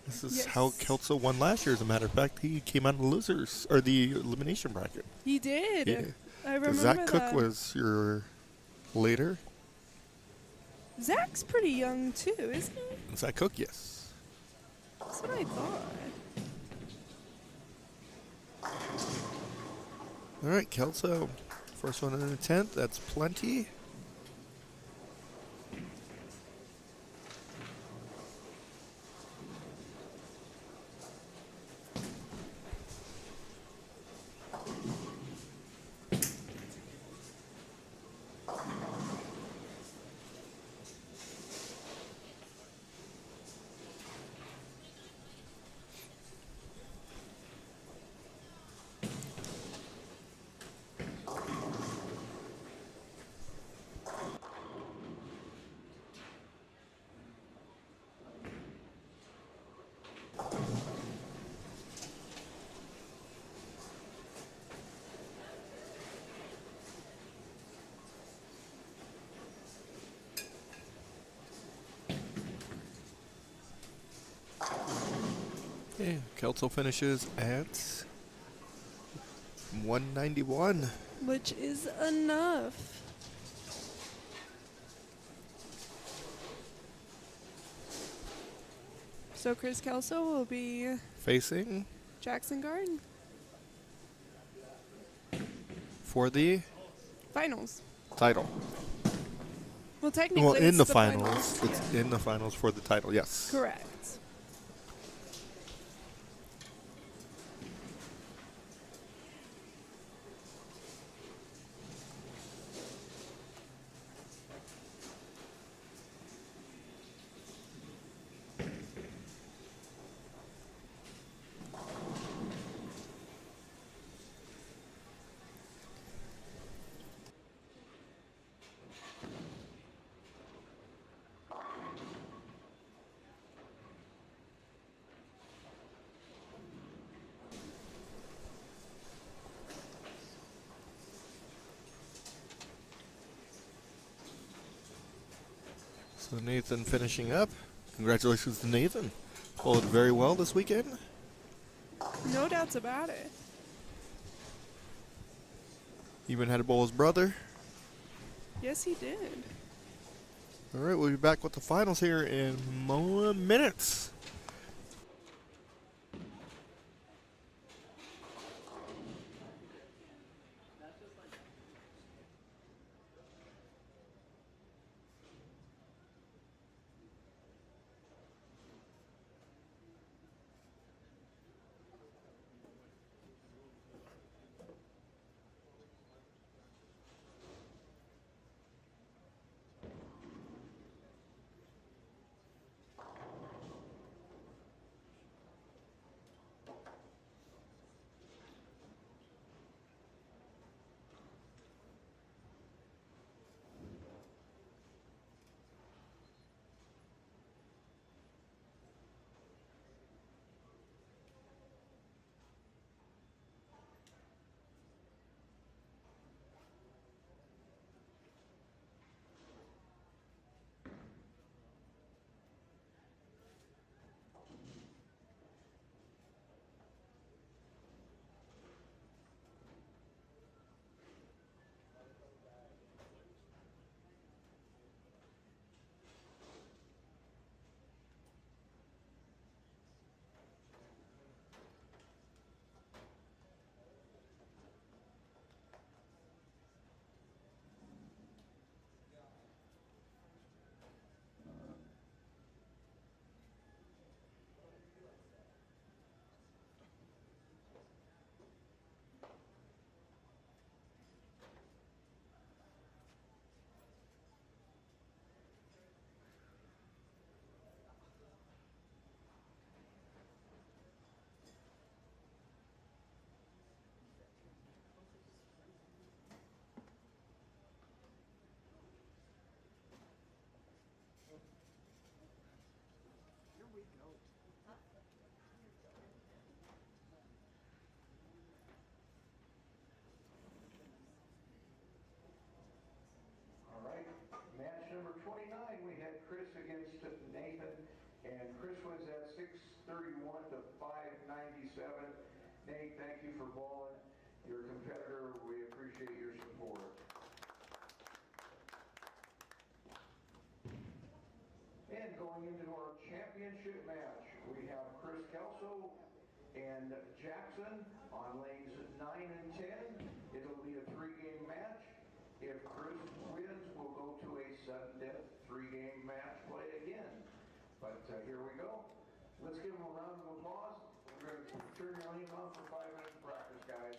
This is how Kelso won last year. As a matter of fact, he came out of the losers, or the elimination bracket. He did. Yeah. I remember Zach that. Cook was your leader. Zach's pretty young too, isn't he? Zach Cook, yes. That's what I thought. All right, Kelso, first one in the 10th. That's plenty. Okay, Kelso finishes at 191. Which is enough. So Chris Kelso will be Facing Jackson Garden. for the Finals. title. Well, technically, Well, in it's the finals. finals. It's in the finals for the title, yes. Correct. So Nathan finishing up. Congratulations to Nathan. Bowled very well this weekend. No doubts about it. Even had to bowl his brother. Yes, he did. All right, we'll be back with the finals here in minutes. All right, match number 29, we had Chris against Nathan, and Chris wins at 631 to 597. Nate, thank you for bowling. You're a competitor. We appreciate your support. And going into our championship match, we have Chris Kelso and Jackson on lanes 9 and 10. It'll be a 3-game match. If Chris wins, we'll go to a sudden death 3-game match play again. But here we go. Let's give them a round of applause. We're going to turn your lane on for 5 minutes of practice, guys.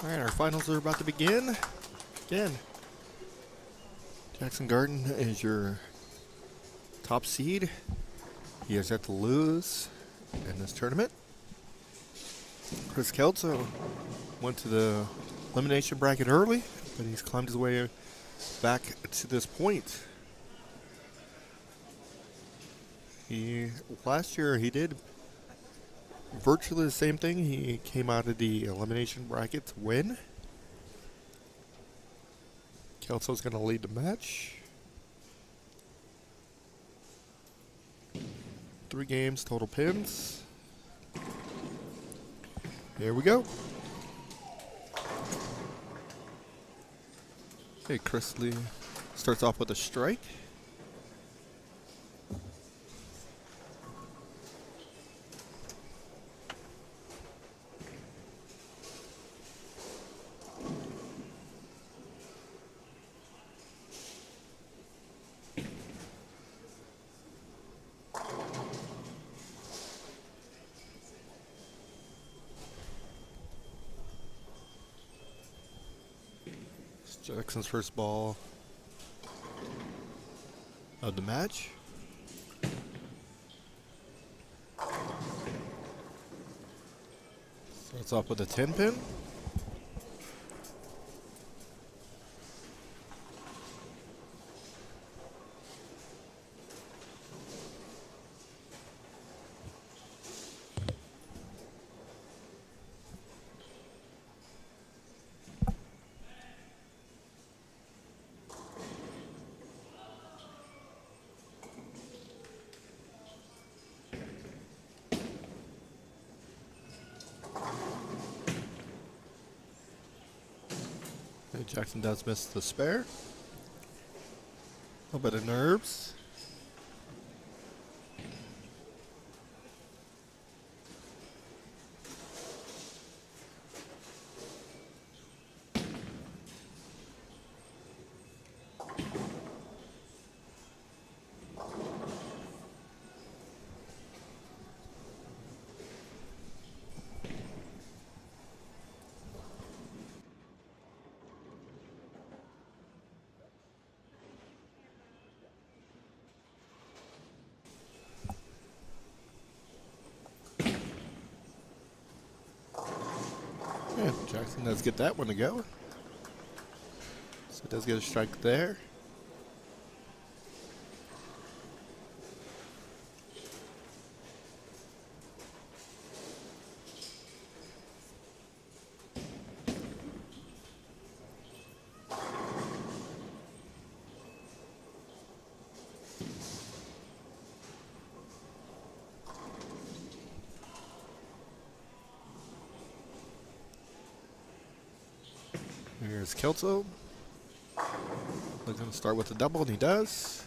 All right, our finals are about to begin. Again, Jackson Garden is your top seed. He has yet to lose in this tournament. Chris Kelso went to the elimination bracket early, but he's climbed his way back to this point. Last year he did virtually the same thing. He came out of the elimination bracket to win. Kelso's going to lead the match. 3 games, total pins. Here we go. Okay, Chris Lee starts off with a strike. Jackson's first ball of the match. Starts off with a 10 pin. Jackson does miss the spare. A little bit of nerves. Yeah, Jackson does get that one to go. So does get a strike there. Here's Kelso. Looking to start with a double, and he does.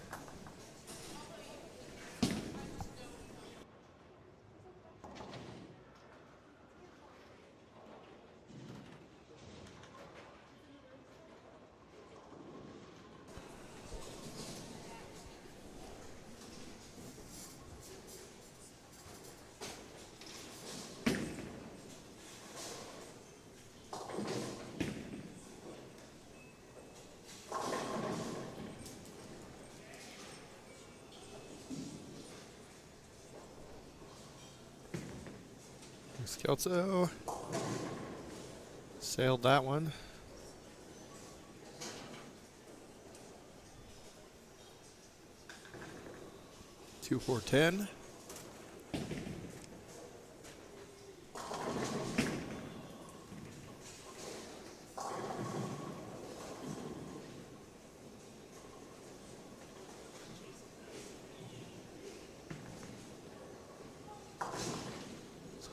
Kelso sailed that one. Two, 4, 10.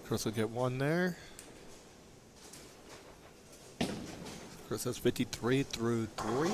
Chris will get one there. Chris has 53 through 3.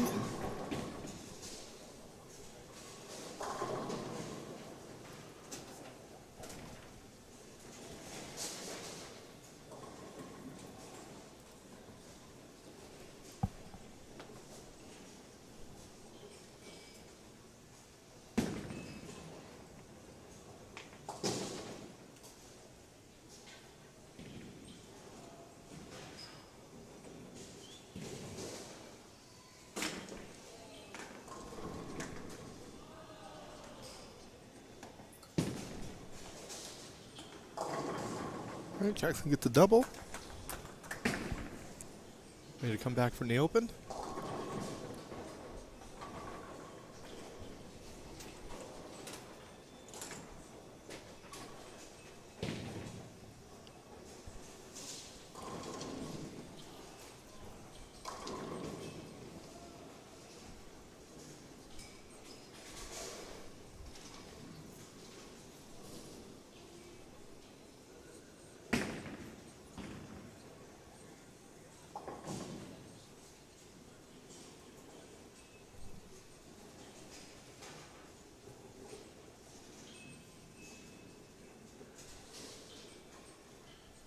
All right, Jackson gets the double. Ready to come back from the open.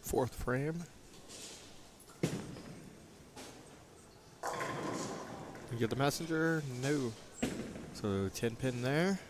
Fourth frame. You get the messenger? No. So 10 pin there.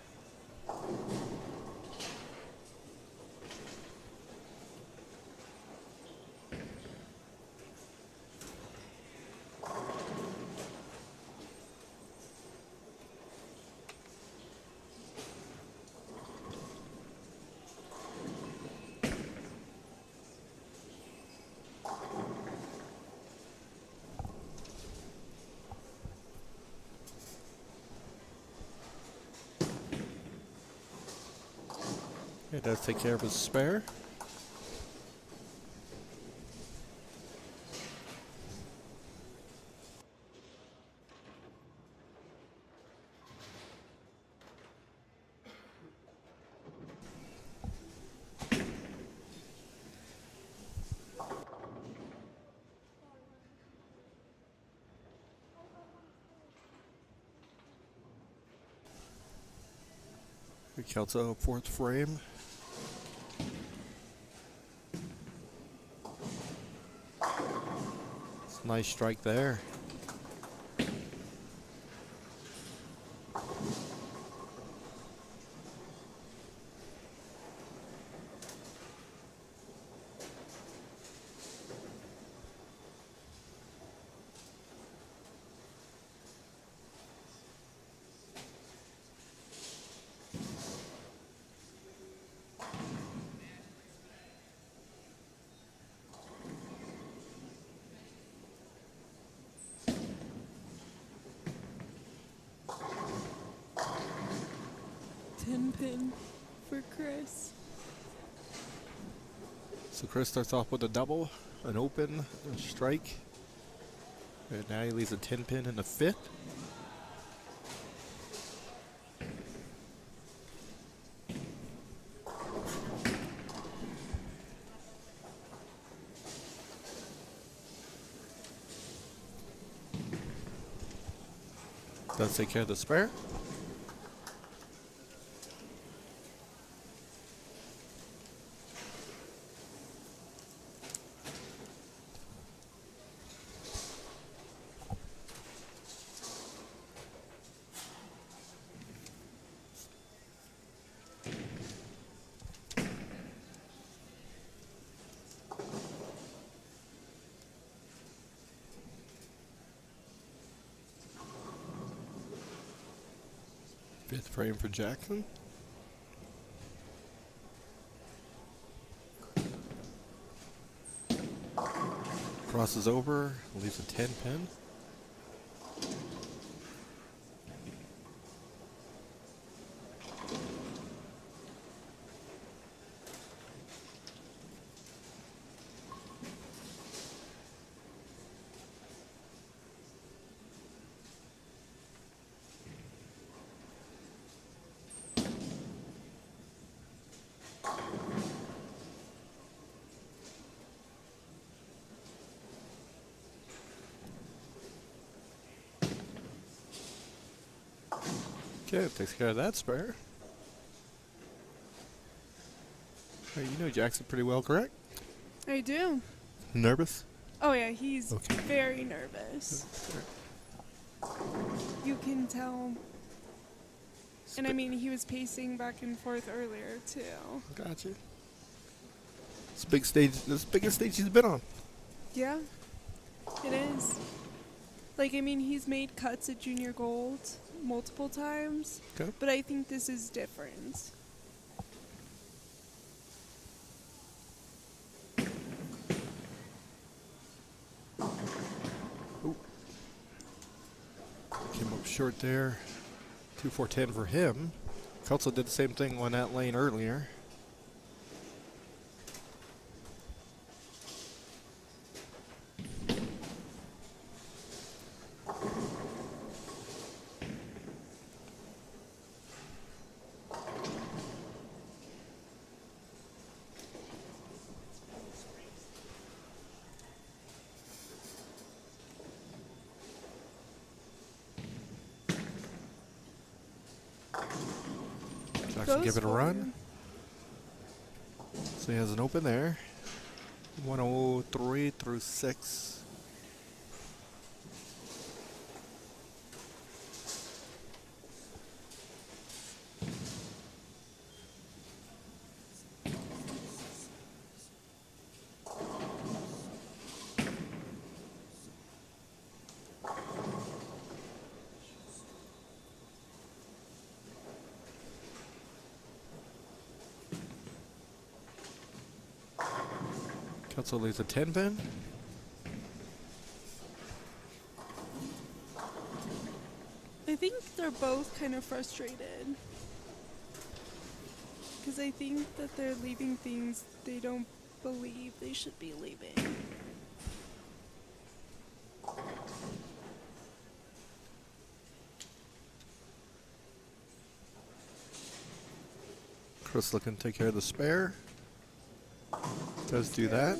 It does take care of his spare. Kelso, fourth frame. It's a nice strike there. Pin for Chris. So Chris starts off with a double, an open, a strike. And now he leaves a 10 pin in the fifth. Does take care of the spare. Fifth frame for Jackson. Crosses over, leaves a 10 pin. Okay, takes care of that spare. Hey, you know Jackson pretty well, correct? I do. Nervous? Oh yeah, he's Okay. very nervous. You can tell. And I mean, he was pacing back and forth earlier too. Gotcha. It's a big stage. This is the biggest stage he's been on. Yeah, it is. Like, I mean, he's made cuts at Junior Gold multiple times, Okay. but I think this is different. short there. 2-4-10 for him. Kelso did the same thing on that lane earlier. Jackson give it a run. So he has an open there. 103 through 6. Kelso leaves a 10 pin. I think they're both kind of frustrated. Because I think that they're leaving things they don't believe they should be leaving. Chris looking to take care of the spare. Does do that.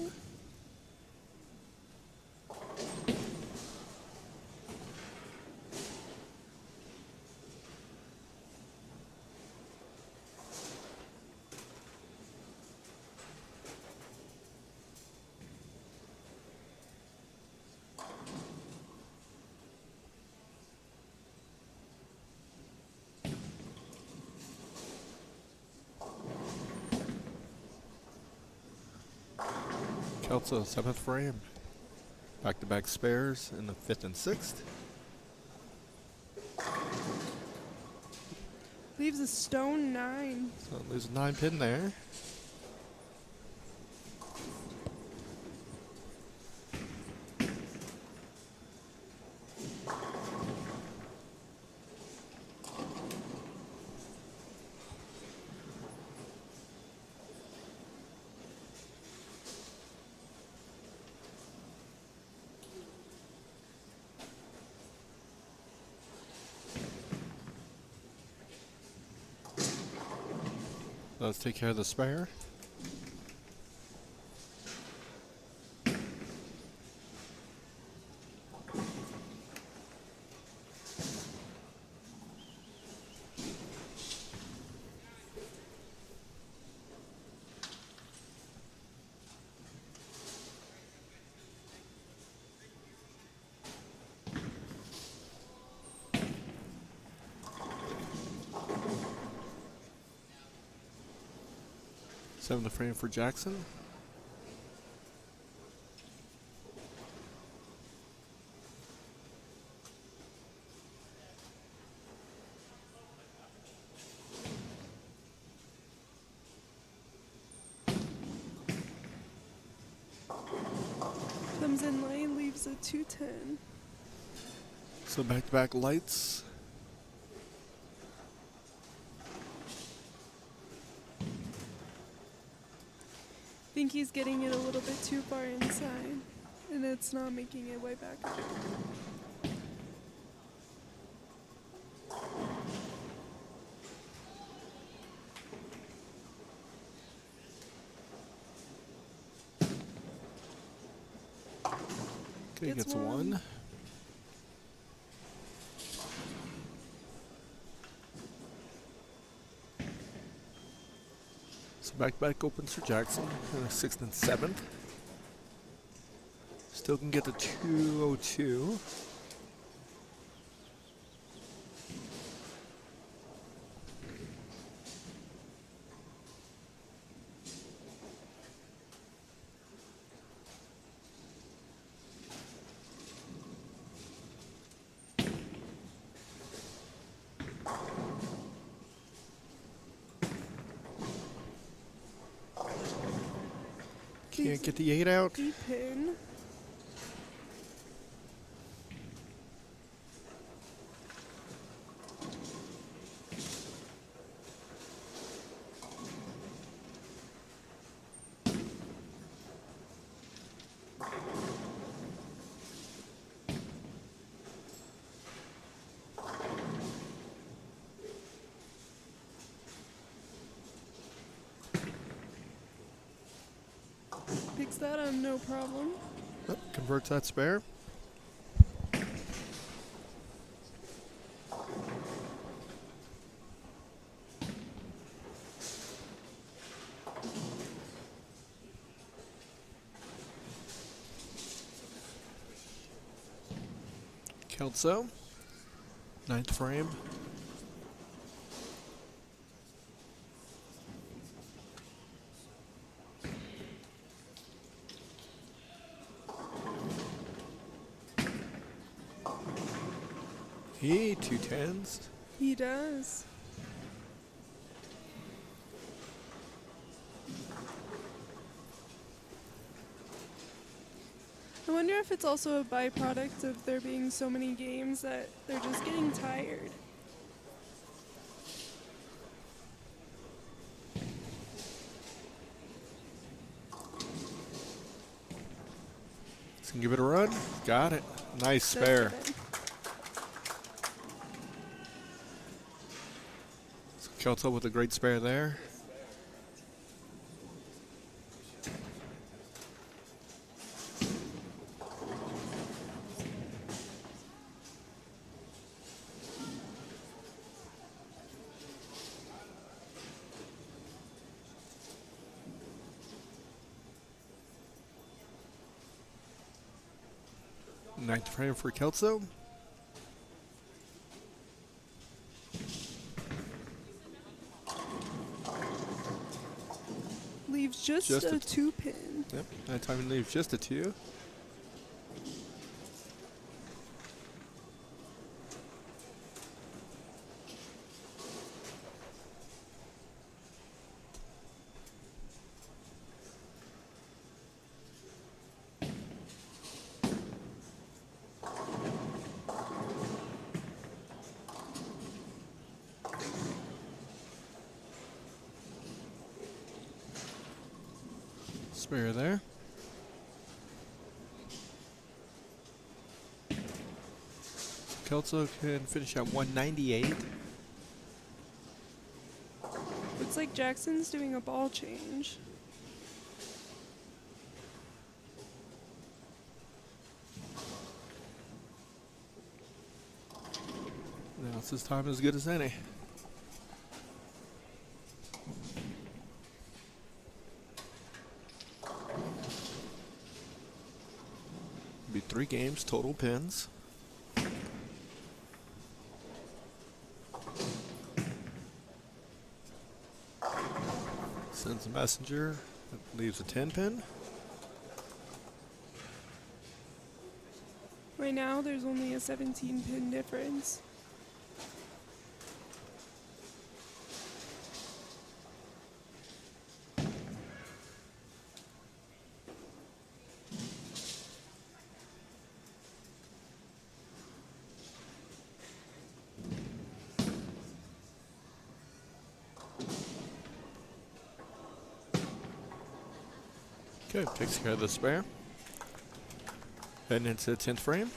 Kelso, 7th frame. Back-to-back spares in the 5th and 6th. Leaves a stone 9. So there's a 9 pin there. Let's take care of the spare. Seven the frame for Jackson. Comes in lane, leaves a 210. So back-to-back lights. I think he's getting it a little bit too far inside, and it's not making it way back up. Okay, gets one. So back opens for Jackson, 6th and 7th. Still can get to 202. Can't get the 8 out. Deep pin. Takes that on no problem. Yep, converts that spare. Kelso, 9th frame. He 2 10s. He does. I wonder if it's also a byproduct of there being so many games that they're just getting tired. Let's give it a run. Got it. Nice spare. That's it. Kelso with a great spare there. Ninth frame for Kelso. Leaves just a 2-pin. Yep, that time he leaves just a 2. Spare there. Kelso can finish at 198. Looks like Jackson's doing a ball change. Now it's his time as good as any. Be 3 games, total pins. Sends a messenger, leaves a 10-pin. Right now, there's only a 17-pin difference. Okay, takes care of the spare. Heading into the 10th frame.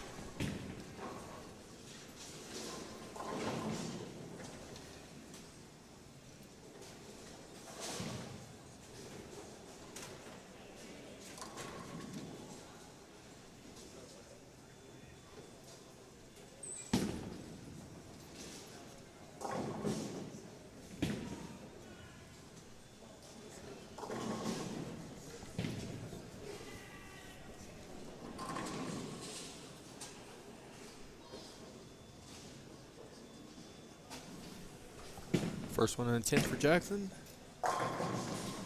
First one in 10 for Jackson.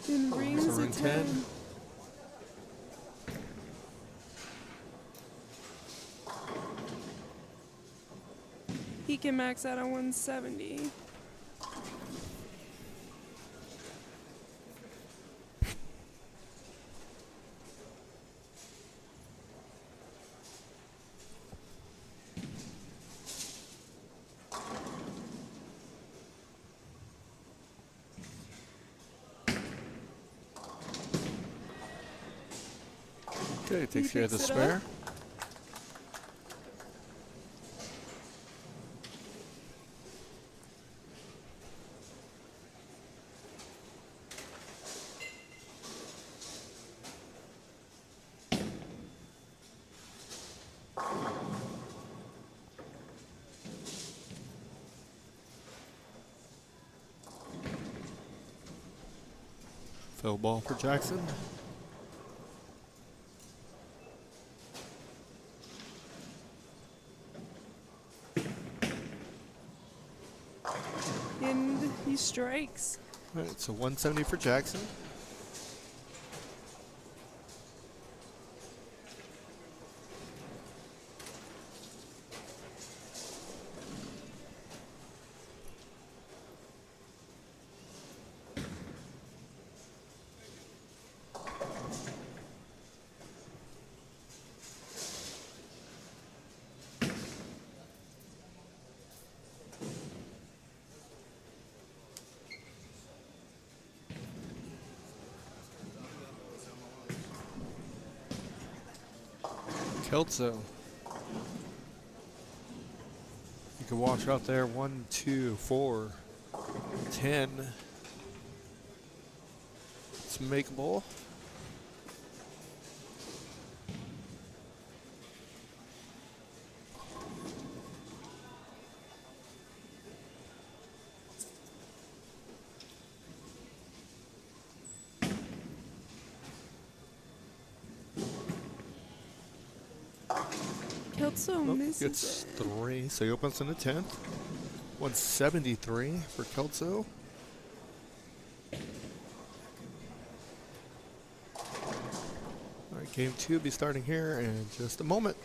And rings So a ring 10. 10. He can max out on 170. Okay, takes care of the picks it spare. up. Fill ball for Jackson. And he strikes. All right, so 170 for Jackson. Kelso. You can wash out there. 1, 2, 4, 10. It's makeable. Kelso misses Gets it. 3, so he opens in the 10th. 173 for Kelso. All right, game 2 will be starting here in just a moment.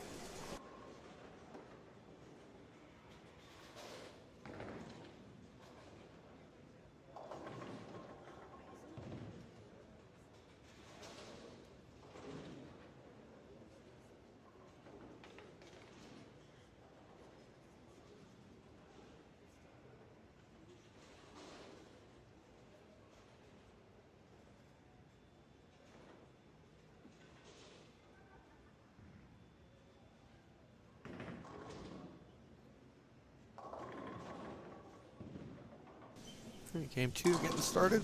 Okay, game 2 getting started.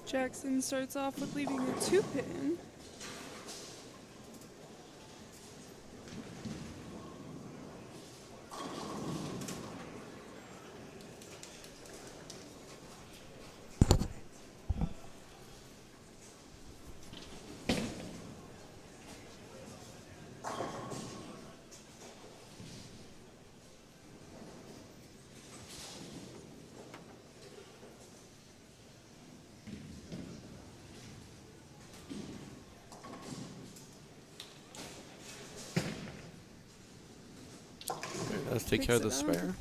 Jackson starts off with leaving a 2-pin. Let's take care of the spare.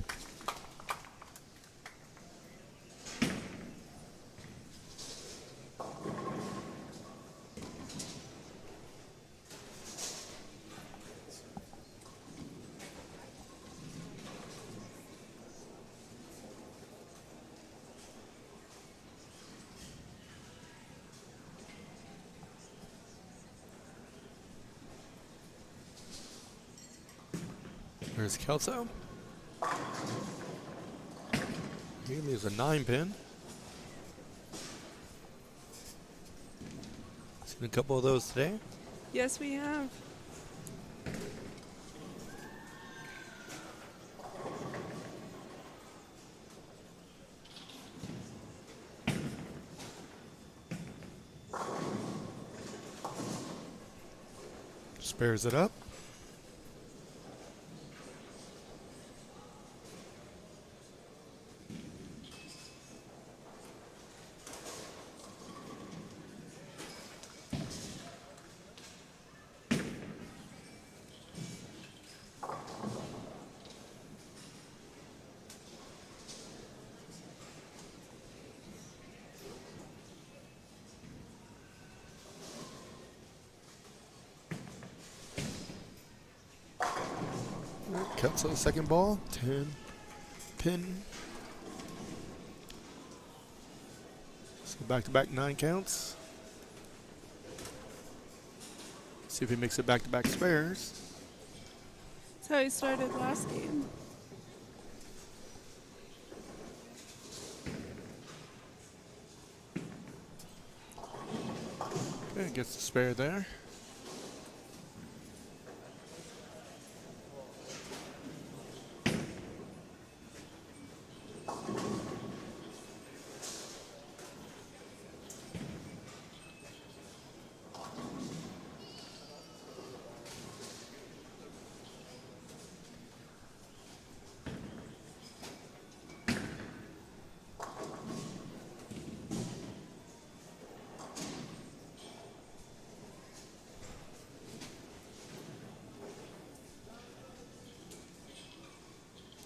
There's Kelso. He leaves a 9-pin. Seen a couple of those today. Yes, we have. Spares it up. Cuts on the second ball. 10 pin. So back-to-back 9 counts. See if he makes it back-to-back spares. That's how he started last game. Okay, gets the spare there.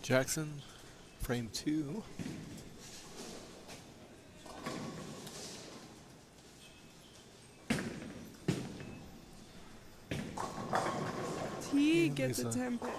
Jackson, frame 2. He And gets a Lisa. 10 pin.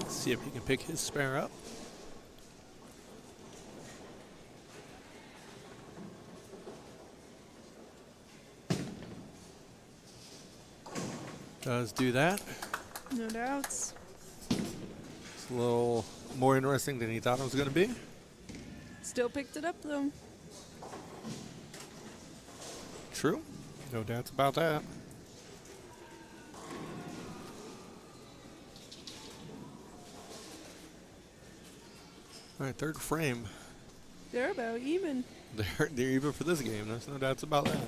See if he can pick his spare up. Does do that. No doubts. It's a little more interesting than he thought it was going to be. Still picked it up though. True. No doubts about that. All right, third frame. They're about even. They're even for this game. There's no doubts about that.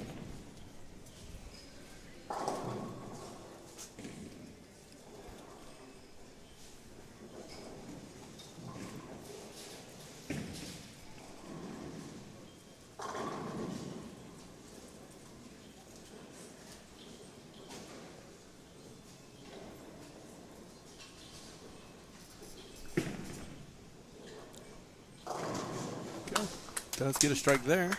Okay. Does get a strike there.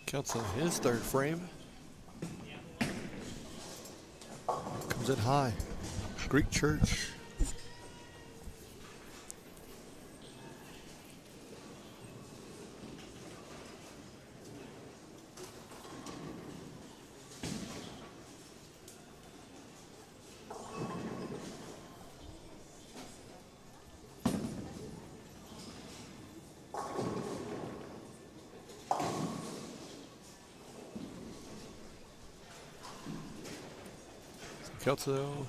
Counts on his third frame. Comes in high. Greek Church. Kelso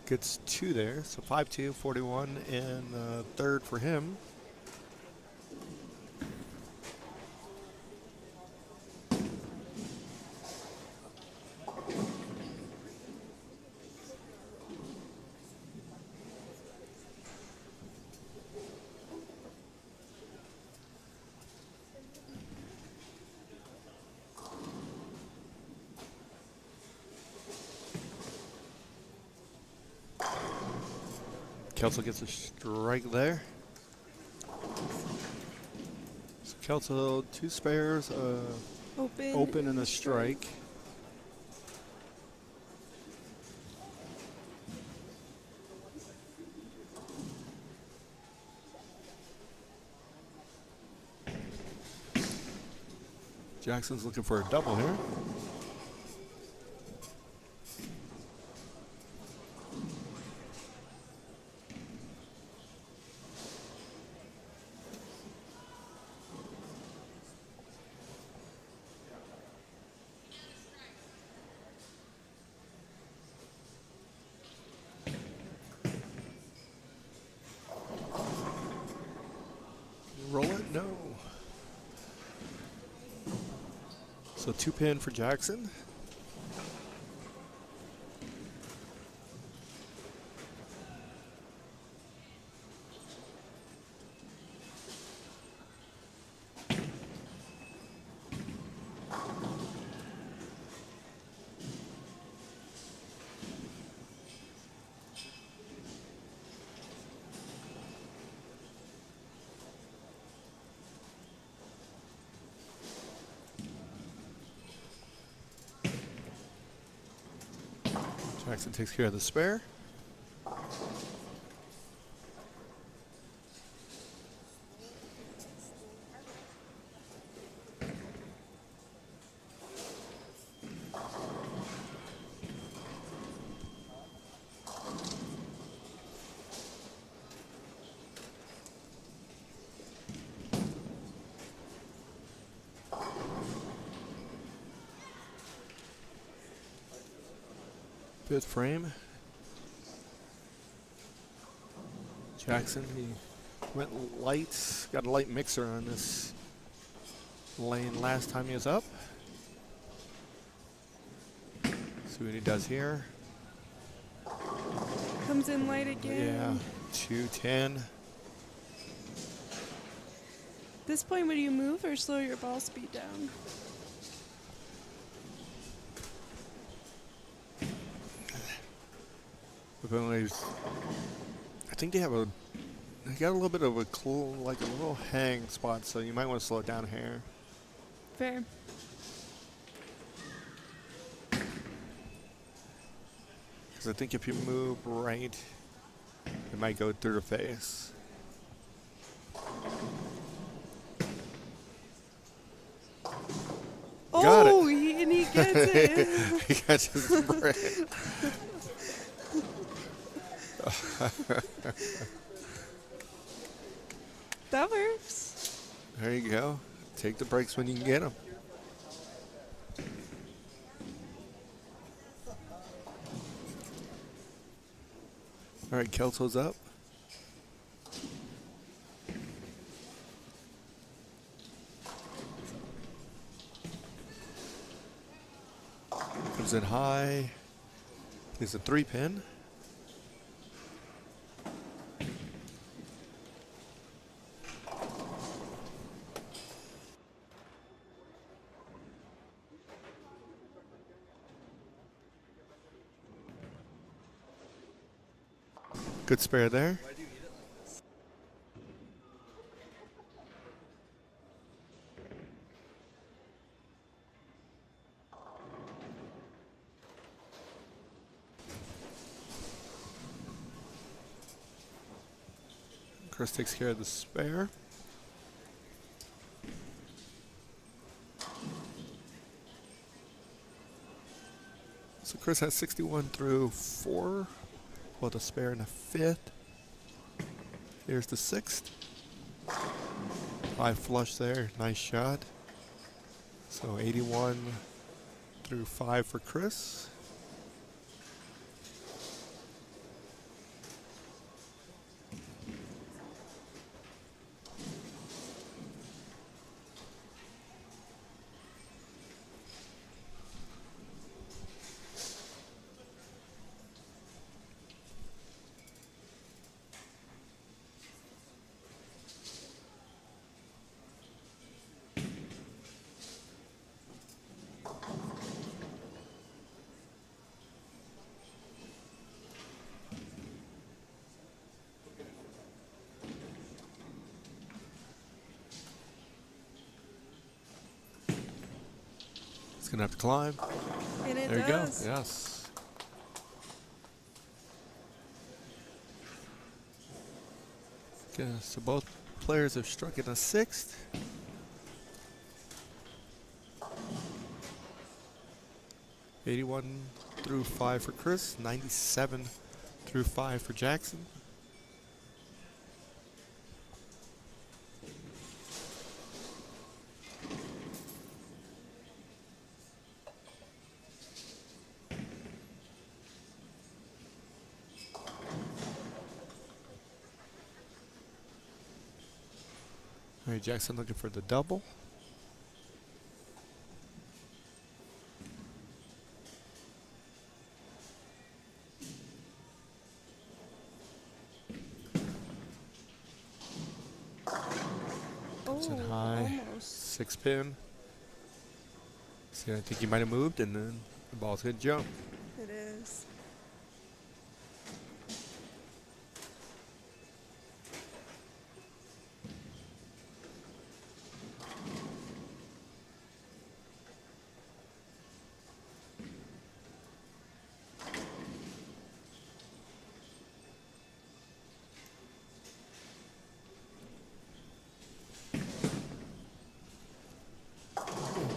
gets 2 there, so 5-2, 41, and third for him. Kelso gets a strike there. So Kelso, 2 spares, open and a strike. Jackson's looking for a double here. Roll it? No. So 2 pin for Jackson. Jackson takes care of the spare. Fifth frame. Jackson, he went light, got a light mixer on this lane last time he was up. See what he does here. Comes in light again. Yeah, 210. At this point, would you move or slow your ball speed down? I think they got a little bit of a like a little hang spot, so you might want to slow it down here. Fair. Because I think if you move right, it might go through the face. Got Oh, it. and he gets it. He catches the break. That works. There you go. Take the breaks when you can get them. All right, Kelso's up. Comes in high. He's a 3-pin. Good spare there. Chris takes care of the spare. So Chris has 61 through 4. Well, the spare in the 5th. Here's the 6th. High flush there. Nice shot. So 81 through 5 for Chris. It's going to have to climb. And it There you go. does. Yes. Okay, so both players have struck in a 6th. $81 through 5 for Chris, 97 through 5 for Jackson. All right, Jackson looking for the double. It's in high, Almost. 6-pin. See, I think he might have moved, and then the ball's gonna jump. It is.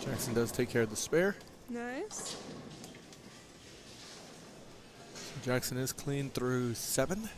Jackson does take care of the spare. Nice. So Jackson is clean through 7.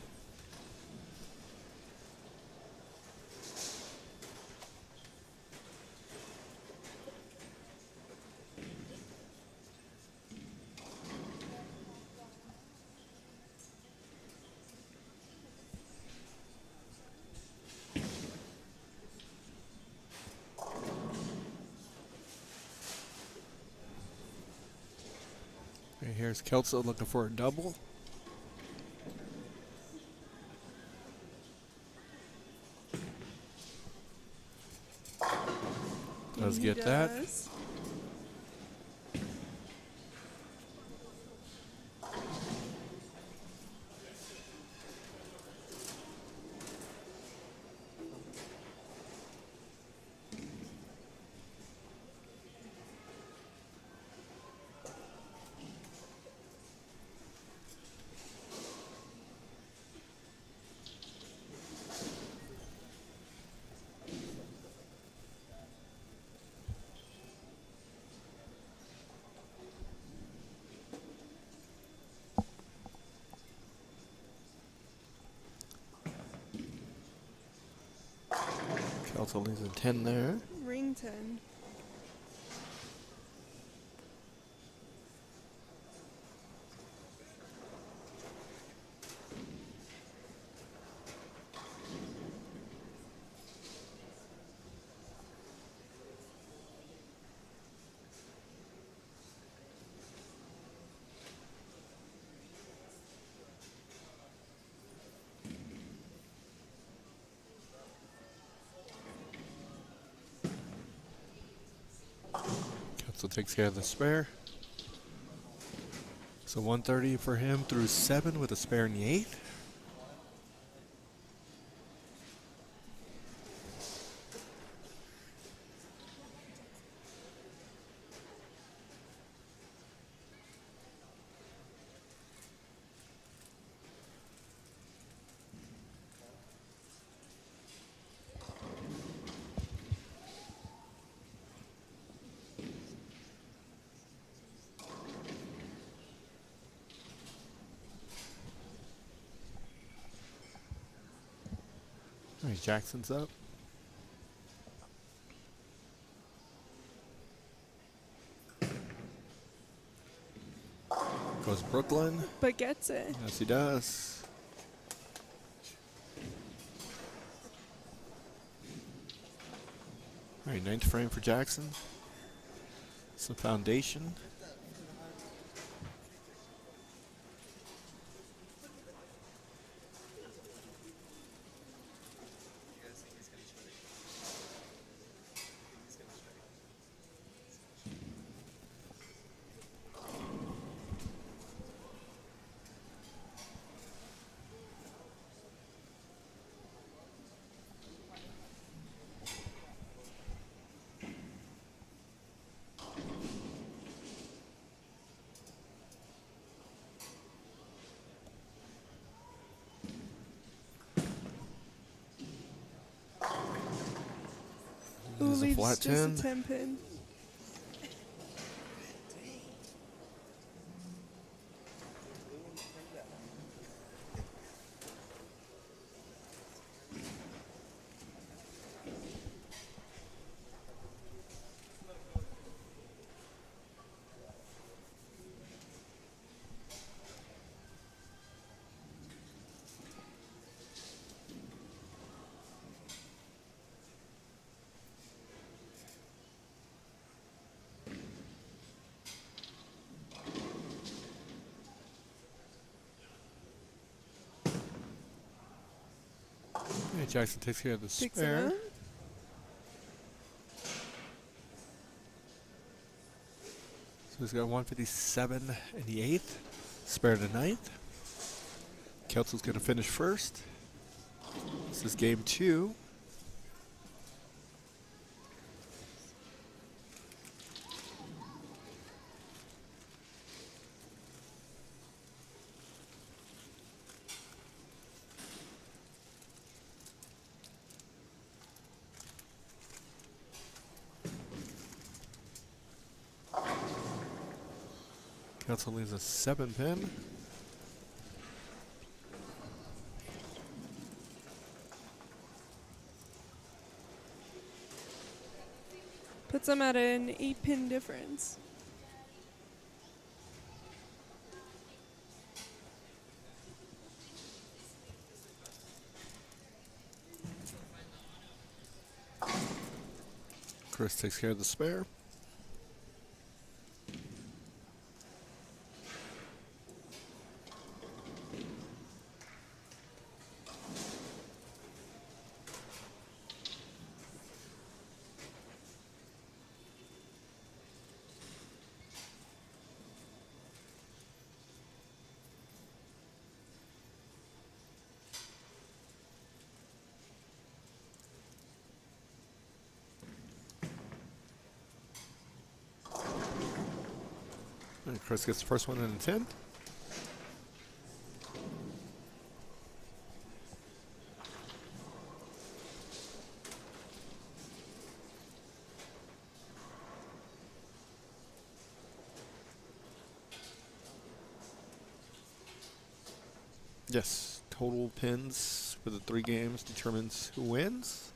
Right, here's Kelso looking for a double. Does He get that. does. Kelso leaves a 10 there. Ring 10. Kelso takes care of the spare. So 130 for him through 7 with a spare in the 8th. All right, Jackson's up. Goes Brooklyn. But gets it. Yes, he does. All right, 9th frame for Jackson. Some foundation. Ooh, There's a leaves flat just 10. a 10 pin. Yeah, Jackson takes care of the Picks it spare. up. So he's got 157 in the 8th. Spare the 9th. Kelso's going to finish first. This is game 2. Kelso leaves a 7 pin. Puts them at an 8 pin difference. Chris takes care of the spare. And Chris gets the first one in the 10. Yes, total pins for the 3 games determines who wins.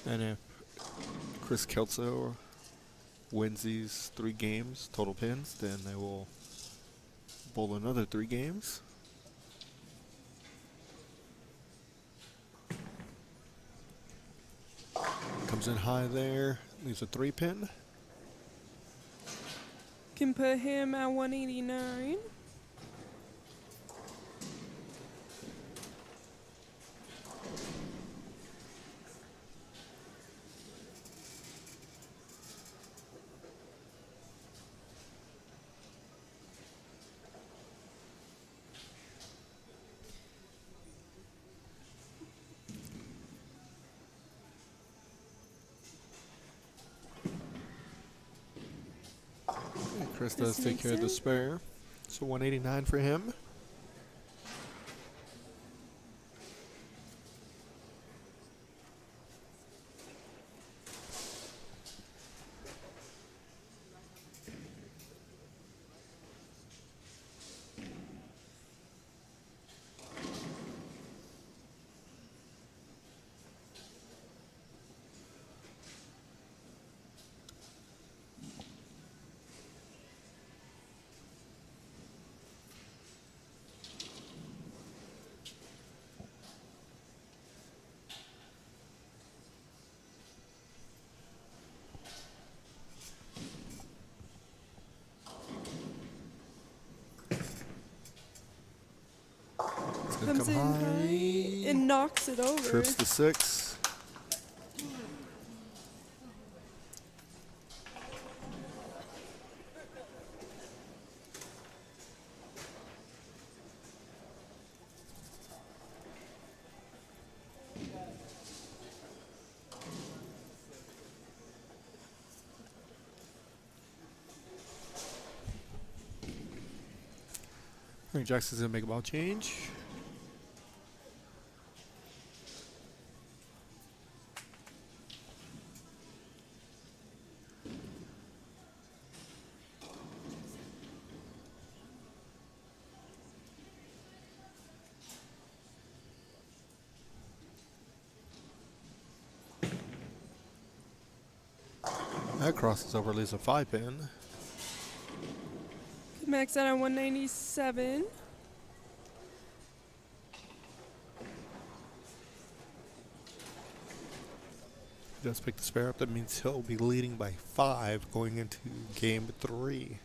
And if Chris Kelso wins these 3 games, total pins, then they will bowl another 3 games. Comes in high there, leaves a 3 pin. Can put him at 189. And Chris Chris does take care of the Nixon. spare. So 189 for him. It's gonna Comes come in high. high and knocks it over. Trips the 6. I think Jackson's gonna make a ball change. That crosses over, leaves a 5 pin. Max out at 197. He does pick the spare up. That means he'll be leading by 5 going into game 3.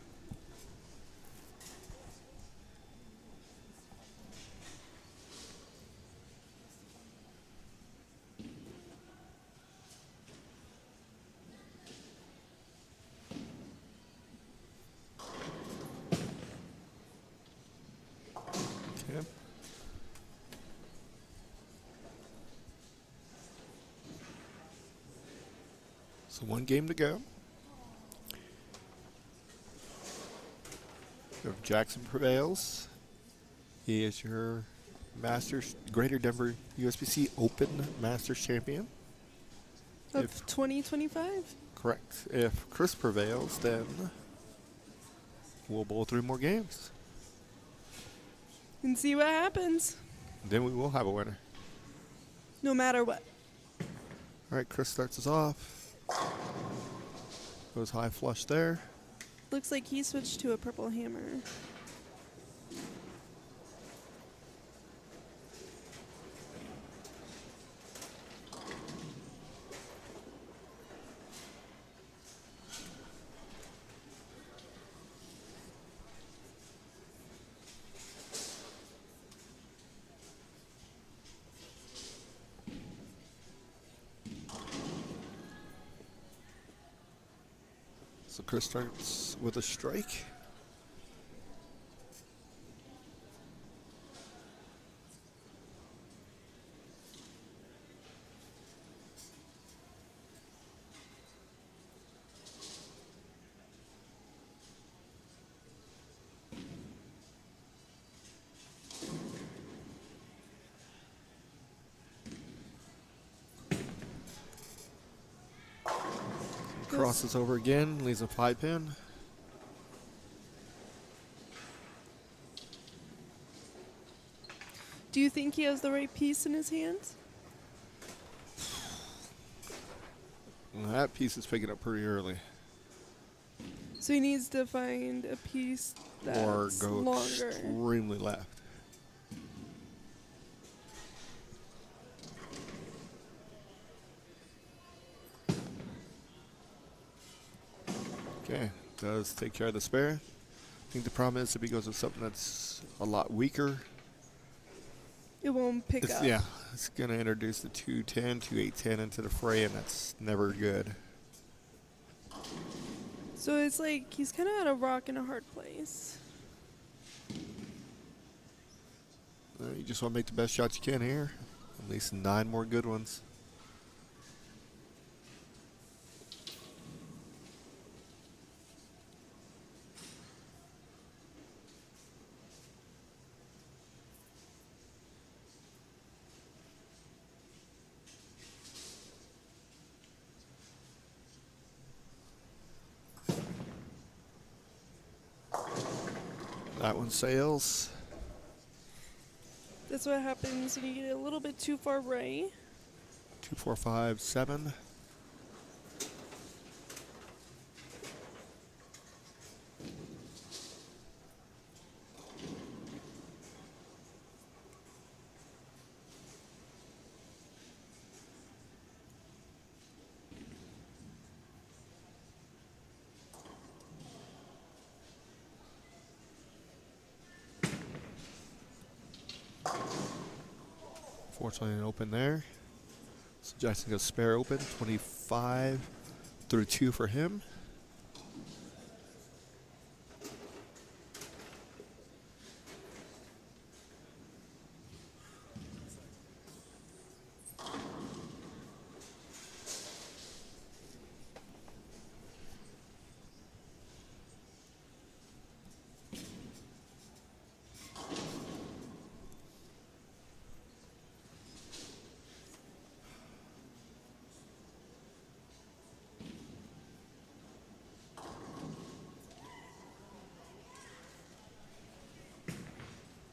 Okay. So 1 game to go. If Jackson prevails, he is your Masters Greater Denver USBC Open Masters champion. Of If- 2025. Correct. If Chris prevails, then we'll bowl 3 more games. And see what happens. Then we will have a winner. No matter what. All right, Chris starts us off. Goes high flush there. Looks like he switched to a purple hammer. So Chris starts with a strike. crosses over again, leaves a 5-pin. Do you think he has the right piece in his hands? Well, that piece is picking up pretty early. So he needs to find a piece that's Or go longer. extremely left. Okay, does take care of the spare. I think the problem is if he goes with something that's a lot weaker, It won't pick up. yeah, it's going to introduce the 210, 2810 into the fray, and that's never good. So it's like he's kind of at a rock and a hard place. You just want to make the best shots you can here. At least 9 more good ones. That one sails. That's what happens when you get a little bit too far right. 2, 4, 5, 7. Fortunately, an open there. So Jackson goes spare open, 25 through 2 for him.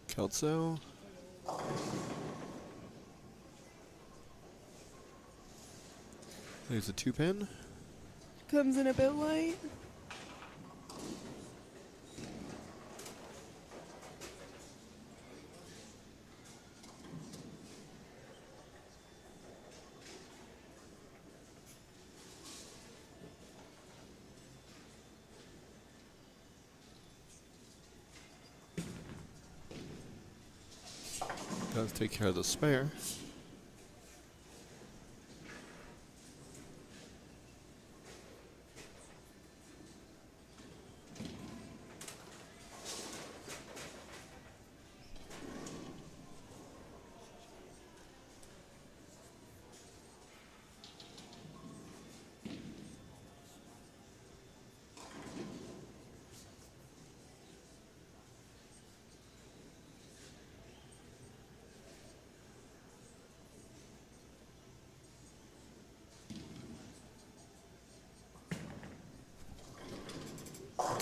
Kelso. There's a 2-pin. Comes in a bit light. Does take care of the spare.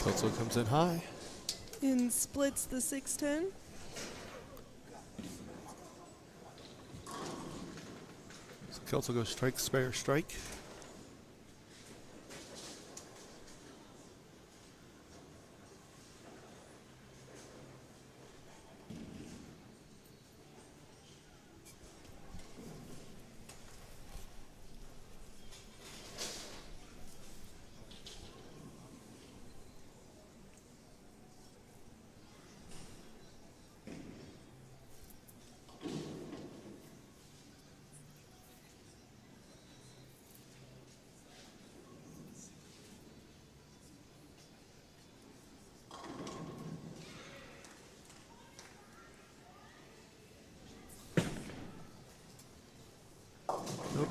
Kelso comes in high. And splits the 610. So Kelso goes strike, spare, strike. Nope.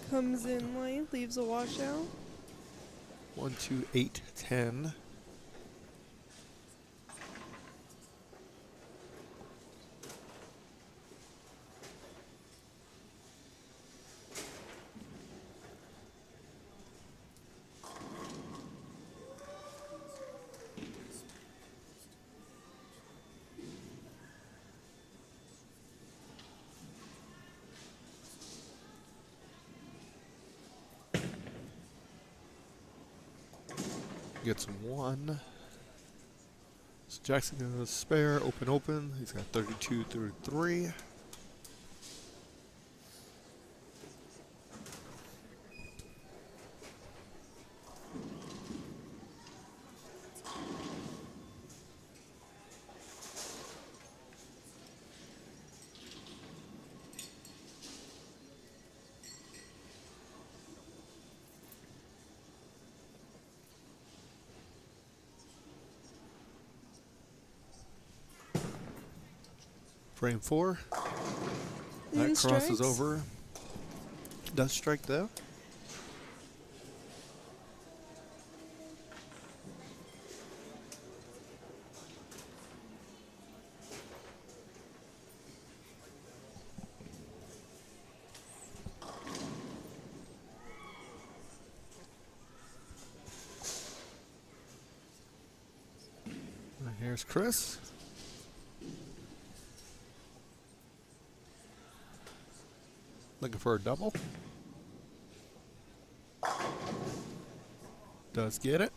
Comes in light, leaves a washout. 1, 2, 8, 10. Gets one. So Jackson goes spare, open. He's got 32 through 3. Frame 4. That And crosses strikes. over. Does strike though. And here's Chris. Looking for a double. Does get it.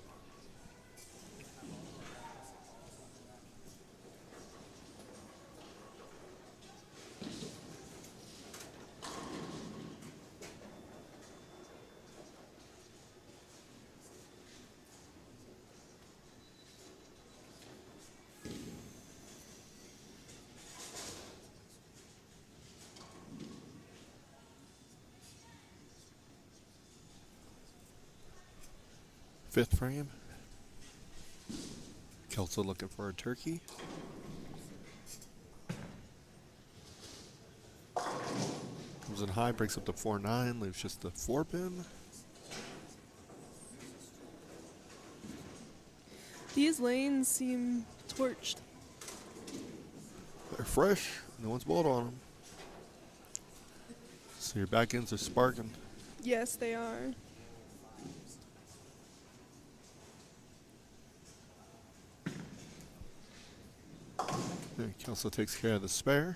Fifth frame. Kelso looking for a turkey. Comes in high, breaks up to 4-9, leaves just the 4-pin. These lanes seem torched. They're fresh. No one's bowled on them. So your back ends are sparking. Yes, they are. And Kelso takes care of the spare.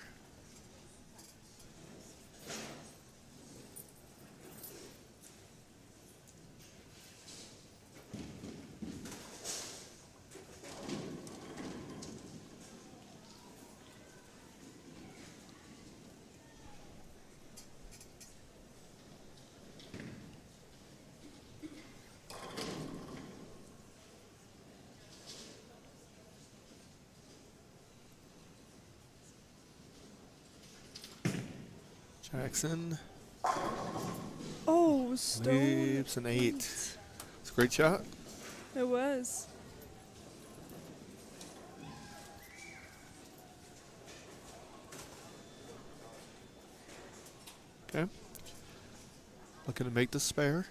Jackson Oh, stone. leaves an 8. It's a great shot. It was. Okay. Looking to make the spare.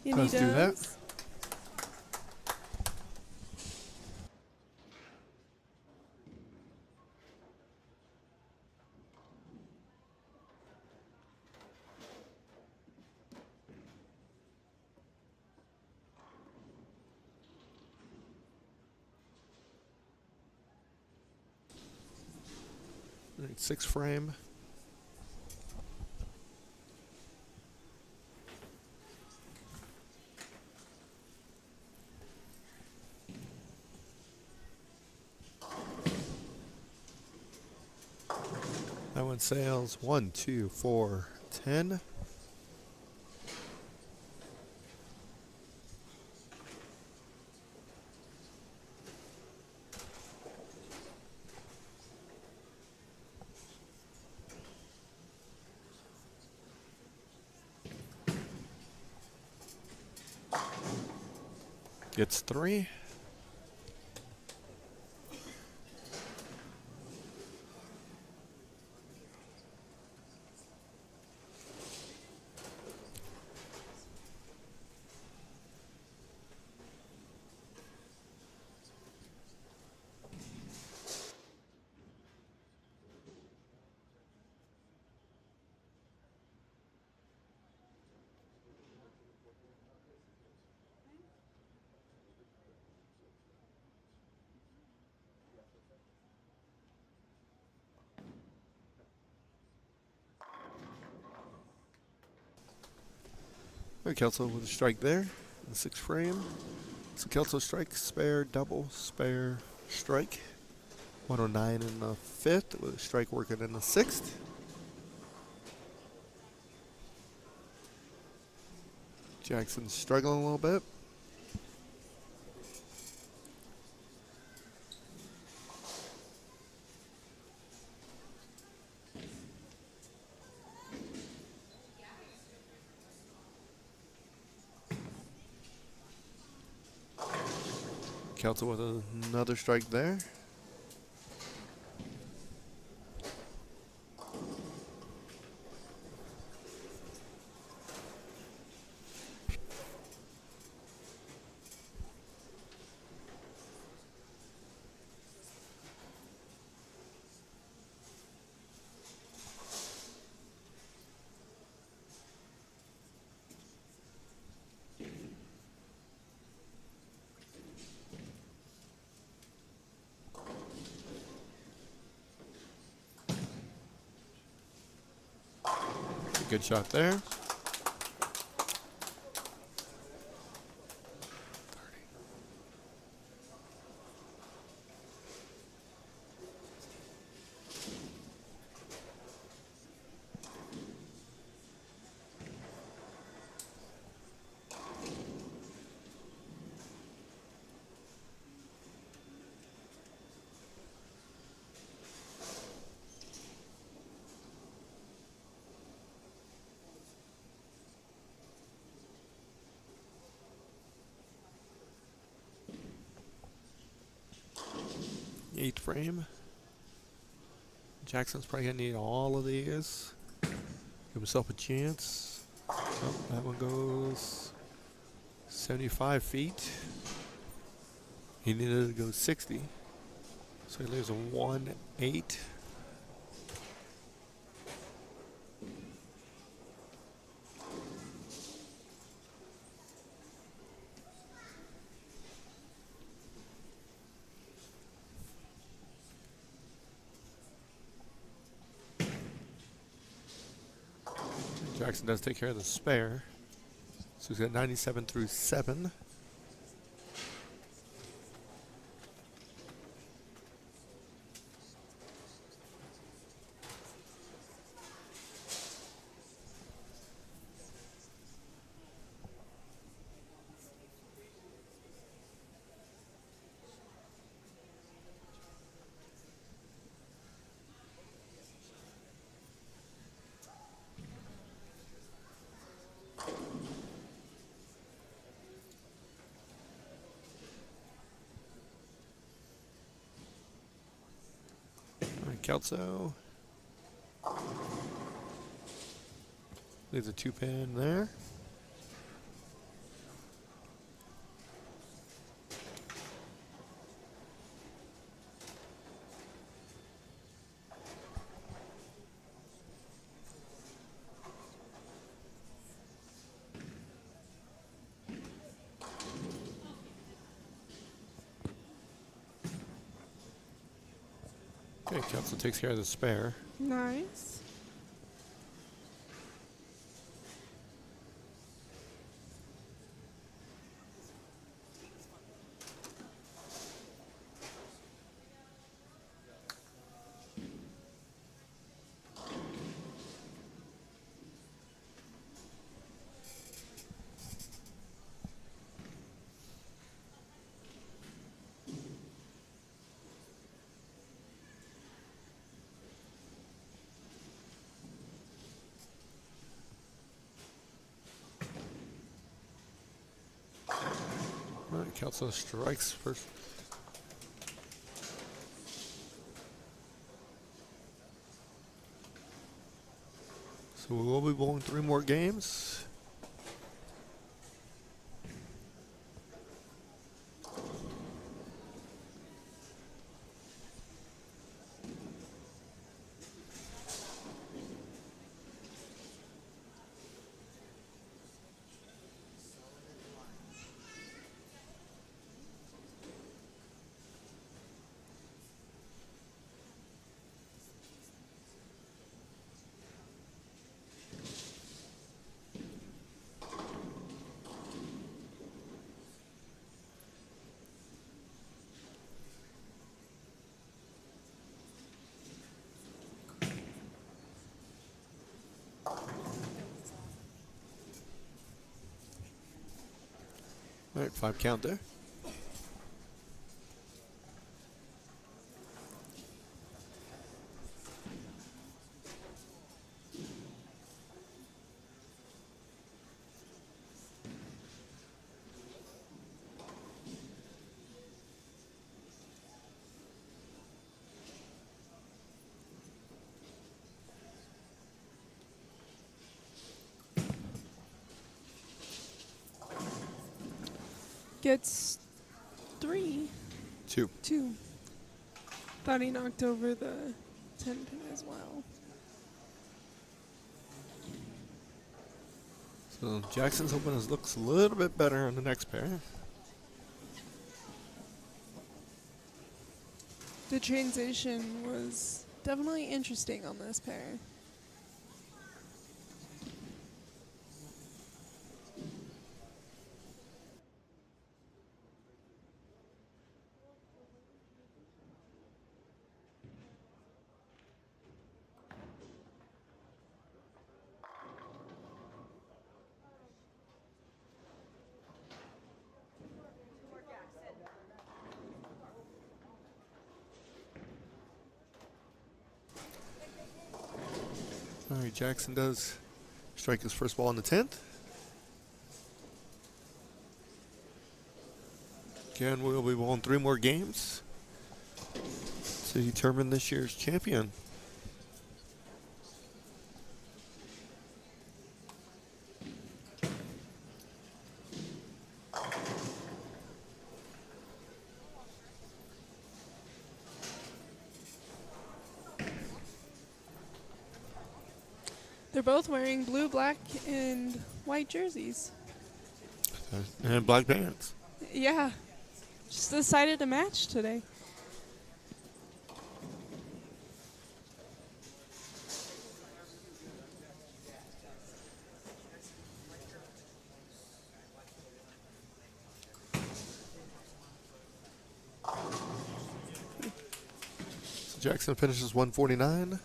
And Does he do that. does. All right, 6 frame. That one sails 1, 2, 4, 10. Gets 3. Alright, Kelso with a strike there in the 6th frame. So Kelso strike, spare, double, spare, strike. 109 in the 5th with a strike working in the 6th. Jackson's struggling a little bit. Kelso with another strike there. Good shot there. Eighth frame. Jackson's probably gonna need all of these. Give himself a chance. Oh, that one goes 75 feet. He needed to go 60. So he leaves a 1-8. Jackson does take care of the spare. So he's got 97 through 7. Kelso leaves a 2-pin there. Okay, Kelso takes care of the spare. Nice. All right, Kelso strikes first. So we will be bowling 3 more games. All right, 5 count there. Gets 3. 2. 2. Thought he knocked over the 10 pin as well. So Jackson's hoping his looks a little bit better on the next pair. The transition was definitely interesting on this pair. All right, Jackson does strike his first ball on the 10th. Again, we'll be bowling 3 more games to determine this year's champion. They're both wearing blue, black, and white jerseys. And black pants. Yeah. Just decided to match today. So Jackson finishes 149.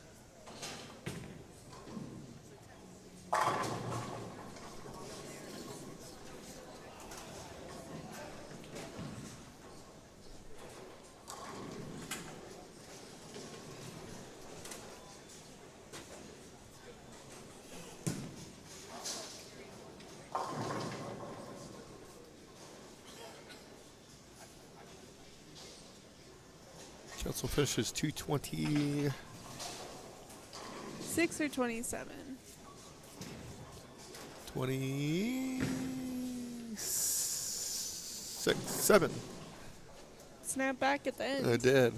Chelsea finishes 220. 6 or 27. 26. 7. Snap back at the end. I did.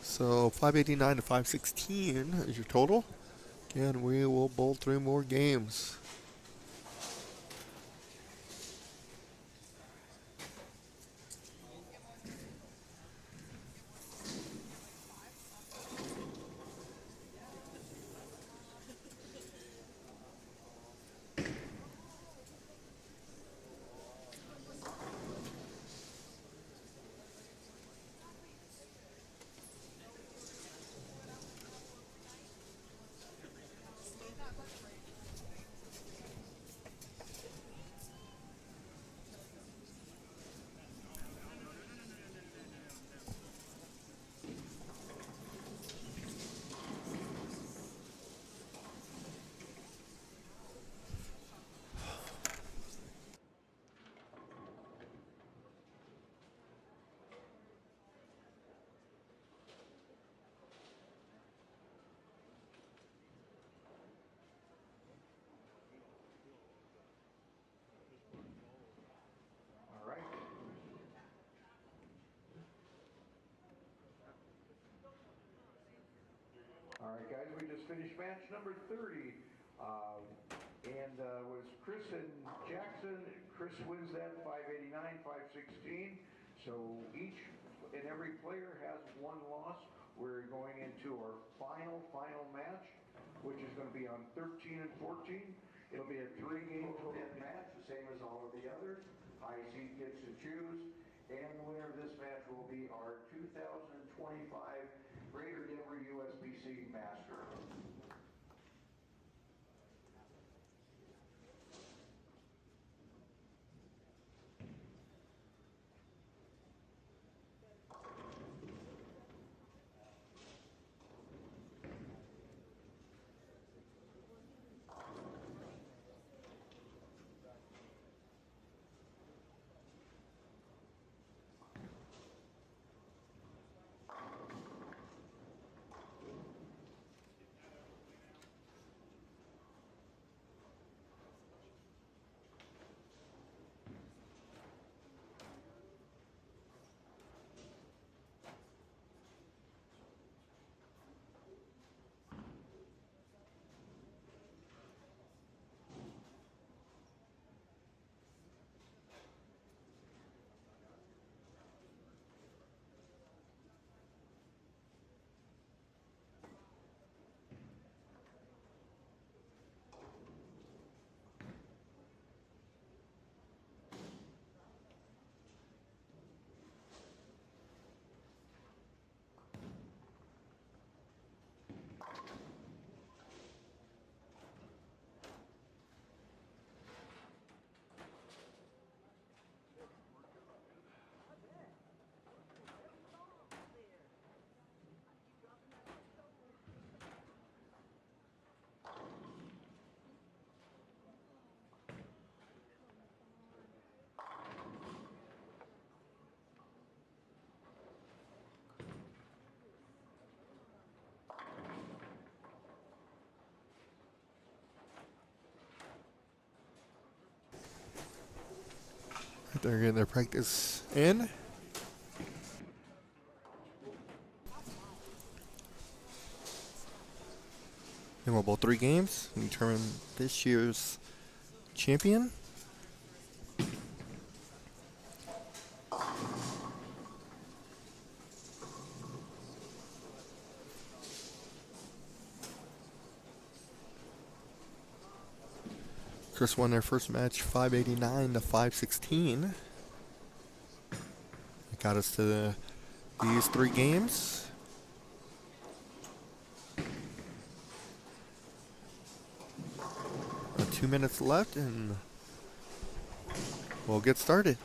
So 589 to 516 is your total. Again, we will bowl 3 more games. All right. All right, guys, we just finished match number 30. And was Chris and Jackson. Chris wins that 589, 516. So each and every player has 1 loss. We're going into our final match, which is going to be on 13 and 14. It'll be a 3-game pin match, the same as all of the others. High seed gets to choose. And the winner of this match will be our 2025 Greater Denver USBC Master. They're getting their practice in. And we'll bowl 3 games and determine this year's champion. Chris won their first match 589 to 516. It got us to these 3 games. 2 minutes left and we'll get started.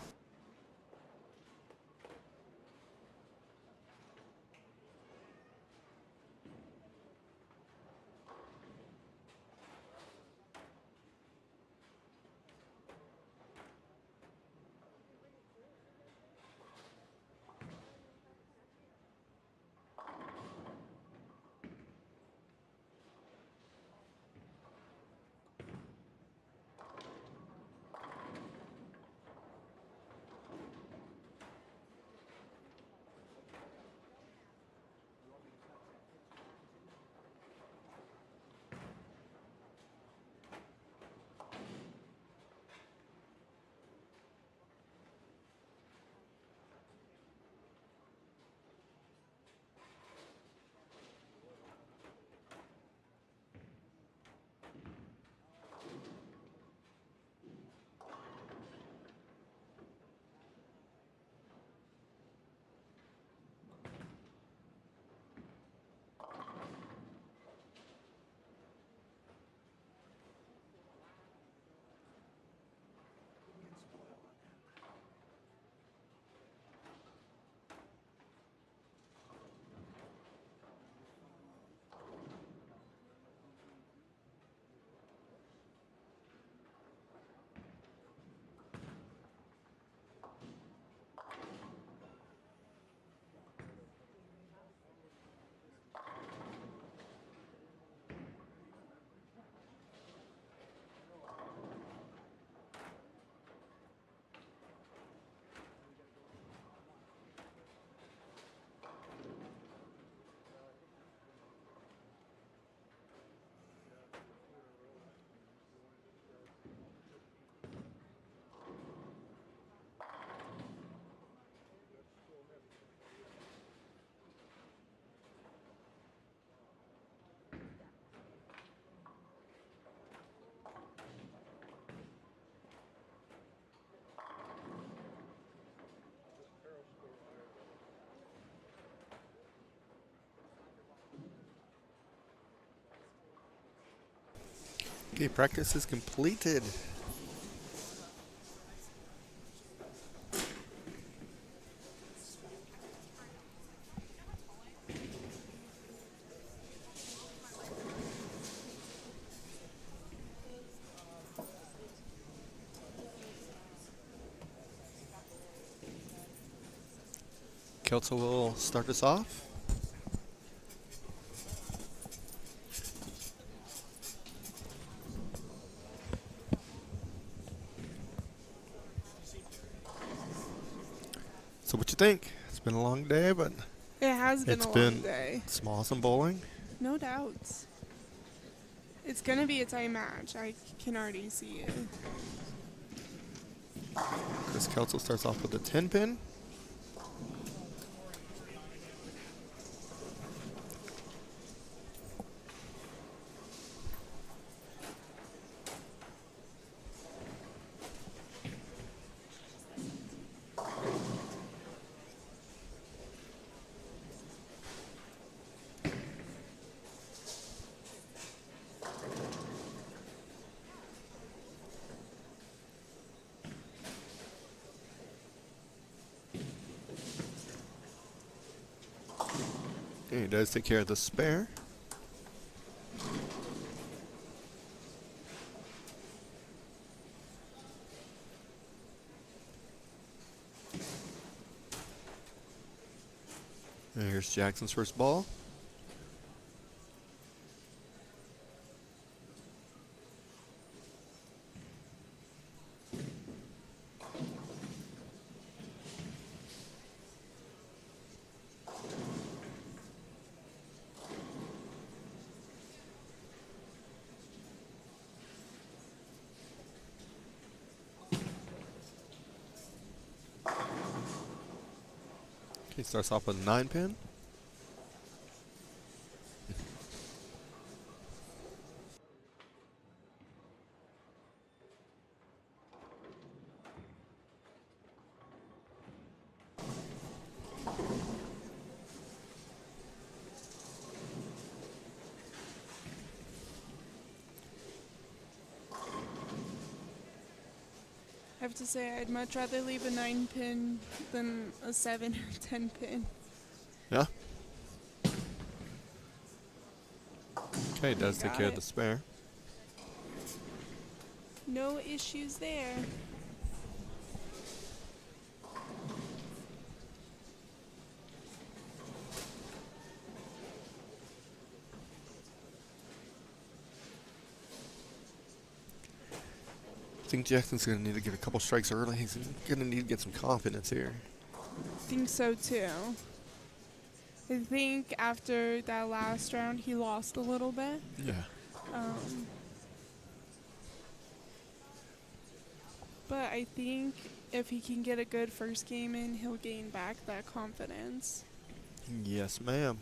Okay, practice is completed. Kelso will start us off. So what you think? It's been a long day, but It has been it's a long been day. some awesome bowling. No doubts. It's going to be a time match. I can already see it. Chris Kelso starts off with a 10 pin. And he does take care of the spare. And here's Jackson's first ball. He starts off with a 9-pin. I have to say, I'd much rather leave a 9-pin than a 7 or 10-pin. Yeah. Okay, does take Got care of it. the spare. No issues there. I think Jackson's going to need to get a couple strikes early. He's going to need to get some confidence here. I think so too. I think after that last round, he lost a little bit. Yeah. But I think if he can get a good first game in, he'll gain back that confidence. Yes, ma'am.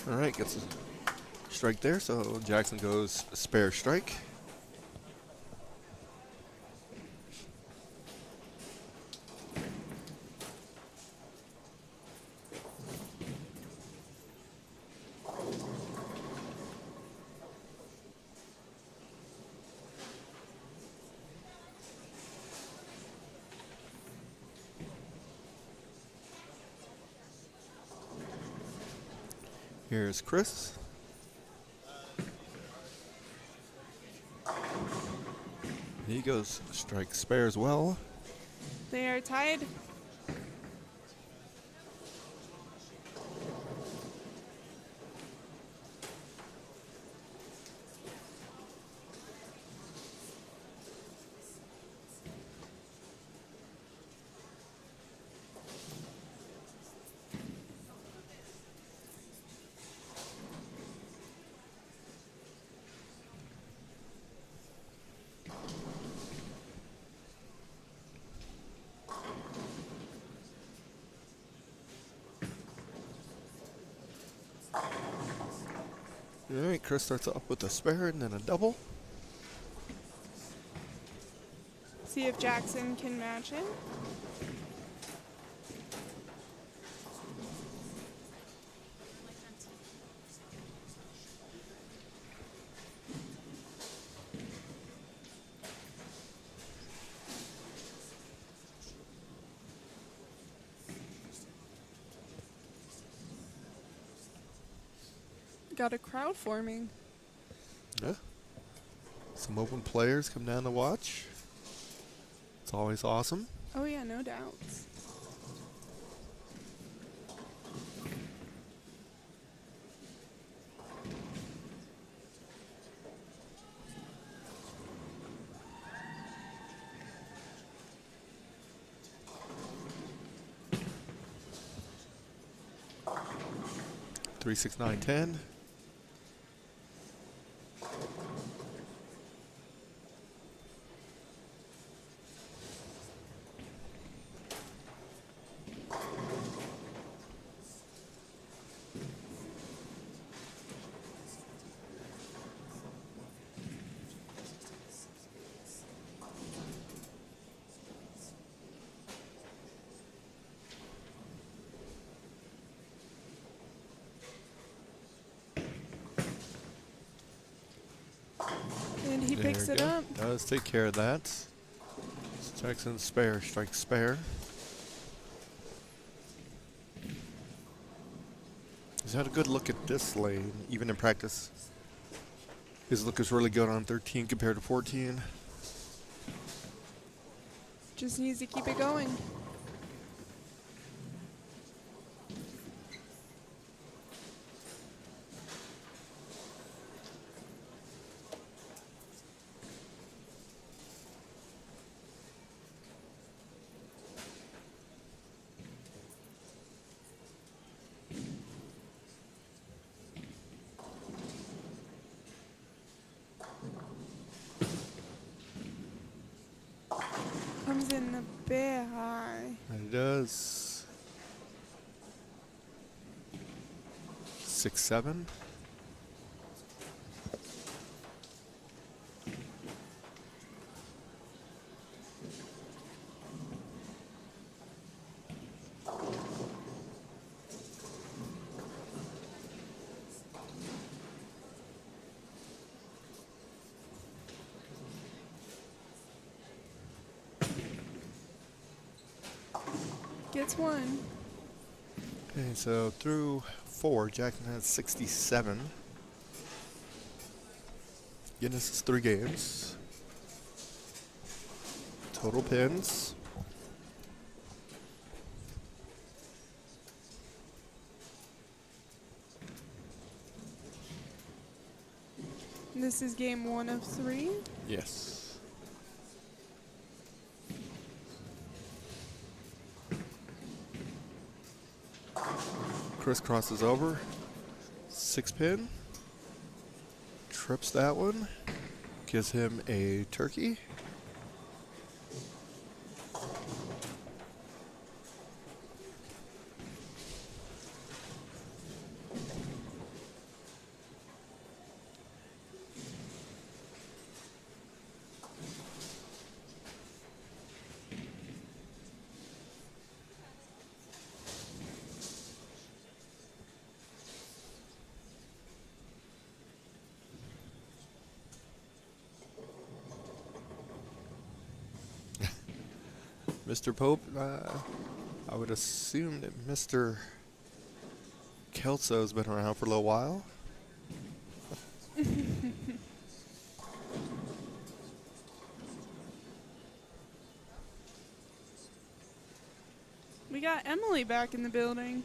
All right, gets a strike there, so Jackson goes spare strike. Here's Chris. He goes strike spare as well. They are tied. All right, Chris starts off with a spare and then a double. See if Jackson can match it. Got a crowd forming. Yeah. Some open players come down to watch. It's always awesome. Oh yeah, no doubts. Three, 6, 9, 10. And he picks There it we go. up. Does take care of that. Jackson spare, strike spare. He's had a good look at this lane, even in practice. His look is really good on 13 compared to 14. Just needs to keep it going. comes in a bit high. And it does. 6-7. Gets one. Okay, so through 4, Jackson has 67. Guinness is 3 games. Total pins. This is game 1 of 3. Yes. Chris crosses over. 6 pin. Trips that one. Gives him a turkey. Mr. Pope, I would assume that Mr. Kelso's been around for a little while. We got Emily back in the building.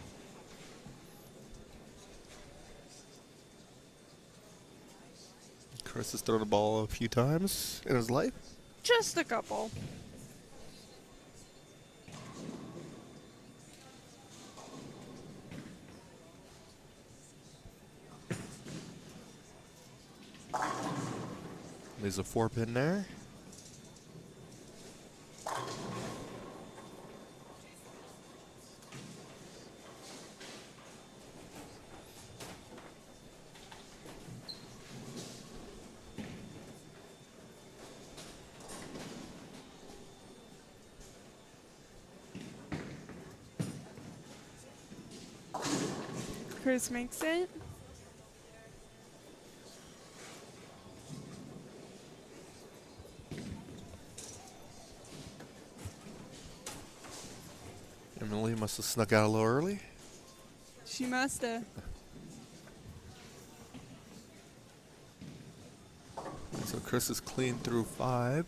Chris has thrown the ball a few times in his life. Just a couple. There's a 4 pin there. Chris makes it. Emily must have snuck out a little early. She must have. So Chris is clean through 5.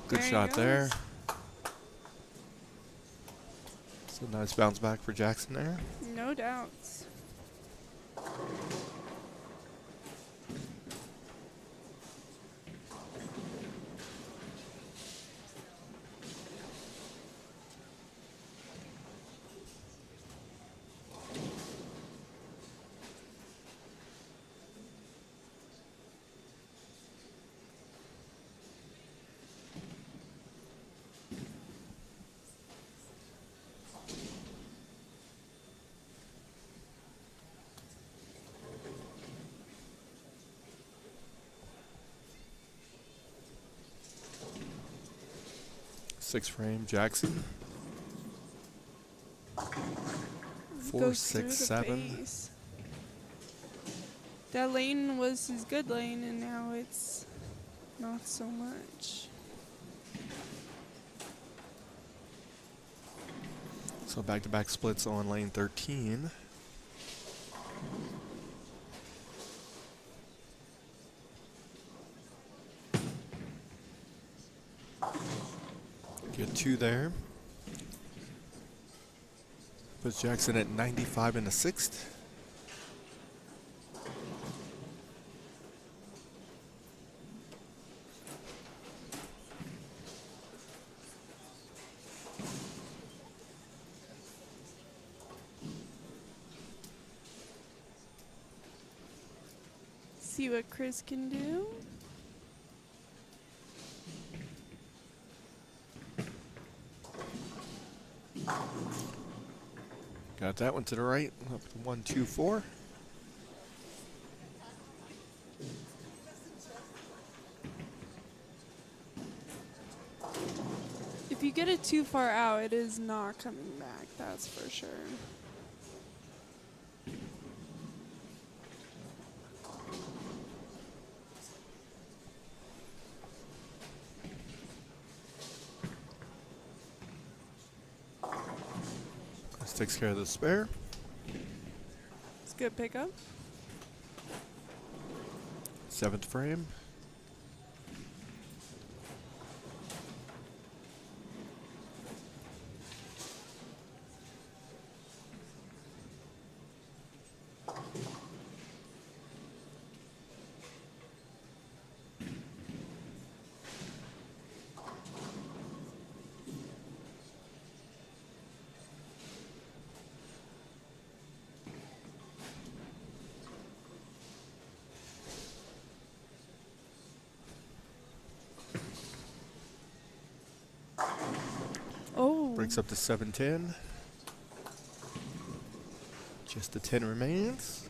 Good There he shot there. goes. It's a nice bounce back for Jackson there. No doubts. Six frame Jackson. 4, Goes through 6, the 7. face. That lane was his good lane, and now it's not so much. So back-to-back splits on lane 13. Get 2 there. Puts Jackson at 95 in the 6th. See what Chris can do. Got that one to the right. Up to 1, 2, 4. If you get it too far out, it is not coming back, that's for sure. This takes care of the spare. It's a good pickup. 7th frame. Oh, Breaks up to 710. Just the 10 remains.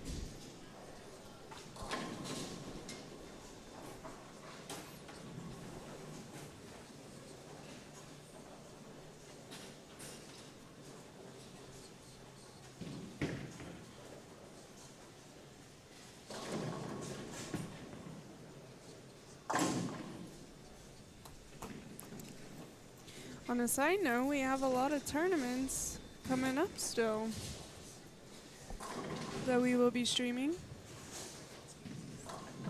on a side note, we have a lot of tournaments coming up still that we will be streaming.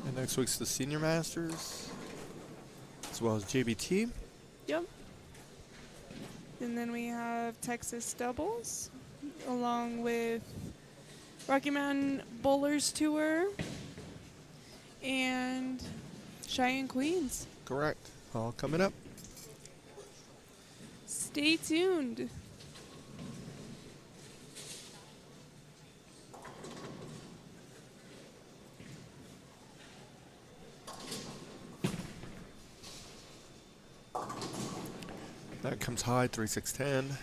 And next week's the Senior Masters, as well as JBT. Yep. And then we have Texas Doubles, along with Rocky Mountain Bowlers Tour and Cheyenne Queens. Correct. All coming up. Stay tuned. That comes high, 3, 6, 10.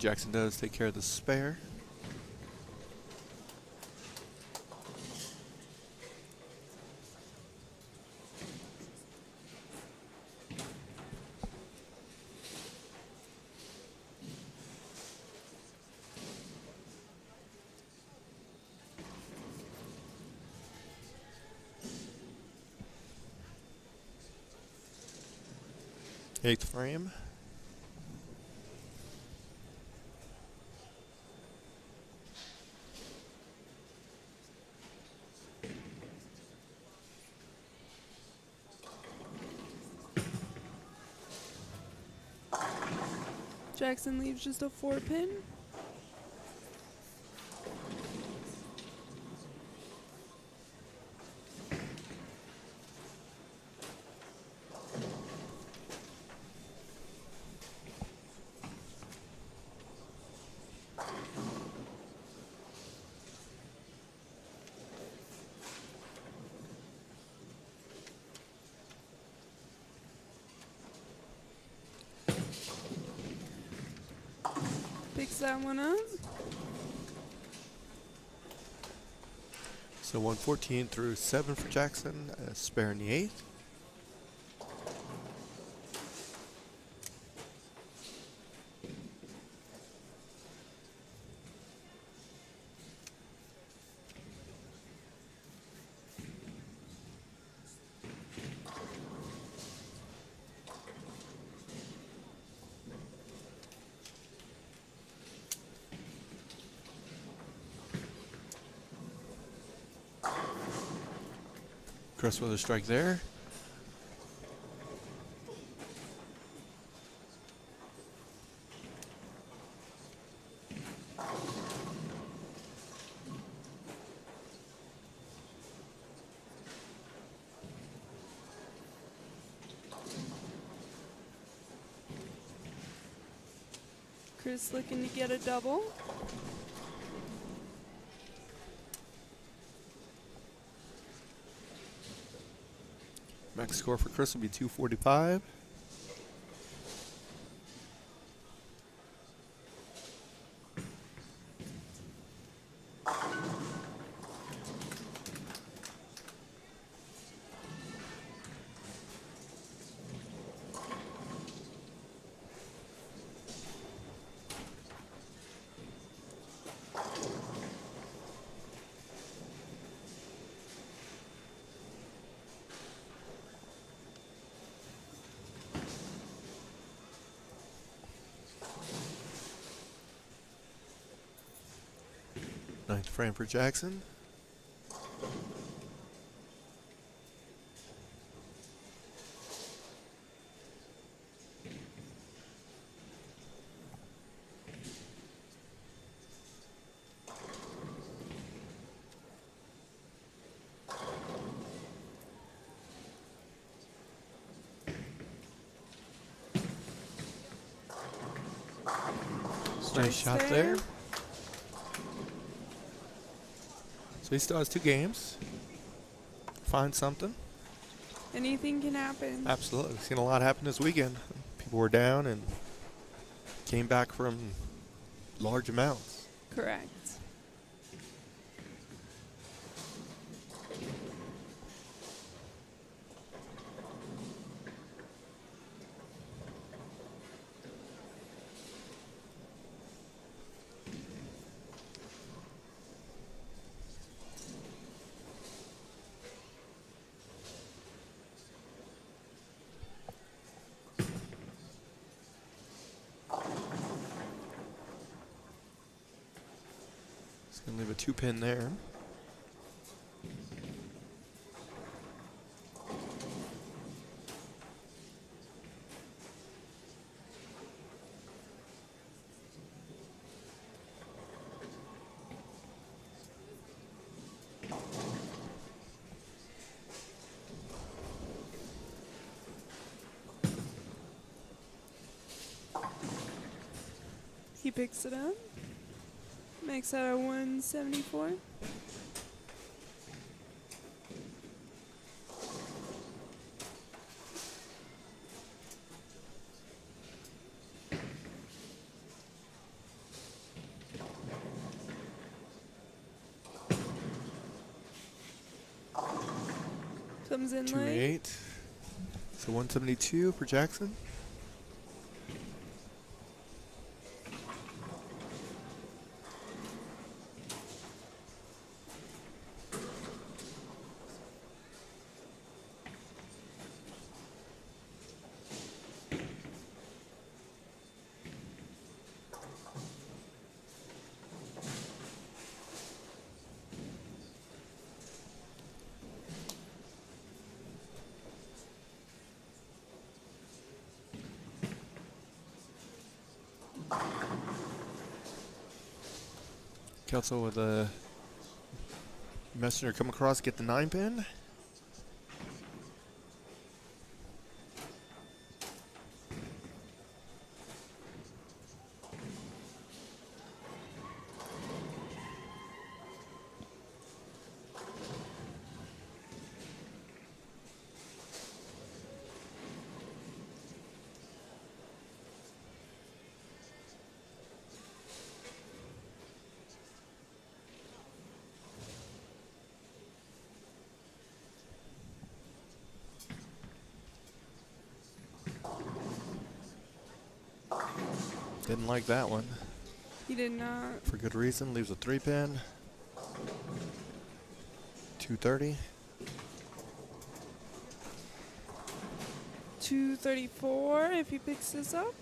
Jackson does take care of the spare. Eighth frame. Jackson leaves just a 4-pin. Picks that one up. So 114 through 7 for Jackson, a spare in the 8th. Chris with a strike there. Chris looking to get a double. Max score for Chris will be 245. Ninth frame for Jackson. Nice shot there. So he still has 2 games. Find something. Anything can happen. Absolutely. Seen a lot happen this weekend. People were down and came back from large amounts. Correct. It's going to leave a 2-pin there. He picks it up. Makes that a 174. Comes in late. 2-8. So 172 for Jackson. Kelso with a messenger come across, get the 9-pin. Didn't like that one. He did not. For good reason. Leaves a 3-pin. 230. 234 if he picks this up.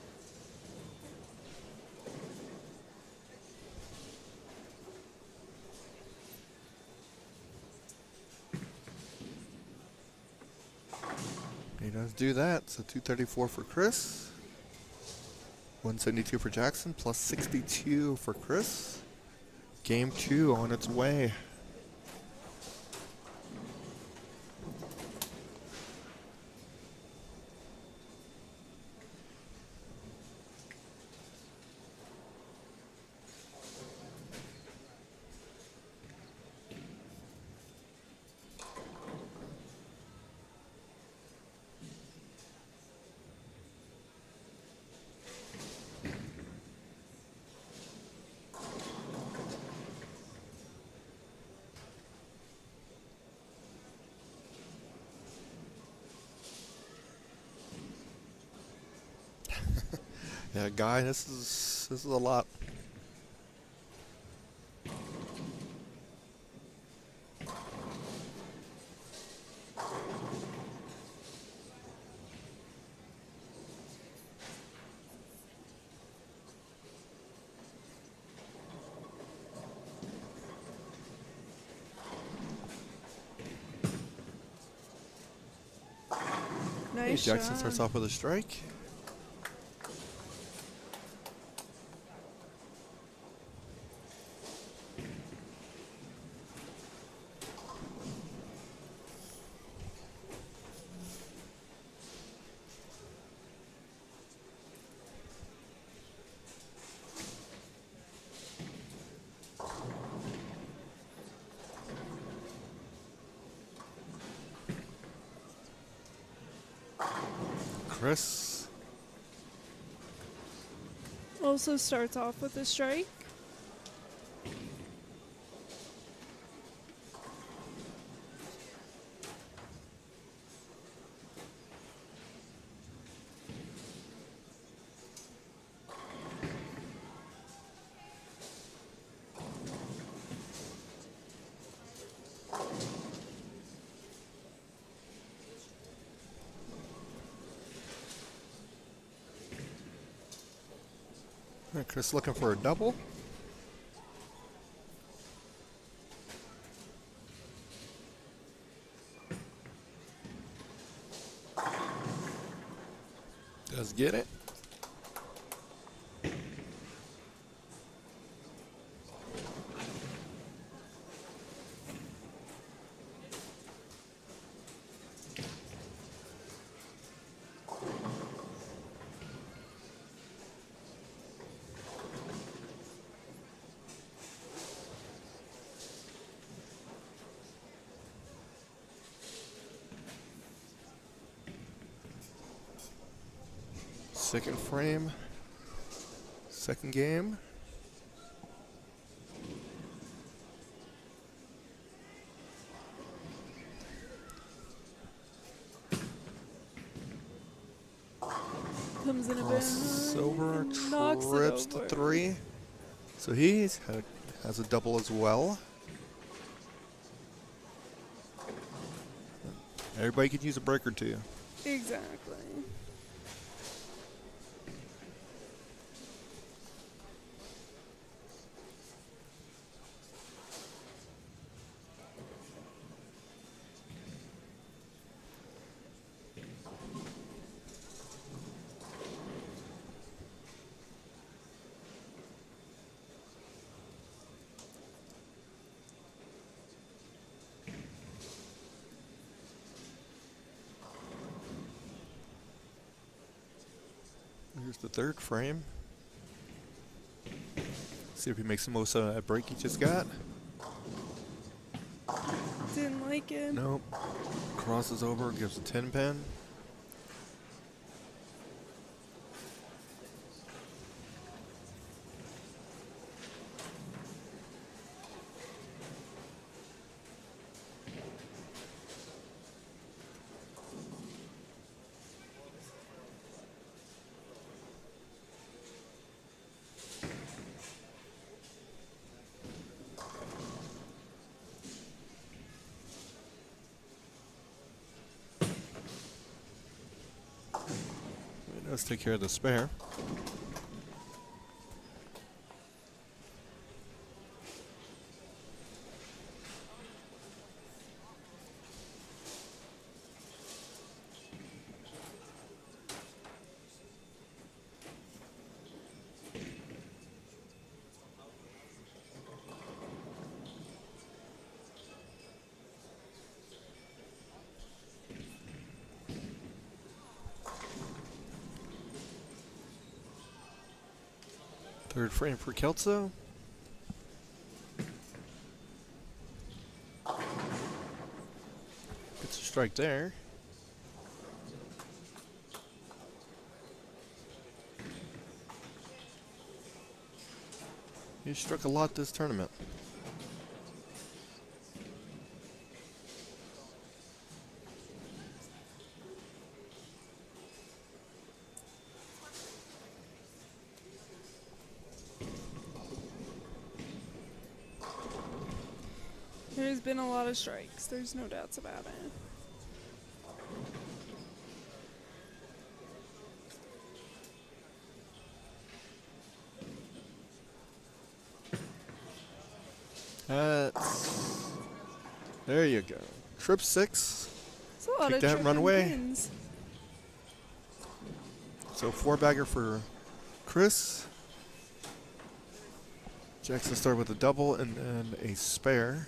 Let's do that. So 234 for Chris. 172 for Jackson, plus 62 for Chris. Game 2 on its way. Yeah, Guy, this is a lot. Hey, Nice Jackson shot. starts off with a strike. Chris. Also starts off with a strike. All right, Chris looking for a double. Does get it. Second frame, second game. Comes in a bit. Crosses over, Knocks it trips to over. 3. So has a double as well. Everybody could use a break or two. Exactly. Here's the third frame. See if he makes the most out of that break he just got. Didn't like it. Nope. Crosses over, gives a 10 pin. Let's take care of the spare. Third frame for Kelso. Gets a strike there. He struck a lot this tournament. There's been a lot of strikes. There's no doubts about it. There you go. Trip 6. It's a lot Kick of that, trip run and away. pins. So 4-bagger for Chris. Jackson started with a double and then a spare.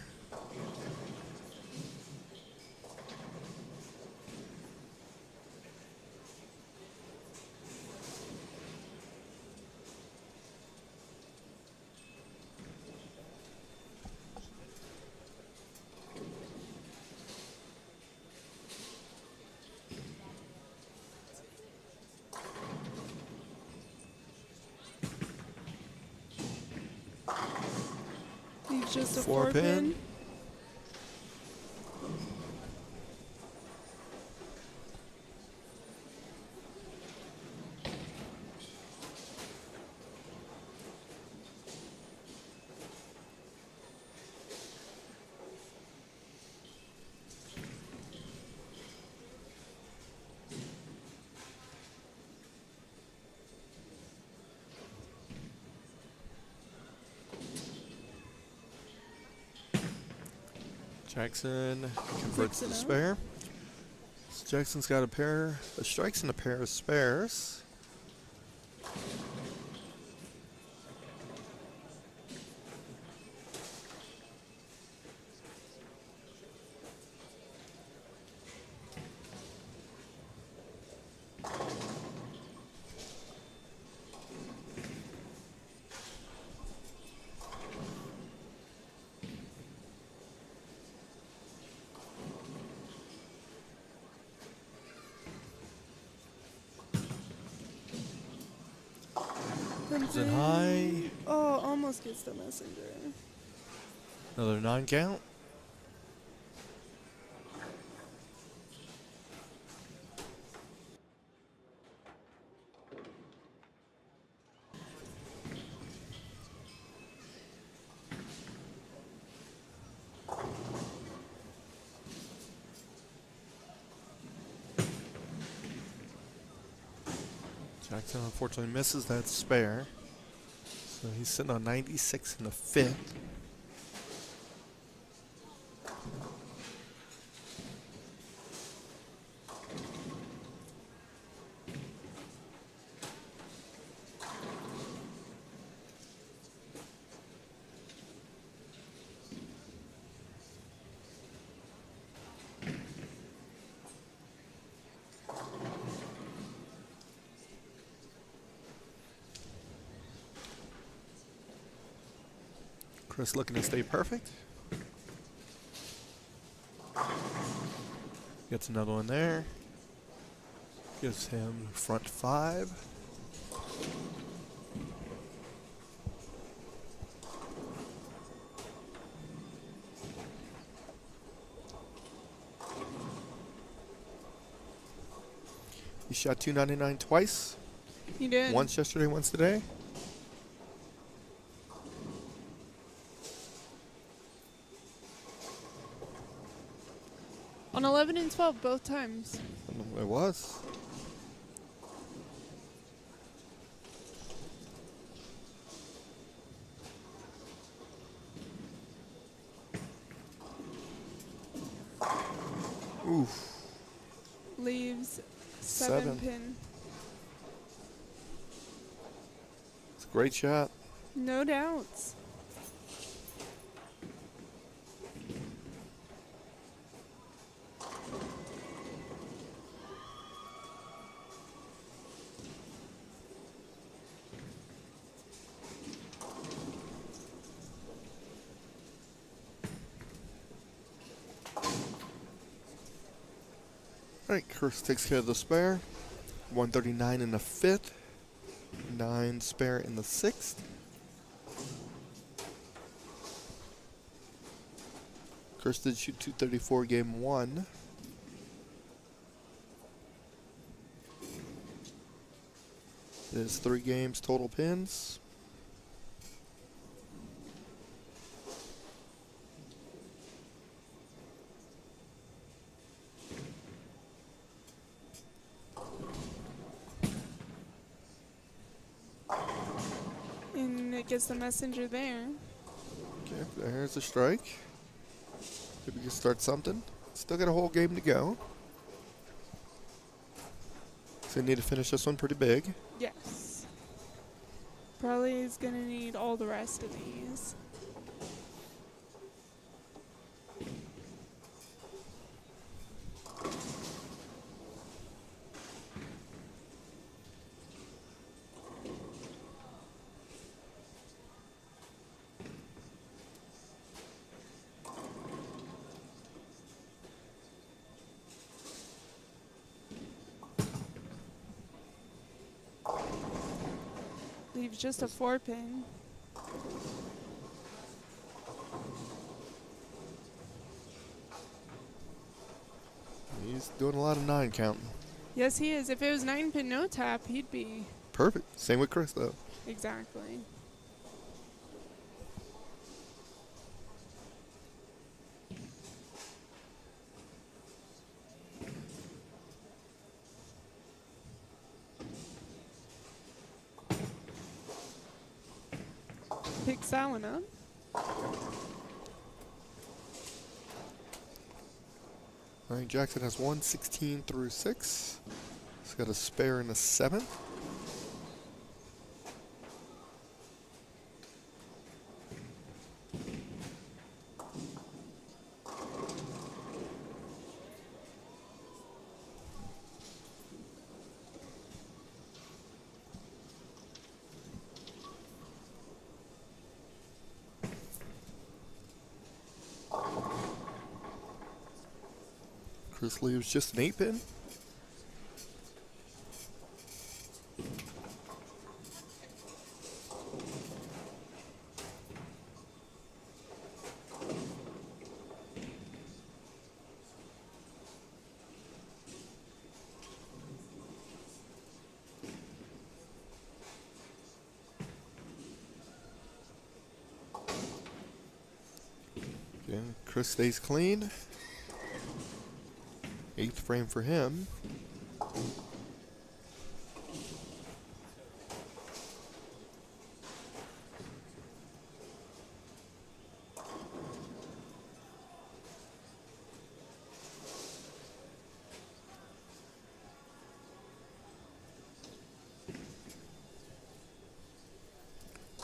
Leaves just a 4 4 pin. pin. Jackson converts Flips it the out. spare. So Jackson's got a pair of strikes and a pair of spares. Comes in high. Oh, almost gets the messenger. Another 9 count. Jackson unfortunately misses that spare. So he's sitting on 96 in the 5th. Chris looking to stay perfect. Gets another one there. Gives him front 5. He shot 299 twice. He did. Once yesterday, once today. On 11 and 12, both times. It was. Oof. Leaves 7 7. pin. It's a great shot. No doubts. Alright, Chris takes care of the spare. 139 in the 5th. 9 spare in the 6th. Chris did shoot 234 game 1. It is 3 games total pins. And it gets the messenger there. Okay, there's a strike. Maybe we can start something. Still got a whole game to go. So we need to finish this one pretty big. Yes. Probably is going to need all the rest of these. Leaves just a 4-pin. He's doing a lot of 9 counting. Yes, he is. If it was 9-pin no tap, he'd be. Perfect. Same with Chris, though. Exactly. Picks that one up. All right, Jackson has 116 through 6. He's got a spare in the 7th. Chris leaves just an 8-pin. Okay, Chris stays clean. 8th frame for him.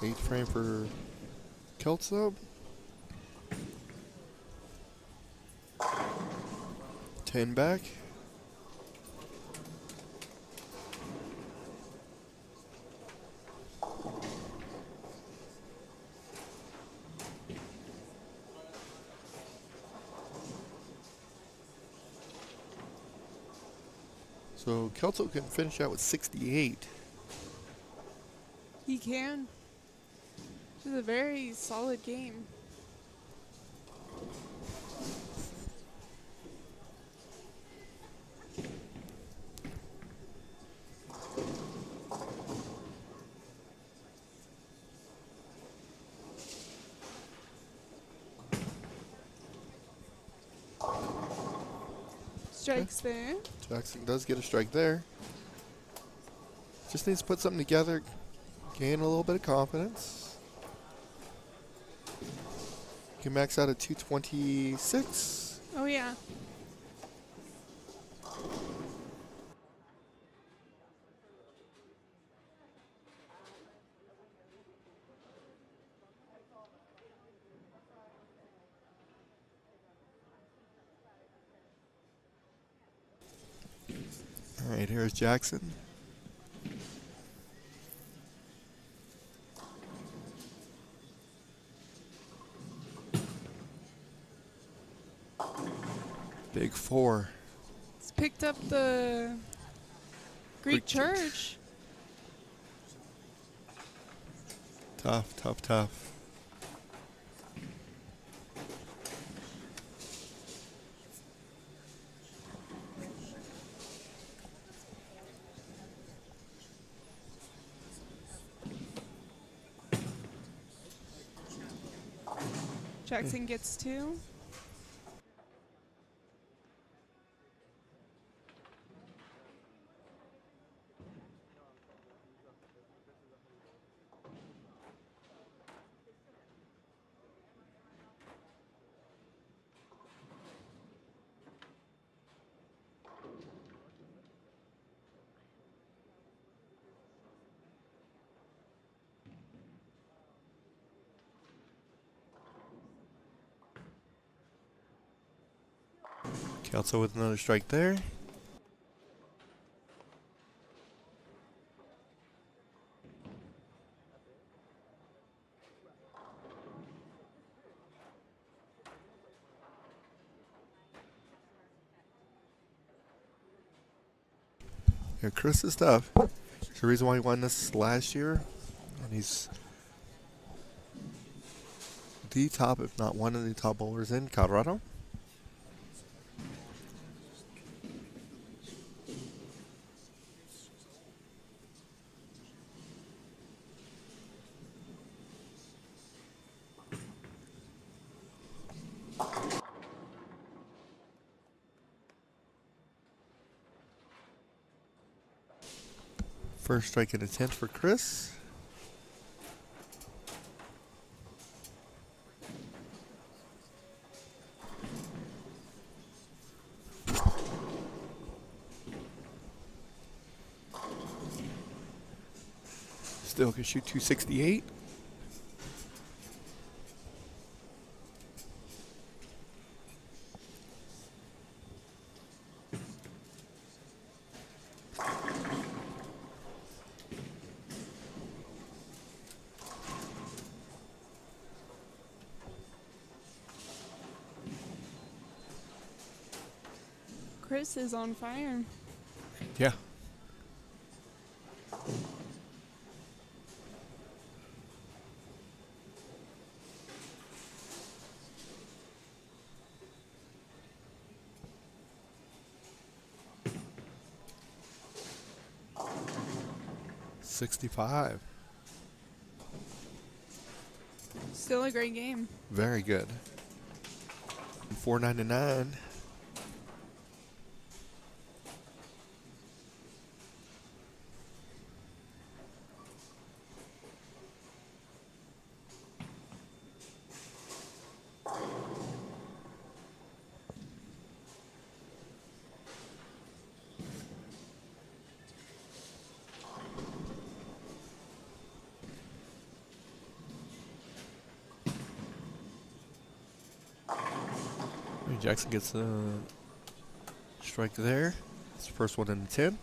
Eighth frame for Kelso. 10 back. So Kelso can finish out with 68. He can. This is a very solid game. Strikes there. Jackson does get a strike there. Just needs to put something together, gain a little bit of confidence. Can max out at 226. Oh, yeah. All right, here's Jackson. Big 4. It's picked up the Greek church. Tough, tough, tough. Jackson gets 2. Kelso with another strike there. Yeah, Chris is tough. There's a reason why he won this last year, and he's the top, if not one of the top bowlers in Colorado. First strike and a 10th for Chris. Still can shoot 268. Chris is on fire. Yeah. $65. Still a great game. Very good. $4.99. Jackson gets a strike there. It's the first one in the 10th.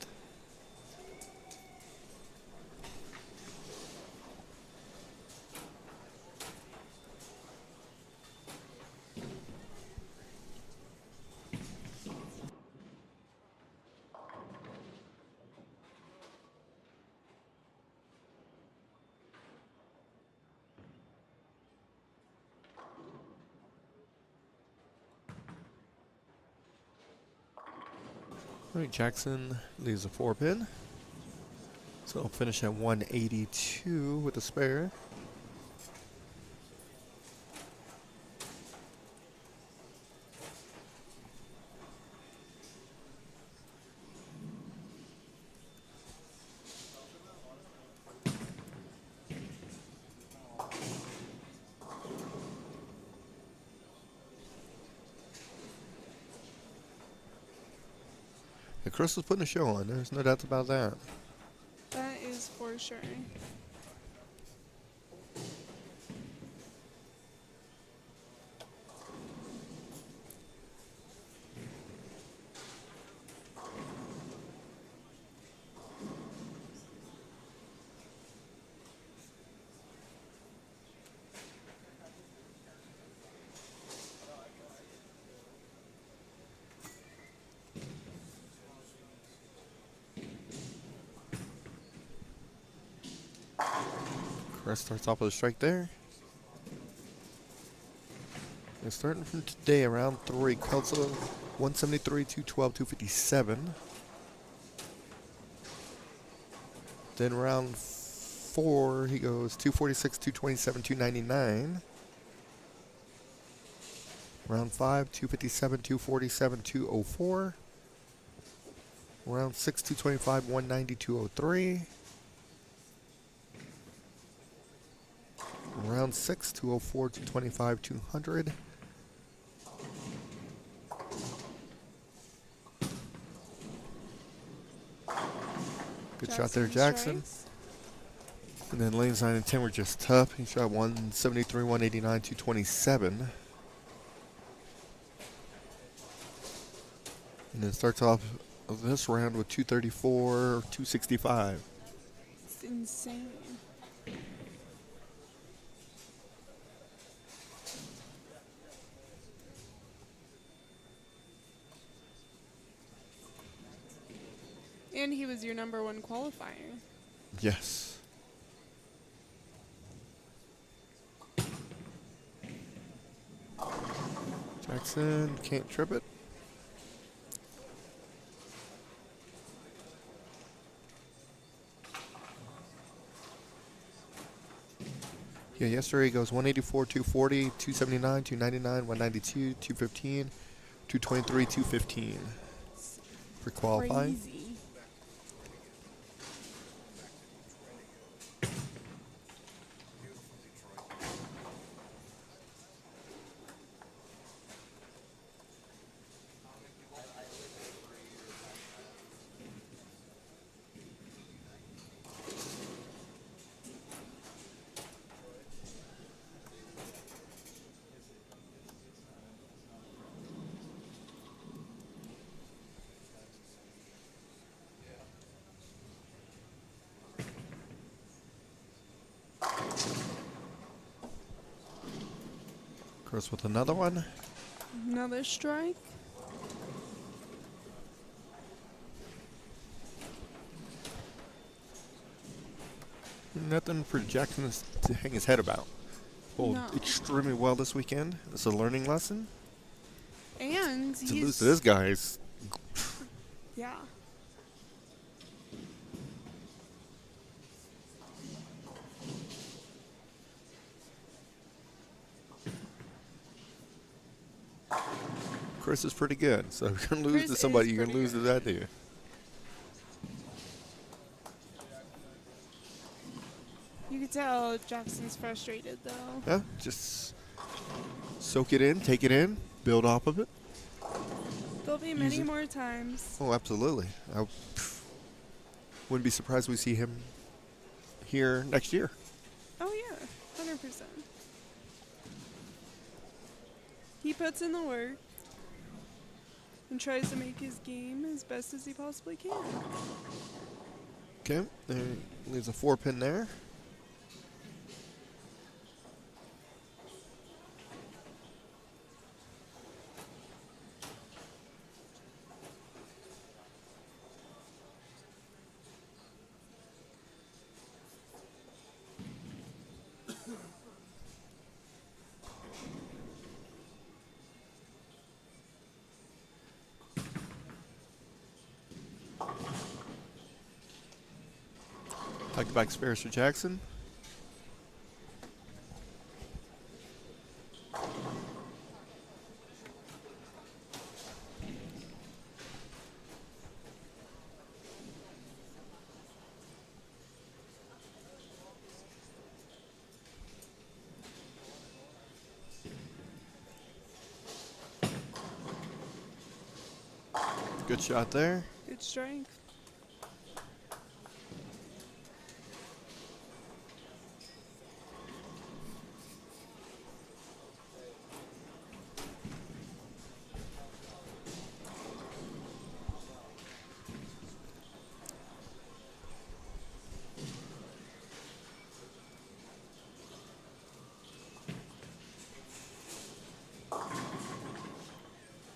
All right, Jackson leaves a 4-pin. So he'll finish at 182 with a spare. And Chris was putting a show on. There's no doubt about that. That is for sure. Chris starts off with a strike there. And starting from today, around 3, Kelso 173, 212, 257. Then round 4, he goes 246, 227, 299. Round 5, 257, 247, 204. Round 6, 225, 190, 203. Round 6, 204, 225, 200. Good shot there, Jackson. Strikes. And then lanes 9 and 10 were just tough. He shot 173, 189, 227. And then starts off this round with 234, 265. It's insane. And he was your #1 qualifier. Yes. Jackson can't trip it. Yeah, yesterday he goes 184, 240, 279, 299, 192, 215, 223, 215 for qualifying. Crazy. Chris with another one. Another strike. Nothing for Jackson to hang his head about. Bowled No. extremely well this weekend. It's a learning lesson. And To lose he's to this guy is yeah. Chris is pretty good. So if you're gonna lose Chris to somebody, is you're gonna pretty lose to good. that dude. You could tell Jackson's frustrated though. Yeah, just soak it in, take it in, build off of it. There'll be Use many it. more times. Oh, absolutely. I wouldn't be surprised we see him here next year. Oh yeah, 100%. He puts in the work and tries to make his game as best as he possibly can. Okay, there leaves a 4-pin there. Back spares for Jackson. Good shot there. Good strength.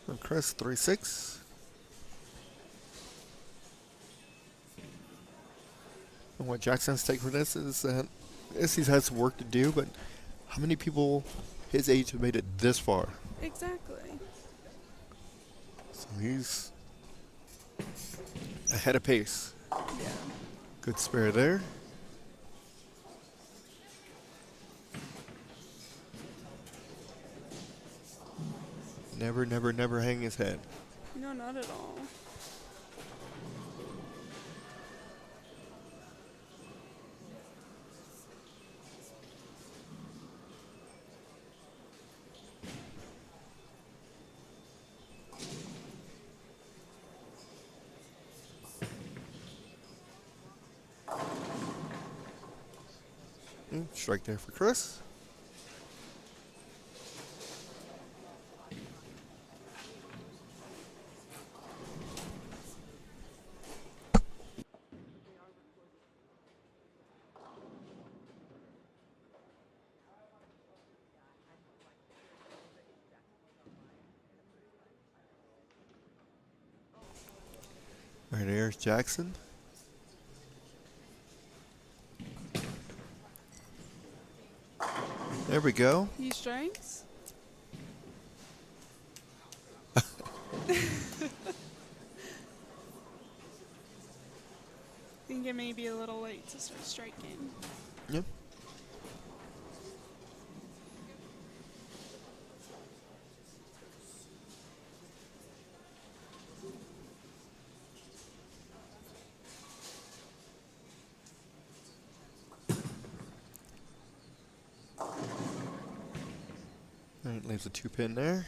And Chris 3-6. And what Jackson's take for this is that Yes, he's had some work to do, but how many people his age have made it this far? Exactly. So he's ahead of pace. Yeah. Good spare there. Never, never, never hang his head. No, not at all. Strike there for Chris. Right there's Jackson. There we go. He strikes. Think it may be a little late to start striking. Yep. Alright, leaves a 2-pin there.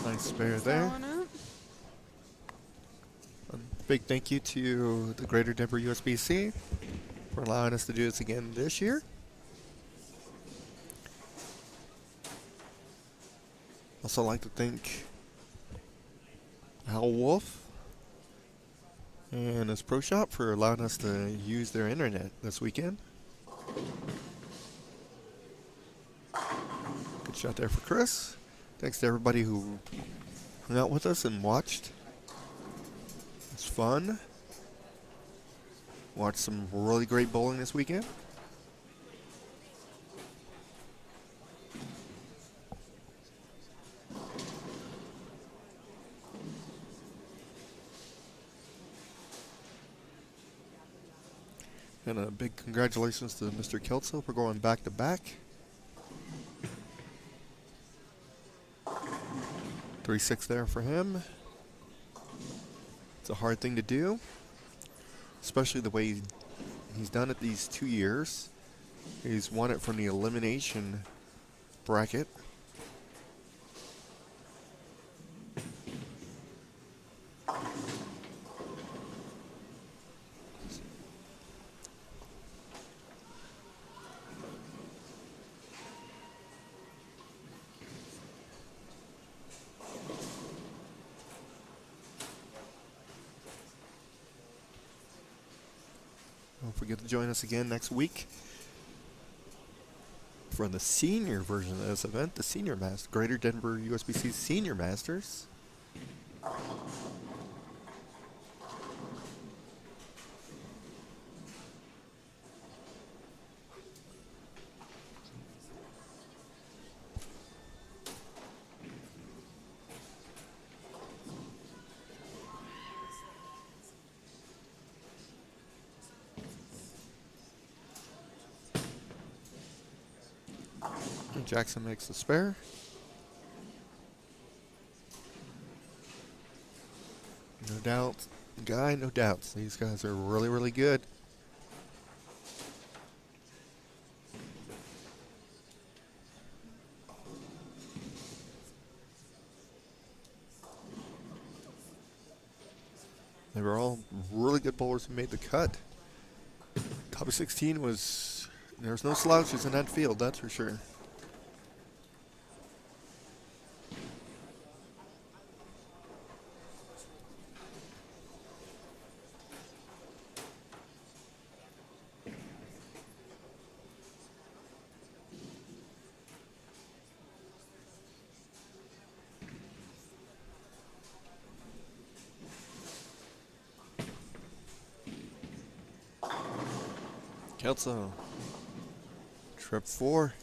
Nice spare there. That one up. Big thank you to the Greater Denver USBC for allowing us to do this again this year. Also like to thank Al Wolf and his pro shop for allowing us to use their internet this weekend. Good shot there for Chris. Thanks to everybody who hung out with us and watched. It's fun. Watched some really great bowling this weekend. And a big congratulations to Mr. Kelso for going back to back. 3-6 there for him. It's a hard thing to do, especially the way he's done it these 2 years. He's won it from the elimination bracket. Don't forget to join us again next week for the senior version of this event, the Senior Masters, Greater Denver USBC Senior Masters. Jackson makes the spare. No doubt, Guy, no doubts. These guys are really, really good. They were all really good bowlers who made the cut. Top of 16 was, there's no slouches in that field, that's for sure. Kelso. Trip 4.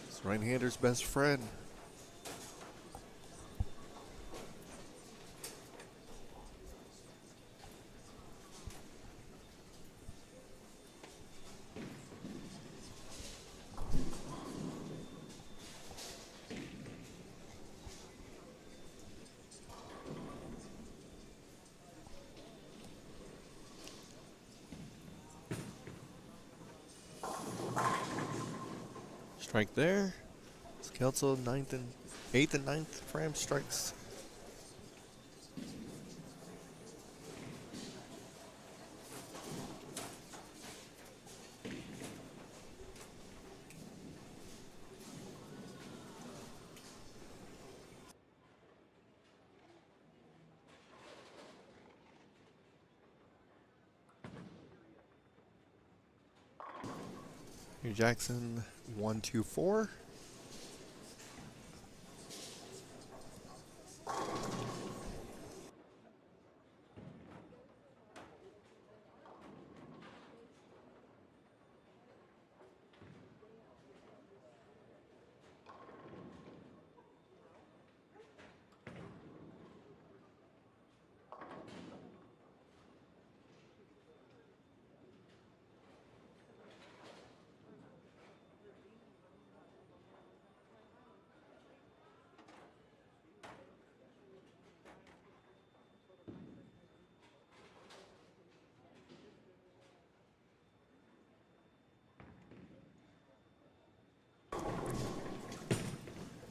It's right-hander's best friend. Strike there. It's Kelso 8th and 9th frame strikes. Here Jackson 1, 2, 4.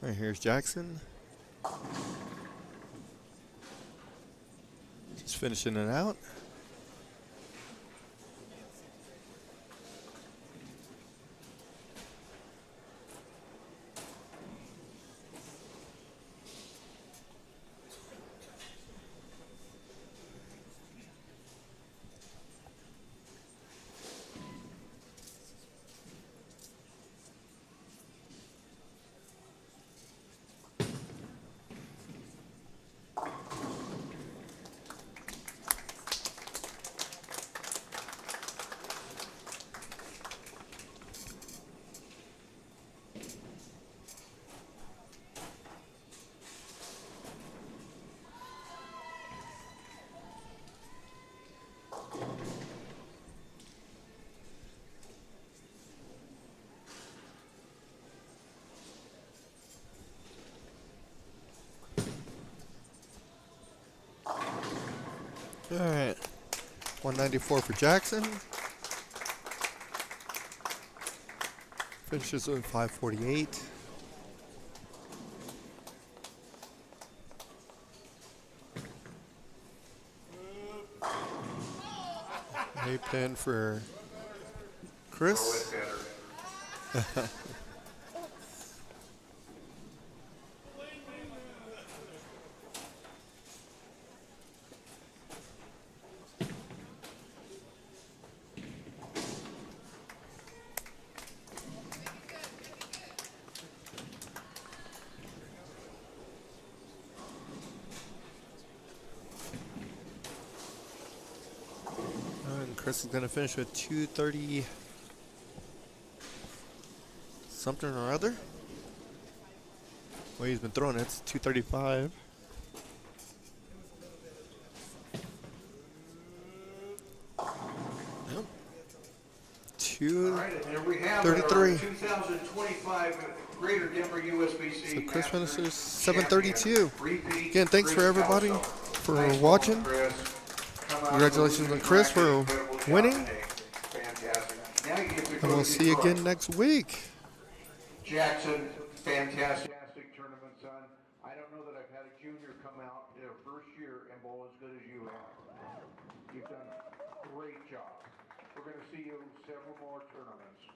All right, here's Jackson. Just finishing it out. All right, 194 for Jackson. Finishes with 548. A pin for Chris. And Chris is going to finish with 230 something or other. Well, he's been throwing it. It's 235. Yep. All right, and there we have 233. it, our 2025 Greater Denver USBC. So Chris Masters finishes 732. Repeat, Again, thanks for Chris everybody Kelso. for Nice watching. going, Chris. Come out Congratulations and on Chris for incredible job winning. today. Fantastic. Now you get to And go we'll to see you Detroit. again next week. Jackson, fantastic tournament, son. I don't know that I've had a junior come out their first year and bowl as good as you have. You've done a great job. We're going to see you several more tournaments.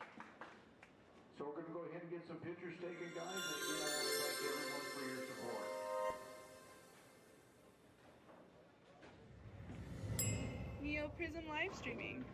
So we're going to go ahead and get some pictures taken, guys, and again, I want to thank everyone for your support. NeoPrizm live streaming.